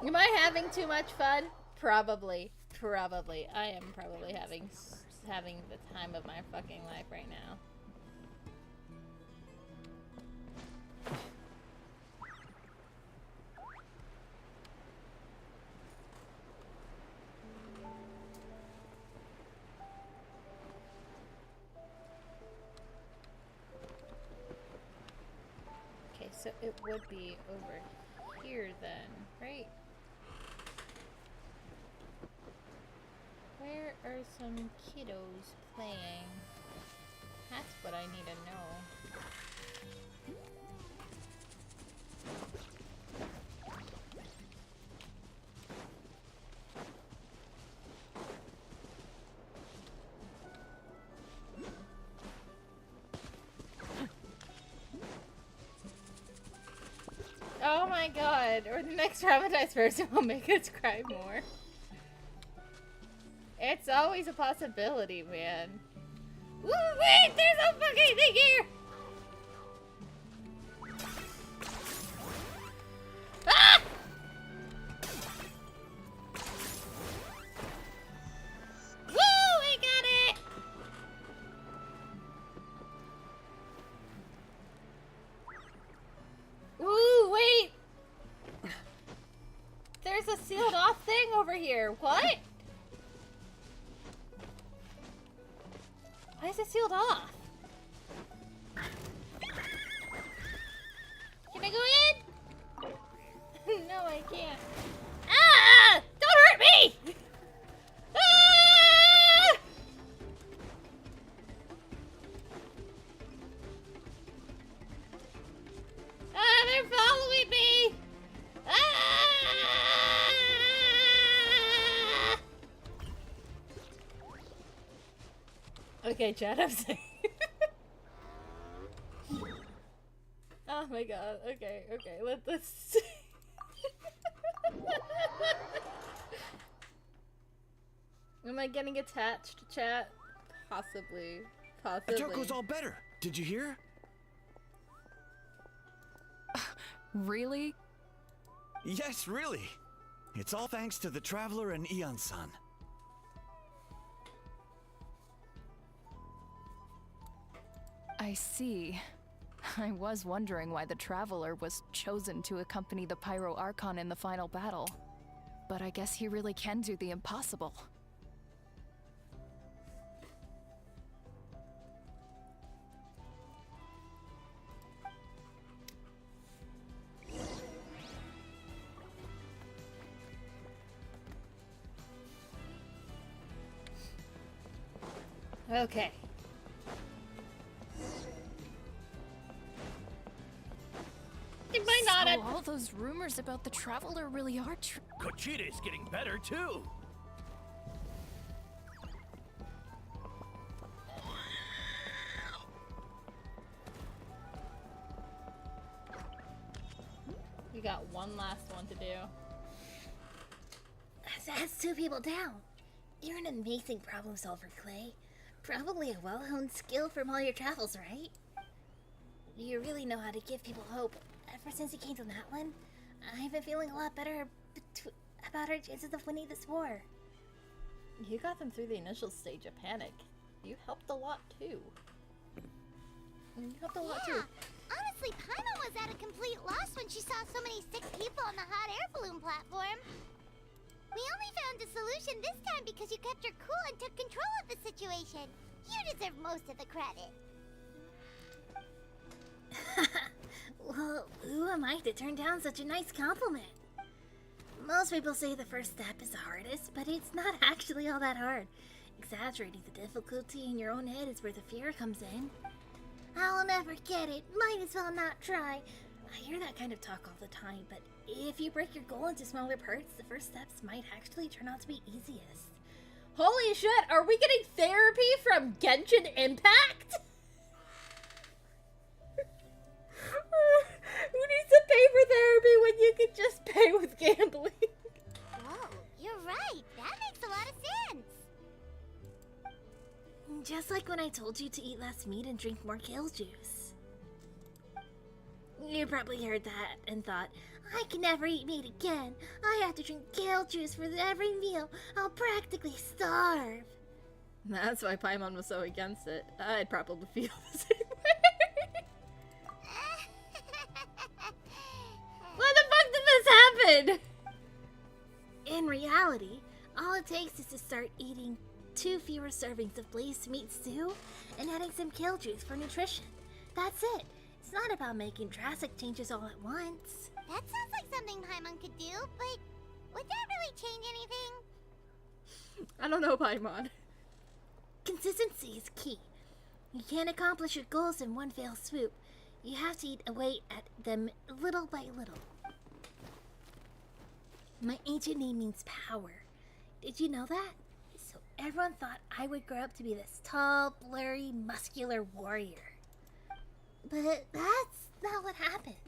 Am I having too much fun? Probably. Probably. I am probably having the time of my fucking life right now. Okay, so it would be over here then, right? Where are some kiddos playing? That's what I need to know. Oh my god, or the next traumatized person will make us cry more. It's always a possibility, man. Woo, wait, there's a fucking thing here! Ah! Woo, I got it! Ooh, wait! happening over here? What? Why is it sealed off? Can I go in? No, I can't. Ah! Don't hurt me! Ah! Ah, they're following me! Ah! Okay, chat, I'm safe. Oh my god, okay, let's Am I getting attached, chat? Possibly.
Ajoko's all better. Did you hear?
Really?
Yes, really. It's all thanks to the Traveler and Eon-san.
I see. I was wondering why the Traveler was chosen to accompany the Pyro Archon in the final battle. But I guess he really can do the impossible.
Okay. Am I not
So all those rumors about the Traveler really are true?
Kochita's getting better too.
We got one last one to do.
That's 2 people down. You're an amazing problem solver, Clay. Probably a well-honed skill from all your travels, right? You really know how to give people hope. Ever since you came to Natlan, I've been feeling a lot better about our chances of winning this war.
You got them through the initial stage of panic. You helped a lot too.
Honestly, Paimon was at a complete loss when she saw so many sick people on the hot air balloon platform. We only found a solution this time because you kept your cool and took control of the situation. You deserve most of the credit.
Well, who am I to turn down such a nice compliment? Most people say the first step is the hardest, but it's not actually all that hard. Exaggerating the difficulty in your own head is where the fear comes in. I'll never get it. Might as well not try. I hear that kind of talk all the time, but if you break your goal into smaller parts, the first steps might actually turn out to be easiest.
Holy shit, are we getting therapy from Genshin Impact? Who needs to pay for therapy when you can just pay with gambling?
Whoa, you're right. That makes a lot of sense.
Just like when I told you to eat less meat and drink more kale juice. You probably heard that and thought, I can never eat meat again. I have to drink kale juice for every meal. I'll practically starve.
That's why Paimon was so against it. I'd probably feel the same way. Why the fuck did this happen?
In reality, all it takes is to start eating 2 fewer servings of glazed meat stew and adding some kale juice for nutrition. That's it. It's not about making drastic changes all at once.
That sounds like something Paimon could do, but would that really change anything?
I don't know, Paimon.
Consistency is key. You can't accomplish your goals in one fell swoop. You have to eat away at them little by little. My ancient name means power. Did you know that? So everyone thought I would grow up to be this tall, blurry, muscular warrior. But that's not what happened.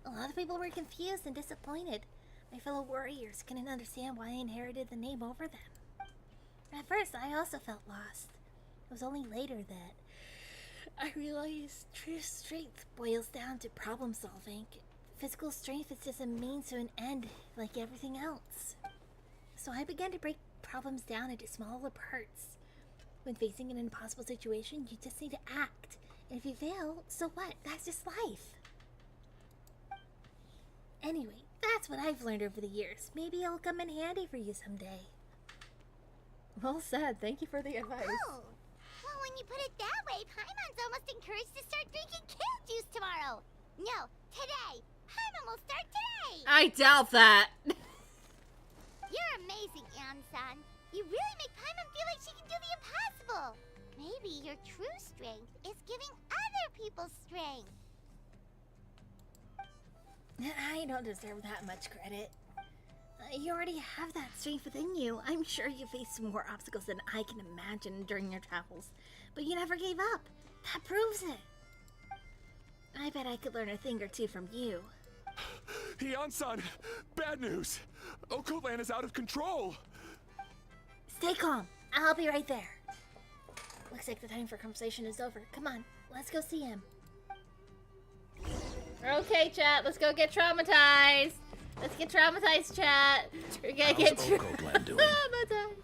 A lot of people were confused and disappointed. My fellow warriors couldn't understand why I inherited the name over them. At first, I also felt lost. It was only later that I realized true strength boils down to problem solving. Physical strength is just a means to an end, like everything else. So I began to break problems down into smaller parts. When facing an impossible situation, you just need to act. And if you fail, so what? That's just life. Anyway, That's what I've learned over the years. Maybe it'll come in handy for you someday.
Well said. Thank you for the advice.
Oh. Well, when you put it that way, Paimon's almost encouraged to start drinking kale juice tomorrow. No, today. Paimon will start today.
I doubt that.
You're amazing, Ansan. You really make Paimon feel like she can do the impossible. Maybe your true strength is giving other people strength.
I don't deserve that much credit. You already have that strength within you. I'm sure you faced more obstacles than I can imagine during your travels. But you never gave up. That proves it. I bet I could learn a thing or two from you.
Hyun-san, bad news. Okoland is out of control.
Stay calm. I'll be right there. Looks like the time for conversation is over. Come on, let's go see him.
Okay, chat, let's go get traumatized. Let's get traumatized, chat. We're gonna get
doing?
traumatized.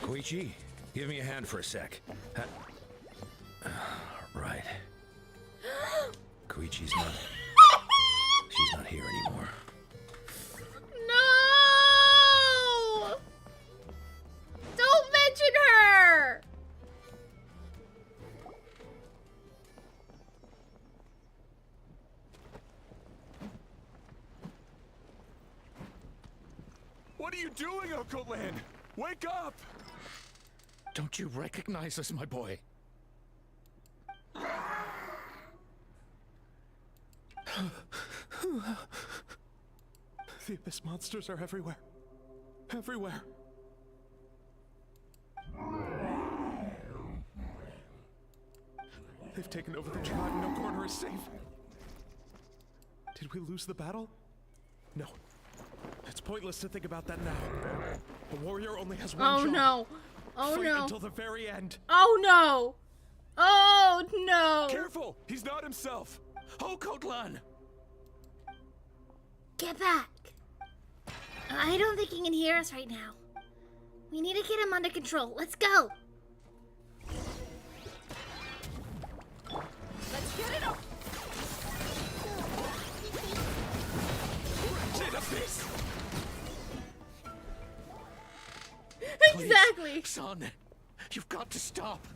Koichi, give me a hand for a sec. Right. Koichi's not... She's not here anymore.
No! Don't mention her!
What are you doing, Okoland? Wake up!
Don't you recognize us, my boy?
The Abyss monsters are everywhere. Everywhere. They've taken over the tribe. No corner is safe. Did we lose the battle? No. It's pointless to think about that now. The warrior only has one job.
Oh no. Oh
Fight
no.
until the very end.
Oh no. Oh no.
Careful! He's not himself.
Okotlan!
Get back. I don't think he can hear us right now. We need to get him under control. Let's go.
Let's get it up.
Wretched Abyss!
Exactly.
Please, son, you've got to stop.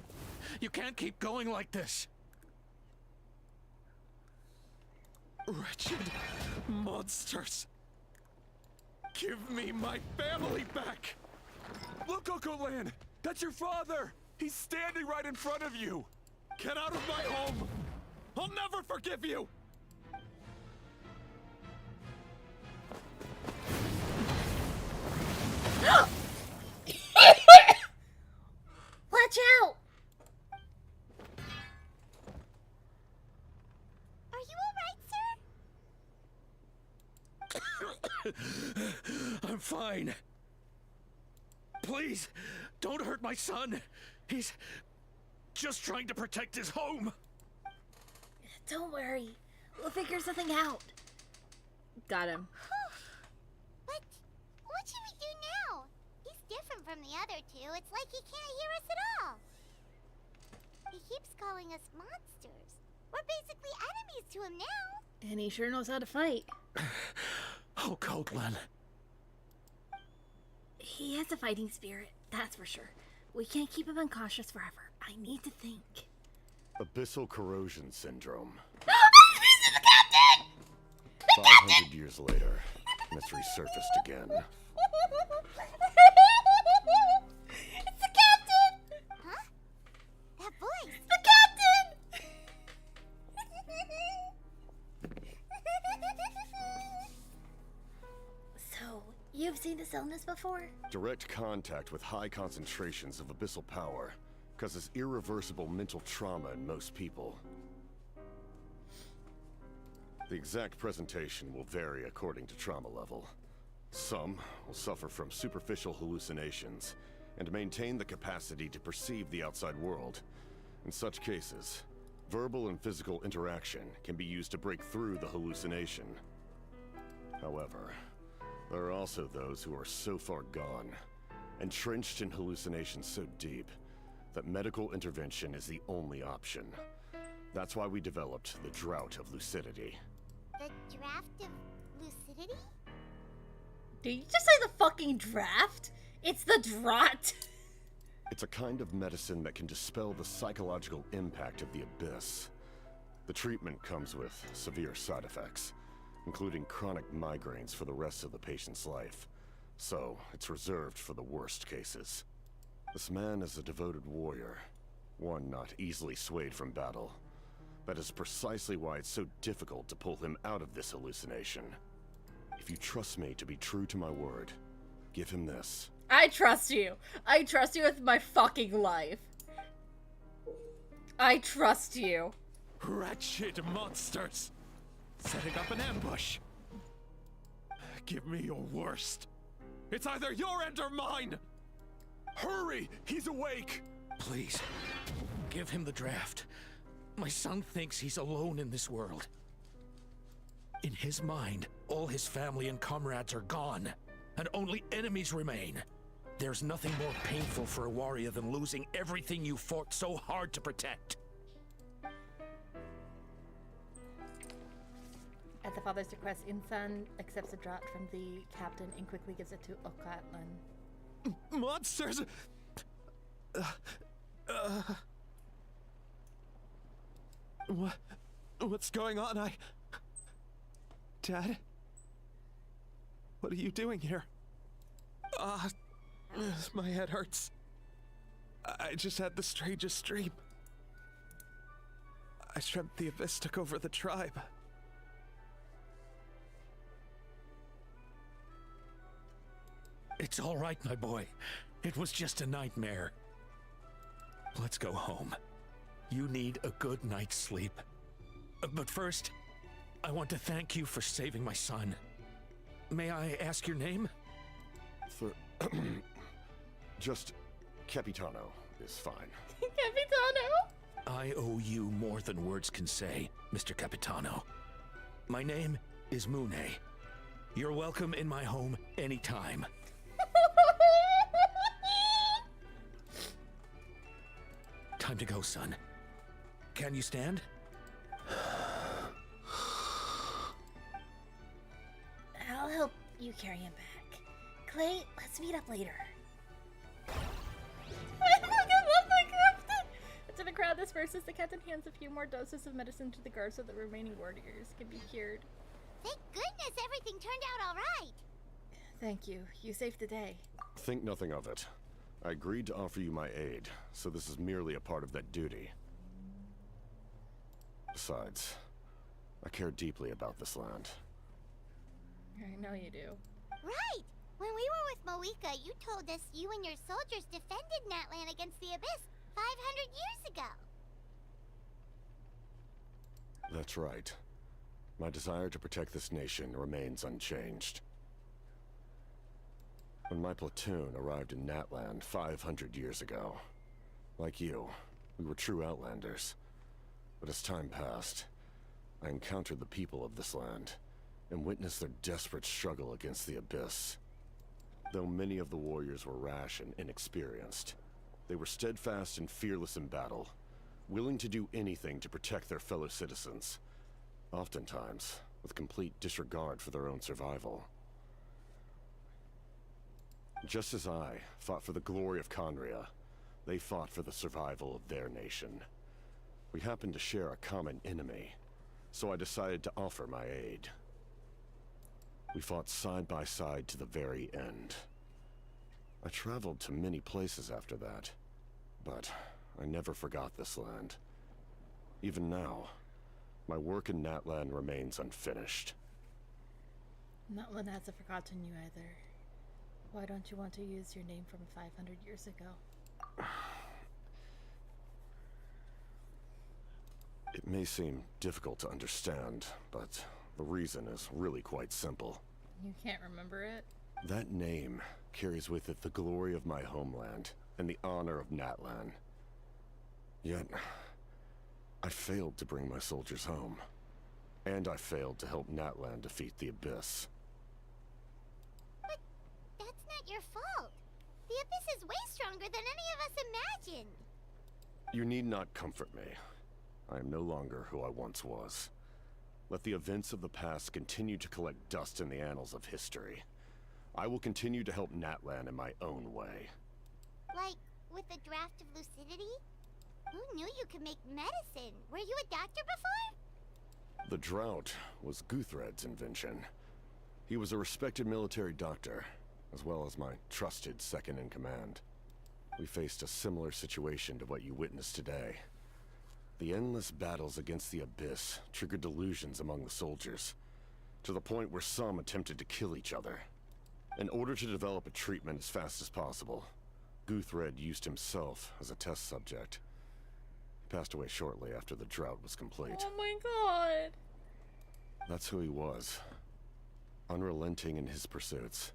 You can't keep going like this.
Wretched monsters! Give me my family back! Look, Okoland! That's your father! He's standing right in front of you! Get out of my home! I'll never forgive you!
Watch out!
Are you alright, sir?
I'm fine. Please, don't hurt my son. He's just trying to protect his home.
Don't worry. We'll figure something out.
Got him.
But what should we do now? He's different from the other two. It's like he can't hear us at all. He keeps calling us monsters. We're basically enemies to him now.
And he sure knows how to fight.
Oh, Coatlan.
He has a fighting spirit, that's for sure. We can't keep him unconscious forever. I need to think.
Abyssal corrosion syndrome.
This is the captain!
500 years later, and it's resurfaced again.
It's the captain!
Huh? That voice!
The captain! So, you've seen this illness before?
Direct contact with high concentrations of abyssal power causes irreversible mental trauma in most people. The exact presentation will vary according to trauma level. Some will suffer from superficial hallucinations and maintain the capacity to perceive the outside world. In such cases, verbal and physical interaction can be used to break through the hallucination. However, there are also those who are so far gone, entrenched in hallucinations so deep, that medical intervention is the only option. That's why we developed the Drought of Lucidity.
The draft of lucidity?
Did you just say the fucking draft? It's the draught.
It's a kind of medicine that can dispel the psychological impact of the abyss. The treatment comes with severe side effects, including chronic migraines for the rest of the patient's life. So, it's reserved for the worst cases. This man is a devoted warrior, one not easily swayed from battle. That is precisely why it's so difficult to pull him out of this hallucination. If you trust me to be true to my word, give him this.
I trust you. I trust you with my fucking life. I trust you.
Wretched monsters! Setting up an ambush! Give me your worst. It's either your end or mine! Hurry! He's awake!
Please, give him the draft. My son thinks he's alone in this world. In his mind, all his family and comrades are gone, and only enemies remain. There's nothing more painful for a warrior than losing everything you fought so hard to protect.
At the father's request, Insan accepts a draught from the captain and quickly gives it to Okatlan.
Monsters! What's going on? Dad? What are you doing here? My head hurts. I just had the strangest dream. I dreamt the Abyss took over the tribe.
It's all right, my boy. It was just a nightmare. Let's go home. You need a good night's sleep. But first, I want to thank you for saving my son. May I ask your name?
Just Capitano is fine.
Capitano?
I owe you more than words can say, Mr. Capitano. My name is Mune. You're welcome in my home anytime. Time to go, son. Can you stand?
I'll help you carry him back. Clay, let's meet up later. I fucking love that captain! To the crowd disperses, the captain hands a few more doses of medicine to the guards so the remaining warriors can be cured.
Thank goodness everything turned out all right.
Thank you. You saved the day.
Think nothing of it. I agreed to offer you my aid, so this is merely a part of that duty. Besides, I care deeply about this land.
I know you do.
Right! When we were with Moika, you told us you and your soldiers defended Natlan against the Abyss 500 years ago.
That's right. My desire to protect this nation remains unchanged. When my platoon arrived in Natlan 500 years ago, like you, we were true outlanders. But as time passed, I encountered the people of this land and witnessed their desperate struggle against the Abyss. Though many of the warriors were rash and inexperienced, they were steadfast and fearless in battle, willing to do anything to protect their fellow citizens, oftentimes with complete disregard for their own survival. Just as I fought for the glory of Conria, they fought for the survival of their nation. We happened to share a common enemy, so I decided to offer my aid. We fought side by side to the very end. I traveled to many places after that, but I never forgot this land. Even now, my work in Natlan remains unfinished.
Natlan hasn't forgotten you either. Why don't you want to use your name from 500 years ago?
It may seem difficult to understand, but the reason is really quite simple.
You can't remember it?
That name carries with it the glory of my homeland and the honor of Natlan. Yet, I failed to bring my soldiers home. And I failed to help Natlan defeat the Abyss.
But that's not your fault. The Abyss is way stronger than any of us imagined.
You need not comfort me. I am no longer who I once was. Let the events of the past continue to collect dust in the annals of history. I will continue to help Natlan in my own way.
Like, with the draft of lucidity? Who knew you could make medicine? Were you a doctor before?
The drought was Guthred's invention. He was a respected military doctor, as well as my trusted second-in-command. We faced a similar situation to what you witnessed today. The endless battles against the Abyss triggered delusions among the soldiers, to the point where some attempted to kill each other. In order to develop a treatment as fast as possible, Guthred used himself as a test subject. He passed away shortly after the drought was complete.
Oh my god.
That's who he was. Unrelenting in his pursuits.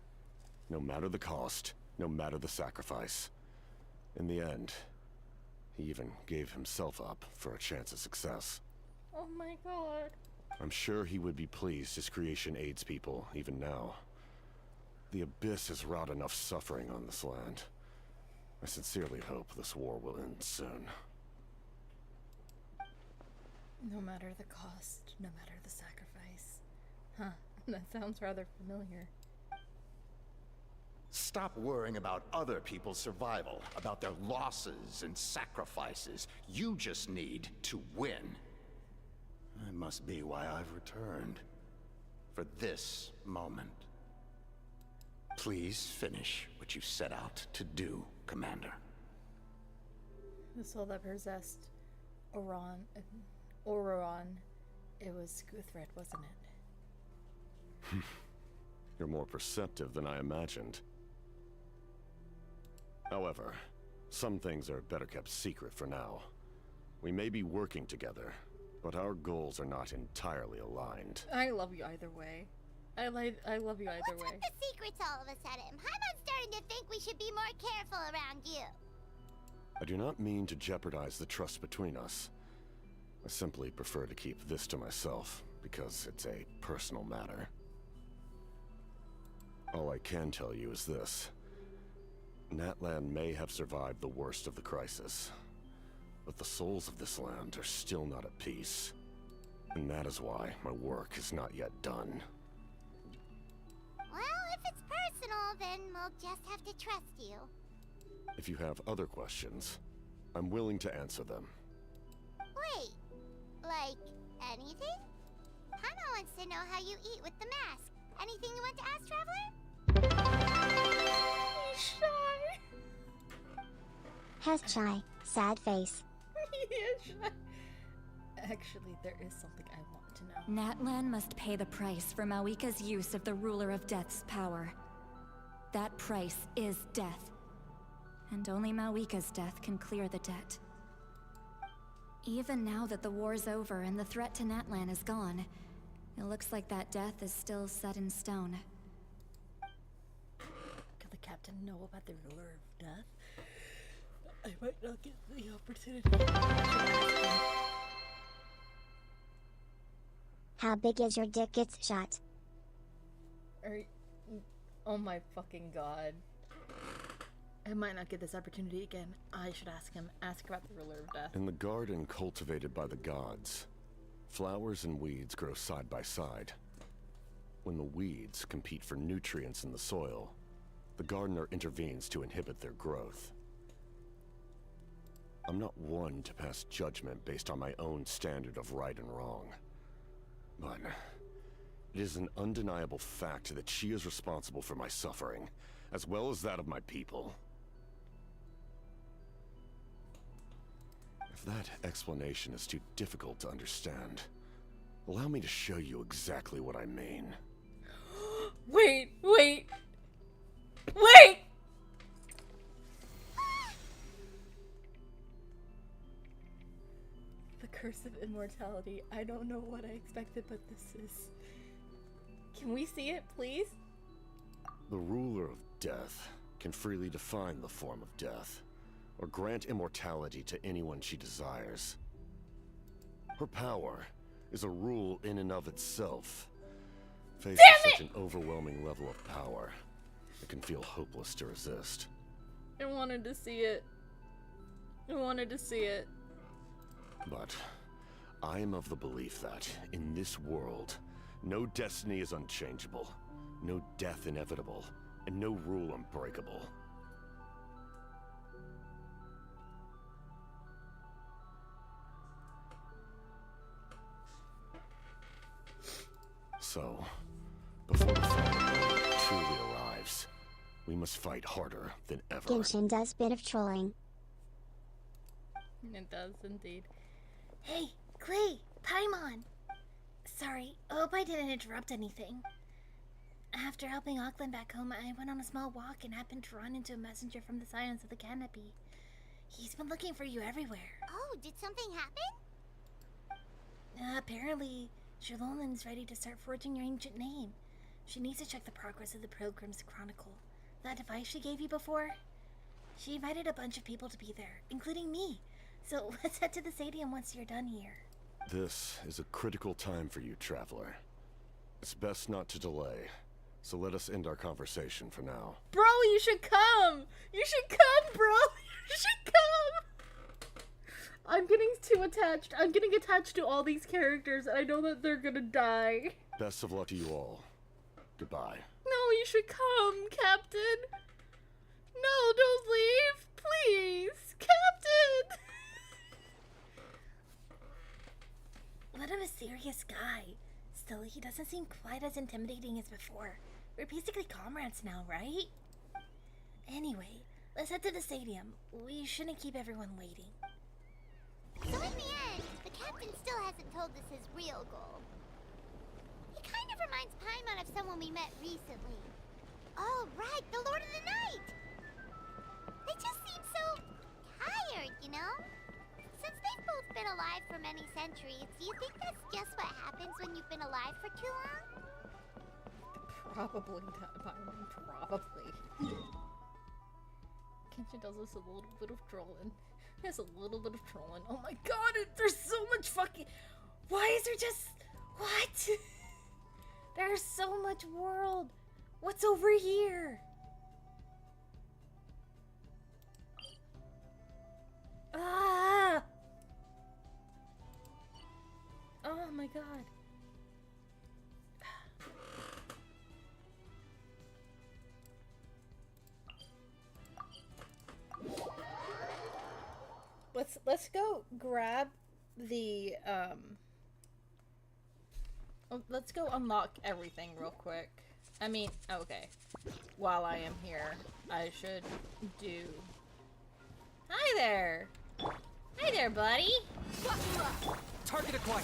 No matter the cost, no matter the sacrifice. In the end, he even gave himself up for a chance at success.
Oh my god.
I'm sure he would be pleased his creation aids people, even now. The Abyss has wrought enough suffering on this land. I sincerely hope this war will end soon.
No matter the cost, no matter the sacrifice. Huh, that sounds rather familiar.
Stop worrying about other people's survival, about their losses and sacrifices. You just need to win. That must be why I've returned. For this moment. Please finish what you set out to do, Commander.
The soul that possessed Auron, it was Guthred, wasn't it?
You're more perceptive than I imagined. However, some things are better kept secret for now. We may be working together, but our goals are not entirely aligned.
I love you either way. I love you either
What's
way.
with the secrets all of a sudden? I'm starting to think we should be more careful around you.
I do not mean to jeopardize the trust between us. I simply prefer to keep this to myself, because it's a personal matter. All I can tell you is this. Natlan may have survived the worst of the crisis, but the souls of this land are still not at peace. And that is why my work is not yet done.
Well, if it's personal, then we'll just have to trust you.
If you have other questions, I'm willing to answer them.
Wait, like anything? Hana wants to know how you eat with the mask. Anything you want to ask, Traveler?
He's shy.
Has shy, sad face.
He is shy. Actually, there is something I want to know.
Natlan must pay the price for Mawika's use of the Ruler of Death's power. That price is death. And only Mawika's death can clear the debt. Even now that the war's over and the threat to Natlan is gone, it looks like that death is still set in stone.
Could the captain know about the Ruler of Death? I might not get the opportunity.
How big is your dick gets shot?
Oh my fucking god. I might not get this opportunity again. I should ask about the Ruler of Death.
In the garden cultivated by the gods, flowers and weeds grow side by side. When the weeds compete for nutrients in the soil, the gardener intervenes to inhibit their growth. I'm not one to pass judgment based on my own standard of right and wrong. But it is an undeniable fact that she is responsible for my suffering, as well as that of my people. If that explanation is too difficult to understand, allow me to show you exactly what I mean.
Wait! The curse of immortality. I don't know what I expected, but this is... Can we see it, please?
The ruler of death can freely define the form of death, or grant immortality to anyone she desires. Her power is a rule in and of itself. Faced with such an overwhelming level of power, it can feel hopeless to resist.
I wanted to see it. I wanted to see it.
But I am of the belief that, in this world, no destiny is unchangeable, no death inevitable, and no rule unbreakable. So, before the final war truly arrives, we must fight harder than ever.
Genshin does bit of trolling.
It does indeed.
Hey, Clay, Paimon. Sorry, hope I didn't interrupt anything. After helping Auckland back home, I went on a small walk and happened to run into a messenger from the Silence of the Canopy. He's been looking for you everywhere.
Oh, did something happen?
Apparently, Sherlolin's ready to start forging your ancient name. She needs to check the progress of the Pilgrim's Chronicle. That device she gave you before? She invited a bunch of people to be there, including me. So let's head to the stadium once you're done here.
This is a critical time for you, Traveler. It's best not to delay, so let us end our conversation for now.
Bro, you should come! You should come, bro! You should come! I'm getting too attached. I'm getting attached to all these characters, and I know that they're gonna die.
Best of luck to you all. Goodbye.
No, you should come, Captain. No, don't leave. Please, Captain.
What a mysterious guy. Still, he doesn't seem quite as intimidating as before. We're basically comrades now, right? Anyway, let's head to the stadium. We shouldn't keep everyone waiting.
So in the end, the captain still hasn't told us his real goal. He kind of reminds Paimon of someone we met recently. Oh, right, the Lord of the Night! They just seem so tired, you know? Since they've both been alive for many centuries, do you think that's just what happens when you've been alive for too long?
Probably, probably. Genshin does us a little bit of trolling. There's a little bit of trolling. Oh my god, there's so much fucking... Why is there just... What? There's so much world. What's over here? Ah! Oh my god. Let's go grab the let's go unlock everything real quick. I mean, okay. While I am here, I should do... Hi there! Hi there, buddy!
Target acquired!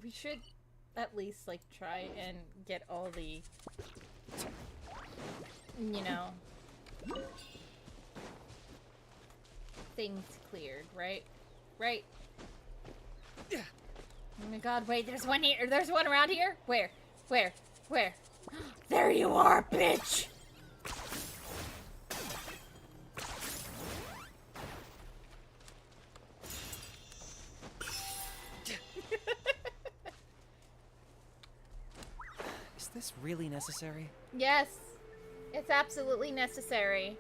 We should at least, like, try and get all the, you know, things cleared, right? Right? Oh my god, wait, there's one here. There's one around here? Where? Where? Where? There you are, bitch!
Is this really necessary?
Yes, it's absolutely necessary.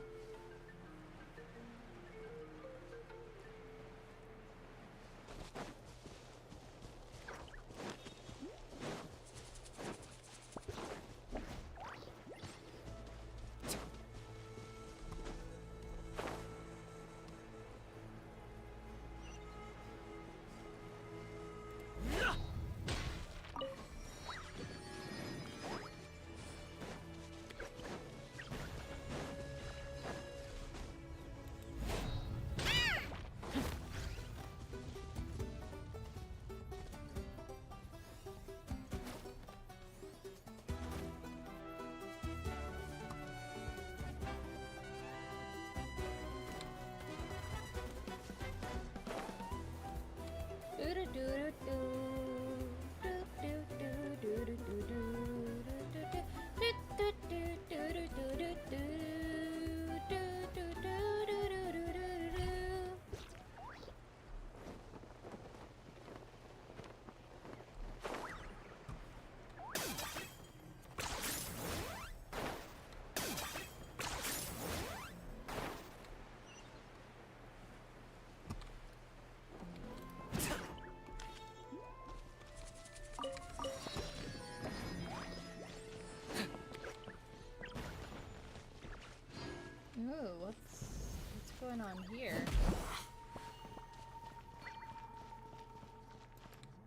going on here?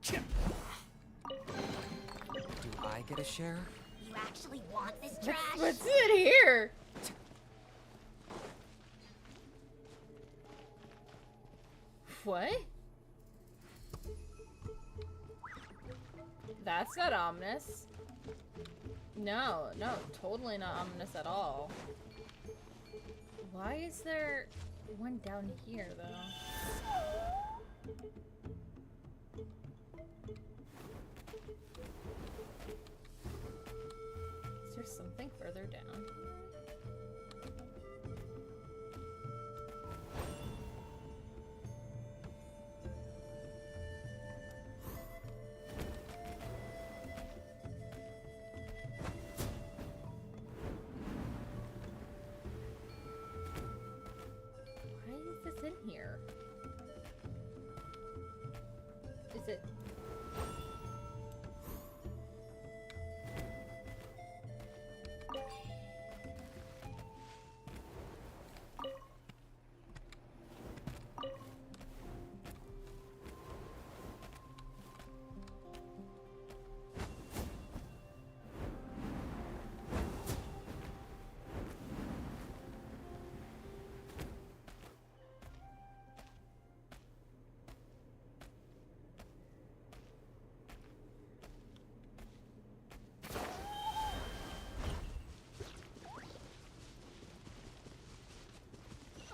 Do I get a share?
You actually want this trash?
What's in here? What? That's not ominous. No, totally not ominous at all. Why is there one down here, though? Is there something further down? In here? Is it?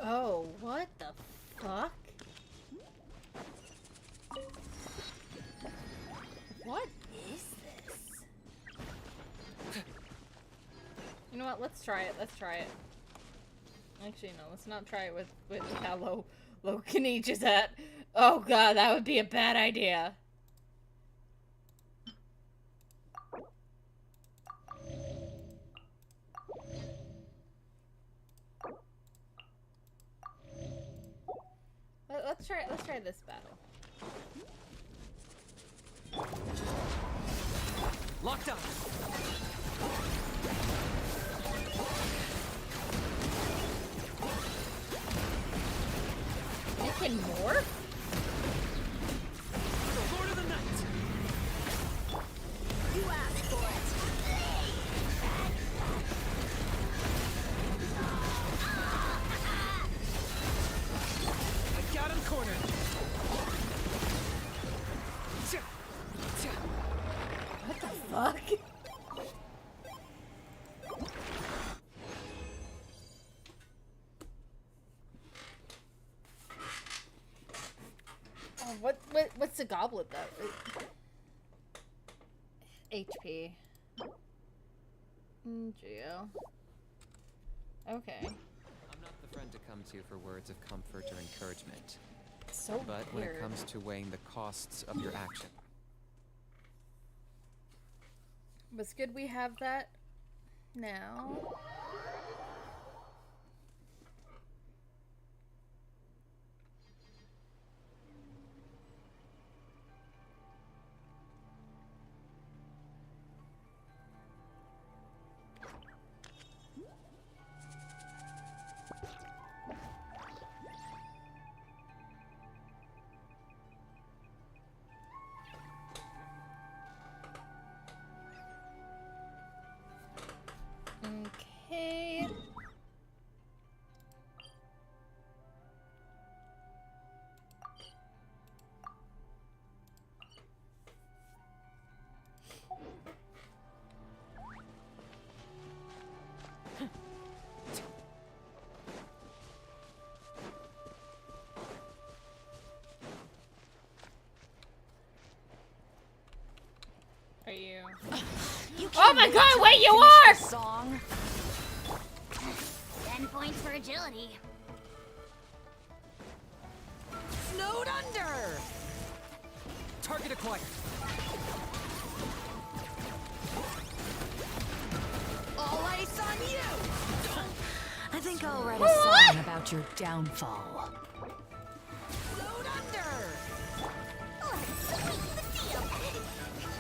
Oh, what the fuck? What is this? You know what? Let's try it. Let's try it. Actually, no. Let's not try it with how low Kniech is at. Oh god, that would be a bad idea. Let's try this battle.
Locked up.
It can morph?
The Lord of the Night.
You asked for it.
Got him cornered.
What the fuck? Oh, what's the goblet though? HP. Geo. Okay.
I'm not the friend to come to for words of comfort or encouragement.
So
but when
weird.
it comes to weighing the costs of your action.
It's good we have that now. Okay. Are you? Oh my god, wait, you are!
Song. 10 points for agility.
Snowed under!
Target acquired.
All ice on you!
I think I'll write a song about your downfall.
Snowed under!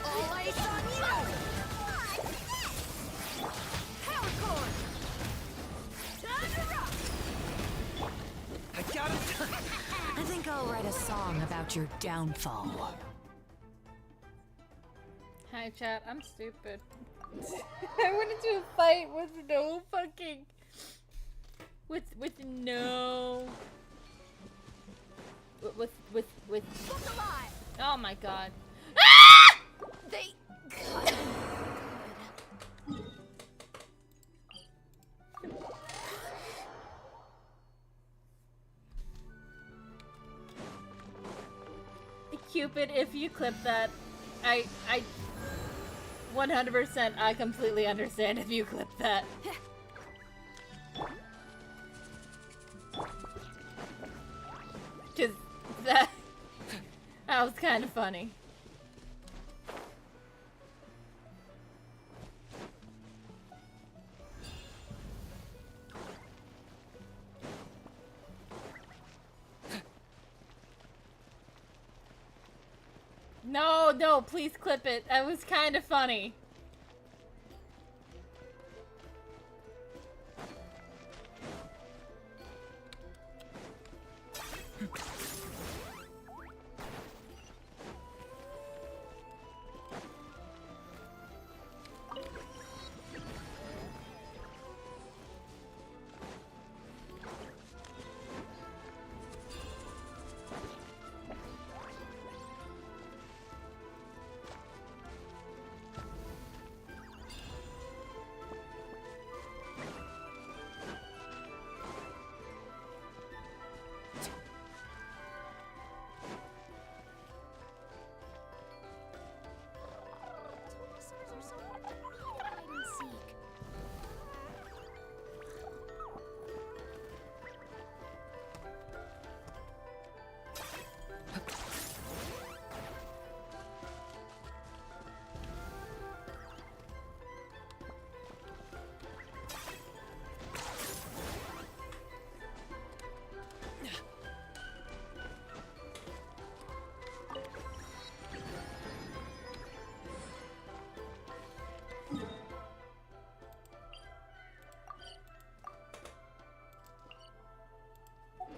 All ice on you! Power cord! Time to rock!
about your downfall.
Hi chat, I'm stupid. I went into a fight with no fucking... With no... With... Oh my god. Ah!
They...
Cupid, if you clip that, I 100%, I completely understand if you clip that. Cause that was kind of funny. No, please clip it. That was kind of funny.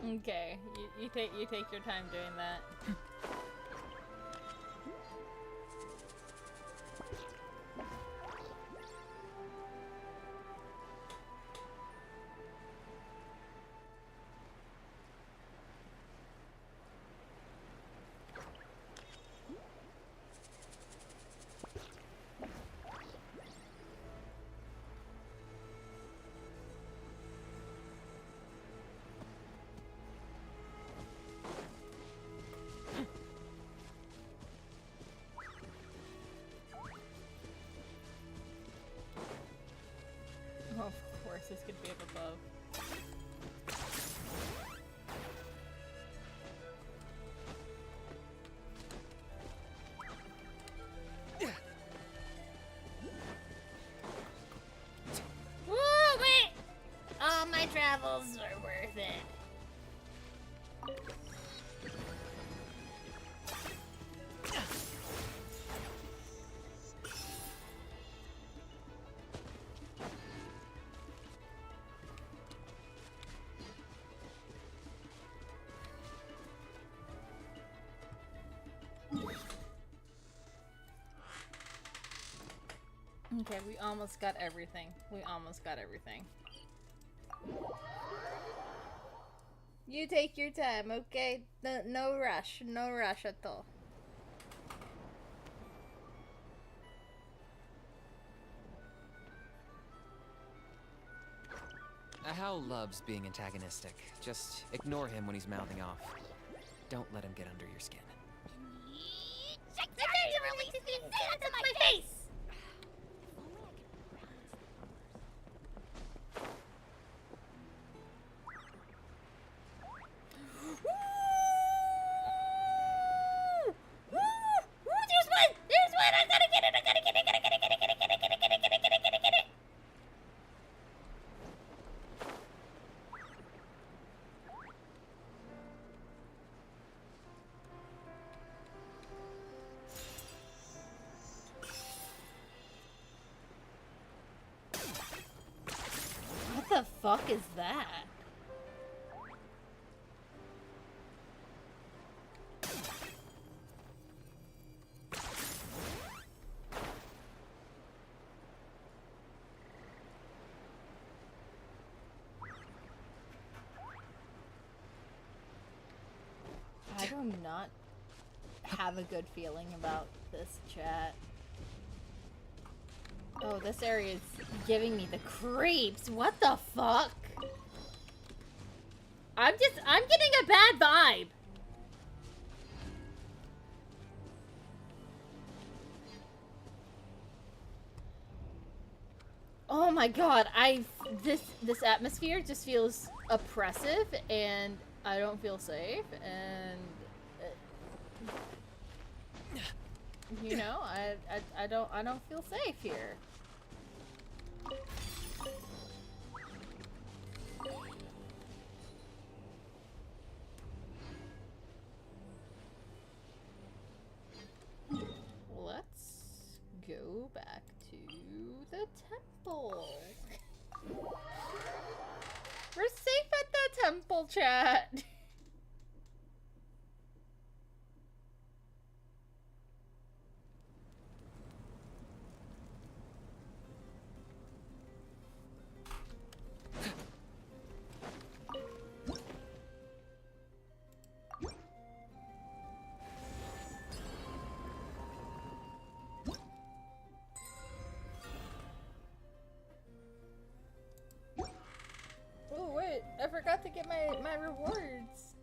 Okay, you take your time doing that. Oh, of course, this could be up above.
Woo, wait! All my travels are worth it.
Okay, we almost got everything. We almost got everything. You take your time, okay? No rush. No rush at all.
Hal loves being antagonistic. Just ignore him when he's mouthing off. Don't let him get under your skin.
Check the to release the insanity of my face! There's one! I gotta get it!
What the fuck is that? do not have a good feeling about this, chat. Oh, this area is giving me the creeps. What the fuck? I'm getting a bad vibe. Oh my god, this atmosphere just feels oppressive and I don't feel safe and you know, I don't feel safe here. Let's go back to the temple. We're safe at the temple, chat. Oh wait, I forgot to get my rewards.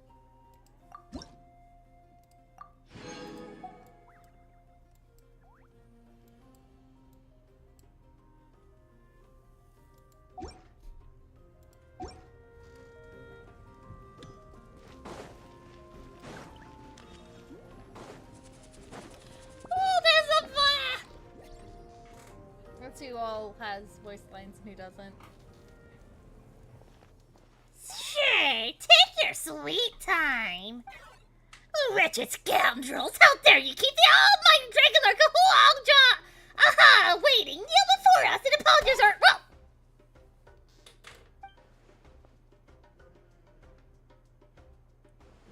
Oh, there's a fire! That's who all has voice lines and who doesn't.
Sure, take your sweet time. Oh, wretched scoundrels, how dare you keep the almighty Dragonlord Kahualja! Aha, waiting, kneel before us and apologize are well.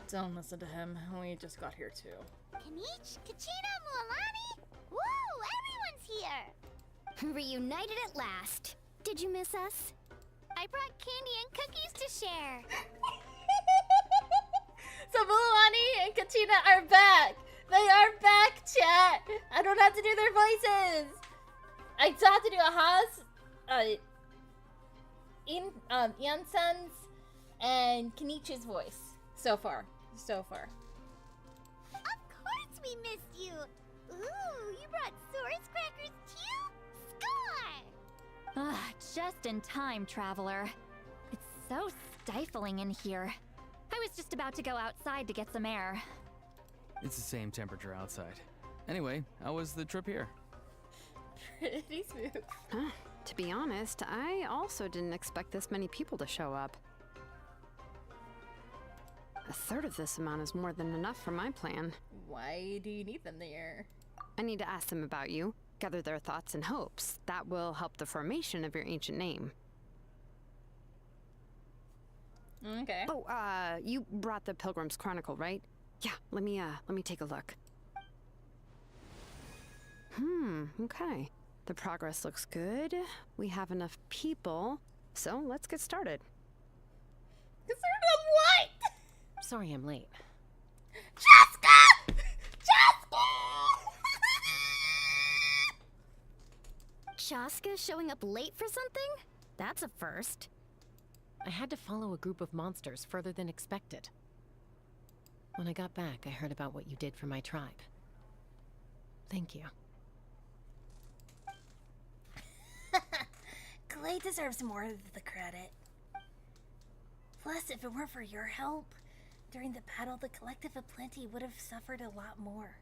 Don't listen to him. We just got here too.
Kanich, Kachina, Mualani? Woo, everyone's here! Reunited at last. Did you miss us? I brought candy and cookies to share.
So Mualani and Katina are back! They are back, chat! I don't have to do their voices! I still have to do Aha's, Yansan's, and Kenichi's voice. So far. So far.
Of course we missed you! Ooh, you brought source crackers too? Score!
Ah, just in time, traveler. It's so stifling in here. I was just about to go outside to get some air.
It's the same temperature outside. Anyway, how was the trip here?
Pretty smooth.
To be honest, I also didn't expect this many people to show up. A third of this amount is more than enough for my plan.
Why do you need them there?
I need to ask them about you, gather their thoughts and hopes. That will help the formation of your ancient name.
Okay.
Oh, you brought the Pilgrim's Chronicle, right? Yeah, let me take a look. Okay. The progress looks good. We have enough people, so let's get started.
Concerned of what?
Sorry I'm late.
Jessica!
Chaska showing up late for something? That's a first.
I had to follow a group of monsters further than expected. When I got back, I heard about what you did for my tribe. Thank you.
Clay deserves more of the credit. Plus, if it weren't for your help, during the battle, the Collective of Plenty would have suffered a lot more.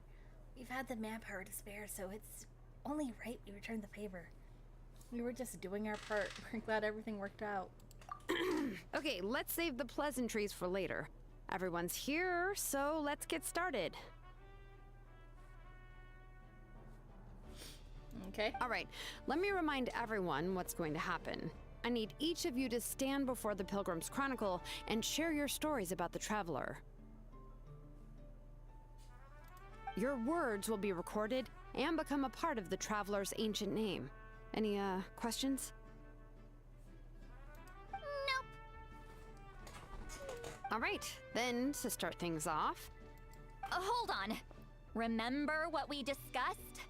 We've had the manpower to spare, so it's only right we return the favor.
We were just doing our part. We're glad everything worked out.
Okay, let's save the pleasantries for later. Everyone's here, so let's get started.
Okay.
All right, let me remind everyone what's going to happen. I need each of you to stand before the Pilgrim's Chronicle and share your stories about the Traveler. Your words will be recorded and become a part of the Traveler's ancient name. Any, questions?
Nope.
All right, then, to start things off,
Hold on. Remember what we discussed?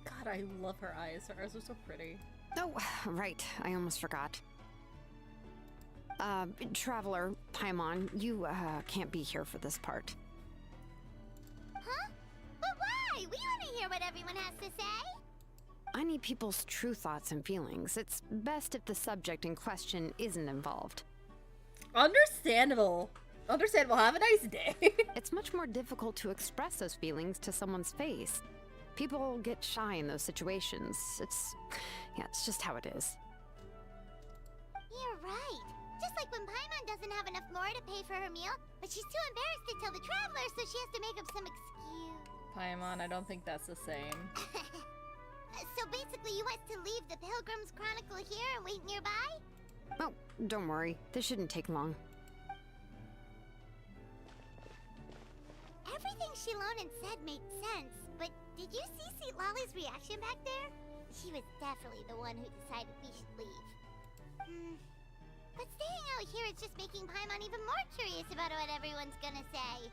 God, I love her eyes. Her eyes are so pretty.
Oh, right. I almost forgot. Traveler, Paimon, you, can't be here for this part.
Huh? But why? We want to hear what everyone has to say.
I need people's true thoughts and feelings. It's best if the subject in question isn't involved.
Understandable. Understandable. Have a nice day.
It's much more difficult to express those feelings to someone's face. People get shy in those situations. It's just how it is.
You're right. Just like when Paimon doesn't have enough more to pay for her meal, but she's too embarrassed to tell the traveler, so she has to make up some excuse.
Paimon, I don't think that's the same.
So basically you want to leave the Pilgrim's Chronicle here and wait nearby?
Oh, don't worry. This shouldn't take long.
Everything Shilonen said made sense, but did you see Sweet Lolly's reaction back there? She was definitely the one who decided we should leave. But staying out here is just making Paimon even more curious about what everyone's gonna say.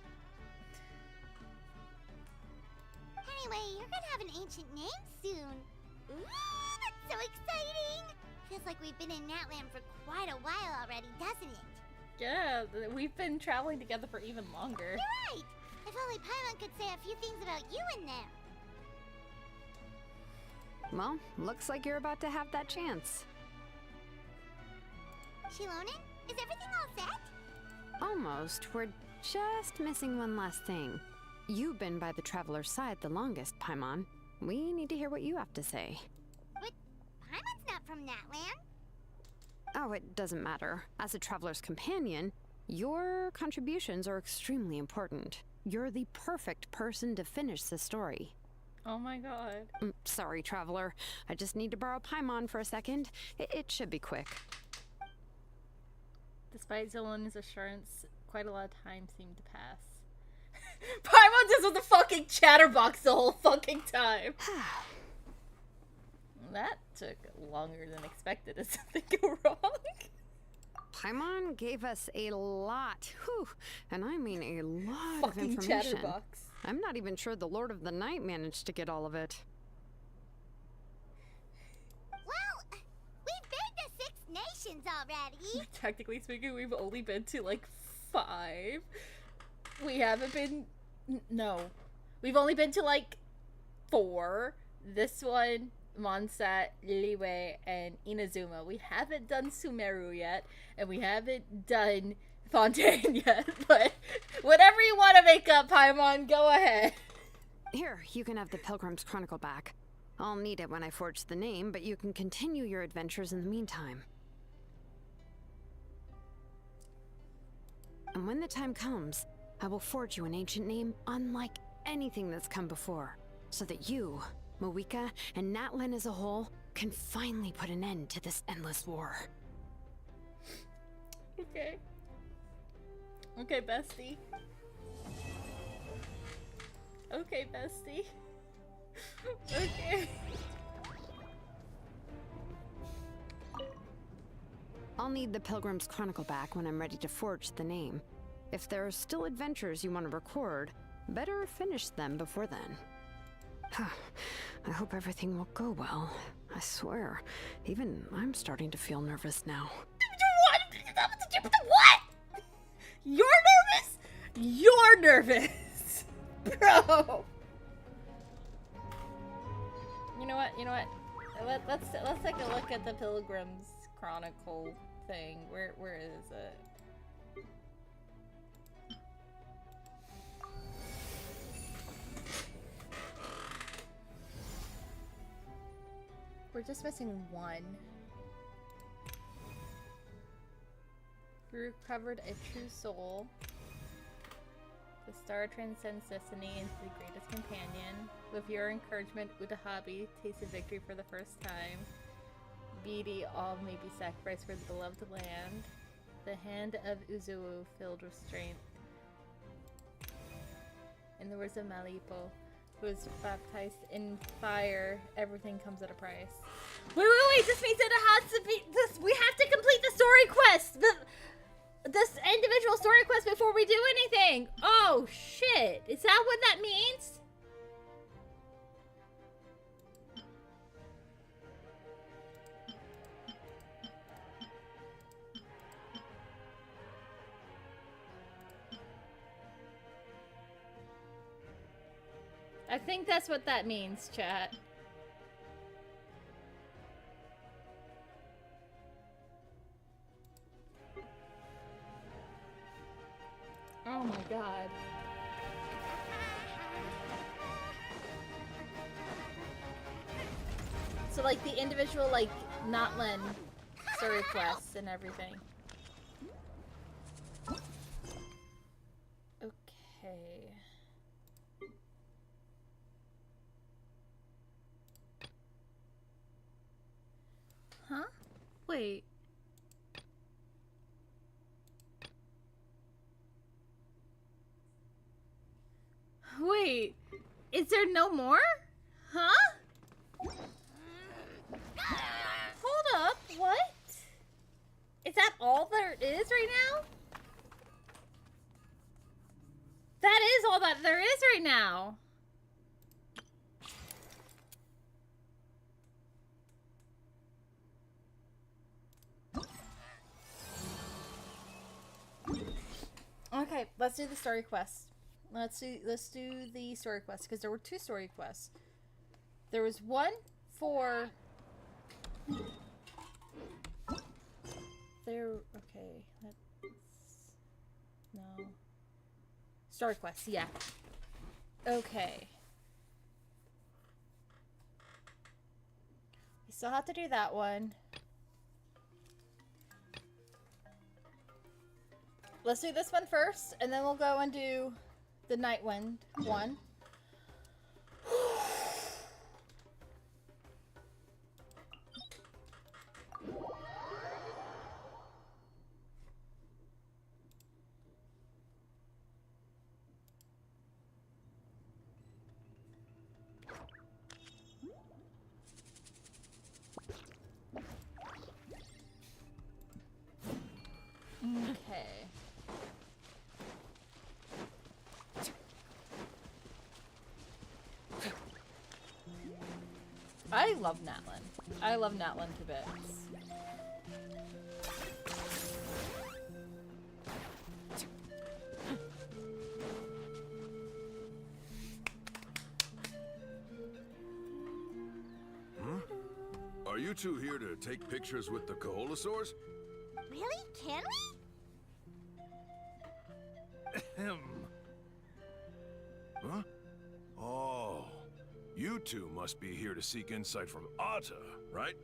Anyway, you're gonna have an ancient name soon. Ooh, that's so exciting! Feels like we've been in Natland for quite a while already, doesn't it?
Yeah, we've been traveling together for even longer.
You're right! If only Paimon could say a few things about you in there.
Well, looks like you're about to have that chance.
Shilonen, is everything all set?
Almost. We're just missing one last thing. You've been by the Traveler's side the longest, Paimon. We need to hear what you have to say.
But Paimon's not from Natland.
Oh, it doesn't matter. As a Traveler's companion, your contributions are extremely important. You're the perfect person to finish the story.
Oh my god.
Sorry, Traveler. I just need to borrow Paimon for a second. It should be quick.
Despite Zillon's assurance, quite a lot of time seemed to pass. Paimon just was a fucking chatterbox the whole fucking time. That took longer than expected. Did something go wrong?
Paimon gave us a lot. Whew. And I mean a lot
fucking
of information.
Chatterbox.
I'm not even sure the Lord of the Night managed to get all of it.
Well, we've been to 6 nations already.
Technically speaking, we've only been to like 5. We haven't been... No. We've only been to like 4. This one, Mondstadt, Liyue, and Inazuma. We haven't done Sumeru yet, and we haven't done Fontaine yet, but whatever you want to make up, Paimon, go ahead.
Here, you can have the Pilgrim's Chronicle back. I'll need it when I forge the name, but you can continue your adventures in the meantime. And when the time comes, I will forge you an ancient name unlike anything that's come before, so that you, Moeka, and Natlan as a whole can finally put an end to this endless war.
Okay. Okay, bestie. Okay, bestie. Okay.
I'll need the Pilgrim's Chronicle back when I'm ready to forge the name. If there are still adventures you want to record, better finish them before then. I hope everything will go well. I swear, even I'm starting to feel nervous now.
What? You're nervous? You're nervous, bro. You know what? You know what? Let's take a look at the Pilgrim's Chronicle thing. Where is it? We're just missing one. We recovered a true soul. The star transcends destiny into the greatest companion. With your encouragement, Utahabi tasted victory for the first time. Beatty, all may be sacrificed for the beloved land. The hand of Uzuo filled with strength. In the words of Malipo, who was baptized in fire, everything comes at a price. Wait, this means that it has to be this. We have to complete the story quest.
this individual story quest before we do anything. Oh, shit. Is that what that means? I think that's what that means, chat. Oh my god. So like the individual like Notland story quests and everything. Okay. Huh? Wait. Wait. Is there no more? Huh? Hold up. What? Is that all there is right now? That is all that there is right now. Okay, let's do the story quest. Let's do the story quest because there were 2 story quests. There was one for okay, no. Story quest, yeah. Okay. We still have to do that one. Let's do this one first, and then we'll go and do the Nightwind one. Okay. I love Natlan. I love Natlan to bits.
Are you two here to take pictures with the Koholosaurs?
Really? Can we?
Huh? Oh, you two must be here to seek insight from Atta, right?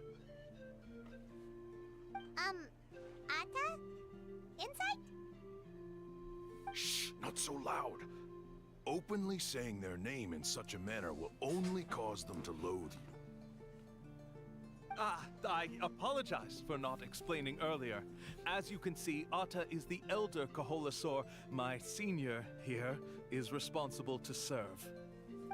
Atta? Insight?
Shh, not so loud. Openly saying their name in such a manner will only cause them to loathe you.
I apologize for not explaining earlier. As you can see, Atta is the elder Koholosaur. My senior here is responsible to serve.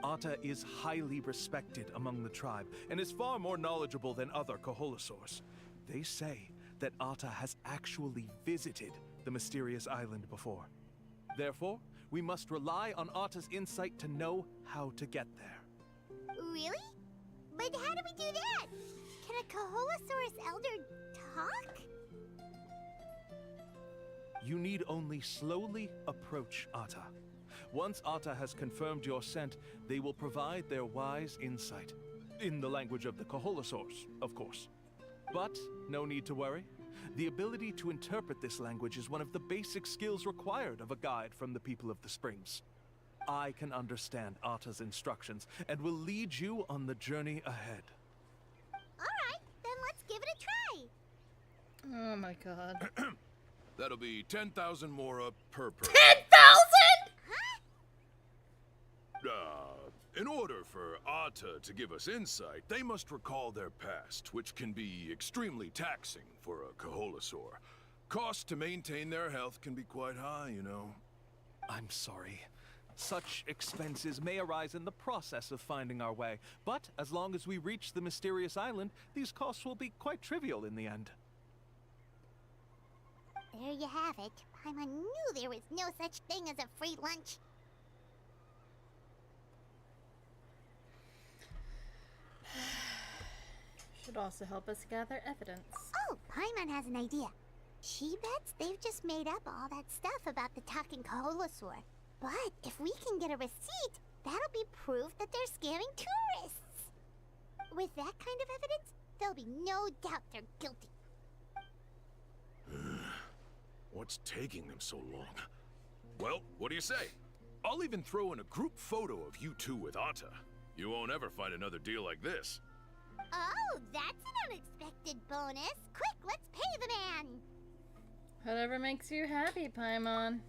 Atta is highly respected among the tribe and is far more knowledgeable than other Koholosaurs. They say that Atta has actually visited the mysterious island before. Therefore, we must rely on Atta's insight to know how to get there.
Really? But how do we do that? Can a Koholosaurus elder talk?
You need only slowly approach Atta. Once Atta has confirmed your scent, they will provide their wise insight. In the language of the Koholosaurs, of course. But no need to worry. The ability to interpret this language is one of the basic skills required of a guide from the people of the Springs. I can understand Atta's instructions and will lead you on the journey ahead.
Alright, then let's give it a try.
Oh my god.
That'll be 10,000 mora per person.
10,000?!
In order for Atta to give us insight, they must recall their past, which can be extremely taxing for a Koholosaur. Costs to maintain their health can be quite high, you know.
I'm sorry. Such expenses may arise in the process of finding our way, but as long as we reach the mysterious island, these costs will be quite trivial in the end.
There you have it. Paimon knew there was no such thing as a free lunch.
Should also help us gather evidence.
Oh, Paimon has an idea. She bets they've just made up all that stuff about the talking Kaholasaur. But if we can get a receipt, that'll be proof that they're scamming tourists. With that kind of evidence, there'll be no doubt they're guilty.
What's taking them so long? Well, what do you say? I'll even throw in a group photo of you two with Atta. You won't ever find another deal like this.
Oh, that's an unexpected bonus. Quick, let's pay the man.
Whatever makes you happy, Paimon.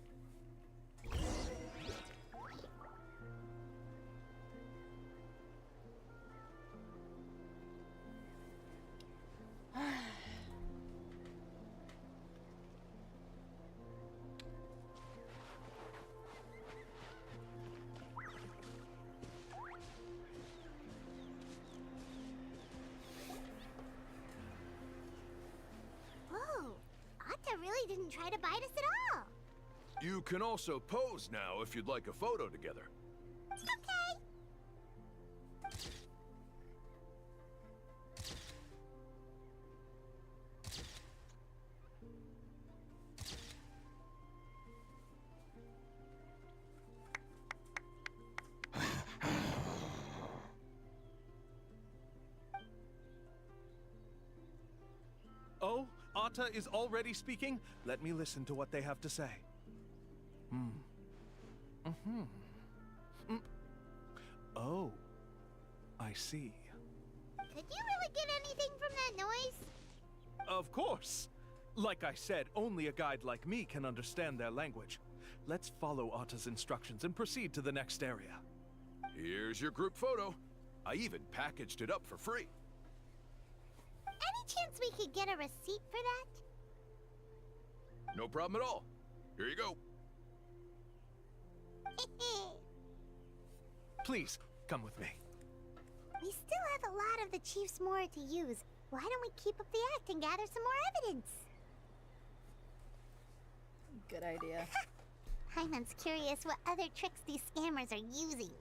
Whoa, Atta really didn't try to bite us at all.
You can also pose now if you'd like a photo together.
Okay.
Oh, Atta is already speaking? Let me listen to what they have to say. Oh, I see.
Could you really get anything from that noise?
Of course! Like I said, only a guide like me can understand their language. Let's follow Atta's instructions and proceed to the next area.
Here's your group photo. I even packaged it up for free.
Any chance we could get a receipt for that?
No problem at all. Here you go.
Please, come with me.
We still have a lot of the Chief's more to use. Why don't we keep up the act and gather some more evidence?
Good idea.
Paimon's curious what other tricks these scammers are using.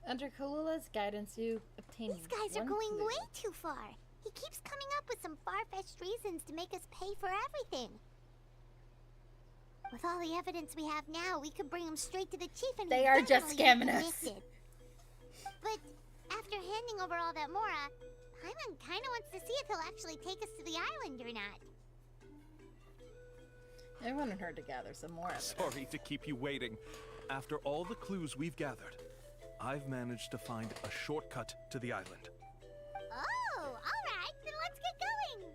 Under Kalula's guidance, you obtain.
These guys are going way too far. He keeps coming up with some far-fetched reasons to make us pay for everything. With all the evidence we have now, we could bring him straight to the chief and
they are just scamming us.
But after handing over all that Mora, Paimon kind of wants to see if he'll actually take us to the island or not.
I wanted her to gather some more evidence.
Sorry to keep you waiting. After all the clues we've gathered, I've managed to find a shortcut to the island.
Oh, alright, then let's get going.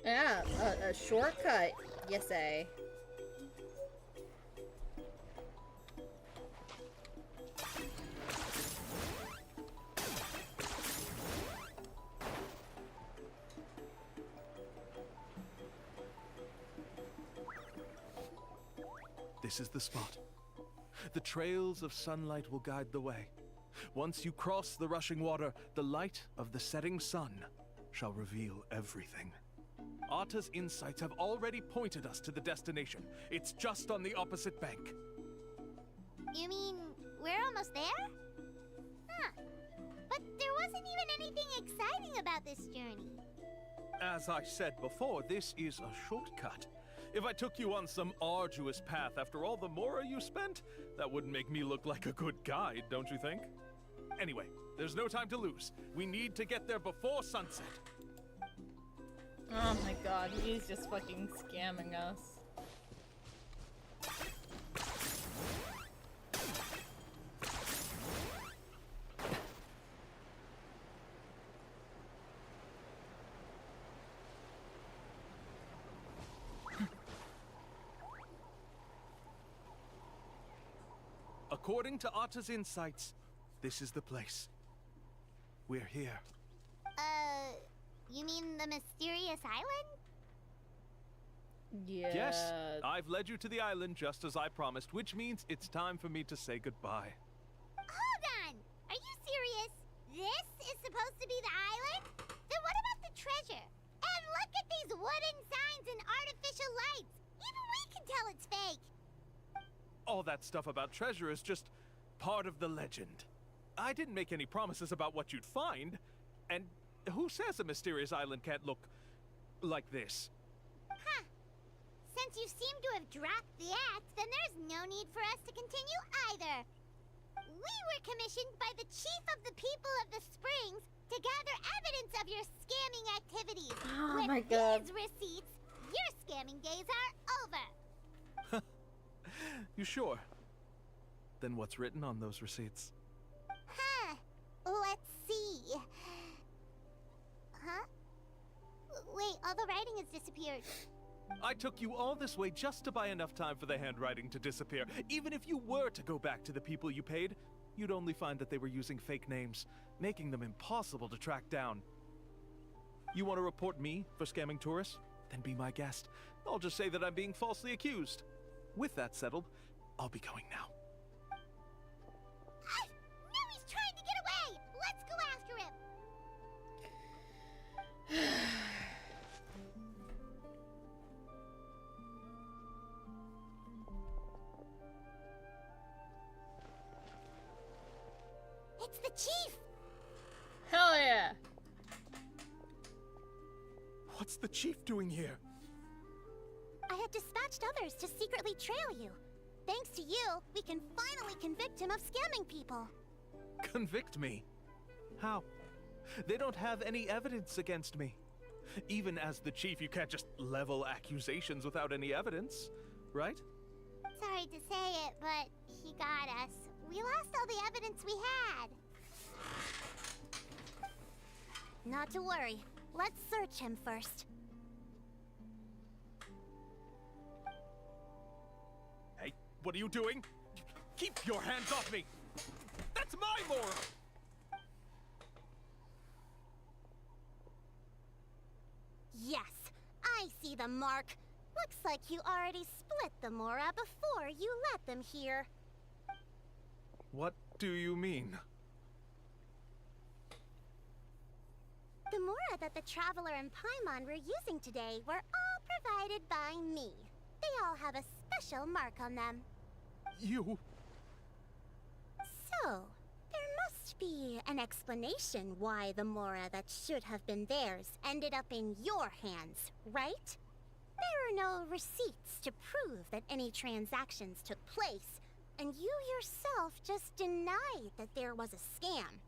Yeah, a shortcut, you say.
This is the spot. The trails of sunlight will guide the way. Once you cross the rushing water, the light of the setting sun shall reveal everything. Atta's insights have already pointed us to the destination. It's just on the opposite bank.
You mean we're almost there? Huh. But there wasn't even anything exciting about this journey.
As I said before, this is a shortcut. If I took you on some arduous path after all the Mora you spent, that wouldn't make me look like a good guide, don't you think? Anyway, there's no time to lose. We need to get there before sunset.
Oh my god, he's just fucking scamming us.
According to Atta's insights, this is the place. We're here.
You mean the mysterious island?
Yeah.
Yes, I've led you to the island just as I promised, which means it's time for me to say goodbye.
Hold on! Are you serious? This is supposed to be the island? Then what about the treasure? And look at these wooden signs and artificial lights. Even we can tell it's fake.
All that stuff about treasure is just part of the legend. I didn't make any promises about what you'd find. And who says a mysterious island can't look like this?
Huh. Since you seem to have dropped the act, then there's no need for us to continue either. We were commissioned by the chief of the people of the Springs to gather evidence of your scamming activities.
Oh
With
my God.
these receipts, your scamming days are over.
You sure? Then what's written on those receipts?
Huh. Let's see. Huh? Wait, all the writing has disappeared.
I took you all this way just to buy enough time for the handwriting to disappear. Even if you were to go back to the people you paid, you'd only find that they were using fake names, making them impossible to track down. You want to report me for scamming tourists? Then be my guest. I'll just say that I'm being falsely accused. With that settled, I'll be going now.
Now he's trying to get away! Let's go after him! It's the chief!
Hell yeah!
What's the chief doing here?
I have dispatched others to secretly trail you. Thanks to you, we can finally convict him of scamming people.
Convict me? How? They don't have any evidence against me. Even as the chief, you can't just level accusations without any evidence, right?
Sorry to say it, but he got us. We lost all the evidence we had. Not to worry. Let's search him first.
Hey, what are you doing? Keep your hands off me! That's my Mora!
Yes, I see the mark. Looks like you already split the Mora before you let them here.
What do you mean?
The Mora that the Traveler and Paimon were using today were all provided by me. They all have a special mark on them.
You...
So, there must be an explanation why the Mora that should have been theirs ended up in your hands, right? There are no receipts to prove that any transactions took place, and you yourself just denied that there was a scam.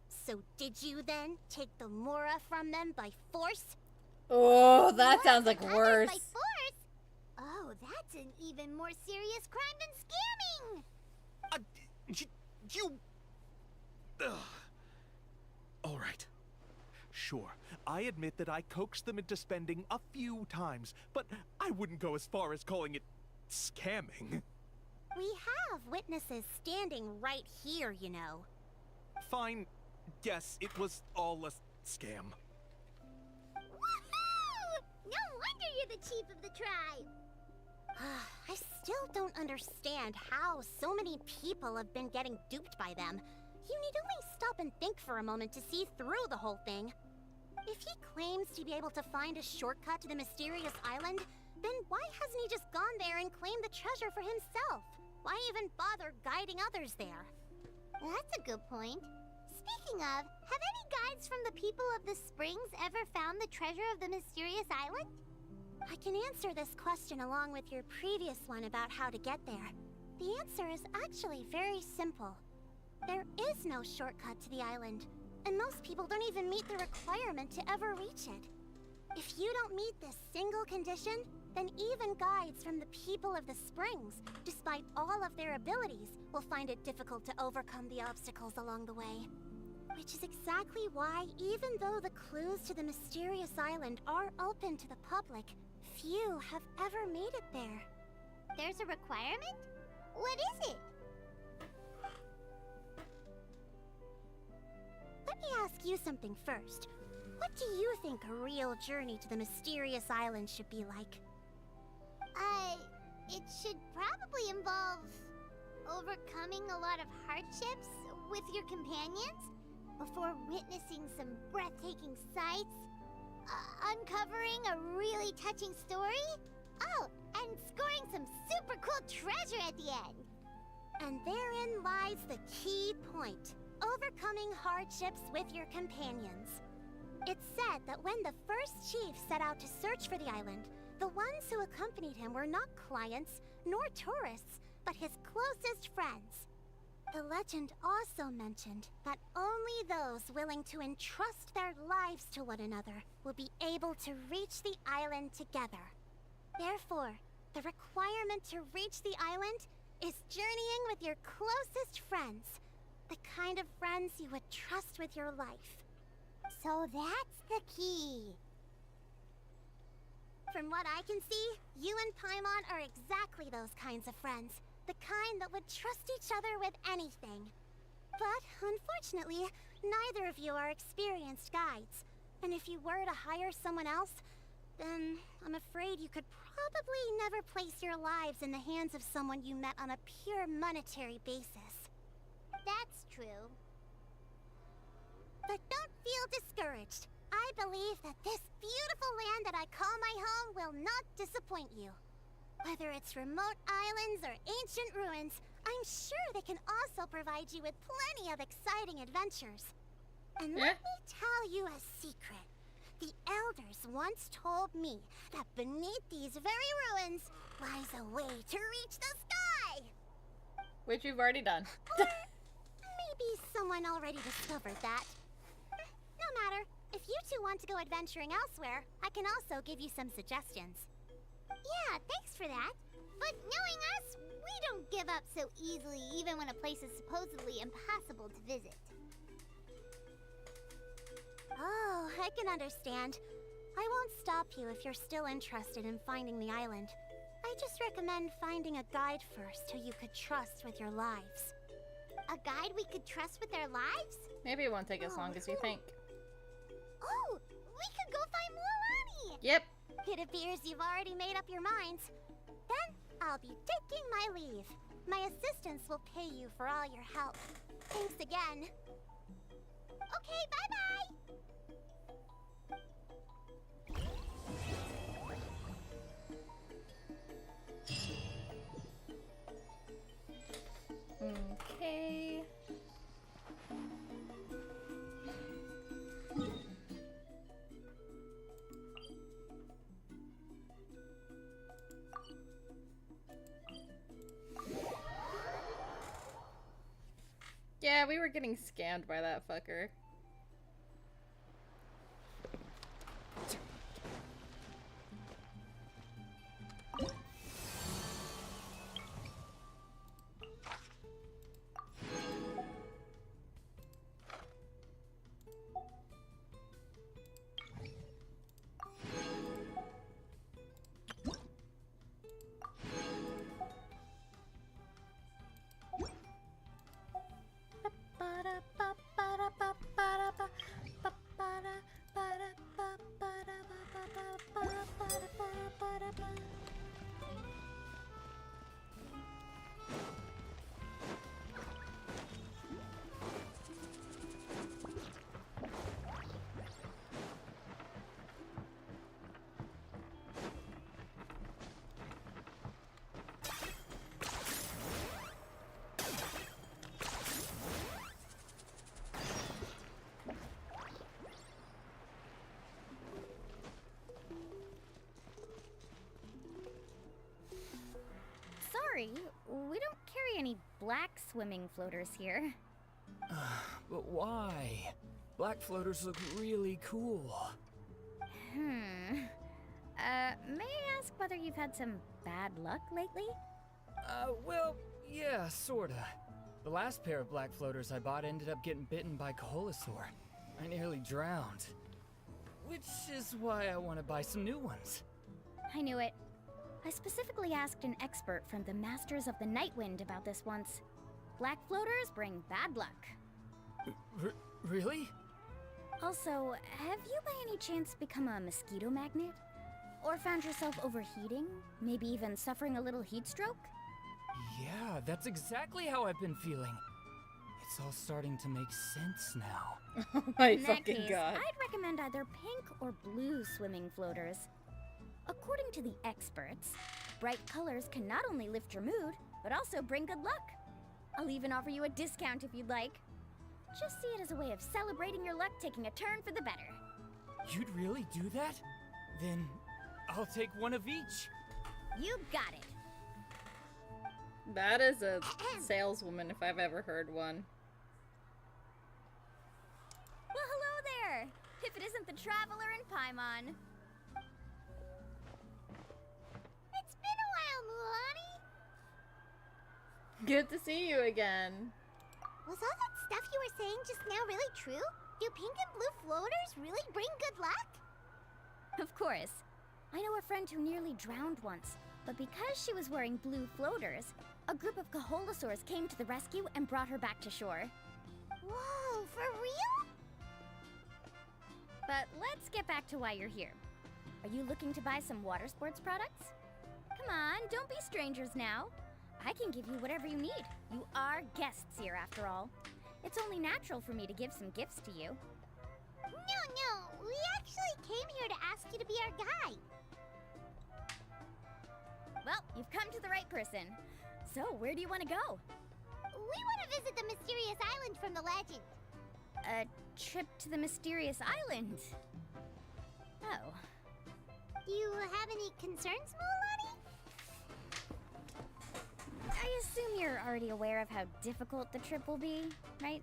So did you then take the Mora from them by force?
Oh, that sounds like worse.
By force? Oh, that's an even more serious crime than scamming!
You... Ugh. All right. Sure, I admit that I coaxed them into spending a few times, but I wouldn't go as far as calling it scamming.
We have witnesses standing right here, you know.
Fine. Yes, it was all a scam.
Woohoo! No wonder you're the chief of the tribe! I still don't understand how so many people have been getting duped by them. You need only stop and think for a moment to see through the whole thing. If he claims to be able to find a shortcut to the mysterious island, then why hasn't he just gone there and claimed the treasure for himself? Why even bother guiding others there? That's a good point. Speaking of, have any guides from the people of the Springs ever found the treasure of the mysterious island? I can answer this question along with your previous one about how to get there. The answer is actually very simple. There is no shortcut to the island, and most people don't even meet the requirement to ever reach it. If you don't meet this single condition, then even guides from the people of the Springs, despite all of their abilities, will find it difficult to overcome the obstacles along the way. Which is exactly why, even though the clues to the mysterious island are open to the public, few have ever made it there. There's a requirement? What is it? Let me ask you something first. What do you think a real journey to the mysterious island should be like? It should probably involve overcoming a lot of hardships with your companions. before witnessing some breathtaking sights, uncovering a really touching story, oh, and scoring some super cool treasure at the end. And therein lies the key point: overcoming hardships with your companions. It's said that when the first chief set out to search for the island, the ones who accompanied him were not clients nor tourists, but his closest friends. The legend also mentioned that only those willing to entrust their lives to one another will be able to reach the island together. Therefore, the requirement to reach the island is journeying with your closest friends, the kind of friends you would trust with your life.
So that's the key.
From what I can see, you and Paimon are exactly those kinds of friends. The kind that would trust each other with anything. But, unfortunately, neither of you are experienced guides. And if you were to hire someone else, then I'm afraid you could probably never place your lives in the hands of someone you met on a pure monetary basis.
That's true.
But don't feel discouraged. I believe that this beautiful land that I call my home will not disappoint you. Whether it's remote islands or ancient ruins, I'm sure they can also provide you with plenty of exciting adventures. And let me tell you a secret. The elders once told me that beneath these very ruins lies a way to reach the sky!
Which you've already done.
Or maybe someone already discovered that. No matter. If you two want to go adventuring elsewhere, I can also give you some suggestions.
Yeah, thanks for that. But knowing us, we don't give up so easily even when a place is supposedly impossible to visit.
Oh, I can understand. I won't stop you if you're still interested in finding the island. I just recommend finding a guide first who you could trust with your lives.
A guide we could trust with our lives?
Maybe it won't take as long as you think.
Oh, we could go find Mualani!
Yep.
It appears you've already made up your minds. Then, I'll be taking my leave. My assistants will pay you for all your help. Thanks again. Okay, bye-bye!
Okay. Yeah, we were getting scammed by that fucker.
Sorry, we don't carry any black swimming floaters here.
But why? Black floaters look really cool.
May I ask whether you've had some bad luck lately?
Well, yeah, sorta. The last pair of black floaters I bought ended up getting bitten by Coholasaur. I nearly drowned. Which is why I want to buy some new ones.
I knew it. I specifically asked an expert from the Masters of the Nightwind about this once. Black floaters bring bad luck.
Really?
Also, have you by any chance become a mosquito magnet? Or found yourself overheating? Maybe even suffering a little heat stroke?
Yeah, that's exactly how I've been feeling. It's all starting to make sense now.
Oh my
In that
fucking
case,
god.
I'd recommend either pink or blue swimming floaters. According to the experts, bright colors can not only lift your mood, but also bring good luck. I'll even offer you a discount if you'd like. Just see it as a way of celebrating your luck taking a turn for the better.
You'd really do that? Then I'll take one of each.
You got it.
That is a saleswoman if I've ever heard one.
Well, hello there! If it isn't the Traveler in Paimon. It's been a while, Mulani.
Good to see you again.
Was all that stuff you were saying just now really true? Do pink and blue floaters really bring good luck?
Of course. I know a friend who nearly drowned once, but because she was wearing blue floaters, a group of Kaholasaurs came to the rescue and brought her back to shore.
Whoa, for real?
But let's get back to why you're here. Are you looking to buy some water sports products? Come on, don't be strangers now. I can give you whatever you need. You are guests here, after all. It's only natural for me to give some gifts to you.
No, we actually came here to ask you to be our guide.
Well, you've come to the right person. So, where do you want to go?
We want to visit the mysterious island from the legend.
A trip to the mysterious island? Oh.
Do you have any concerns, Mulani?
I assume you're already aware of how difficult the trip will be, right?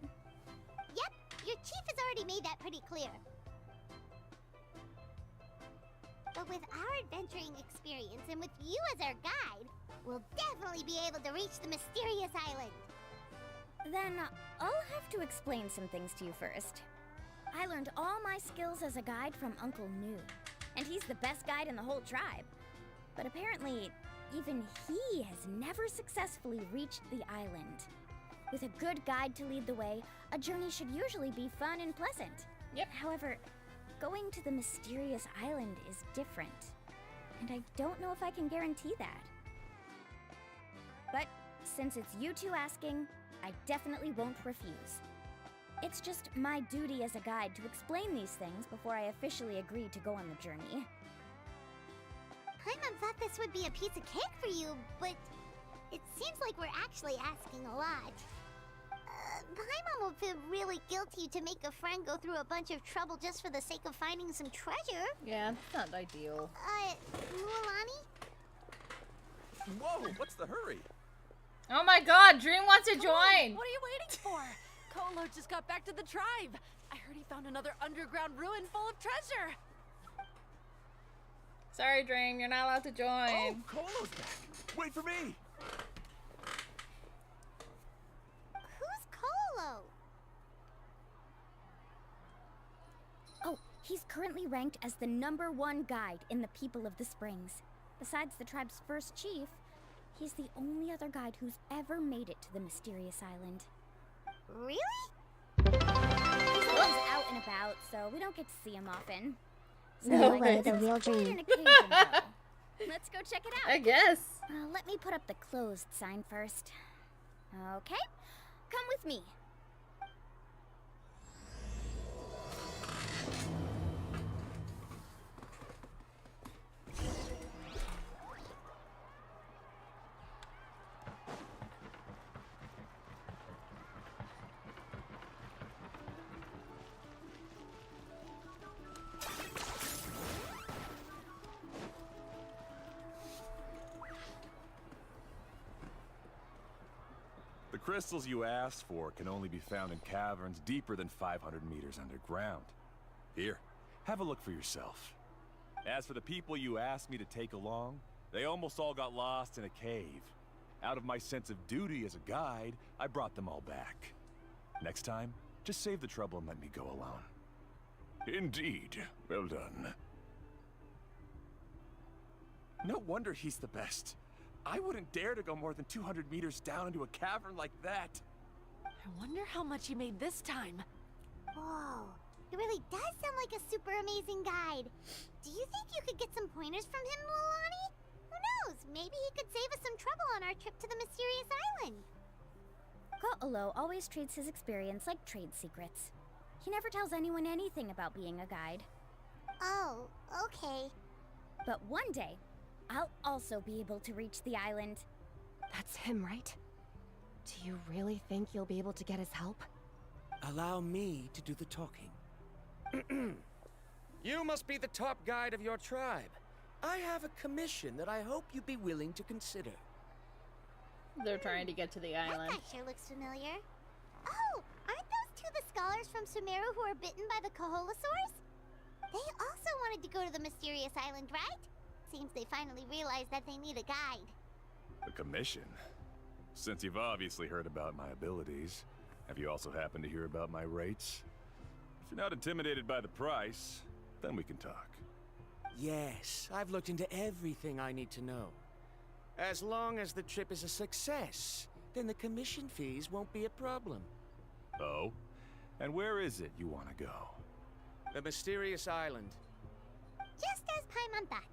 Yep, your chief has already made that pretty clear. But with our adventuring experience and with you as our guide, we'll definitely be able to reach the mysterious island.
Then I'll have to explain some things to you first. I learned all my skills as a guide from Uncle Nu, and he's the best guide in the whole tribe. But apparently, even he has never successfully reached the island. With a good guide to lead the way, a journey should usually be fun and pleasant.
Yep.
However, going to the mysterious island is different, and I don't know if I can guarantee that. But since it's you two asking, I definitely won't refuse. It's just my duty as a guide to explain these things before I officially agree to go on the journey.
Paimon thought this would be a piece of cake for you, but it seems like we're actually asking a lot. Paimon will feel really guilty to make a friend go through a bunch of trouble just for the sake of finding some treasure.
Yeah, that's not ideal.
Mulani?
Whoa, what's the hurry?
Oh my god, Dream wants to join!
What are you waiting for? Kolo just got back to the tribe. I heard he found another underground ruin full of treasure.
Sorry, Dream, you're not allowed to join.
Oh, Kolo's back. Wait for me.
Who's Kolo?
Oh, he's currently ranked as the #1 guide in the People of the Springs. Besides the tribe's first chief, he's the only other guide who's ever made it to the mysterious island.
Really?
He's always out and about, so we don't get to see him often. So
No
I
way.
guess it's
real
quite
dream.
an occasion, though. Let's go check it out.
I guess.
Let me put up the closed sign first. Okay, come with me.
The crystals you asked for can only be found in caverns deeper than 500 meters underground. Here, have a look for yourself. As for the people you asked me to take along, they almost all got lost in a cave. Out of my sense of duty as a guide, I brought them all back. Next time, just save the trouble and let me go alone. Indeed. Well done. No wonder he's the best. I wouldn't dare to go more than 200 meters down into a cavern like that.
I wonder how much he made this time.
Whoa, it really does sound like a super amazing guide. Do you think you could get some pointers from him, Mulani? Who knows? Maybe he could save us some trouble on our trip to the mysterious island.
Ko'olo always treats his experience like trade secrets. He never tells anyone anything about being a guide.
Oh, okay.
But one day, I'll also be able to reach the island.
That's him, right? Do you really think you'll be able to get his help?
Allow me to do the talking. You must be the top guide of your tribe. I have a commission that I hope you'd be willing to consider.
They're trying to get to the island.
That sure looks familiar. Oh, aren't those two the scholars from Sumeru who were bitten by the Koholosaurs? They also wanted to go to the mysterious island, right? Seems they finally realized that they need a guide.
A commission? Since you've obviously heard about my abilities, have you also happened to hear about my rates? If you're not intimidated by the price, then we can talk.
Yes, I've looked into everything I need to know. As long as the trip is a success, then the commission fees won't be a problem.
Oh? And where is it you want to go?
The mysterious island.
Just as Paimon thought.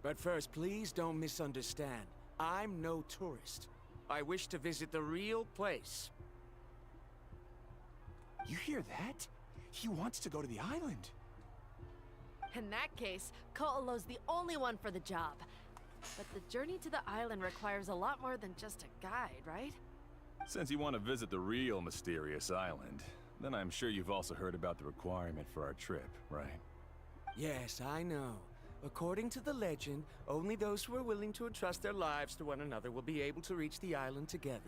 But first, please don't misunderstand. I'm no tourist. I wish to visit the real place.
You hear that? He wants to go to the island.
In that case, Ko'olo's the only one for the job. But the journey to the island requires a lot more than just a guide, right?
Since you want to visit the real mysterious island, then I'm sure you've also heard about the requirement for our trip, right?
Yes, I know. According to the legend, only those who are willing to entrust their lives to one another will be able to reach the island together.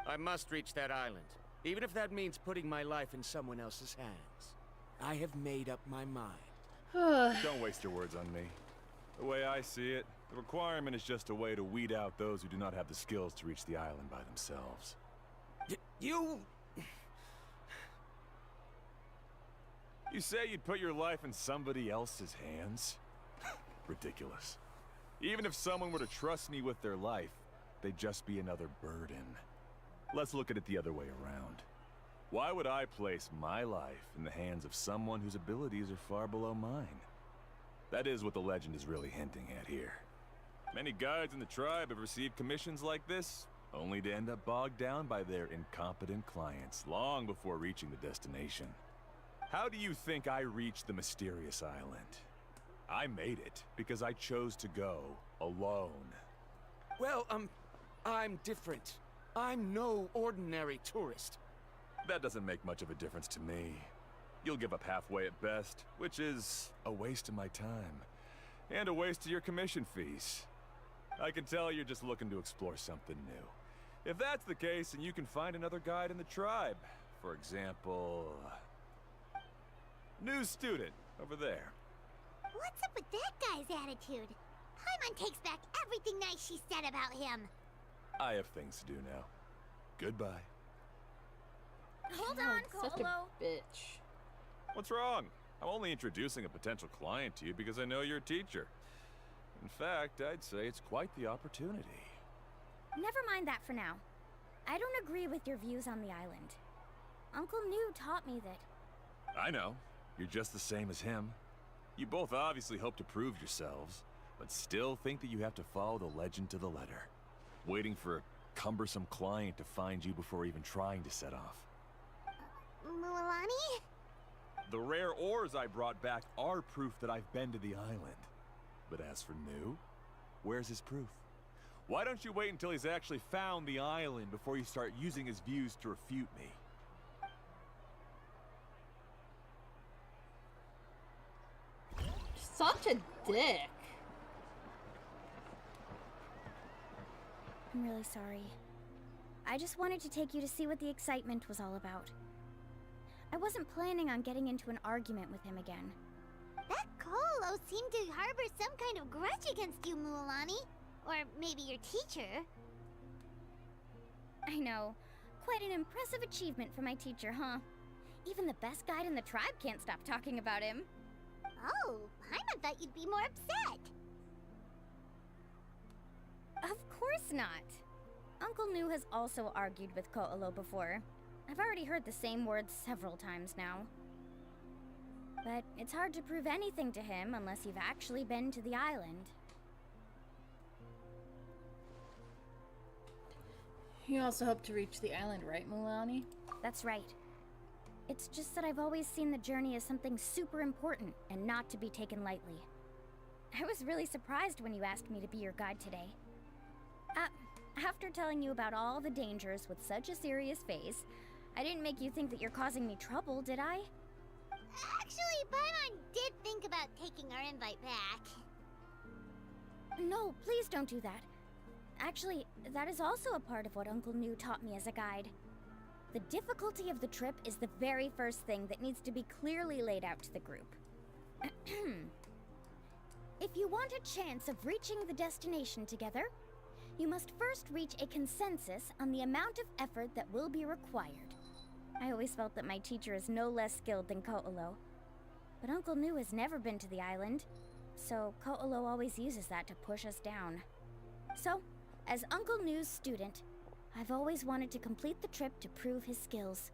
I must reach that island, even if that means putting my life in someone else's hands. I have made up my mind.
Don't waste your words on me. The way I see it, the requirement is just a way to weed out those who do not have the skills to reach the island by themselves.
You
say you'd put your life in somebody else's hands? Ridiculous. Even if someone were to trust me with their life, they'd just be another burden. Let's look at it the other way around. Why would I place my life in the hands of someone whose abilities are far below mine? That is what the legend is really hinting at here. Many guides in the tribe have received commissions like this, only to end up bogged down by their incompetent clients long before reaching the destination. How do you think I reached the mysterious island? I made it because I chose to go alone.
Well, I'm different. I'm no ordinary tourist.
That doesn't make much of a difference to me. You'll give up halfway at best, which is a waste of my time. And a waste of your commission fees. I can tell you're just looking to explore something new. If that's the case, then you can find another guide in the tribe. For example... new student, over there.
What's up with that guy's attitude? Paimon takes back everything nice she said about him.
I have things to do now. Goodbye.
Hold on,
Such
Ko'olo.
a bitch.
What's wrong? I'm only introducing a potential client to you because I know you're a teacher. In fact, I'd say it's quite the opportunity.
Never mind that for now. I don't agree with your views on the island. Uncle New taught me that.
I know. You're just the same as him. You both obviously hope to prove yourselves, but still think that you have to follow the legend to the letter. Waiting for a cumbersome client to find you before even trying to set off.
Mualani?
The rare ores I brought back are proof that I've been to the island. But as for New, where's his proof? Why don't you wait until he's actually found the island before you start using his views to refute me?
Such a dick.
I'm really sorry. I just wanted to take you to see what the excitement was all about. I wasn't planning on getting into an argument with him again.
That Ko'olo seemed to harbor some kind of grudge against you, Mualani. Or maybe your teacher.
I know. Quite an impressive achievement for my teacher, huh? Even the best guide in the tribe can't stop talking about him.
Oh, Paimon thought you'd be more upset.
Of course not. Uncle New has also argued with Ko'olo before. I've already heard the same words several times now. But it's hard to prove anything to him unless you've actually been to the island.
You also hope to reach the island, right, Mulani?
That's right. It's just that I've always seen the journey as something super important and not to be taken lightly. I was really surprised when you asked me to be your guide today. After telling you about all the dangers with such a serious face, I didn't make you think that you're causing me trouble, did I?
Actually, Paimon did think about taking our invite back.
No, please don't do that. Actually, that is also a part of what Uncle Nu taught me as a guide. The difficulty of the trip is the very first thing that needs to be clearly laid out to the group. If you want a chance of reaching the destination together, you must first reach a consensus on the amount of effort that will be required. I always felt that my teacher is no less skilled than Ko'olo. But Uncle Nu has never been to the island, so Ko'olo always uses that to push us down. So, as Uncle Nu's student, I've always wanted to complete the trip to prove his skills.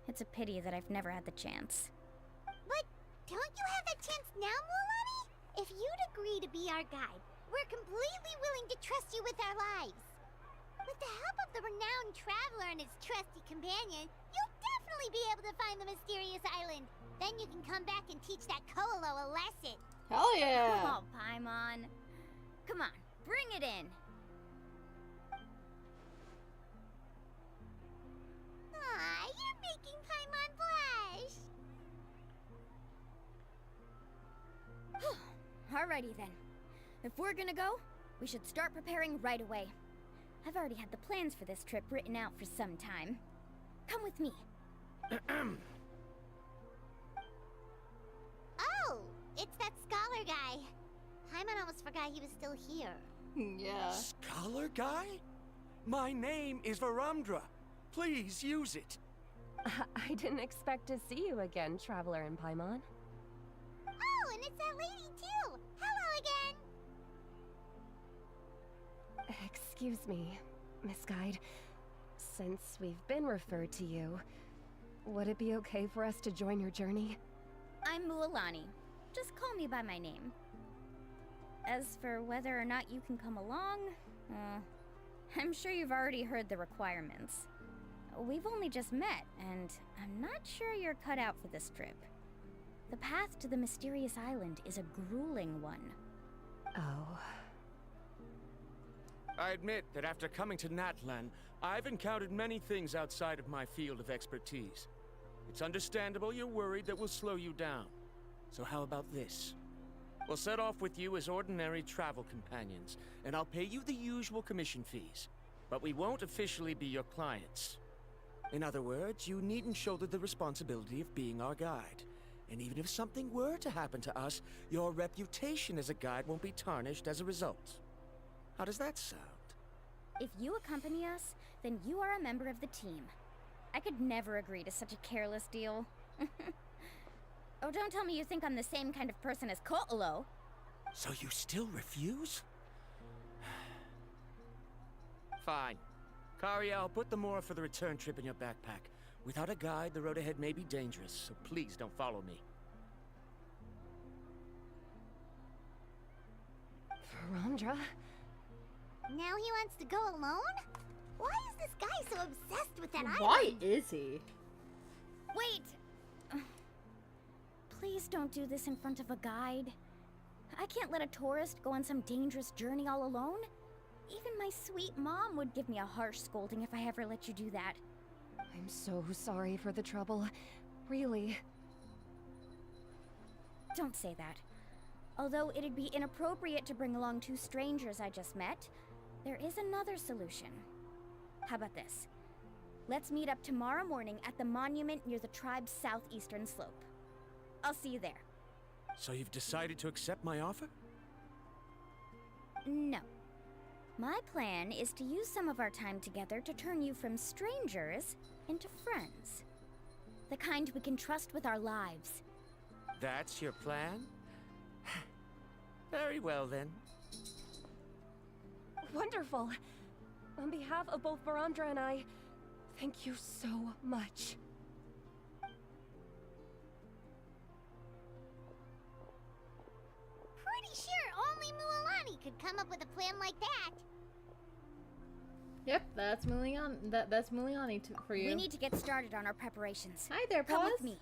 It's a pity that I've never had the chance.
But don't you have that chance now, Mulani? If you'd agree to be our guide, we're completely willing to trust you with our lives. With the help of the renowned traveler and his trusty companion, you'll definitely be able to find the mysterious island. Then you can come back and teach that Ko'olo a lesson.
Hell yeah!
Oh, Paimon. Come on, bring it in.
Aw, you're making Paimon blush.
Alrighty then. If we're gonna go, we should start preparing right away. I've already had the plans for this trip written out for some time. Come with me.
Oh, it's that scholar guy. Paimon almost forgot he was still here.
Yeah.
Scholar guy? My name is Varumdra. Please use it.
I didn't expect to see you again, Traveler and Paimon.
Oh, and it's that lady too. Hello again.
Excuse me, Miss Guide. Since we've been referred to you, would it be okay for us to join your journey?
I'm Mulani. Just call me by my name. As for whether or not you can come along, I'm sure you've already heard the requirements. We've only just met, and I'm not sure you're cut out for this trip. The path to the mysterious island is a grueling one.
Oh.
I admit that after coming to Natlan, I've encountered many things outside of my field of expertise. It's understandable you're worried that we'll slow you down. So how about this? We'll set off with you as ordinary travel companions, and I'll pay you the usual commission fees. But we won't officially be your clients. In other words, you needn't shoulder the responsibility of being our guide. And even if something were to happen to us, your reputation as a guide won't be tarnished as a result. How does that sound?
If you accompany us, then you are a member of the team. I could never agree to such a careless deal. Oh, don't tell me you think I'm the same kind of person as Ko'olo.
So you still refuse? Fine. Kariel, put the Mora for the return trip in your backpack. Without a guide, the road ahead may be dangerous, so please don't follow me.
Varumdra?
Now he wants to go alone? Why is this guy so obsessed with that island?
Why is he?
Wait! Please don't do this in front of a guide. I can't let a tourist go on some dangerous journey all alone. Even my sweet mom would give me a harsh scolding if I ever let you do that.
I'm so sorry for the trouble. Really.
Don't say that. Although it'd be inappropriate to bring along two strangers I just met, there is another solution. How about this? Let's meet up tomorrow morning at the monument near the tribe's southeastern slope. I'll see you there.
So you've decided to accept my offer?
No. My plan is to use some of our time together to turn you from strangers into friends. The kind we can trust with our lives.
That's your plan? Very well, then.
Wonderful. On behalf of both Varumdra and I, thank you so much.
could come up with a plan like that.
Yep, that's That's Muliani for you.
We need to get started on our preparations.
Hi there,
Come
Paz.
with me.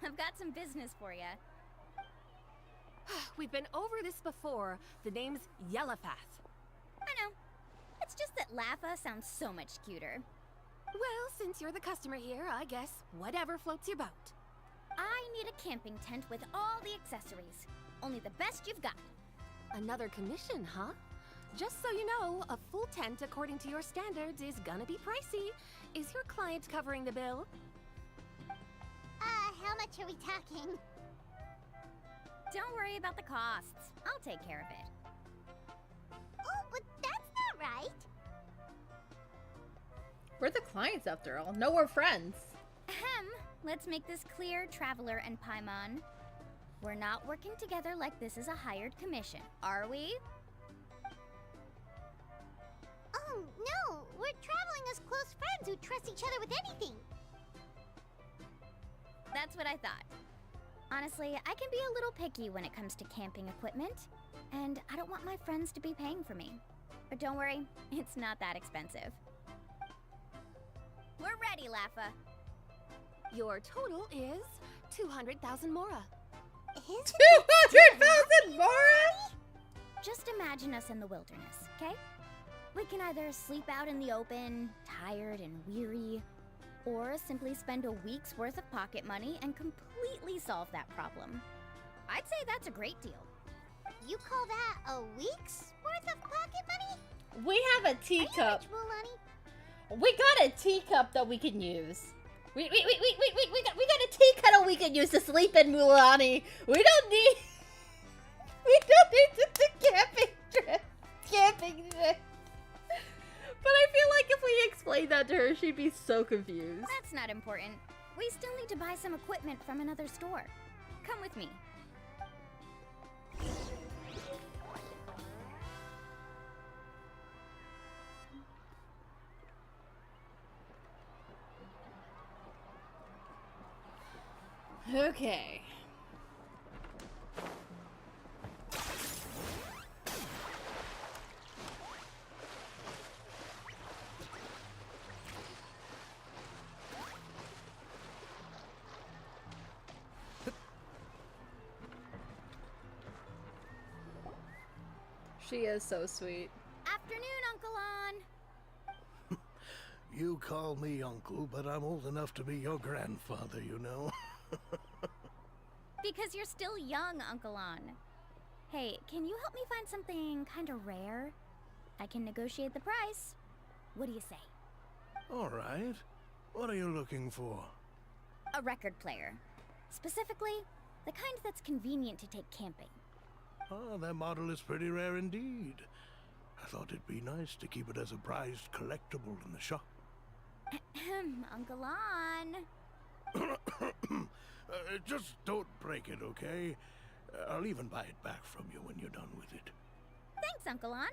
I've got some business for you.
We've been over this before. The name's Yellowfath.
I know. It's just that Laffa sounds so much cuter.
Well, since you're the customer here, I guess whatever floats your boat.
I need a camping tent with all the accessories. Only the best you've got.
Another commission, huh? Just so you know, a full tent according to your standards is gonna be pricey. Is your client covering the bill?
How much are we talking?
Don't worry about the costs. I'll take care of it.
Oh, but that's not right.
We're the clients after all. No, we're friends.
Ahem. Let's make this clear, Traveler and Paimon. We're not working together like this is a hired commission, are we?
Oh, no. We're traveling as close friends who trust each other with anything.
That's what I thought. Honestly, I can be a little picky when it comes to camping equipment, and I don't want my friends to be paying for me. But don't worry, it's not that expensive. We're ready, Laffa.
Your total is 200,000 Mora.
200,000 Mora?
Just imagine us in the wilderness, okay? We can either sleep out in the open, tired and weary, or simply spend a week's worth of pocket money and completely solve that problem. I'd say that's a great deal.
You call that a week's worth of pocket money?
We have a teacup.
Are you rich, Muliani?
We got a teacup that we can use. We got a tea kettle we can use to sleep in, Muliani. We don't need the camping trip. But I feel like if we explained that to her, she'd be so confused.
That's not important. We still need to buy some equipment from another store. Come with me.
Okay. She is so sweet.
Afternoon, Uncle On.
You call me uncle, but I'm old enough to be your grandfather, you know.
Because you're still young, Uncle On. Hey, can you help me find something kind of rare? I can negotiate the price. What do you say?
All right. What are you looking for?
A record player. Specifically, the kind that's convenient to take camping.
Ah, that model is pretty rare indeed. I thought it'd be nice to keep it as a prized collectible in the shop.
Uncle On.
Just don't break it, okay? I'll even buy it back from you when you're done with it.
Thanks, Uncle On.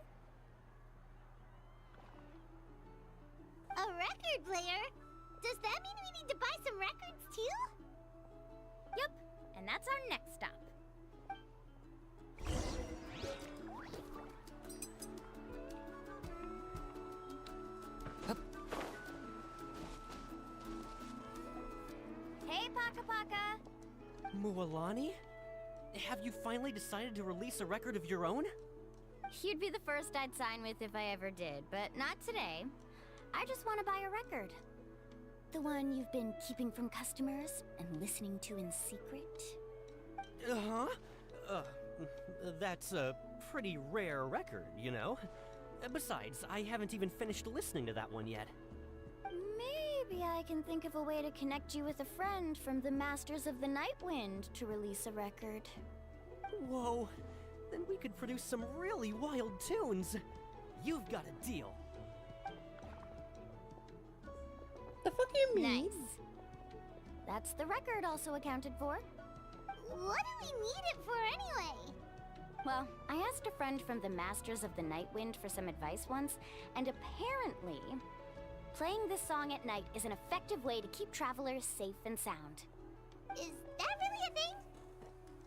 A record player? Does that mean we need to buy some records too?
Yep, and that's our next stop. Hey, Paka Paka!
Mualani? Have you finally decided to release a record of your own?
You'd be the first I'd sign with if I ever did, but not today. I just want to buy a record. The one you've been keeping from customers and listening to in secret.
Uh-huh. That's a pretty rare record, you know? Besides, I haven't even finished listening to that one yet.
Maybe I can think of a way to connect you with a friend from the Masters of the Nightwind to release a record.
Whoa, then we could produce some really wild tunes. You've got a deal.
you mean?
Nice. That's the record also accounted for.
What do we need it for anyway?
Well, I asked a friend from the Masters of the Night Wind for some advice once, and apparently, playing this song at night is an effective way to keep travelers safe and sound.
Is that really a thing?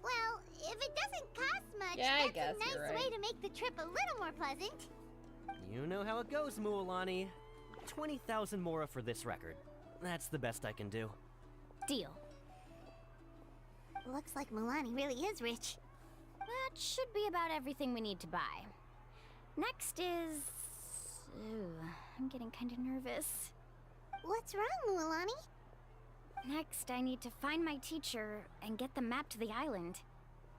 Well, if it doesn't cost much,
Yeah, I
that's
guess
a nice
you're right.
way to make the trip a little more pleasant.
You know how it goes, Mualani. 20,000 mora for this record. That's the best I can do.
Deal.
Looks like Milani really is rich.
That should be about everything we need to buy. Next is... Ooh, I'm getting kind of nervous.
What's wrong, Mualani?
Next, I need to find my teacher and get the map to the island.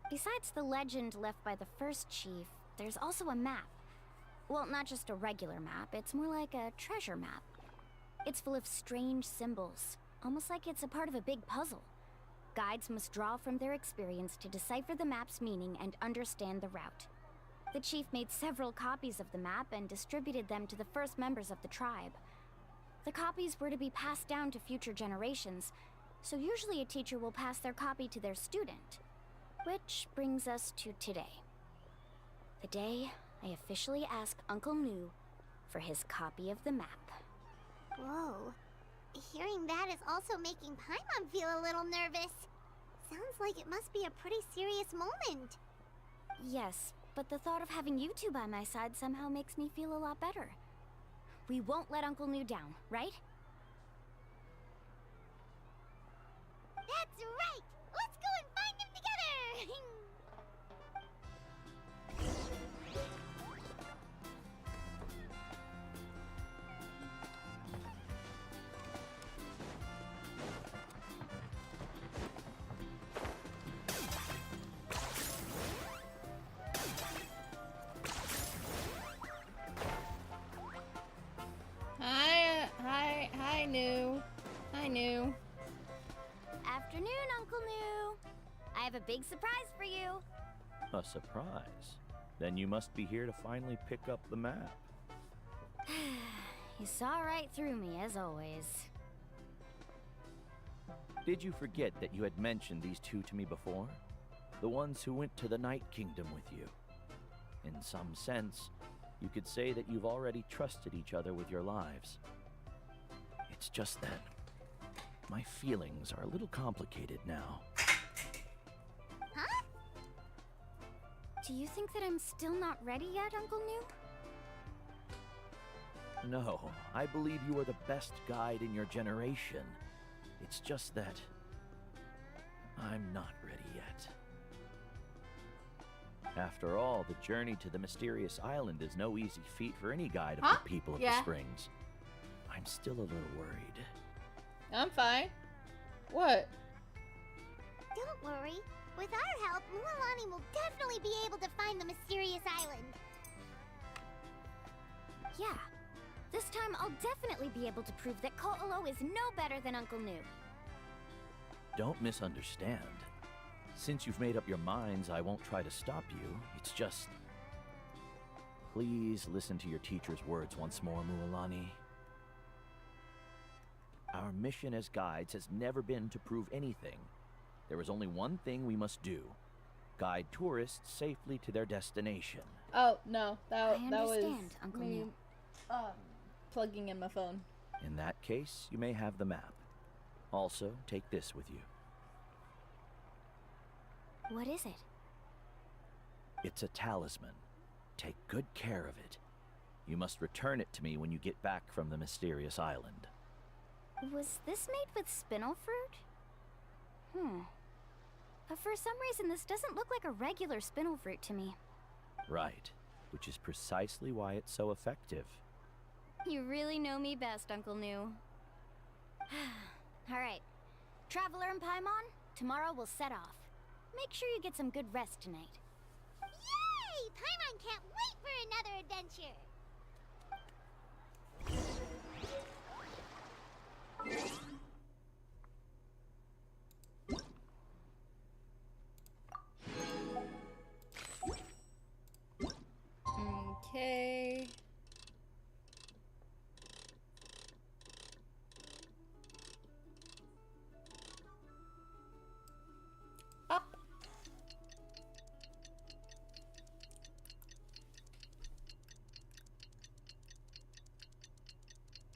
Besides the legend left by the first chief, there's also a map. Well, not just a regular map, it's more like a treasure map. It's full of strange symbols, almost like it's a part of a big puzzle. Guides must draw from their experience to decipher the map's meaning and understand the route. The chief made several copies of the map and distributed them to the first members of the tribe. The copies were to be passed down to future generations, so usually a teacher will pass their copy to their student. Which brings us to today. The day I officially ask Uncle Nu for his copy of the map.
Whoa. Hearing that is also making Paimon feel a little nervous. Sounds like it must be a pretty serious moment.
Yes, but the thought of having you two by my side somehow makes me feel a lot better. We won't let Uncle Nu down, right?
That's right! Let's go and find him together!
Hi, Nu. Hi, Nu.
Afternoon, Uncle Nu. I have a big surprise for you.
A surprise? Then you must be here to finally pick up the map.
You saw right through me, as always.
Did you forget that you had mentioned these two to me before? The ones who went to the Night Kingdom with you. In some sense, you could say that you've already trusted each other with your lives. It's just that my feelings are a little complicated now.
Huh?
Do you think that I'm still not ready yet, Uncle Nu?
No, I believe you are the best guide in your generation. It's just that I'm not ready yet. After all, the journey to the mysterious island is no easy feat for any guide of the people of the Springs. I'm still a little worried.
I'm fine. What?
Don't worry. With our help, Mualani will definitely be able to find the mysterious island.
Yeah. This time, I'll definitely be able to prove that Ko'olo is no better than Uncle Nu.
Don't misunderstand. Since you've made up your minds, I won't try to stop you. It's just... Please listen to your teacher's words once more, Mualani. Our mission as guides has never been to prove anything. There is only one thing we must do. Guide tourists safely to their destination.
Oh, no. That was
Uncle
me
Nu.
plugging in my phone.
In that case, you may have the map. Also, take this with you.
What is it?
It's a talisman. Take good care of it. You must return it to me when you get back from the mysterious island.
Was this made with spinel fruit? But for some reason, this doesn't look like a regular spinel fruit to me.
Right, which is precisely why it's so effective.
You really know me best, Uncle Nu. Alright. Traveler and Paimon, tomorrow we'll set off. Make sure you get some good rest tonight.
Yay! Paimon can't wait for another adventure!
Okay.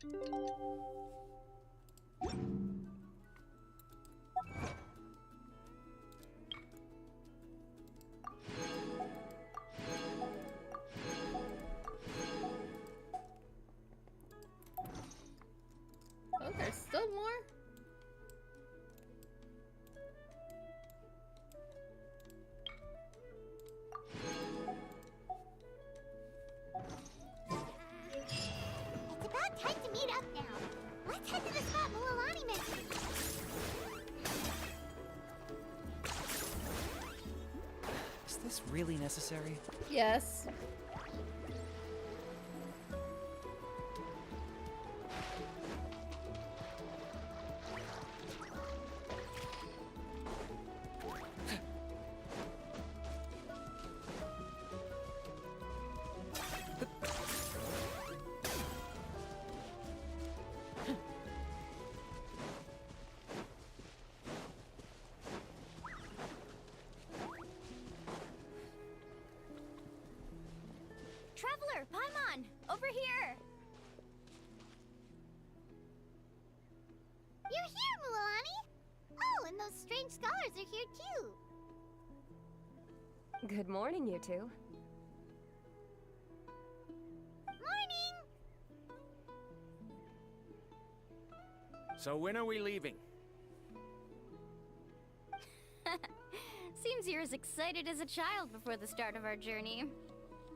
Oh, there's still more?
It's about time to meet up now. Let's head to the spot Mualani mentioned.
Is this really necessary?
Yes.
Traveler, Paimon, over here!
You're here, Mualani! Oh, and those strange scholars are here too.
Good morning, you two.
Morning!
So when are we leaving?
Seems you're as excited as a child before the start of our journey.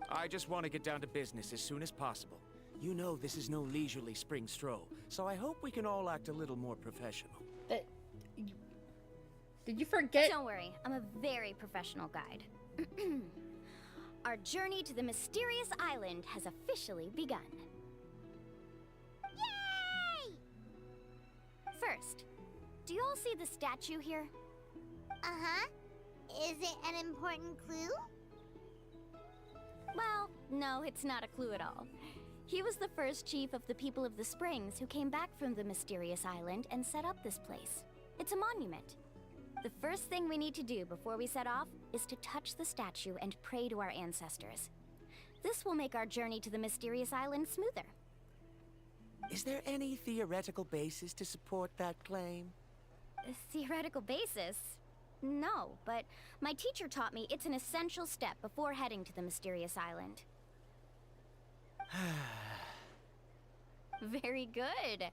I just want to get down to business as soon as possible. You know this is no leisurely spring stroll, so I hope we can all act a little more professional.
Did you forget?
Don't worry, I'm a very professional guide. Our journey to the mysterious island has officially begun.
Yay!
First, do you all see the statue here?
Uh-huh. Is it an important clue?
Well, no, it's not a clue at all. He was the first chief of the people of the Springs who came back from the mysterious island and set up this place. It's a monument. The first thing we need to do before we set off is to touch the statue and pray to our ancestors. This will make our journey to the mysterious island smoother.
Is there any theoretical basis to support that claim?
A theoretical basis? No, but my teacher taught me it's an essential step before heading to the mysterious island. Very good.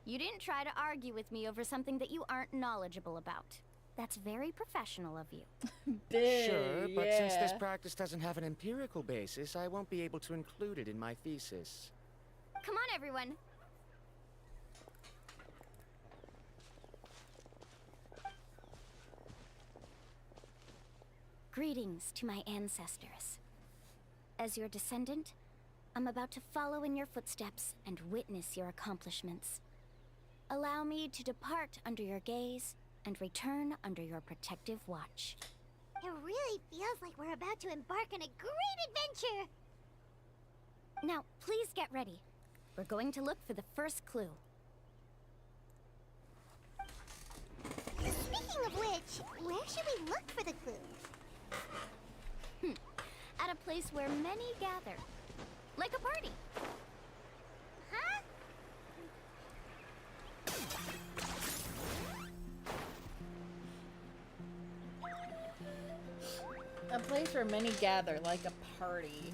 You didn't try to argue with me over something that you aren't knowledgeable about. That's very professional of you.
Sure, but since this practice doesn't have an empirical basis, I won't be able to include it in my thesis.
Come on, everyone. Greetings to my ancestors. As your descendant, I'm about to follow in your footsteps and witness your accomplishments. Allow me to depart under your gaze and return under your protective watch.
It really feels like we're about to embark on a great adventure!
Now, please get ready. We're going to look for the first clue.
Speaking of which, where should we look for the clue?
At a place where many gather. Like a party.
Huh?
A place where many gather, like a party.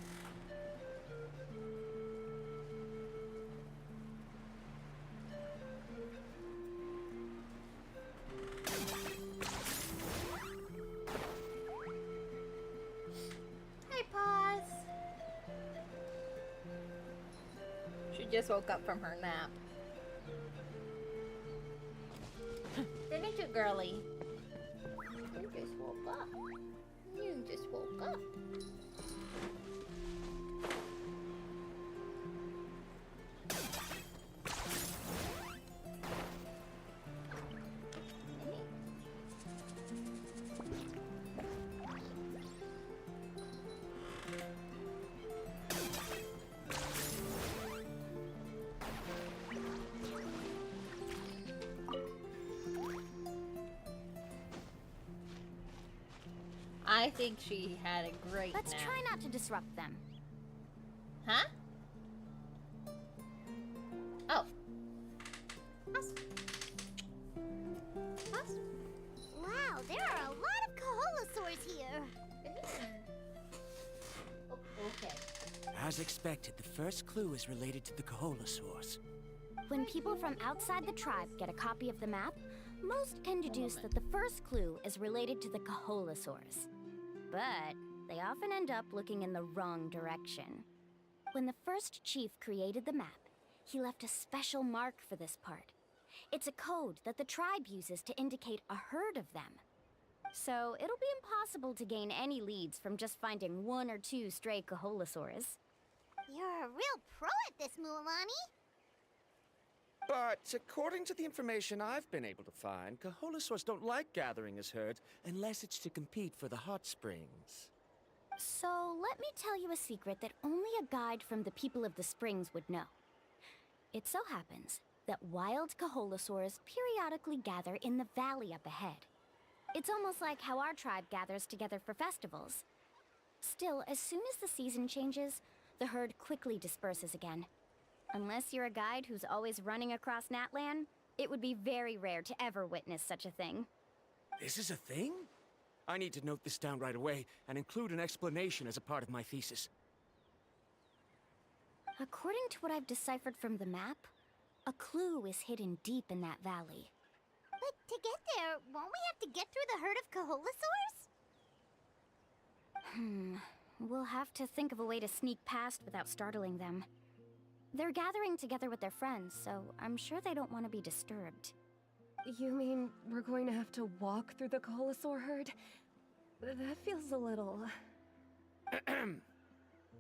Hey, Paws. She just woke up from her nap. Didn't you, girly? You just woke up. You just woke up. I think she had a great
Let's
nap.
try not to disrupt them.
Huh?
Oh.
Wow, there are a lot of Kaholasaurs here.
Okay.
As expected, the first clue is related to the Kaholasaurs.
When people from outside the tribe get a copy of the map, most can deduce that the first clue is related to the Kaholasaurs. But they often end up looking in the wrong direction. When the first chief created the map, he left a special mark for this part. It's a code that the tribe uses to indicate a herd of them. So it'll be impossible to gain any leads from just finding one or two stray Kaholasaurs.
You're a real pro at this, Mualani.
But according to the information I've been able to find, Kaholasaurs don't like gathering as herds unless it's to compete for the hot springs.
So let me tell you a secret that only a guide from the people of the springs would know. It so happens that wild Kaholasaurs periodically gather in the valley up ahead. It's almost like how our tribe gathers together for festivals. Still, as soon as the season changes, the herd quickly disperses again. Unless you're a guide who's always running across Natlan, it would be very rare to ever witness such a thing.
This is a thing? I need to note this down right away and include an explanation as a part of my thesis.
According to what I've deciphered from the map, a clue is hidden deep in that valley.
But to get there, won't we have to get through the herd of Kaholasaurs?
We'll have to think of a way to sneak past without startling them. They're gathering together with their friends, so I'm sure they don't want to be disturbed.
You mean we're going to have to walk through the Kaholasaur herd? That feels a little...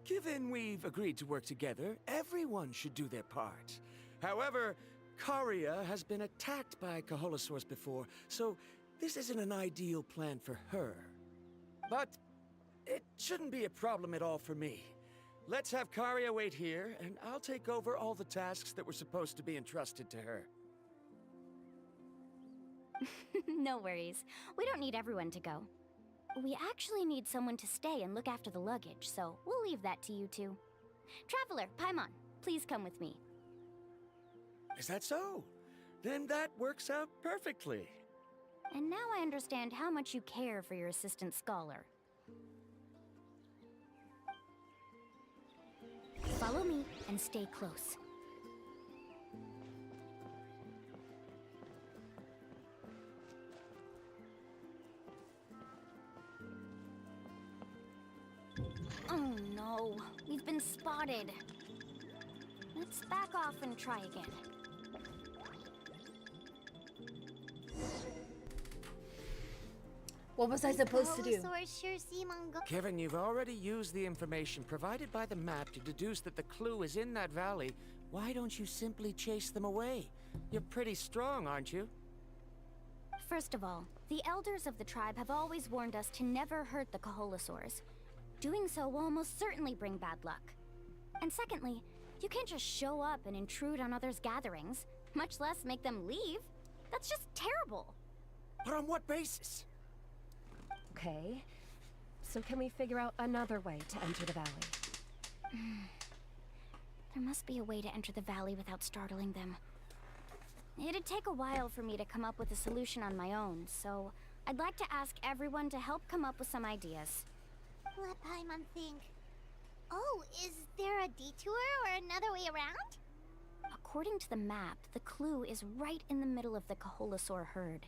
Given we've agreed to work together, everyone should do their part. However, Karia has been attacked by Kaholasaurs before, so this isn't an ideal plan for her. But it shouldn't be a problem at all for me. Let's have Karia wait here, and I'll take over all the tasks that were supposed to be entrusted to her.
No worries. We don't need everyone to go. We actually need someone to stay and look after the luggage, so we'll leave that to you two. Traveler, Paimon, please come with me.
Is that so? Then that works out perfectly.
And now I understand how much you care for your assistant scholar. Follow me and stay close. Oh no, we've been spotted. Let's back off and try again.
What was I supposed to do?
Kaholasaurs sure seem
Kevin, you've already used the information provided by the map to deduce that the clue is in that valley. Why don't you simply chase them away? You're pretty strong, aren't you?
First of all, the elders of the tribe have always warned us to never hurt the Kaholasaurs. Doing so will almost certainly bring bad luck. And secondly, you can't just show up and intrude on others' gatherings, much less make them leave. That's just terrible.
But on what basis?
Okay. So can we figure out another way to enter the valley?
There must be a way to enter the valley without startling them. It'd take a while for me to come up with a solution on my own, so I'd like to ask everyone to help come up with some ideas.
Let Paimon think. Oh, is there a detour or another way around?
According to the map, the clue is right in the middle of the Kaholasaur herd.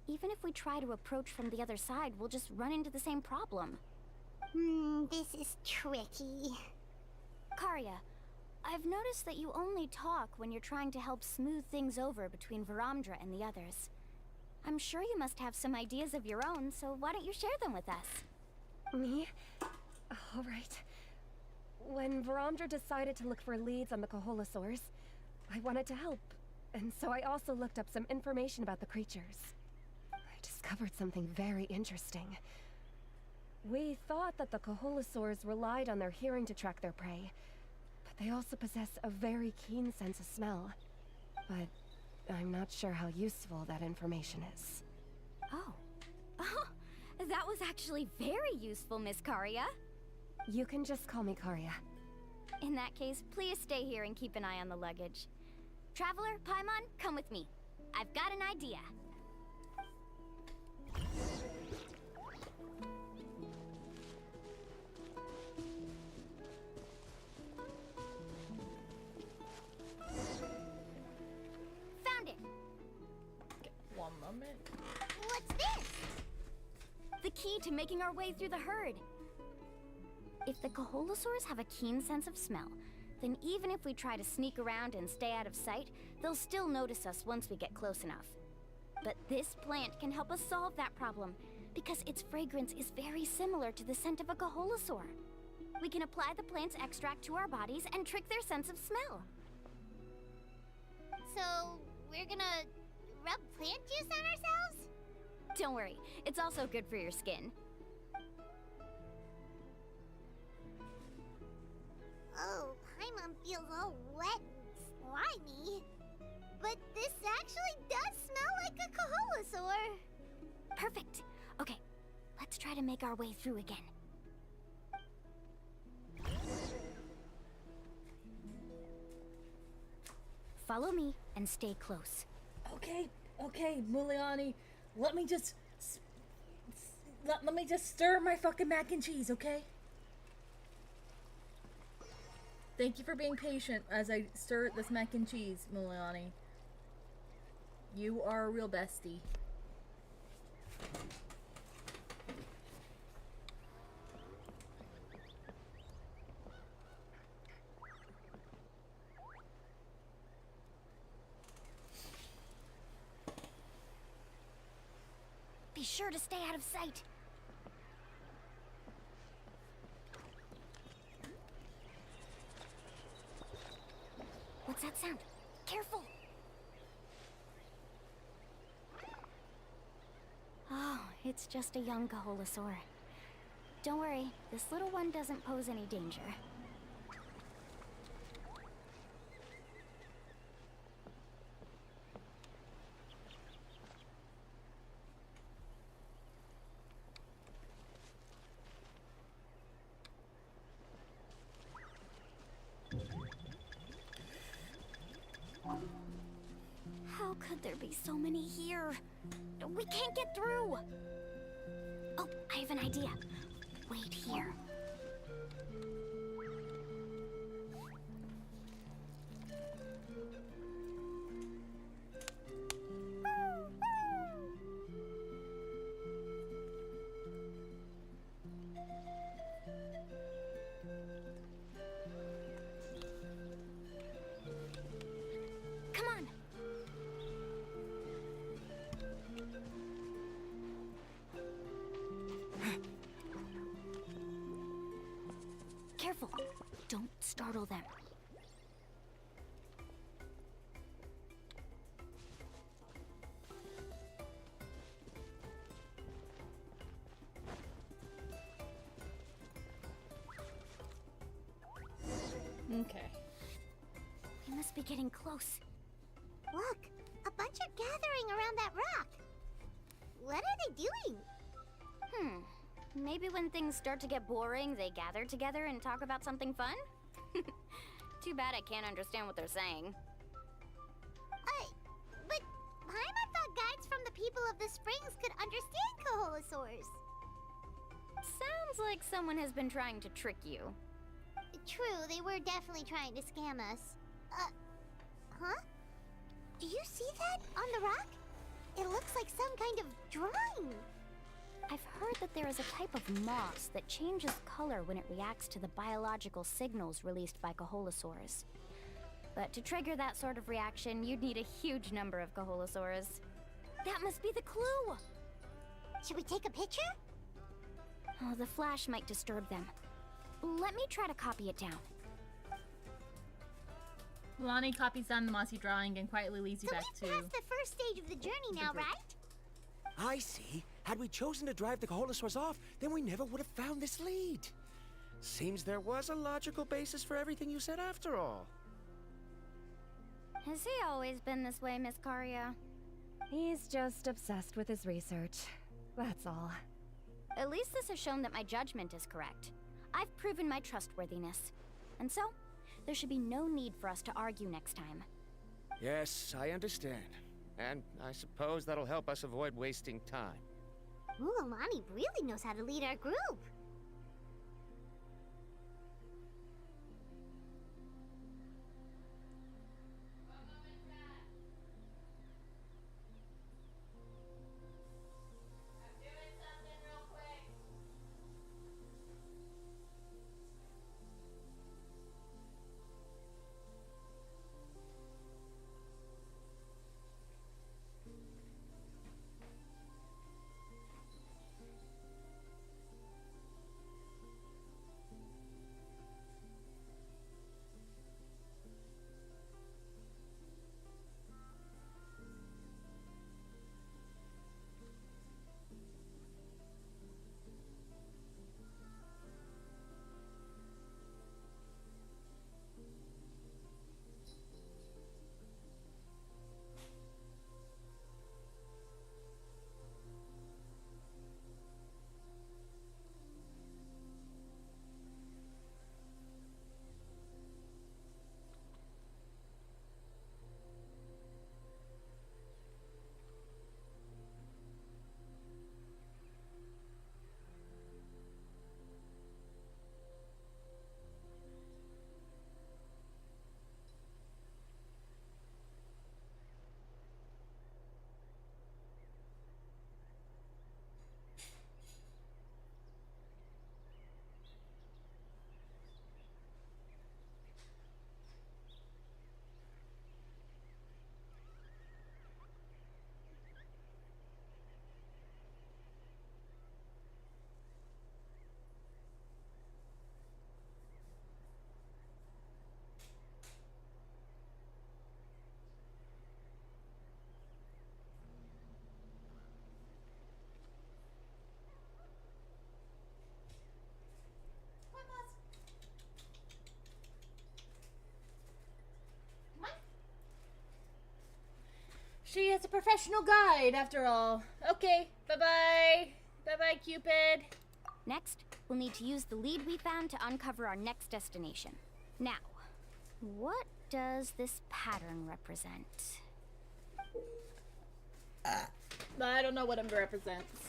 Even if we try to approach from the other side, we'll just run into the same problem.
This is tricky.
Karia, I've noticed that you only talk when you're trying to help smooth things over between Varamdra and the others. I'm sure you must have some ideas of your own, so why don't you share them with us?
Me? All right. When Varamdra decided to look for leads on the Kaholasaurs, I wanted to help, and so I also looked up some information about the creatures. I discovered something very interesting. We thought that the Kaholasaurs relied on their hearing to track their prey, but they also possess a very keen sense of smell. But I'm not sure how useful that information is.
Oh. That was actually very useful, Miss Karia.
You can just call me Karia.
In that case, please stay here and keep an eye on the luggage. Traveler, Paimon, come with me. I've got an idea. Found it!
One moment.
What's this? The key to making our way through the herd. If the Kaholosaurs have a keen sense of smell, then even if we try to sneak around and stay out of sight, they'll still notice us once we get close enough. But this plant can help us solve that problem, because its fragrance is very similar to the scent of a Kaholosaur. We can apply the plant's extract to our bodies and trick their sense of smell.
So, we're gonna rub plant juice on ourselves?
Don't worry, it's also good for your skin.
Oh, Paimon feels all wet and slimy. But this actually does smell like a Kaholosaur.
Perfect. Okay, let's try to make our way through again. Follow me and stay close.
Okay, Muliani. Let me just stir my fucking mac and cheese, okay? Thank you for being patient as I stir this mac and cheese, Muliani. You are a real bestie.
Be sure to stay out of sight. What's that sound? Careful! Oh, it's just a young Kaholosaur. Don't worry, this little one doesn't pose any danger. How could there be so many here? We can't get through! Oh, I have an idea. Wait here. Come on! Careful! Don't startle them.
Okay.
We must be getting close.
Look, a bunch are gathering around that rock. What are they doing?
Maybe when things start to get boring, they gather together and talk about something fun? Too bad I can't understand what they're saying.
But Paimon thought guides from the people of the springs could understand Kaholosaurs.
Sounds like someone has been trying to trick you.
True, they were definitely trying to scam us. Huh? Do you see that on the rock? It looks like some kind of drawing.
I've heard that there is a type of moss that changes color when it reacts to the biological signals released by Kaholosaurs. But to trigger that sort of reaction, you'd need a huge number of Kaholosaurs. That must be the clue!
Should we take a picture?
Oh, the flash might disturb them. Let me try to copy it down.
Lonnie copies down the mossy drawing and quietly leads you back to...
Past the first stage of the journey now, right?
I see. Had we chosen to drive the Kaholosaurs off, then we never would have found this lead. Seems there was a logical basis for everything you said after all.
Has he always been this way, Miss Karia?
He's just obsessed with his research. That's all.
At least this has shown that my judgment is correct. I've proven my trustworthiness. And so, there should be no need for us to argue next time.
Yes, I understand. And I suppose that'll help us avoid wasting time.
Ooh, Alani really knows how to lead our group.
She is a professional guide, after all. Okay, bye-bye. Bye-bye, Cupid.
Next, we'll need to use the lead we found to uncover our next destination. Now, what does this pattern represent?
I don't know what it represents.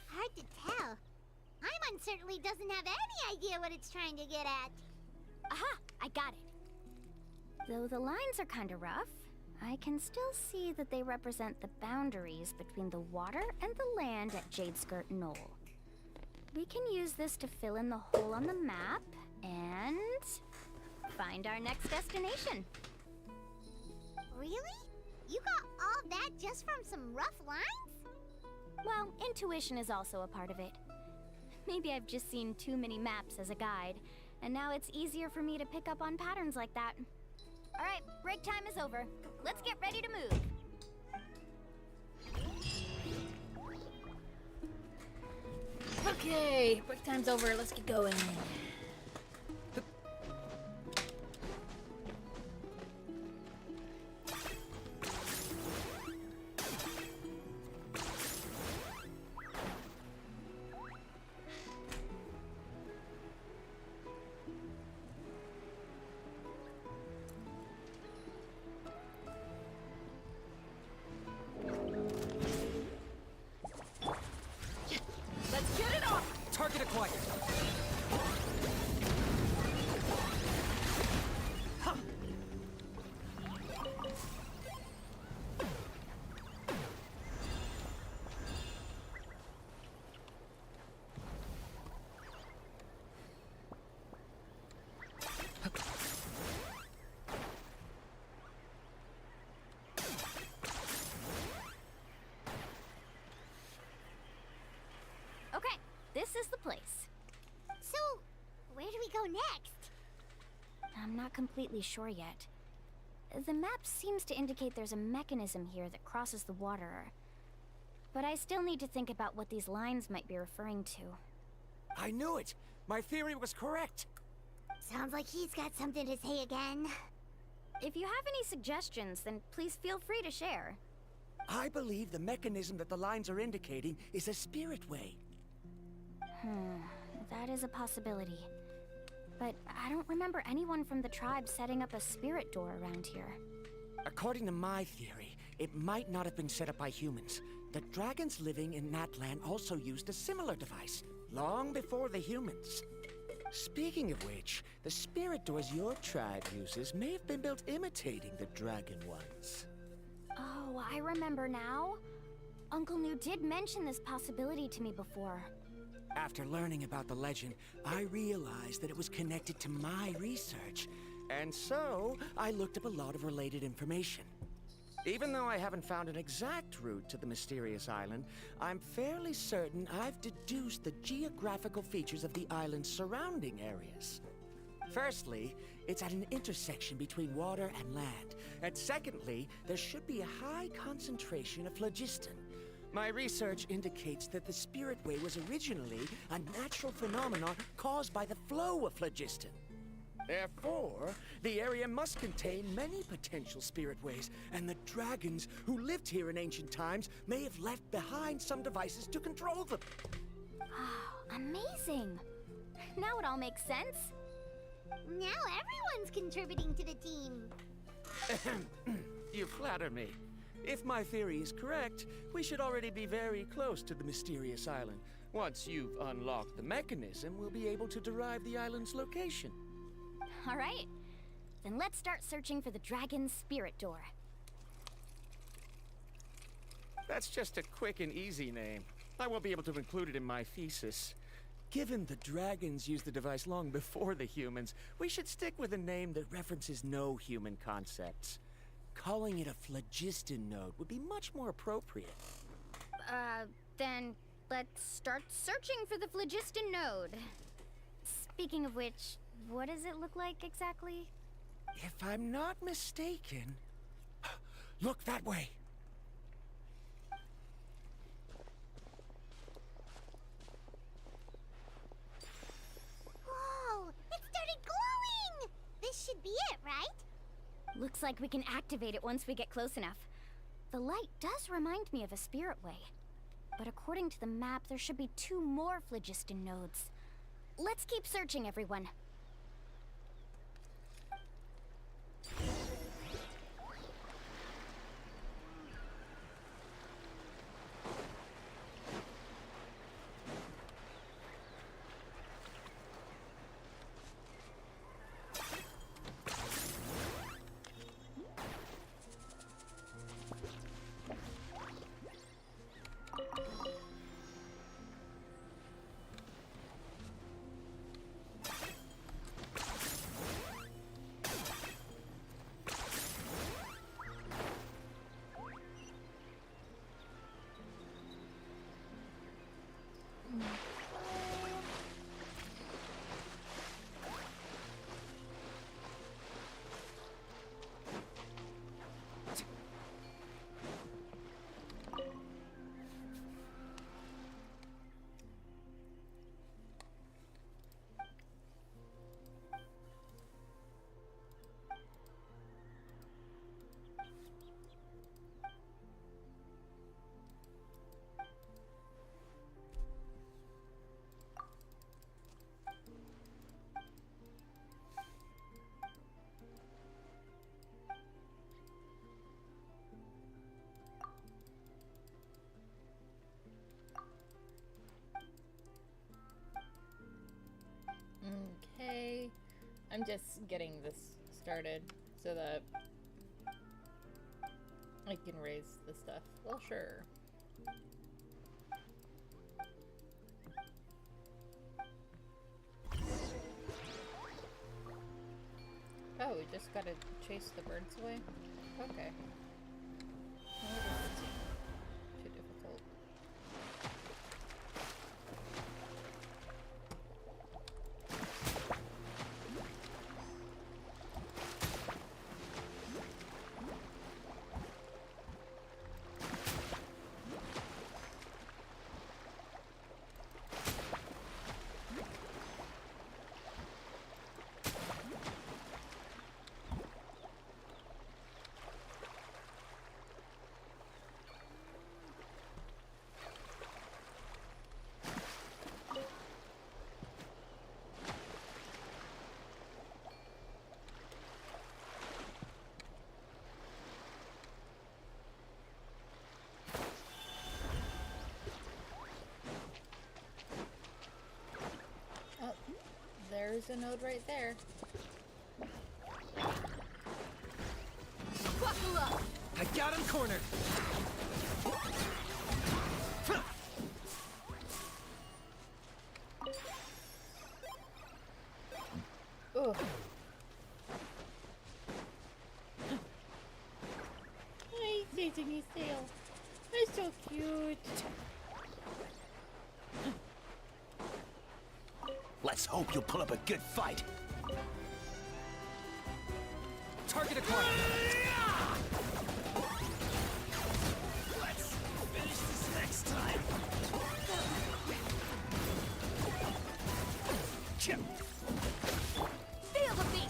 Hard to tell. Paimon certainly doesn't have any idea what it's trying to get at.
Aha! I got it. Though the lines are kind of rough, I can still see that they represent the boundaries between the water and the land at Jadeskirt Knoll. We can use this to fill in the hole on the map and find our next destination.
Really? You got all that just from some rough lines?
Well, intuition is also a part of it. Maybe I've just seen too many maps as a guide, and now it's easier for me to pick up on patterns like that. All right, break time is over. Let's get ready to move.
Okay, break time's over. Let's get going.
Target acquired. Huh.
Okay, this is the place.
So, where do we go next?
I'm not completely sure yet. The map seems to indicate there's a mechanism here that crosses the water. But I still need to think about what these lines might be referring to.
I knew it! My theory was correct!
Sounds like he's got something to say again.
If you have any suggestions, then please feel free to share.
I believe the mechanism that the lines are indicating is a spirit way.
that is a possibility. But I don't remember anyone from the tribe setting up a spirit door around here.
According to my theory, it might not have been set up by humans. The dragons living in that land also used a similar device, long before the humans. Speaking of which, the spirit doors your tribe uses may have been built imitating the dragon ones.
Oh, I remember now. Uncle New did mention this possibility to me before.
After learning about the legend, I realized that it was connected to my research, and so I looked up a lot of related information. Even though I haven't found an exact route to the mysterious island, I'm fairly certain I've deduced the geographical features of the island's surrounding areas. Firstly, it's at an intersection between water and land. And secondly, there should be a high concentration of phlogiston. My research indicates that the Spirit Way was originally a natural phenomenon caused by the flow of phlogiston. Therefore, the area must contain many potential spirit ways, and the dragons who lived here in ancient times may have left behind some devices to control them.
Oh, amazing! Now it all makes sense.
Now everyone's contributing to the team.
You flatter me. If my theory is correct, we should already be very close to the mysterious island. Once you've unlocked the mechanism, we'll be able to derive the island's location.
All right. Then let's start searching for the dragon's spirit door.
That's just a quick and easy name. I won't be able to include it in my thesis. Given the dragons used the device long before the humans, we should stick with a name that references no human concepts. Calling it a phlogiston node would be much more appropriate.
Then let's start searching for the phlogiston node. Speaking of which, what does it look like exactly?
If I'm not mistaken... Look that way!
Whoa! It started glowing! This should be it, right?
Looks like we can activate it once we get close enough. The light does remind me of a spirit way. But according to the map, there should be 2 more phlogiston nodes. Let's keep searching, everyone.
Okay, I'm just getting this started so that I can raise the stuff. Well, sure. Oh, we just gotta chase the birds away? Okay. Well, that doesn't seem too difficult. there's a node right there.
Buckle up!
I got him cornered!
Ugh. He's chasing his tail. It's so cute.
Let's hope you'll pull up a good fight. Target acquired. Let's finish this next time.
Feel the beat!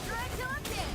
Drag till I'm dead!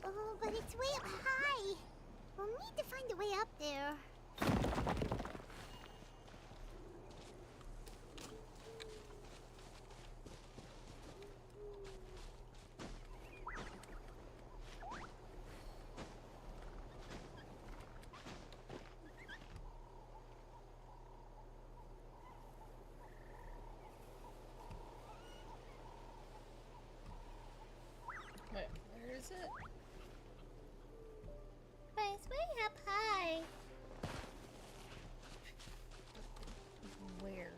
Oh, but it's way up high. We'll need to find a way up there.
Wait, where is it?
But it's way up high.
Where?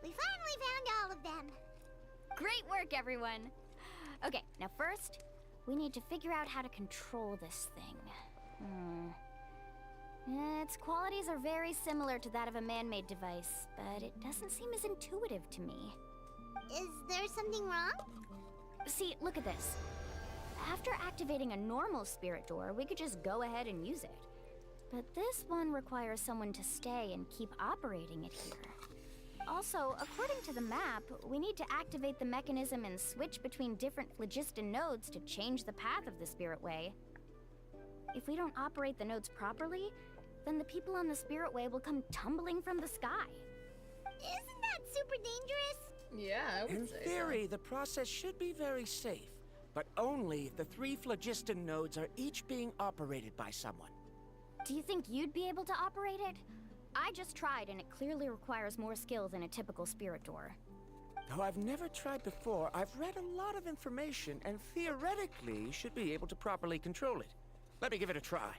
We finally found all of them.
Great work, everyone! Okay, now first, we need to figure out how to control this thing. Its qualities are very similar to that of a man-made device, but it doesn't seem as intuitive to me.
Is there something wrong?
See, look at this. After activating a normal spirit door, we could just go ahead and use it. But this one requires someone to stay and keep operating it here. Also, according to the map, we need to activate the mechanism and switch between different phlogiston nodes to change the path of the spirit way. If we don't operate the nodes properly, then the people on the spirit way will come tumbling from the sky.
Isn't that super dangerous?
Yeah, I would
In
say
theory, the process should be very safe, but only if the 3 phlogiston nodes are each being operated by someone.
Do you think you'd be able to operate it? I just tried, and it clearly requires more skill than a typical spirit door.
Though I've never tried before, I've read a lot of information and theoretically should be able to properly control it. Let me give it a try.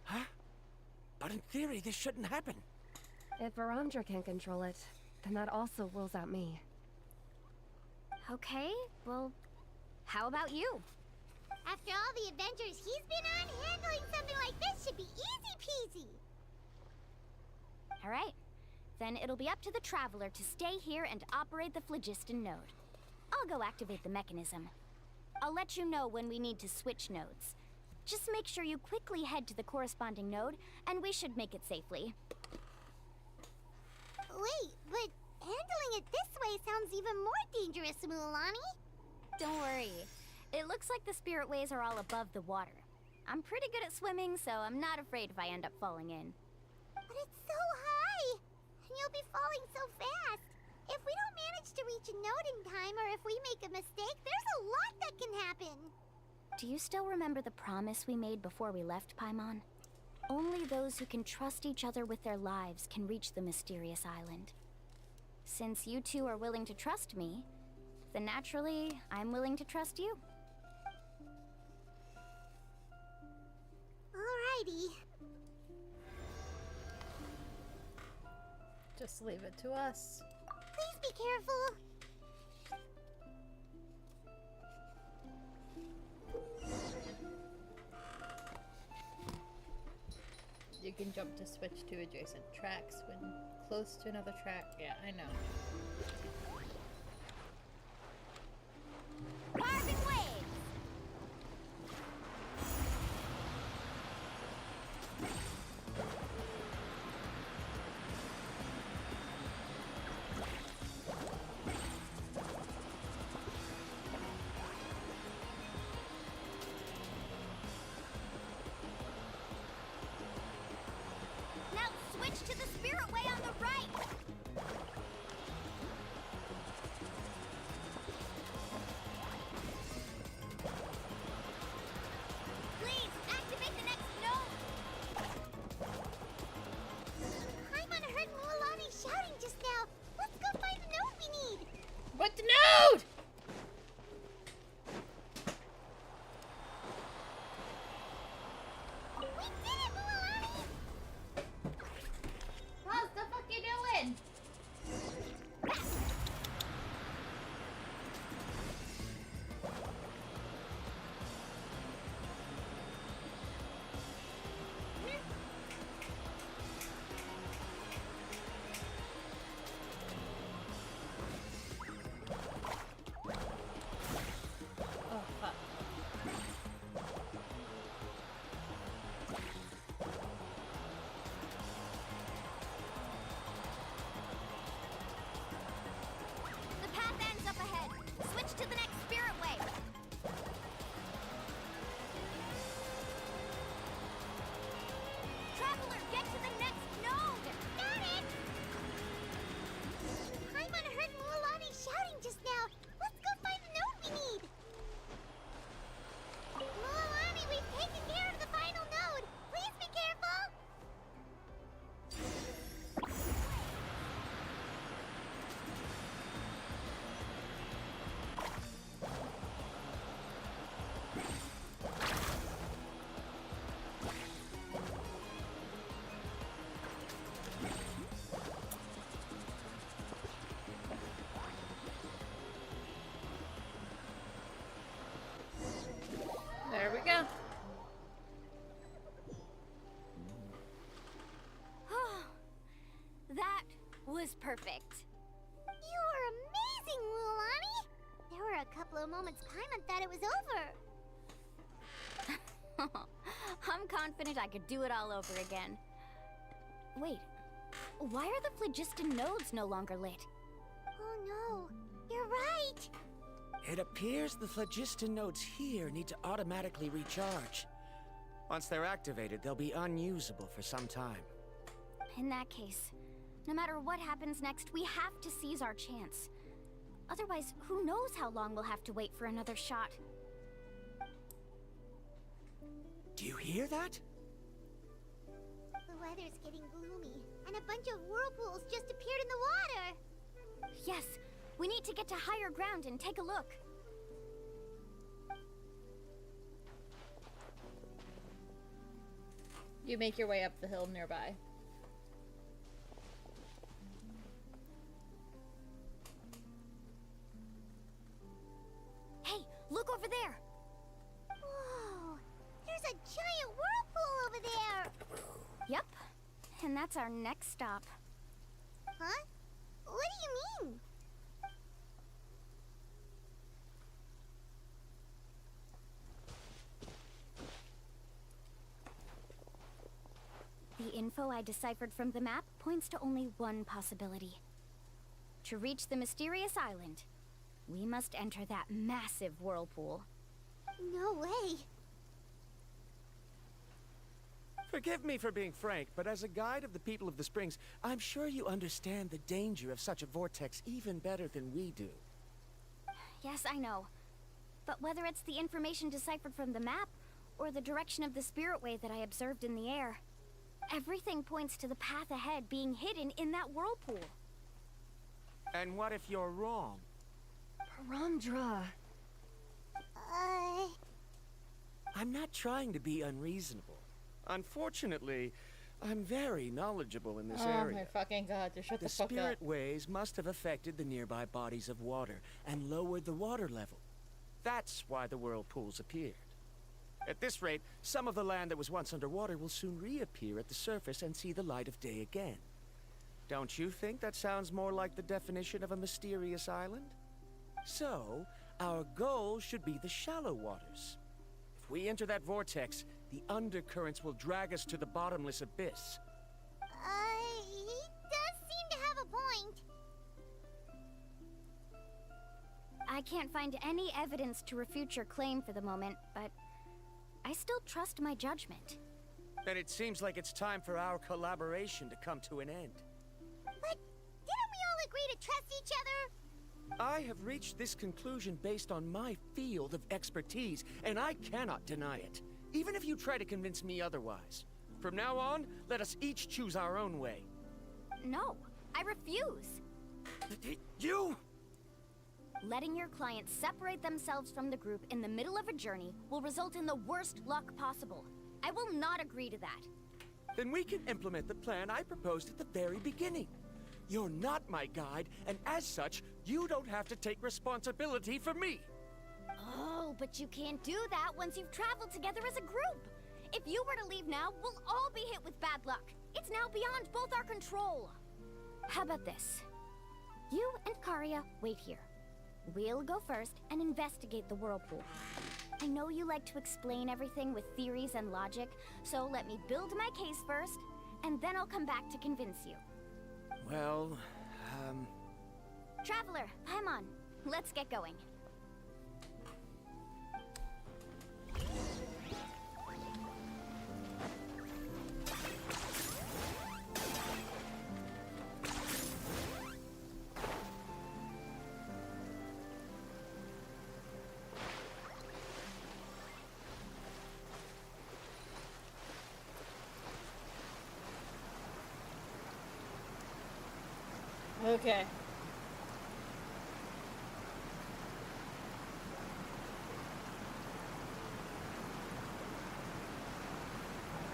Huh? But in theory, this shouldn't happen.
If Varamdra can't control it, then that also rules out me.
Okay, well, how about you?
After all the adventures he's been on, handling something like this should be easy peasy.
All right, then it'll be up to the Traveler to stay here and operate the phlogiston node. I'll go activate the mechanism. I'll let you know when we need to switch nodes. Just make sure you quickly head to the corresponding node, and we should make it safely.
Wait, but handling it this way sounds even more dangerous, Mulan.
Don't worry. It looks like the spirit ways are all above the water. I'm pretty good at swimming, so I'm not afraid if I end up falling in.
But it's so high! And you'll be falling so fast! If we don't manage to reach a node in time, or if we make a mistake, there's a lot that can happen!
Do you still remember the promise we made before we left Paimon? Only those who can trust each other with their lives can reach the mysterious island. Since you two are willing to trust me, then naturally, I'm willing to trust you.
Alrighty.
Just leave it to us.
Please be careful.
You can jump to switch to adjacent tracks when close to another track. Yeah, I know.
Carving waves! Now switch to the spirit way on the right! Please, activate the next node!
Paimon heard Mualani shouting just now. Let's go find the node we need.
What node?
We did it, Mualani!
What the fuck you doing?
Oh, fuck.
The path ends up ahead. Switch to the next spirit way. Traveler, get to the next node!
Got it! Paimon heard Mualani shouting just now. Let's go find the node we need. Mualani, we've taken care of the final node. Please be careful.
There we go.
That was perfect.
You were amazing, Mualani. There were a couple of moments Paimon thought it was over.
I'm confident I could do it all over again. Wait, why are the phlogiston nodes no longer lit?
Oh no, you're right.
It appears the phlogiston nodes here need to automatically recharge. Once they're activated, they'll be unusable for some time.
In that case, no matter what happens next, we have to seize our chance. Otherwise, who knows how long we'll have to wait for another shot.
Do you hear that?
The weather's getting gloomy, and a bunch of whirlpools just appeared in the water.
Yes, we need to get to higher ground and take a look.
You make your way up the hill nearby.
Hey, look over there!
Whoa, there's a giant whirlpool over there.
Yep, and that's our next stop.
Huh? What do you mean?
The info I deciphered from the map points to only one possibility. To reach the mysterious island, we must enter that massive whirlpool.
No way.
Forgive me for being frank, but as a guide of the people of the Springs, I'm sure you understand the danger of such a vortex even better than we do.
Yes, I know. But whether it's the information deciphered from the map, or the direction of the spirit way that I observed in the air, everything points to the path ahead being hidden in that whirlpool.
And what if you're wrong?
Bromdra.
I'm not trying to be unreasonable. Unfortunately, I'm very knowledgeable in this
Oh
area.
my fucking god, just shut the fuck up.
The spirit waves must have affected the nearby bodies of water and lowered the water level. That's why the whirlpools appeared. At this rate, some of the land that was once underwater will soon reappear at the surface and see the light of day again. Don't you think that sounds more like the definition of a mysterious island? So, our goal should be the shallow waters. If we enter that vortex, the undercurrents will drag us to the bottomless abyss.
He does seem to have a point.
I can't find any evidence to refute your claim for the moment, but I still trust my judgment.
Then it seems like it's time for our collaboration to come to an end.
But didn't we all agree to trust each other?
I have reached this conclusion based on my field of expertise, and I cannot deny it, even if you try to convince me otherwise. From now on, let us each choose our own way.
No, I refuse.
You?
Letting your clients separate themselves from the group in the middle of a journey will result in the worst luck possible. I will not agree to that.
Then we can implement the plan I proposed at the very beginning. You're not my guide, and as such, you don't have to take responsibility for me.
Oh, but you can't do that once you've traveled together as a group. If you were to leave now, we'll all be hit with bad luck. It's now beyond both our control. How about this? You and Karia wait here. We'll go first and investigate the whirlpool. I know you like to explain everything with theories and logic, so let me build my case first, and then I'll come back to convince you.
Well,
Traveler, Paimon, let's get going.
Okay.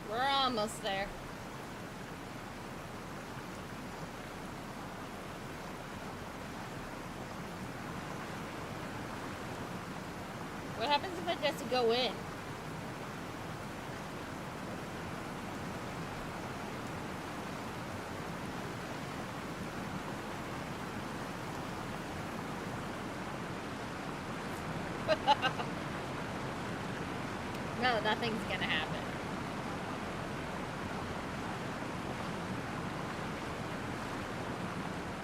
We're almost there. What happens if I just go in? No, nothing's gonna happen.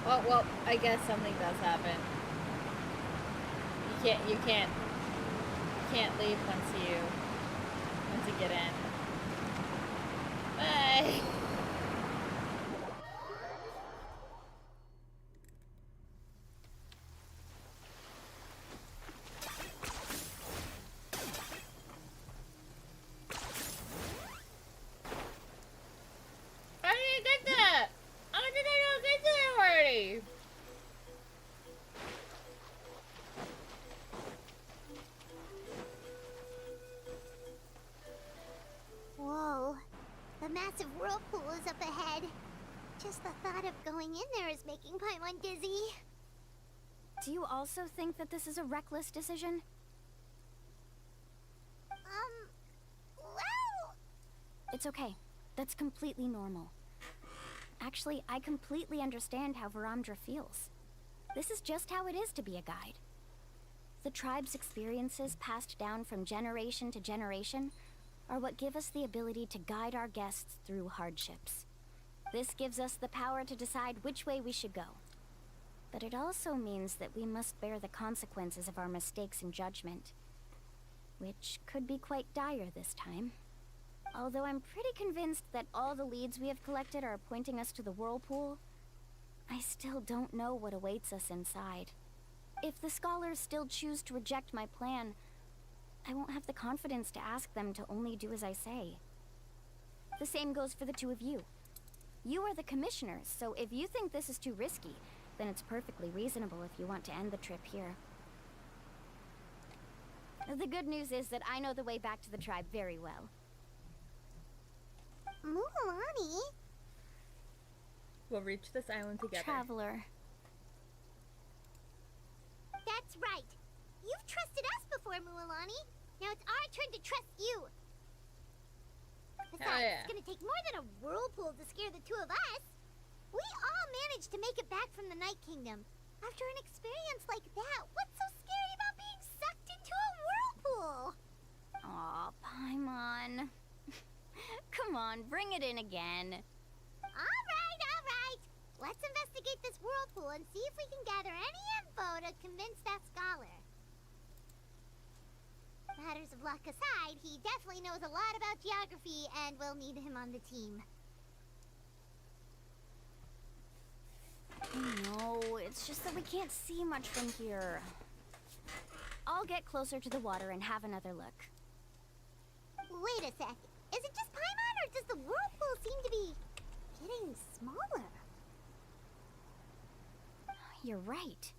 Oh, well, I guess something does happen. You can't leave once you get in. Bye. How did I get that? How did I not get that already?
Whoa. The massive whirlpool is up ahead. Just the thought of going in there is making Paimon dizzy.
Do you also think that this is a reckless decision?
Well...
It's okay. That's completely normal. Actually, I completely understand how Varamdra feels. This is just how it is to be a guide. The tribe's experiences passed down from generation to generation are what give us the ability to guide our guests through hardships. This gives us the power to decide which way we should go. But it also means that we must bear the consequences of our mistakes and judgment, which could be quite dire this time. Although I'm pretty convinced that all the leads we have collected are pointing us to the whirlpool, I still don't know what awaits us inside. If the scholars still choose to reject my plan, I won't have the confidence to ask them to only do as I say. The same goes for the two of you. You are the commissioners, so if you think this is too risky, then it's perfectly reasonable if you want to end the trip here. The good news is that I know the way back to the tribe very well.
Mualani?
We'll reach this island together.
Traveler.
That's right. You've trusted us before, Mualani. Now it's our turn to trust you. Besides,
yeah.
it's gonna take more than a whirlpool to scare the two of us. We all managed to make it back from the Night Kingdom. After an experience like that, what's so scary about being sucked into a whirlpool?
Aw, Paimon. Come on, bring it in again.
All right. Let's investigate this whirlpool and see if we can gather any info to convince that scholar. Matters of luck aside, he definitely knows a lot about geography, and we'll need him on the team.
No, it's just that we can't see much from here. I'll get closer to the water and have another look.
Wait a sec. Is it just Paimon, or does the whirlpool seem to be getting smaller?
You're right.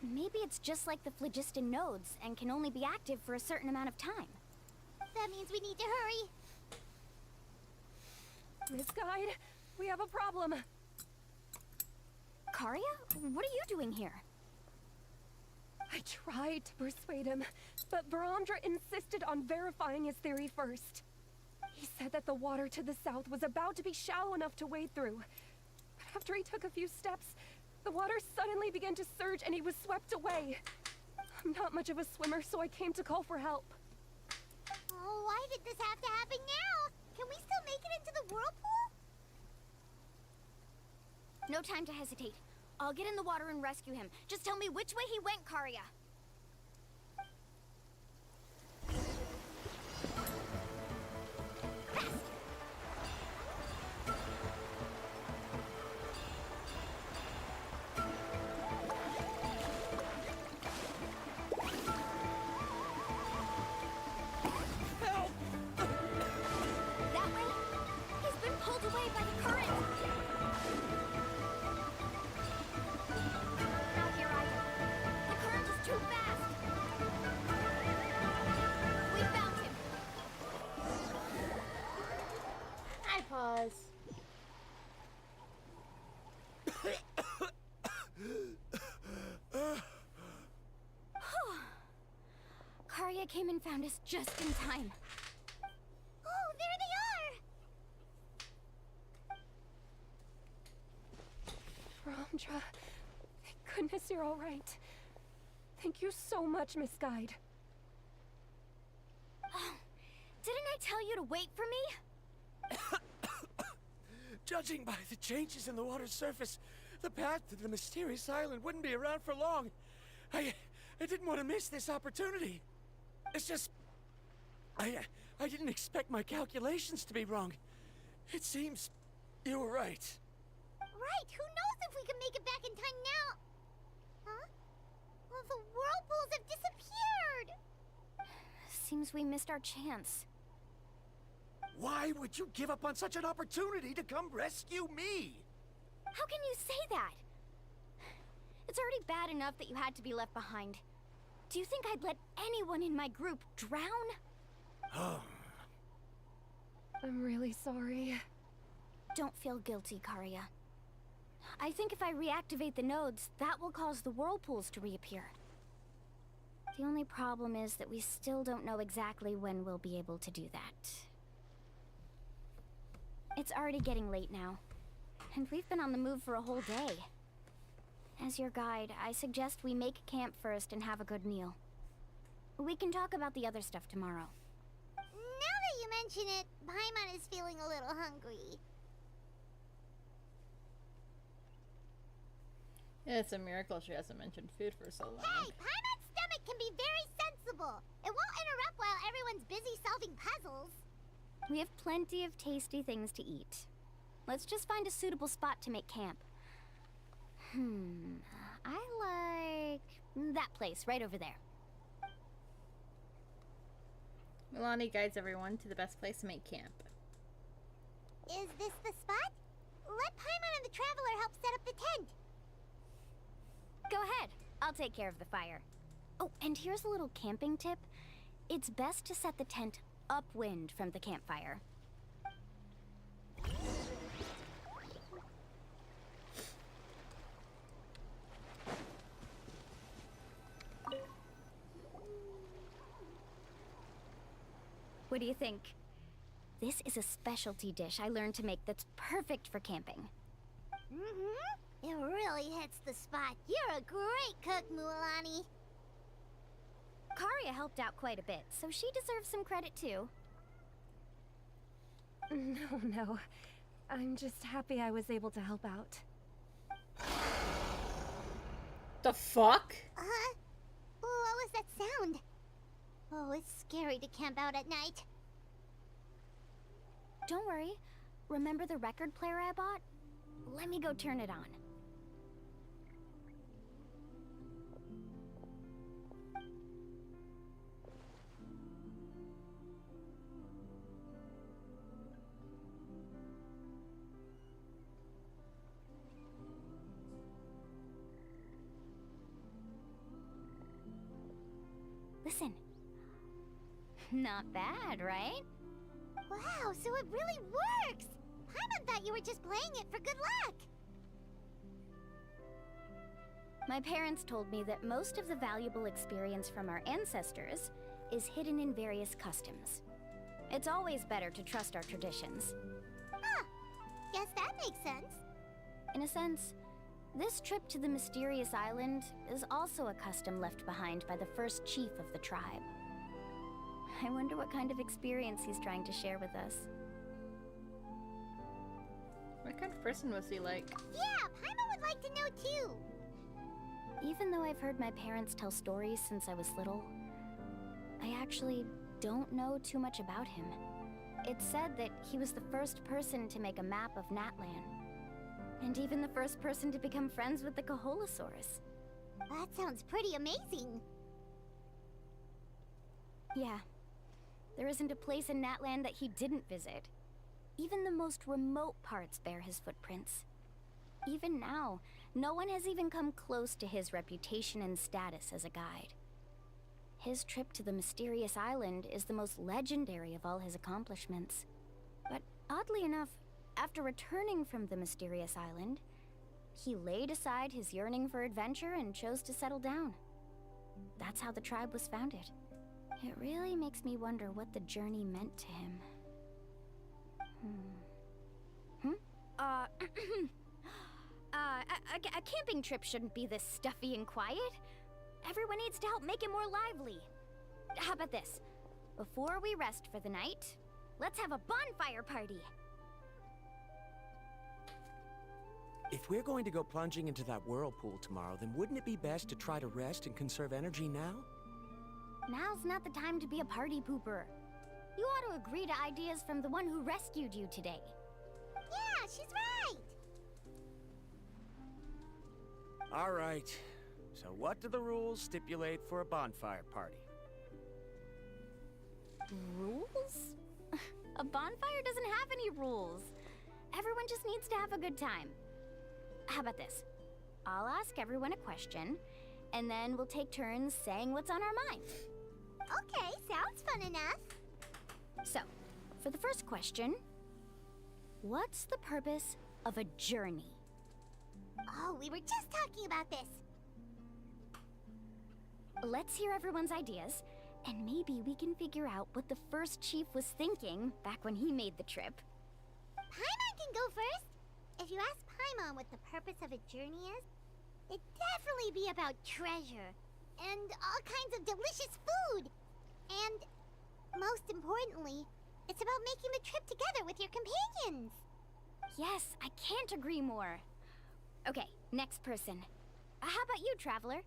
Maybe it's just like the phlogiston nodes and can only be active for a certain amount of time.
That means we need to hurry.
Miss Guide, we have a problem.
Karia? What are you doing here?
I tried to persuade him, but Bromdra insisted on verifying his theory first. He said that the water to the south was about to be shallow enough to wade through. But after he took a few steps, the water suddenly began to surge and he was swept away. I'm not much of a swimmer, so I came to call for help.
Oh, why did this have to happen now? Can we still make it into the whirlpool?
No time to hesitate. I'll get in the water and rescue him. Just tell me which way he went, Karia. That way? He's been pulled away by the current. Not here either. The current is too fast. We found him.
I pause.
Karia came and found us just in time.
Oh, there they are!
Bromdra, thank goodness you're all right. Thank you so much, Miss Guide.
Oh, didn't I tell you to wait for me?
Judging by the changes in the water's surface, the path to the mysterious island wouldn't be around for long. I didn't want to miss this opportunity. It's just... I didn't expect my calculations to be wrong. It seems you were right.
Right, who knows if we can make it back in time now? Huh? Well, the whirlpools have disappeared!
Seems we missed our chance.
Why would you give up on such an opportunity to come rescue me?
How can you say that? It's already bad enough that you had to be left behind. Do you think I'd let anyone in my group drown?
I'm really sorry.
Don't feel guilty, Karia. I think if I reactivate the nodes, that will cause the whirlpools to reappear. The only problem is that we still don't know exactly when we'll be able to do that. It's already getting late now, and we've been on the move for a whole day. As your guide, I suggest we make camp first and have a good meal. We can talk about the other stuff tomorrow.
Now that you mention it, Paimon is feeling a little hungry.
Yeah, it's a miracle she hasn't mentioned food for so long.
Hey, Paimon's stomach can be very sensible. It won't interrupt while everyone's busy solving puzzles.
We have plenty of tasty things to eat. Let's just find a suitable spot to make camp. I like that place right over there.
Milani guides everyone to the best place to make camp.
Is this the spot? Let Paimon and the Traveler help set up the tent.
Go ahead. I'll take care of the fire. Oh, and here's a little camping tip. It's best to set the tent upwind from the campfire. What do you think? This is a specialty dish I learned to make that's perfect for camping.
Mm-hmm. It really hits the spot. You're a great cook, Mualani.
Karia helped out quite a bit, so she deserves some credit too.
No. I'm just happy I was able to help out.
The fuck?
What was that sound? Oh, it's scary to camp out at night.
Don't worry. Remember the record player I bought? Let me go turn it on. Listen. Not bad, right?
Wow, so it really works! Paimon thought you were just playing it for good luck!
My parents told me that most of the valuable experience from our ancestors is hidden in various customs. It's always better to trust our traditions.
Huh. Guess that makes sense.
In a sense, this trip to the mysterious island is also a custom left behind by the first chief of the tribe. I wonder what kind of experience he's trying to share with us.
What kind of person was he like?
Yeah, Paimon would like to know too!
Even though I've heard my parents tell stories since I was little, I actually don't know too much about him. It's said that he was the first person to make a map of Natlan, and even the first person to become friends with the Kaholasaurus.
That sounds pretty amazing.
Yeah. There isn't a place in Natlan that he didn't visit. Even the most remote parts bear his footprints. Even now, no one has even come close to his reputation and status as a guide. His trip to the mysterious island is the most legendary of all his accomplishments. But oddly enough, after returning from the mysterious island, he laid aside his yearning for adventure and chose to settle down. That's how the tribe was founded. It really makes me wonder what the journey meant to him. A camping trip shouldn't be this stuffy and quiet. Everyone needs to help make it more lively. How about this? Before we rest for the night, let's have a bonfire party.
If we're going to go plunging into that whirlpool tomorrow, then wouldn't it be best to try to rest and conserve energy now?
Now's not the time to be a party pooper. You ought to agree to ideas from the one who rescued you today.
Yeah, she's right!
All right. So what do the rules stipulate for a bonfire party?
Rules? A bonfire doesn't have any rules. Everyone just needs to have a good time. How about this? I'll ask everyone a question, and then we'll take turns saying what's on our mind.
Okay, sounds fun enough.
So, for the first question, what's the purpose of a journey?
Oh, we were just talking about this.
Let's hear everyone's ideas, and maybe we can figure out what the first chief was thinking back when he made the trip.
Paimon can go first. If you ask Paimon what the purpose of a journey is, it'd definitely be about treasure and all kinds of delicious food. And most importantly, it's about making the trip together with your companions.
Yes, I can't agree more. Okay, next person. How about you, Traveler?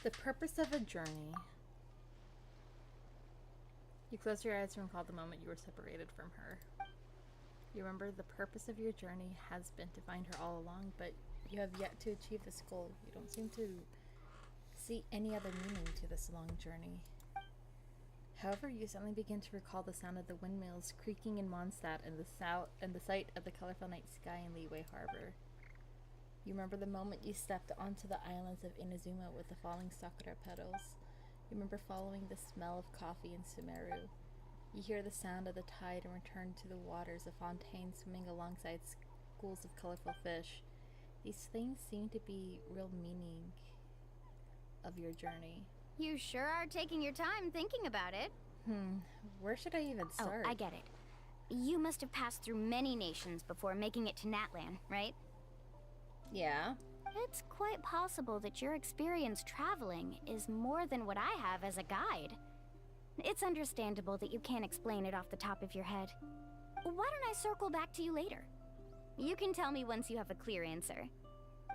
The purpose of a journey. You close your eyes and recall the moment you were separated from her. You remember the purpose of your journey has been to find her all along, but you have yet to achieve this goal. You don't seem to see any other meaning to this long journey. However, you suddenly begin to recall the sound of the windmills creaking in Mondstadt and the sight of the colorful night sky in Leeway Harbor. You remember the moment you stepped onto the islands of Inazuma with the falling sakura petals. You remember following the smell of coffee in Sumeru. You hear the sound of the tide and return to the waters of fontaines swimming alongside schools of colorful fish. These things seem to be real meaning of your journey.
You sure are taking your time thinking about it.
Where should I even start?
Oh, I get it. You must have passed through many nations before making it to Natlan, right?
Yeah.
It's quite possible that your experience traveling is more than what I have as a guide. It's understandable that you can't explain it off the top of your head. Why don't I circle back to you later? You can tell me once you have a clear answer.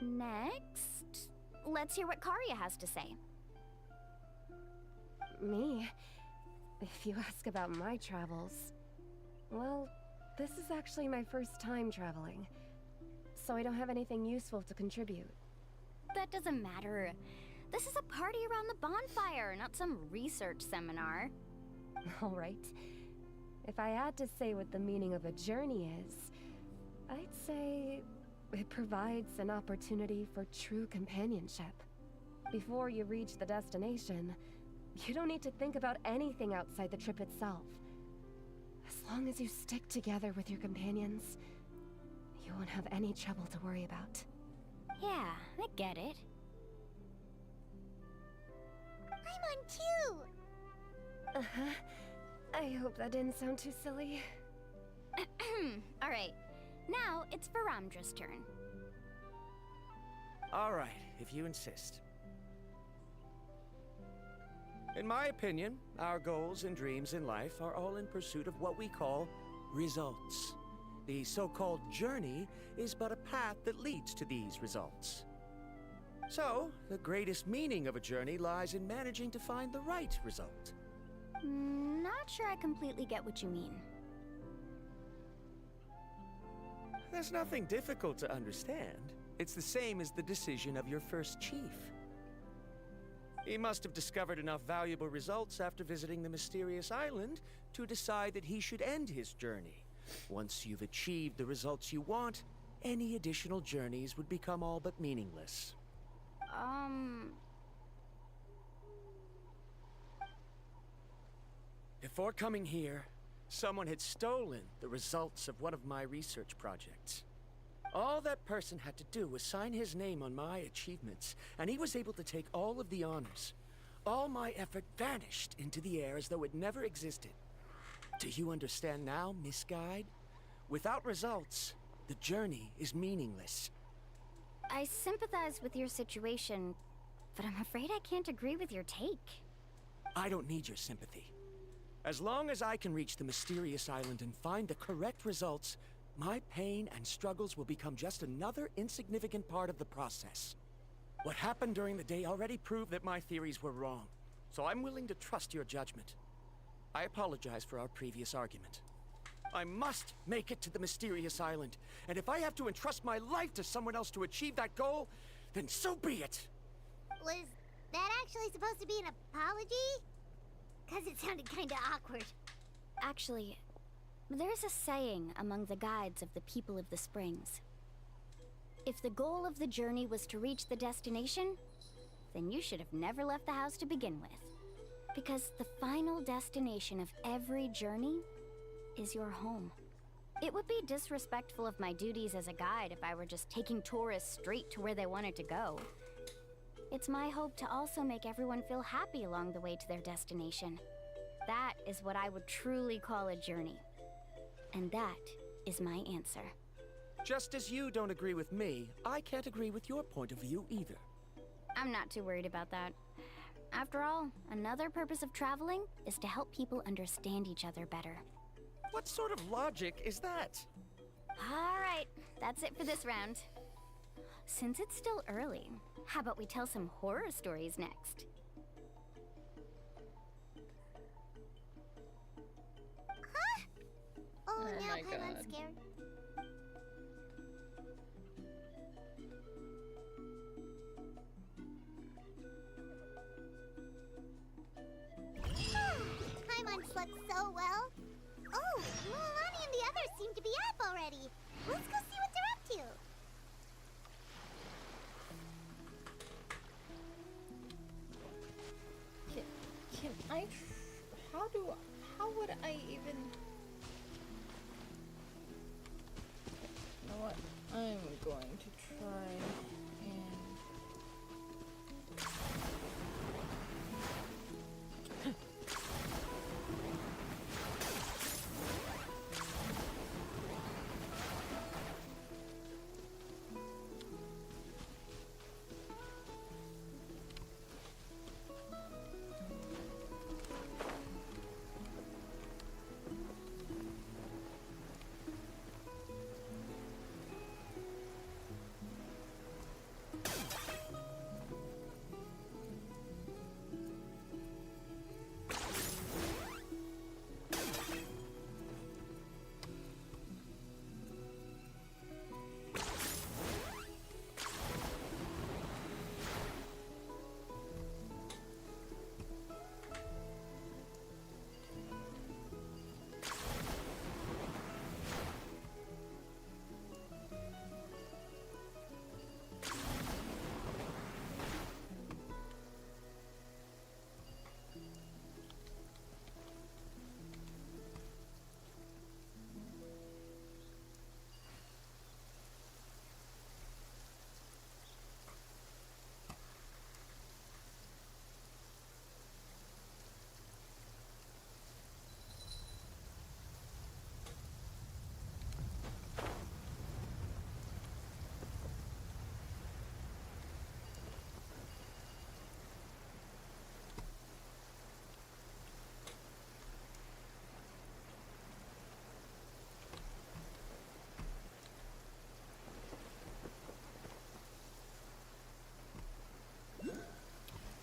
Next, let's hear what Karya has to say.
Me? If you ask about my travels, well, this is actually my first time traveling, so I don't have anything useful to contribute.
That doesn't matter. This is a party around the bonfire, not some research seminar.
All right. If I had to say what the meaning of a journey is, I'd say it provides an opportunity for true companionship. Before you reach the destination, you don't need to think about anything outside the trip itself. As long as you stick together with your companions, you won't have any trouble to worry about.
Yeah, I get it.
I'm on too!
Uh-huh. I hope that didn't sound too silly.
Alright, now it's Varamdra's turn.
All right, if you insist. In my opinion, our goals and dreams in life are all in pursuit of what we call results. The so-called journey is but a path that leads to these results. So, the greatest meaning of a journey lies in managing to find the right result.
Not sure I completely get what you mean.
There's nothing difficult to understand. It's the same as the decision of your first chief. He must have discovered enough valuable results after visiting the mysterious island to decide that he should end his journey. Once you've achieved the results you want, any additional journeys would become all but meaningless. Before coming here, someone had stolen the results of one of my research projects. All that person had to do was sign his name on my achievements, and he was able to take all of the honors. All my effort vanished into the air as though it never existed. Do you understand now, Miss Guide? Without results, the journey is meaningless.
I sympathize with your situation, but I'm afraid I can't agree with your take.
I don't need your sympathy. As long as I can reach the mysterious island and find the correct results, my pain and struggles will become just another insignificant part of the process. What happened during the day already proved that my theories were wrong, so I'm willing to trust your judgment. I apologize for our previous argument. I must make it to the mysterious island, and if I have to entrust my life to someone else to achieve that goal, then so be it!
Was that actually supposed to be an apology? 'Cause it sounded kinda awkward.
Actually, there's a saying among the guides of the people of the Springs. If the goal of the journey was to reach the destination, then you should have never left the house to begin with. Because the final destination of every journey is your home. It would be disrespectful of my duties as a guide if I were just taking tourists straight to where they wanted to go. It's my hope to also make everyone feel happy along the way to their destination. That is what I would truly call a journey. And that is my answer.
Just as you don't agree with me, I can't agree with your point of view either.
I'm not too worried about that. After all, another purpose of traveling is to help people understand each other better.
What sort of logic is that?
Alright, that's it for this round. Since it's still early, how about we tell some horror stories next?
Huh? Oh,
Oh
now
my
Paimon's
God.
scared.
would I even... You know what? I'm going to try and...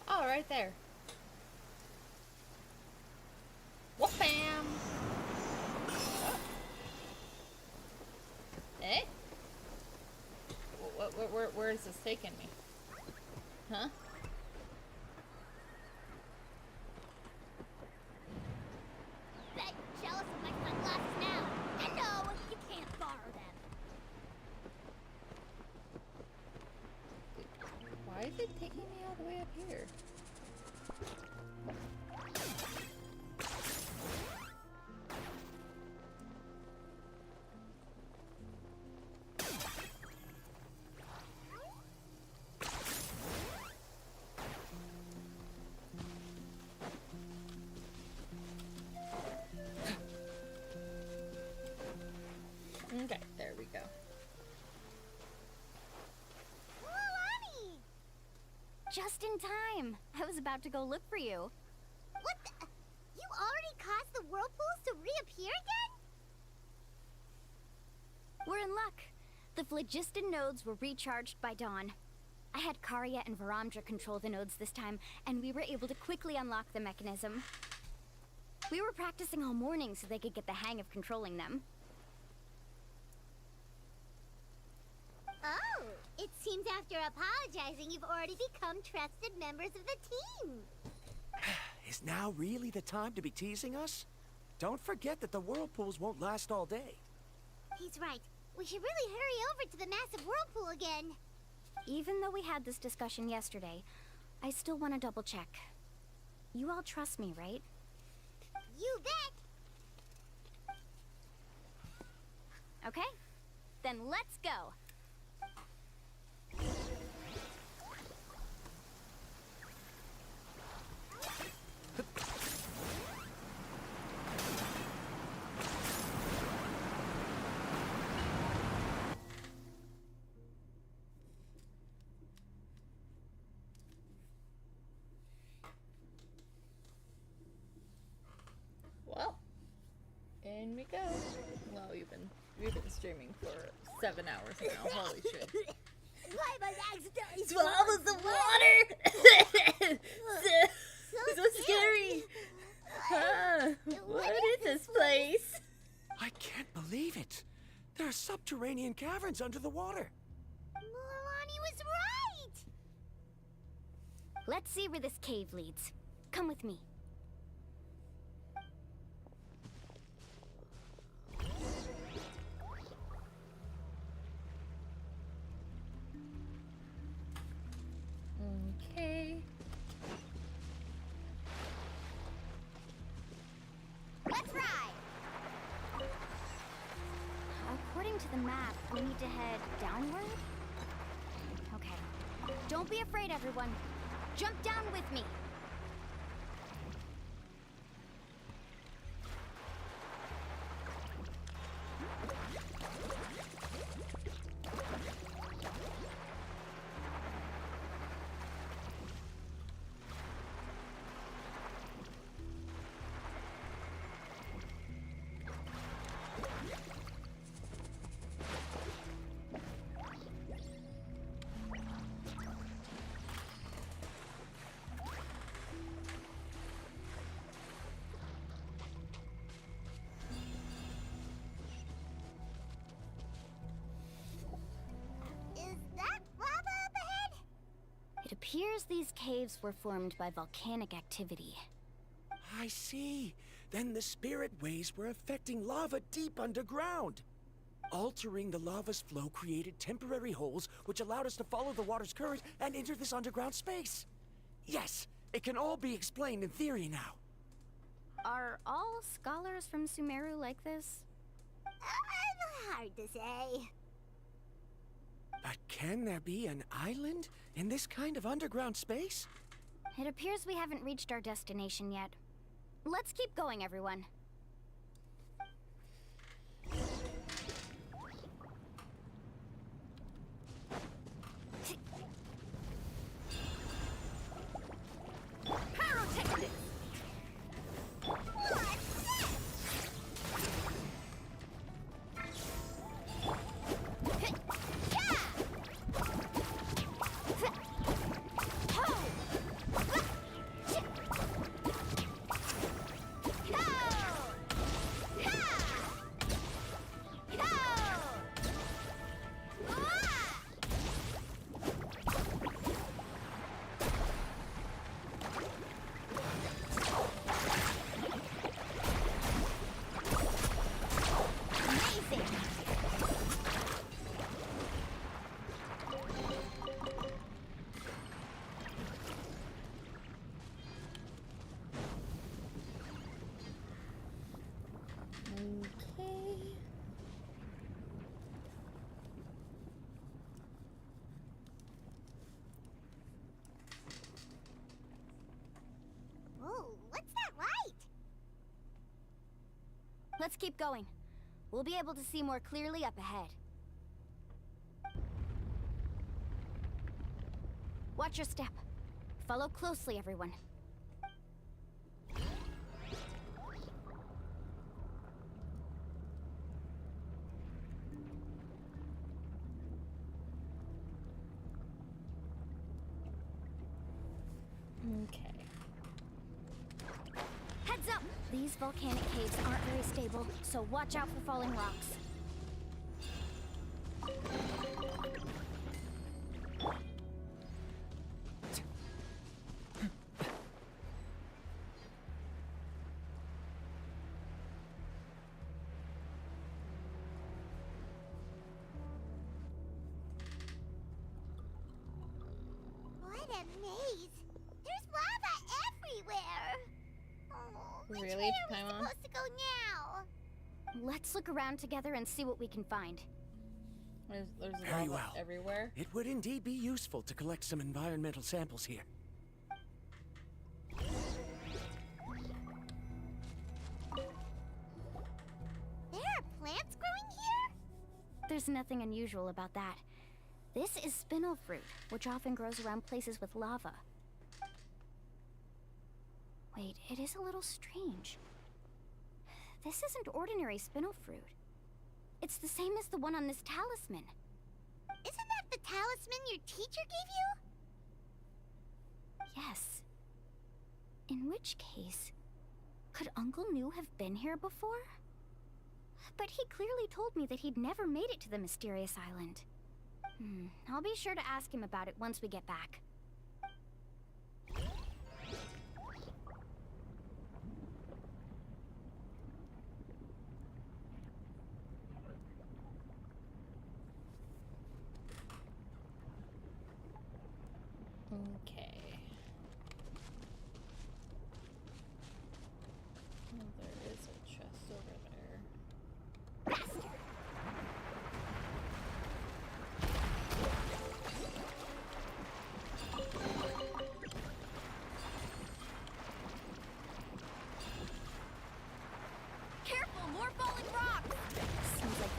Oh, right there. Whoop bam! Oh. Eh? Where is this taking me? Huh?
Bet you're jealous of my sunglasses now. And no, you can't borrow them.
Why is it taking me all the way up here? Okay, there we go.
Just in time. I was about to go look for you.
What the? You already caused the whirlpools to reappear again?
We're in luck. The phlogiston nodes were recharged by dawn. I had Karya and Varamdra control the nodes this time, and we were able to quickly unlock the mechanism. We were practicing all morning so they could get the hang of controlling them.
Oh, it seems after apologizing, you've already become trusted members of the team.
Is now really the time to be teasing us? Don't forget that the whirlpools won't last all day.
He's right. We should really hurry over to the massive whirlpool again.
Even though we had this discussion yesterday, I still want to double check. You all trust me, right?
You bet!
Okay, then let's go.
Well, in we go. Well, we've been streaming for 7 hours now. Holy shit!
I must accidentally
Swallow the water! So scary! Huh? What is this place?
I can't believe it. There are subterranean caverns under the water.
Milani was right!
Let's see where this cave leads. Come with me.
Okay.
Let's
According to the map, we need to head downward? Okay. Don't be afraid, everyone. Jump down with me. It appears these caves were formed by volcanic activity.
I see. Then the spirit waves were affecting lava deep underground. Altering the lava's flow created temporary holes which allowed us to follow the water's current and enter this underground space. Yes, it can all be explained in theory now.
Are all scholars from Sumeru like this?
Hard to say.
But can there be an island in this kind of underground space?
It appears we haven't reached our destination yet. Let's keep going, everyone.
Pyrotechnics!
Whoa, what's that light?
Let's keep going. We'll be able to see more clearly up ahead. Watch your step. Follow closely, everyone.
Okay.
Heads up! These volcanic caves aren't very stable, so watch out for falling rocks.
What a maze! There's lava everywhere! Oh, which
Really,
way are we
Paimon?
supposed to go now?
Let's look around together and see what we can find.
There's
Very
lava
well.
everywhere.
It would indeed be useful to collect some environmental samples here.
There are plants growing here?
There's nothing unusual about that. This is spinel fruit, which often grows around places with lava. Wait, it is a little strange. This isn't ordinary spinel fruit. It's the same as the one on this talisman.
Isn't that the talisman your teacher gave you?
Yes. In which case, could Uncle New have been here before? But he clearly told me that he'd never made it to the mysterious island. I'll be sure to ask him about it once we get back.
Okay. Oh, there is a chest over there.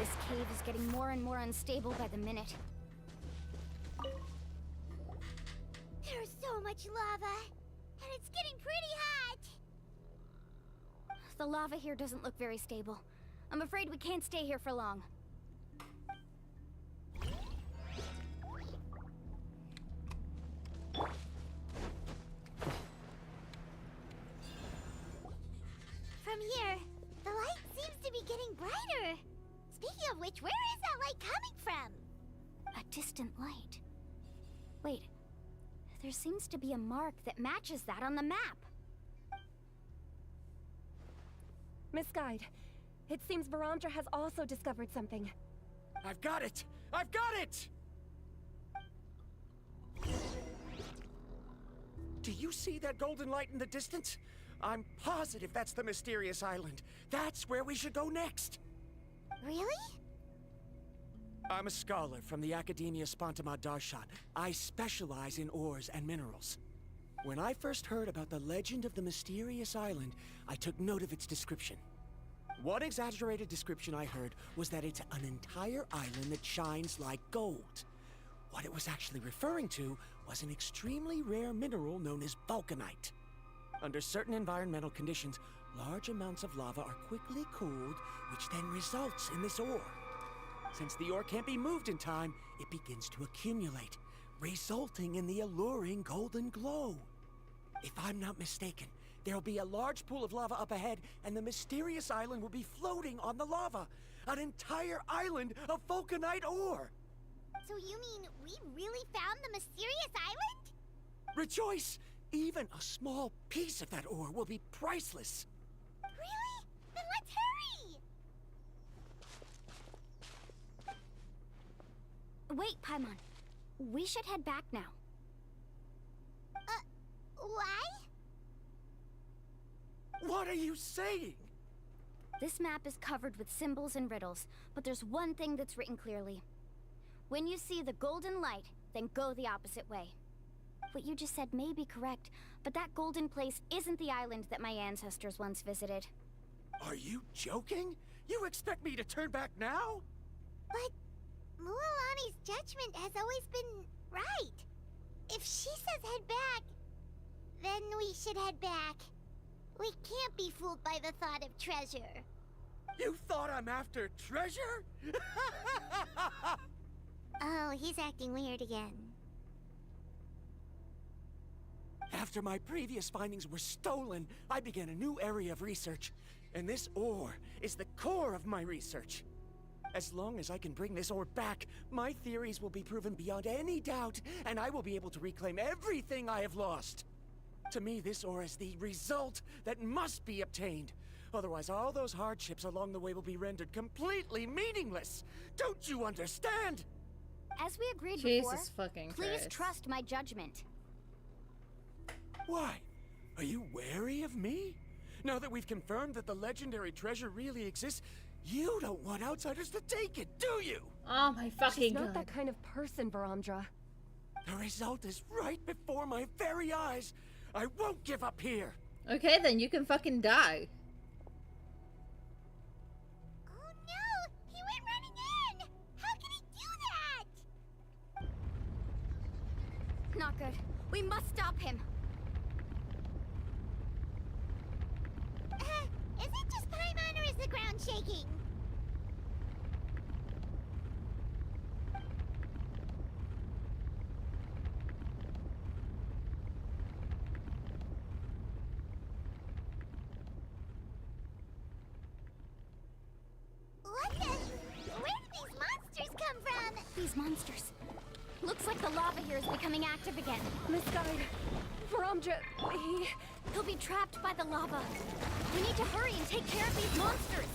This cave is getting more and more unstable by the minute.
There's so much lava, and it's getting pretty hot.
The lava here doesn't look very stable. I'm afraid we can't stay here for long.
From here, the light seems to be getting brighter. Speaking of which, where is that light coming from?
A distant light. Wait, there seems to be a mark that matches that on the map.
Miss Guide, it seems Varamdra has also discovered something.
I've got it! I've got it! Do you see that golden light in the distance? I'm positive that's the mysterious island. That's where we should go next.
Really?
I'm a scholar from the Academia Spontamad Darshan. I specialize in ores and minerals. When I first heard about the legend of the mysterious island, I took note of its description. One exaggerated description I heard was that it's an entire island that shines like gold. What it was actually referring to was an extremely rare mineral known as vulcanite. Under certain environmental conditions, large amounts of lava are quickly cooled, which then results in this ore. Since the ore can't be moved in time, it begins to accumulate, resulting in the alluring golden glow. If I'm not mistaken, there'll be a large pool of lava up ahead, and the mysterious island will be floating on the lava. An entire island of vulcanite ore!
So you mean we really found the mysterious island?
Rejoice! Even a small piece of that ore will be priceless.
Really? Then let's hurry!
Wait, Paimon. We should head back now.
Why?
What are you saying?
This map is covered with symbols and riddles, but there's one thing that's written clearly. When you see the golden light, then go the opposite way. What you just said may be correct, but that golden place isn't the island that my ancestors once visited.
Are you joking? You expect me to turn back now?
But Mualani's judgment has always been right. If she says head back, then we should head back. We can't be fooled by the thought of treasure.
You thought I'm after treasure?
Oh, he's acting weird again.
After my previous findings were stolen, I began a new area of research. And this ore is the core of my research. As long as I can bring this ore back, my theories will be proven beyond any doubt, and I will be able to reclaim everything I have lost. To me, this ore is the result that must be obtained. Otherwise, all those hardships along the way will be rendered completely meaningless. Don't you understand?
As we agreed
Jesus
before,
fucking
please
Christ.
trust my judgment.
Why? Are you wary of me? Now that we've confirmed that the legendary treasure really exists, you don't want outsiders to take it, do you?
Oh my fucking
She's not
god.
that kind of person, Varamdra.
The result is right before my very eyes. I won't give up here.
Okay, then you can fucking die.
Oh no! He went running in! How can he do that?
Not good. We must stop him.
Is it just Paimon or is the ground shaking? What the? Where did these monsters come from?
These monsters. Looks like the lava here is becoming active again.
Miss Guide, Varamdra,
He'll be trapped by the lava. We need to hurry and take care of these monsters.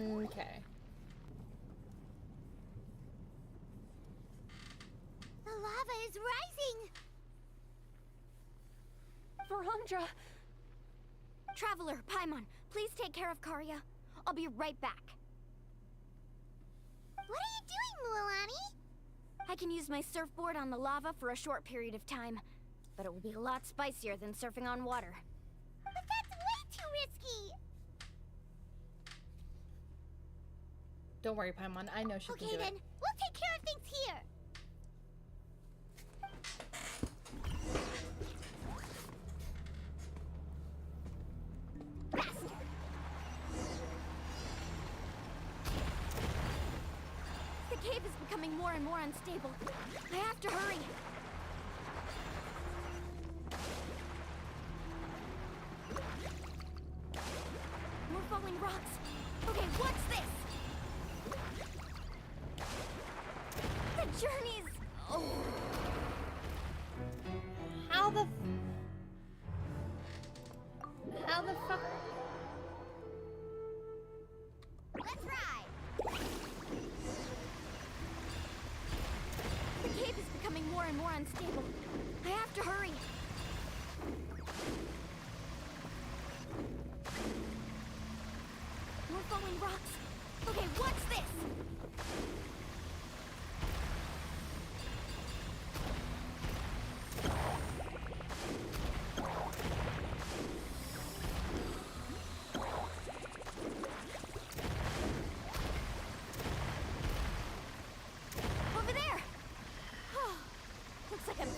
Okay.
is rising!
Verandra!
Traveler, Paimon, please take care of Karya. I'll be right back.
What are you doing, Mualani?
I can use my surfboard on the lava for a short period of time, but it will be a lot spicier than surfing on water.
But that's way too risky!
Don't worry, Paimon. I know she can do
Okay then,
it.
we'll take care of things here!
The cave is becoming more and more unstable. I have to hurry. More falling rocks. Okay, what's this? The journey's over.
How the fuck?
Let's ride!
The cave is becoming more and more unstable. I have to hurry. More falling rocks. Okay, what's this? Over there! Oh, looks like I'm...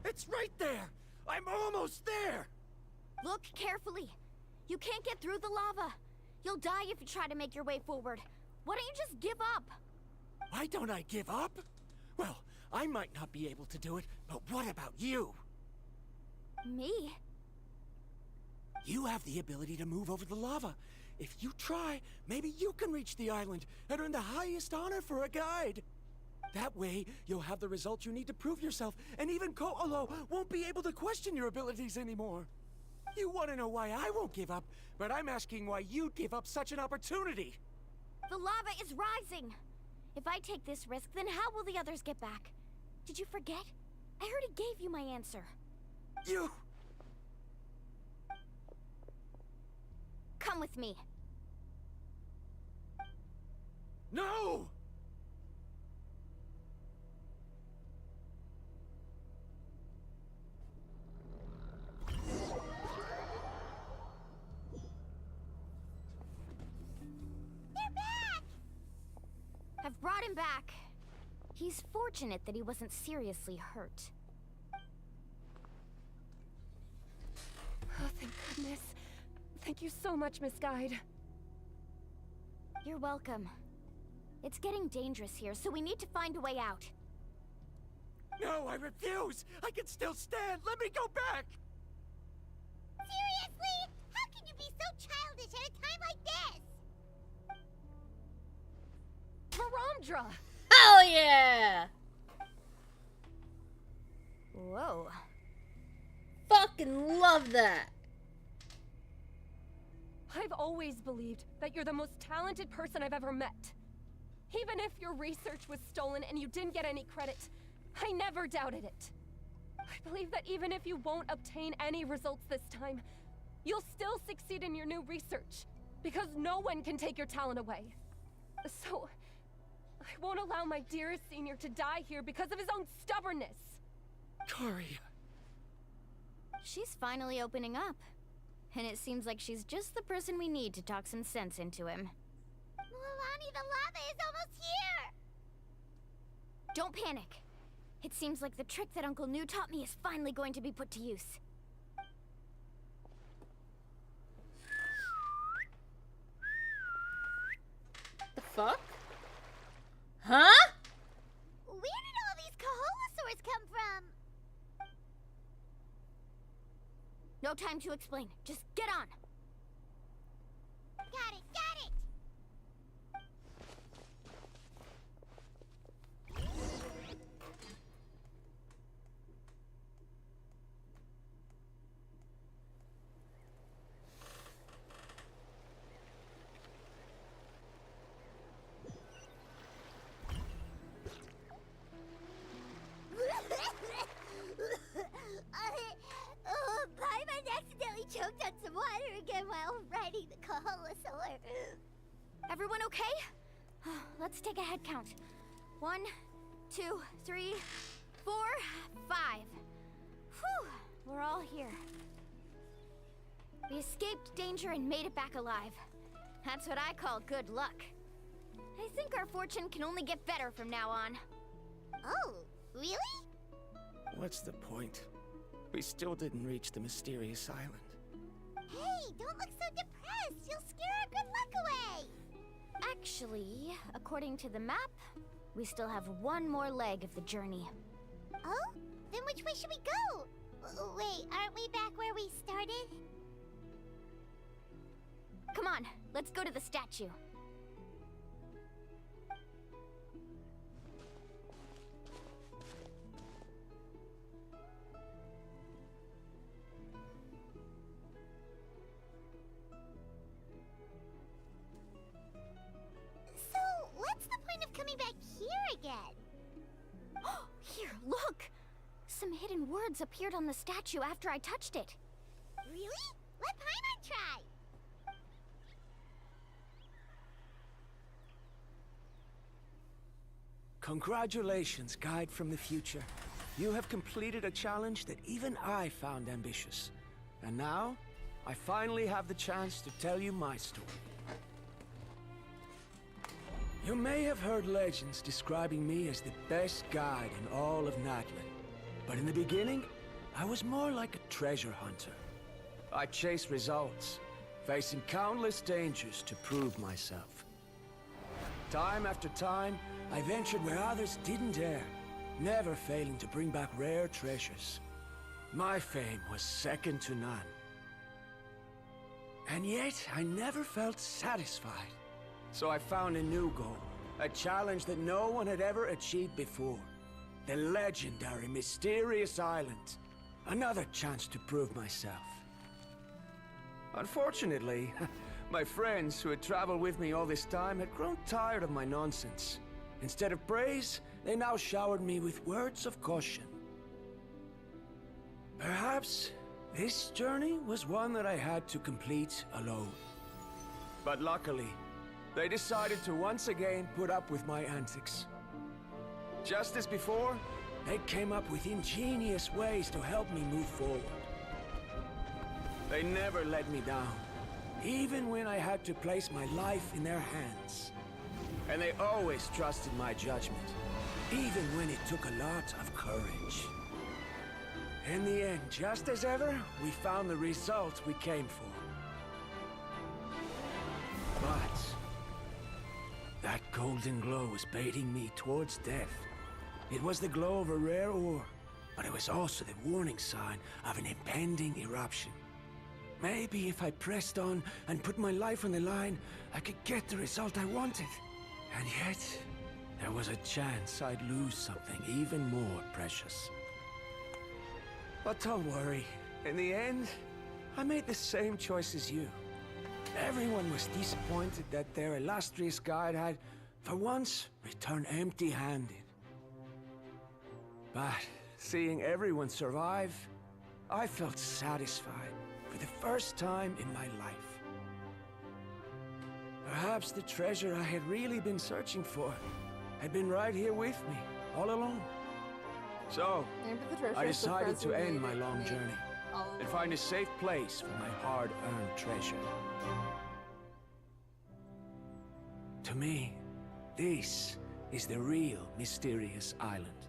It's right there! I'm almost there!
Look carefully. You can't get through the lava. You'll die if you try to make your way forward. Why don't you just give up?
Why don't I give up? Well, I might not be able to do it, but what about you?
Me?
You have the ability to move over the lava. If you try, maybe you can reach the island and earn the highest honor for a guide. That way, you'll have the results you need to prove yourself, and even Ko'olo won't be able to question your abilities anymore. You want to know why I won't give up, but I'm asking why you'd give up such an opportunity.
The lava is rising. If I take this risk, then how will the others get back? Did you forget? I already gave you my answer.
You...
Come with me.
No!
I've brought him back. He's fortunate that he wasn't seriously hurt.
Oh, thank goodness. Thank you so much, Miss Guide.
You're welcome. It's getting dangerous here, so we need to find a way out.
No, I refuse! I can still stand! Let me go back!
Seriously? How can you be so childish at a time like this?
Verandra!
Hell yeah!
Whoa.
Fucking love that!
I've always believed that you're the most talented person I've ever met. Even if your research was stolen and you didn't get any credit, I never doubted it. I believe that even if you won't obtain any results this time, you'll still succeed in your new research, because no one can take your talent away. So, I won't allow my dearest senior to die here because of his own stubbornness.
Karya.
She's finally opening up. And it seems like she's just the person we need to talk some sense into him.
Mualani, the lava is almost here!
Don't panic. It seems like the trick that Uncle Nu taught me is finally going to be put to use.
The fuck? Huh?
Where did all these Kaholosaurs come from?
No time to explain. Just get on.
Got it, got it!
Okay. Let's take a head count. 1, 2, 3, 4, 5. Whew, we're all here. We escaped danger and made it back alive. That's what I call good luck. I think our fortune can only get better from now on.
Oh, really?
What's the point? We still didn't reach the mysterious island.
Hey, don't look so depressed. You'll scare our good luck away.
Actually, according to the map, we still have one more leg of the journey.
Oh? Then which way should we go? Wait, aren't we back where we started?
Come on, let's go to the statue.
So, what's the point of coming back here again?
Here, look! Some hidden words appeared on the statue after I touched it.
Really? Let Paimon try!
Congratulations, guide from the future. You have completed a challenge that even I found ambitious. And now, I finally have the chance to tell you my story. You may have heard legends describing me as the best guide in all of Natlan. But in the beginning, I was more like a treasure hunter. I chased results, facing countless dangers to prove myself. Time after time, I ventured where others didn't dare, never failing to bring back rare treasures. My fame was second to none. And yet, I never felt satisfied. So I found a new goal, a challenge that no one had ever achieved before. The legendary Mysterious Island. Another chance to prove myself. Unfortunately, my friends who had traveled with me all this time had grown tired of my nonsense. Instead of praise, they now showered me with words of caution. Perhaps this journey was one that I had to complete alone. But luckily, they decided to once again put up with my antics. Just as before, they came up with ingenious ways to help me move forward. They never let me down, even when I had to place my life in their hands. And they always trusted my judgment, even when it took a lot of courage. In the end, just as ever, we found the result we came for. But that golden glow was baiting me towards death. It was the glow of a rare ore, but it was also the warning sign of an impending eruption. Maybe if I pressed on and put my life on the line, I could get the result I wanted. And yet, there was a chance I'd lose something even more precious. But don't worry. In the end, I made the same choice as you. Everyone was disappointed that their illustrious guide had, for once, returned empty-handed. But seeing everyone survive, I felt satisfied for the first time in my life. Perhaps the treasure I had really been searching for had been right here with me, all along. So, I decided to end my long journey and find a safe place for my hard-earned treasure. To me, this is the real Mysterious Island.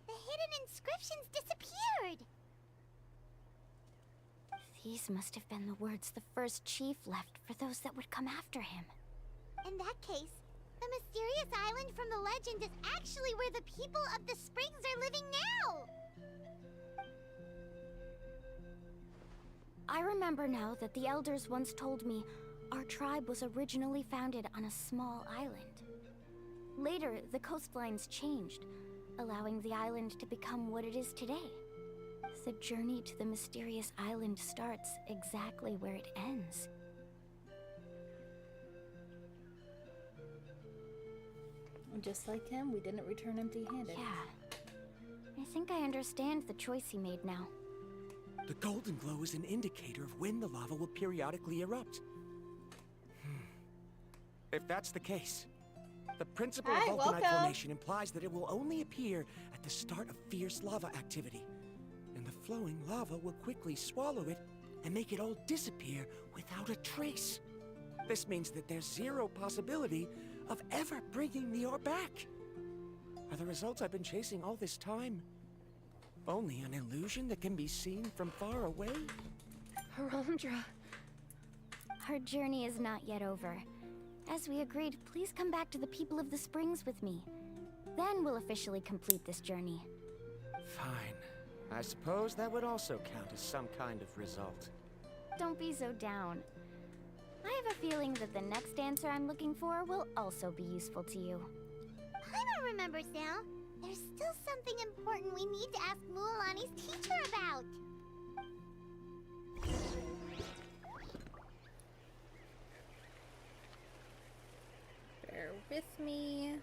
The hidden inscriptions disappeared!
These must have been the words the first chief left for those that would come after him.
In that case, the mysterious island from the legend is actually where the people of the springs are living now!
I remember now that the elders once told me our tribe was originally founded on a small island. Later, the coastlines changed, allowing the island to become what it is today. The journey to the mysterious island starts exactly where it ends.
Just like him, we didn't return empty-handed.
Yeah. I think I understand the choice he made now.
The golden glow is an indicator of when the lava will periodically erupt. If that's the case, the principle
Hi,
of vulcanite
welcome.
formation implies that it will only appear at the start of fierce lava activity. And the flowing lava will quickly swallow it and make it all disappear without a trace. This means that there's zero possibility of ever bringing the ore back. Are the results I've been chasing all this time only an illusion that can be seen from far away?
Ramdra.
Our journey is not yet over. As we agreed, please come back to the people of the Springs with me. Then we'll officially complete this journey.
Fine. I suppose that would also count as some kind of result.
Don't be so down. I have a feeling that the next answer I'm looking for will also be useful to you.
Paimon remembers now. There's still something important we need to ask Mualani's teacher about.
Bear with me.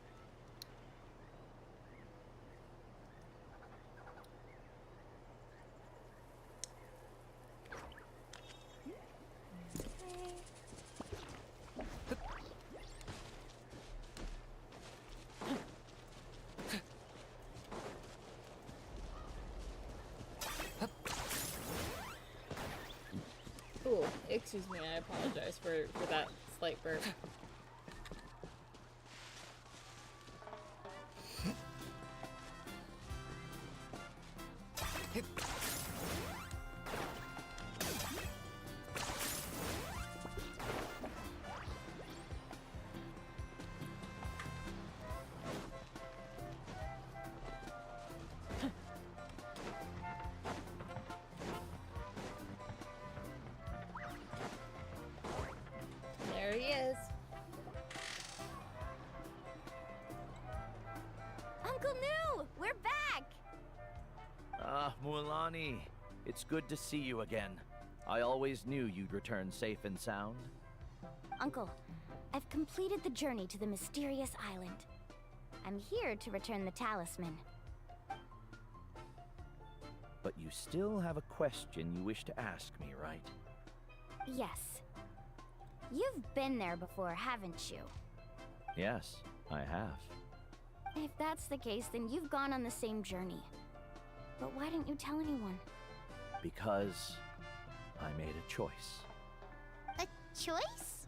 Ooh, excuse me, I apologize for that slight burp. There he is.
Uncle New, we're back!
Ah, Mualani. It's good to see you again. I always knew you'd return safe and sound.
Uncle, I've completed the journey to the mysterious island. I'm here to return the talisman.
But you still have a question you wish to ask me, right?
Yes. You've been there before, haven't you?
Yes, I have.
If that's the case, then you've gone on the same journey. But why didn't you tell anyone?
Because I made a choice.
A choice?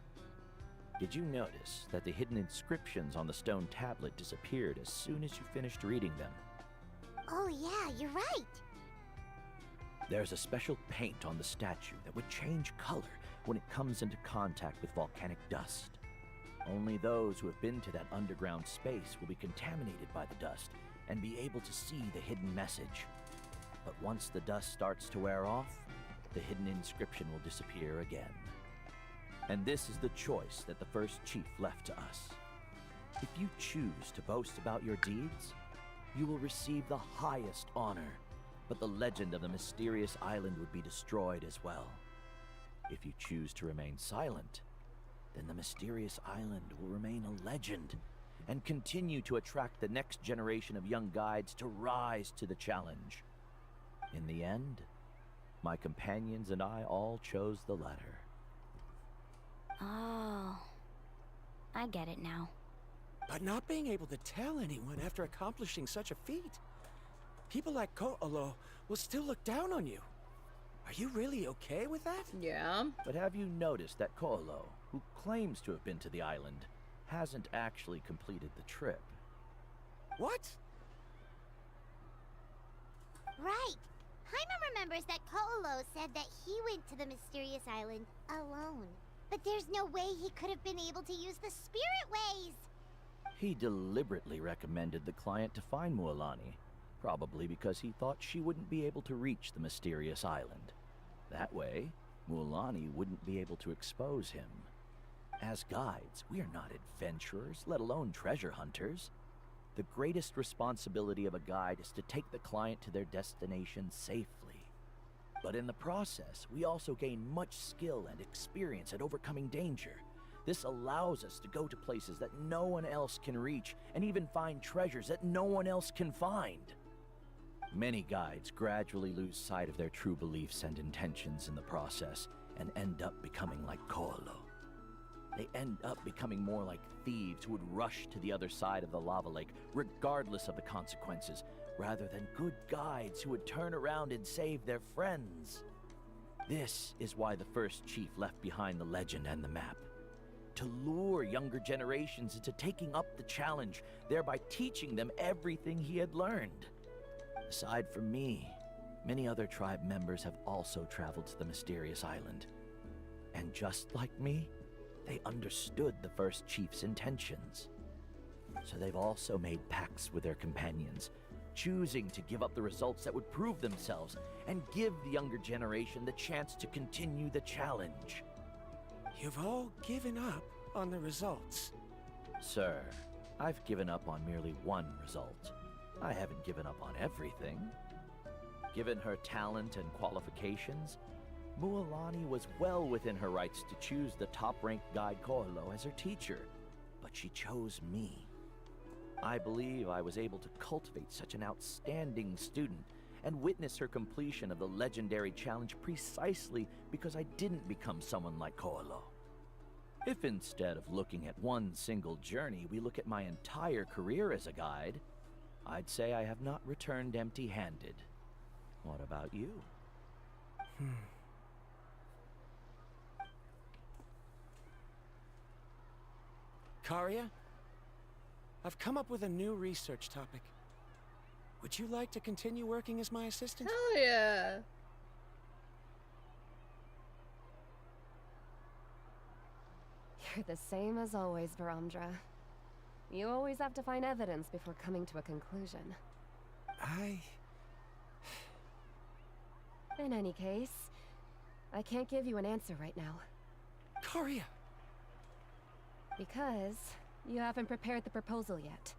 Did you notice that the hidden inscriptions on the stone tablet disappeared as soon as you finished reading them?
Oh yeah, you're right.
There's a special paint on the statue that would change color when it comes into contact with volcanic dust. Only those who have been to that underground space will be contaminated by the dust and be able to see the hidden message. But once the dust starts to wear off, the hidden inscription will disappear again. And this is the choice that the first chief left to us. If you choose to boast about your deeds, you will receive the highest honor, but the legend of the mysterious island would be destroyed as well. If you choose to remain silent, then the mysterious island will remain a legend and continue to attract the next generation of young guides to rise to the challenge. In the end, my companions and I all chose the latter.
Oh, I get it now.
But not being able to tell anyone after accomplishing such a feat. People like Ko'olo will still look down on you. Are you really okay with that?
Yeah.
But have you noticed that Ko'olo, who claims to have been to the island, hasn't actually completed the trip?
What?
Right. Paimon remembers that Ko'olo said that he went to the mysterious island alone. But there's no way he could have been able to use the spirit ways.
He deliberately recommended the client to find Mualani, probably because he thought she wouldn't be able to reach the mysterious island. That way, Mualani wouldn't be able to expose him. As guides, we are not adventurers, let alone treasure hunters. The greatest responsibility of a guide is to take the client to their destination safely. But in the process, we also gain much skill and experience at overcoming danger. This allows us to go to places that no one else can reach, and even find treasures that no one else can find. Many guides gradually lose sight of their true beliefs and intentions in the process and end up becoming like Koolo. They end up becoming more like thieves who would rush to the other side of the lava lake regardless of the consequences, rather than good guides who would turn around and save their friends. This is why the first chief left behind the legend and the map. To lure younger generations into taking up the challenge, thereby teaching them everything he had learned. Aside from me, many other tribe members have also traveled to the mysterious island. And just like me, they understood the first chief's intentions. So they've also made pacts with their companions, choosing to give up the results that would prove themselves and give the younger generation the chance to continue the challenge.
You've all given up on the results.
Sir, I've given up on merely one result. I haven't given up on everything. Given her talent and qualifications, Mualani was well within her rights to choose the top-ranked guide Koolo as her teacher, but she chose me. I believe I was able to cultivate such an outstanding student and witness her completion of the legendary challenge precisely because I didn't become someone like Koolo. If instead of looking at one single journey, we look at my entire career as a guide, I'd say I have not returned empty-handed. What about you?
Karia, I've come up with a new research topic. Would you like to continue working as my assistant?
Hell yeah.
You're the same as always, Varamdra. You always have to find evidence before coming to a conclusion. In any case, I can't give you an answer right now.
Karia!
Because you haven't prepared the proposal yet.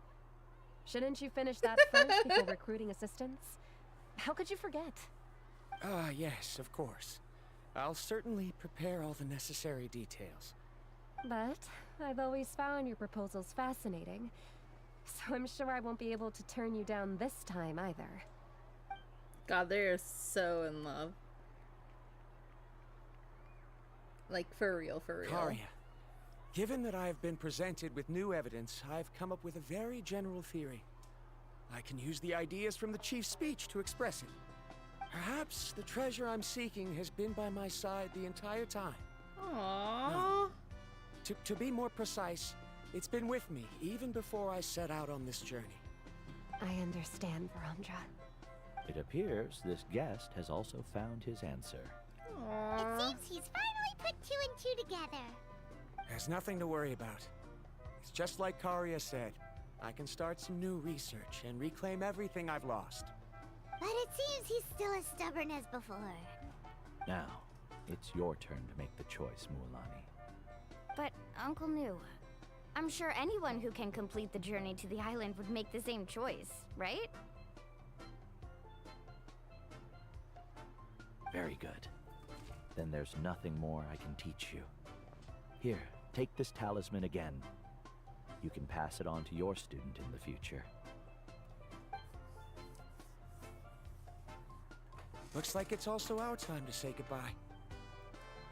Shouldn't you finish that first before recruiting assistants? How could you forget?
Yes, of course. I'll certainly prepare all the necessary details.
But I've always found your proposals fascinating, so I'm sure I won't be able to turn you down this time either.
God, they're so in love. Like, for real, for real.
Karia, given that I have been presented with new evidence, I've come up with a very general theory. I can use the ideas from the chief's speech to express it. Perhaps the treasure I'm seeking has been by my side the entire time.
Aww.
No. To be more precise, it's been with me even before I set out on this journey.
I understand, Varamdra.
It appears this guest has also found his answer.
It seems he's finally put two and two together.
There's nothing to worry about. It's just like Karia said. I can start some new research and reclaim everything I've lost.
But it seems he's still as stubborn as before.
Now, it's your turn to make the choice, Mualani.
But, Uncle Nu, I'm sure anyone who can complete the journey to the island would make the same choice, right?
Very good. Then there's nothing more I can teach you. Here, take this talisman again. You can pass it on to your student in the future.
Looks like it's also our time to say goodbye.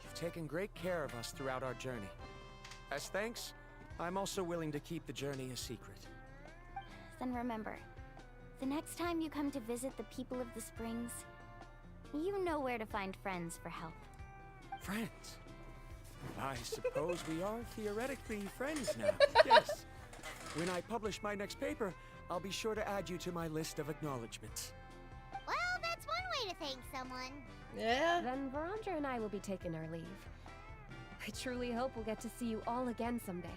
You've taken great care of us throughout our journey. As thanks, I'm also willing to keep the journey a secret.
Then remember, the next time you come to visit the people of the Springs, you know where to find friends for help.
Friends? I suppose we are theoretically friends now. Yes. When I publish my next paper, I'll be sure to add you to my list of acknowledgements.
Well, that's one way to thank someone.
Yeah?
Then Varamdra and I will be taking our leave. I truly hope we'll get to see you all again someday.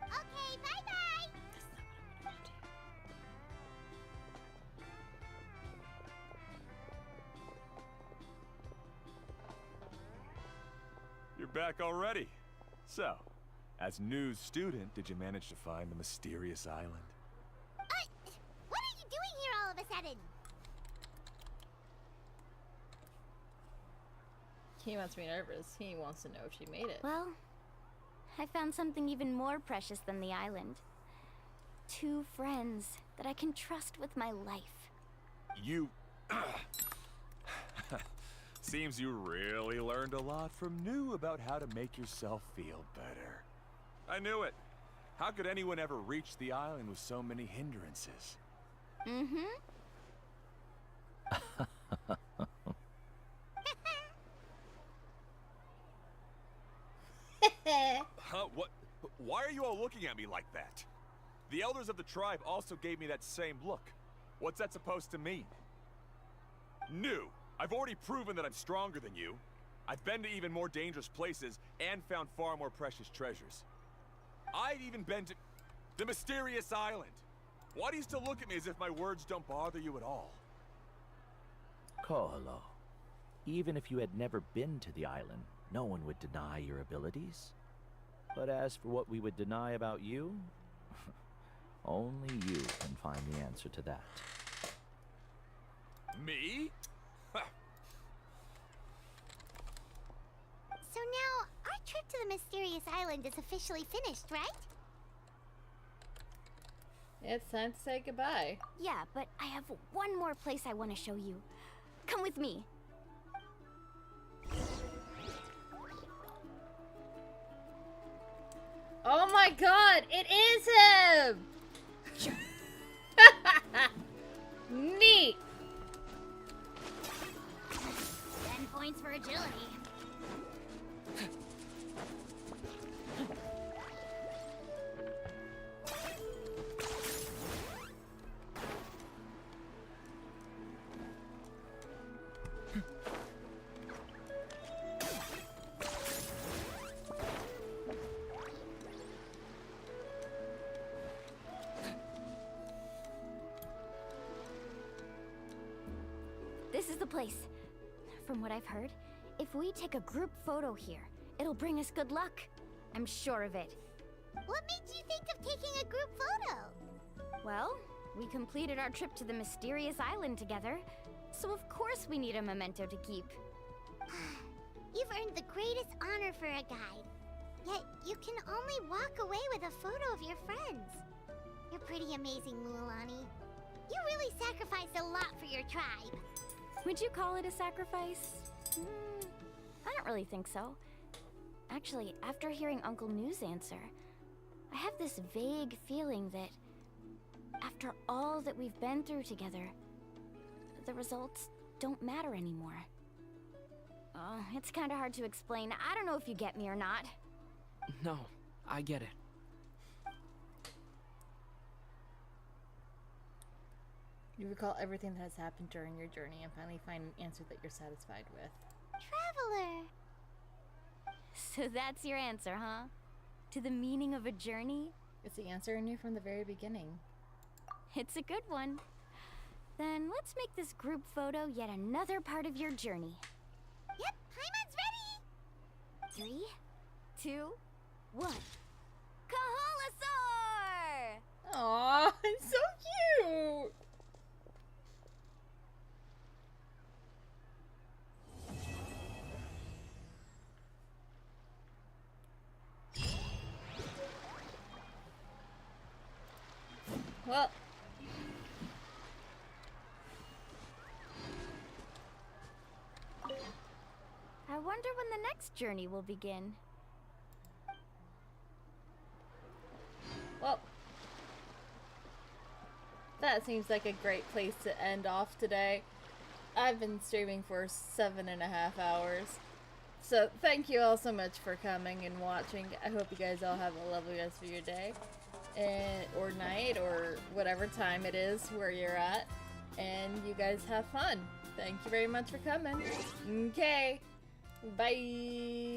Okay, bye-bye!
You're back already. So, as new student, did you manage to find the mysterious island?
What are you doing here all of a sudden?
He wants me nervous. He wants to know if she made it.
Well, I found something even more precious than the island. 2 friends that I can trust with my life.
You... Seems you really learned a lot from New about how to make yourself feel better. I knew it. How could anyone ever reach the island with so many hindrances?
Mm-hmm.
Huh? What? Why are you all looking at me like that? The elders of the tribe also gave me that same look. What's that supposed to mean? New. I've already proven that I'm stronger than you. I've been to even more dangerous places and found far more precious treasures. I've even been to the mysterious island. Why do you still look at me as if my words don't bother you at all?
Koholo, even if you had never been to the island, no one would deny your abilities. But as for what we would deny about you, only you can find the answer to that.
Me?
So now, our trip to the mysterious island is officially finished, right?
It's time to say goodbye.
Yeah, but I have one more place I want to show you. Come with me.
Oh my god, it is him! Neat!
10 points for agility. This is the place. From what I've heard, if we take a group photo here, it'll bring us good luck. I'm sure of it. What made you think of taking a group photo? Well, we completed our trip to the mysterious island together, so of course we need a memento to keep. You've earned the greatest honor for a guide. Yet, you can only walk away with a photo of your friends. You're pretty amazing, Mualani. You really sacrificed a lot for your tribe. Would you call it a sacrifice? I don't really think so. Actually, after hearing Uncle New's answer, I have this vague feeling that after all that we've been through together, the results don't matter anymore. It's kind of hard to explain. I don't know if you get me or not.
No, I get it.
You recall everything that has happened during your journey and finally find an answer that you're satisfied with.
Traveler! So that's your answer, huh? To the meaning of a journey?
It's the answer I knew from the very beginning.
It's a good one. Then let's make this group photo yet another part of your journey. Yep, Paimon's ready! 3, 2, 1. Kaholasaur!
Aww, it's so cute! Well,
I wonder when the next journey will begin.
well, that seems like a great place to end off today. I've been streaming for 7.5 hours. So thank you all so much for coming and watching. I hope you guys all have a lovely rest of your day. Or night, or whatever time it is where you're at, and you guys have fun. Thank you very much for coming. Okay, bye.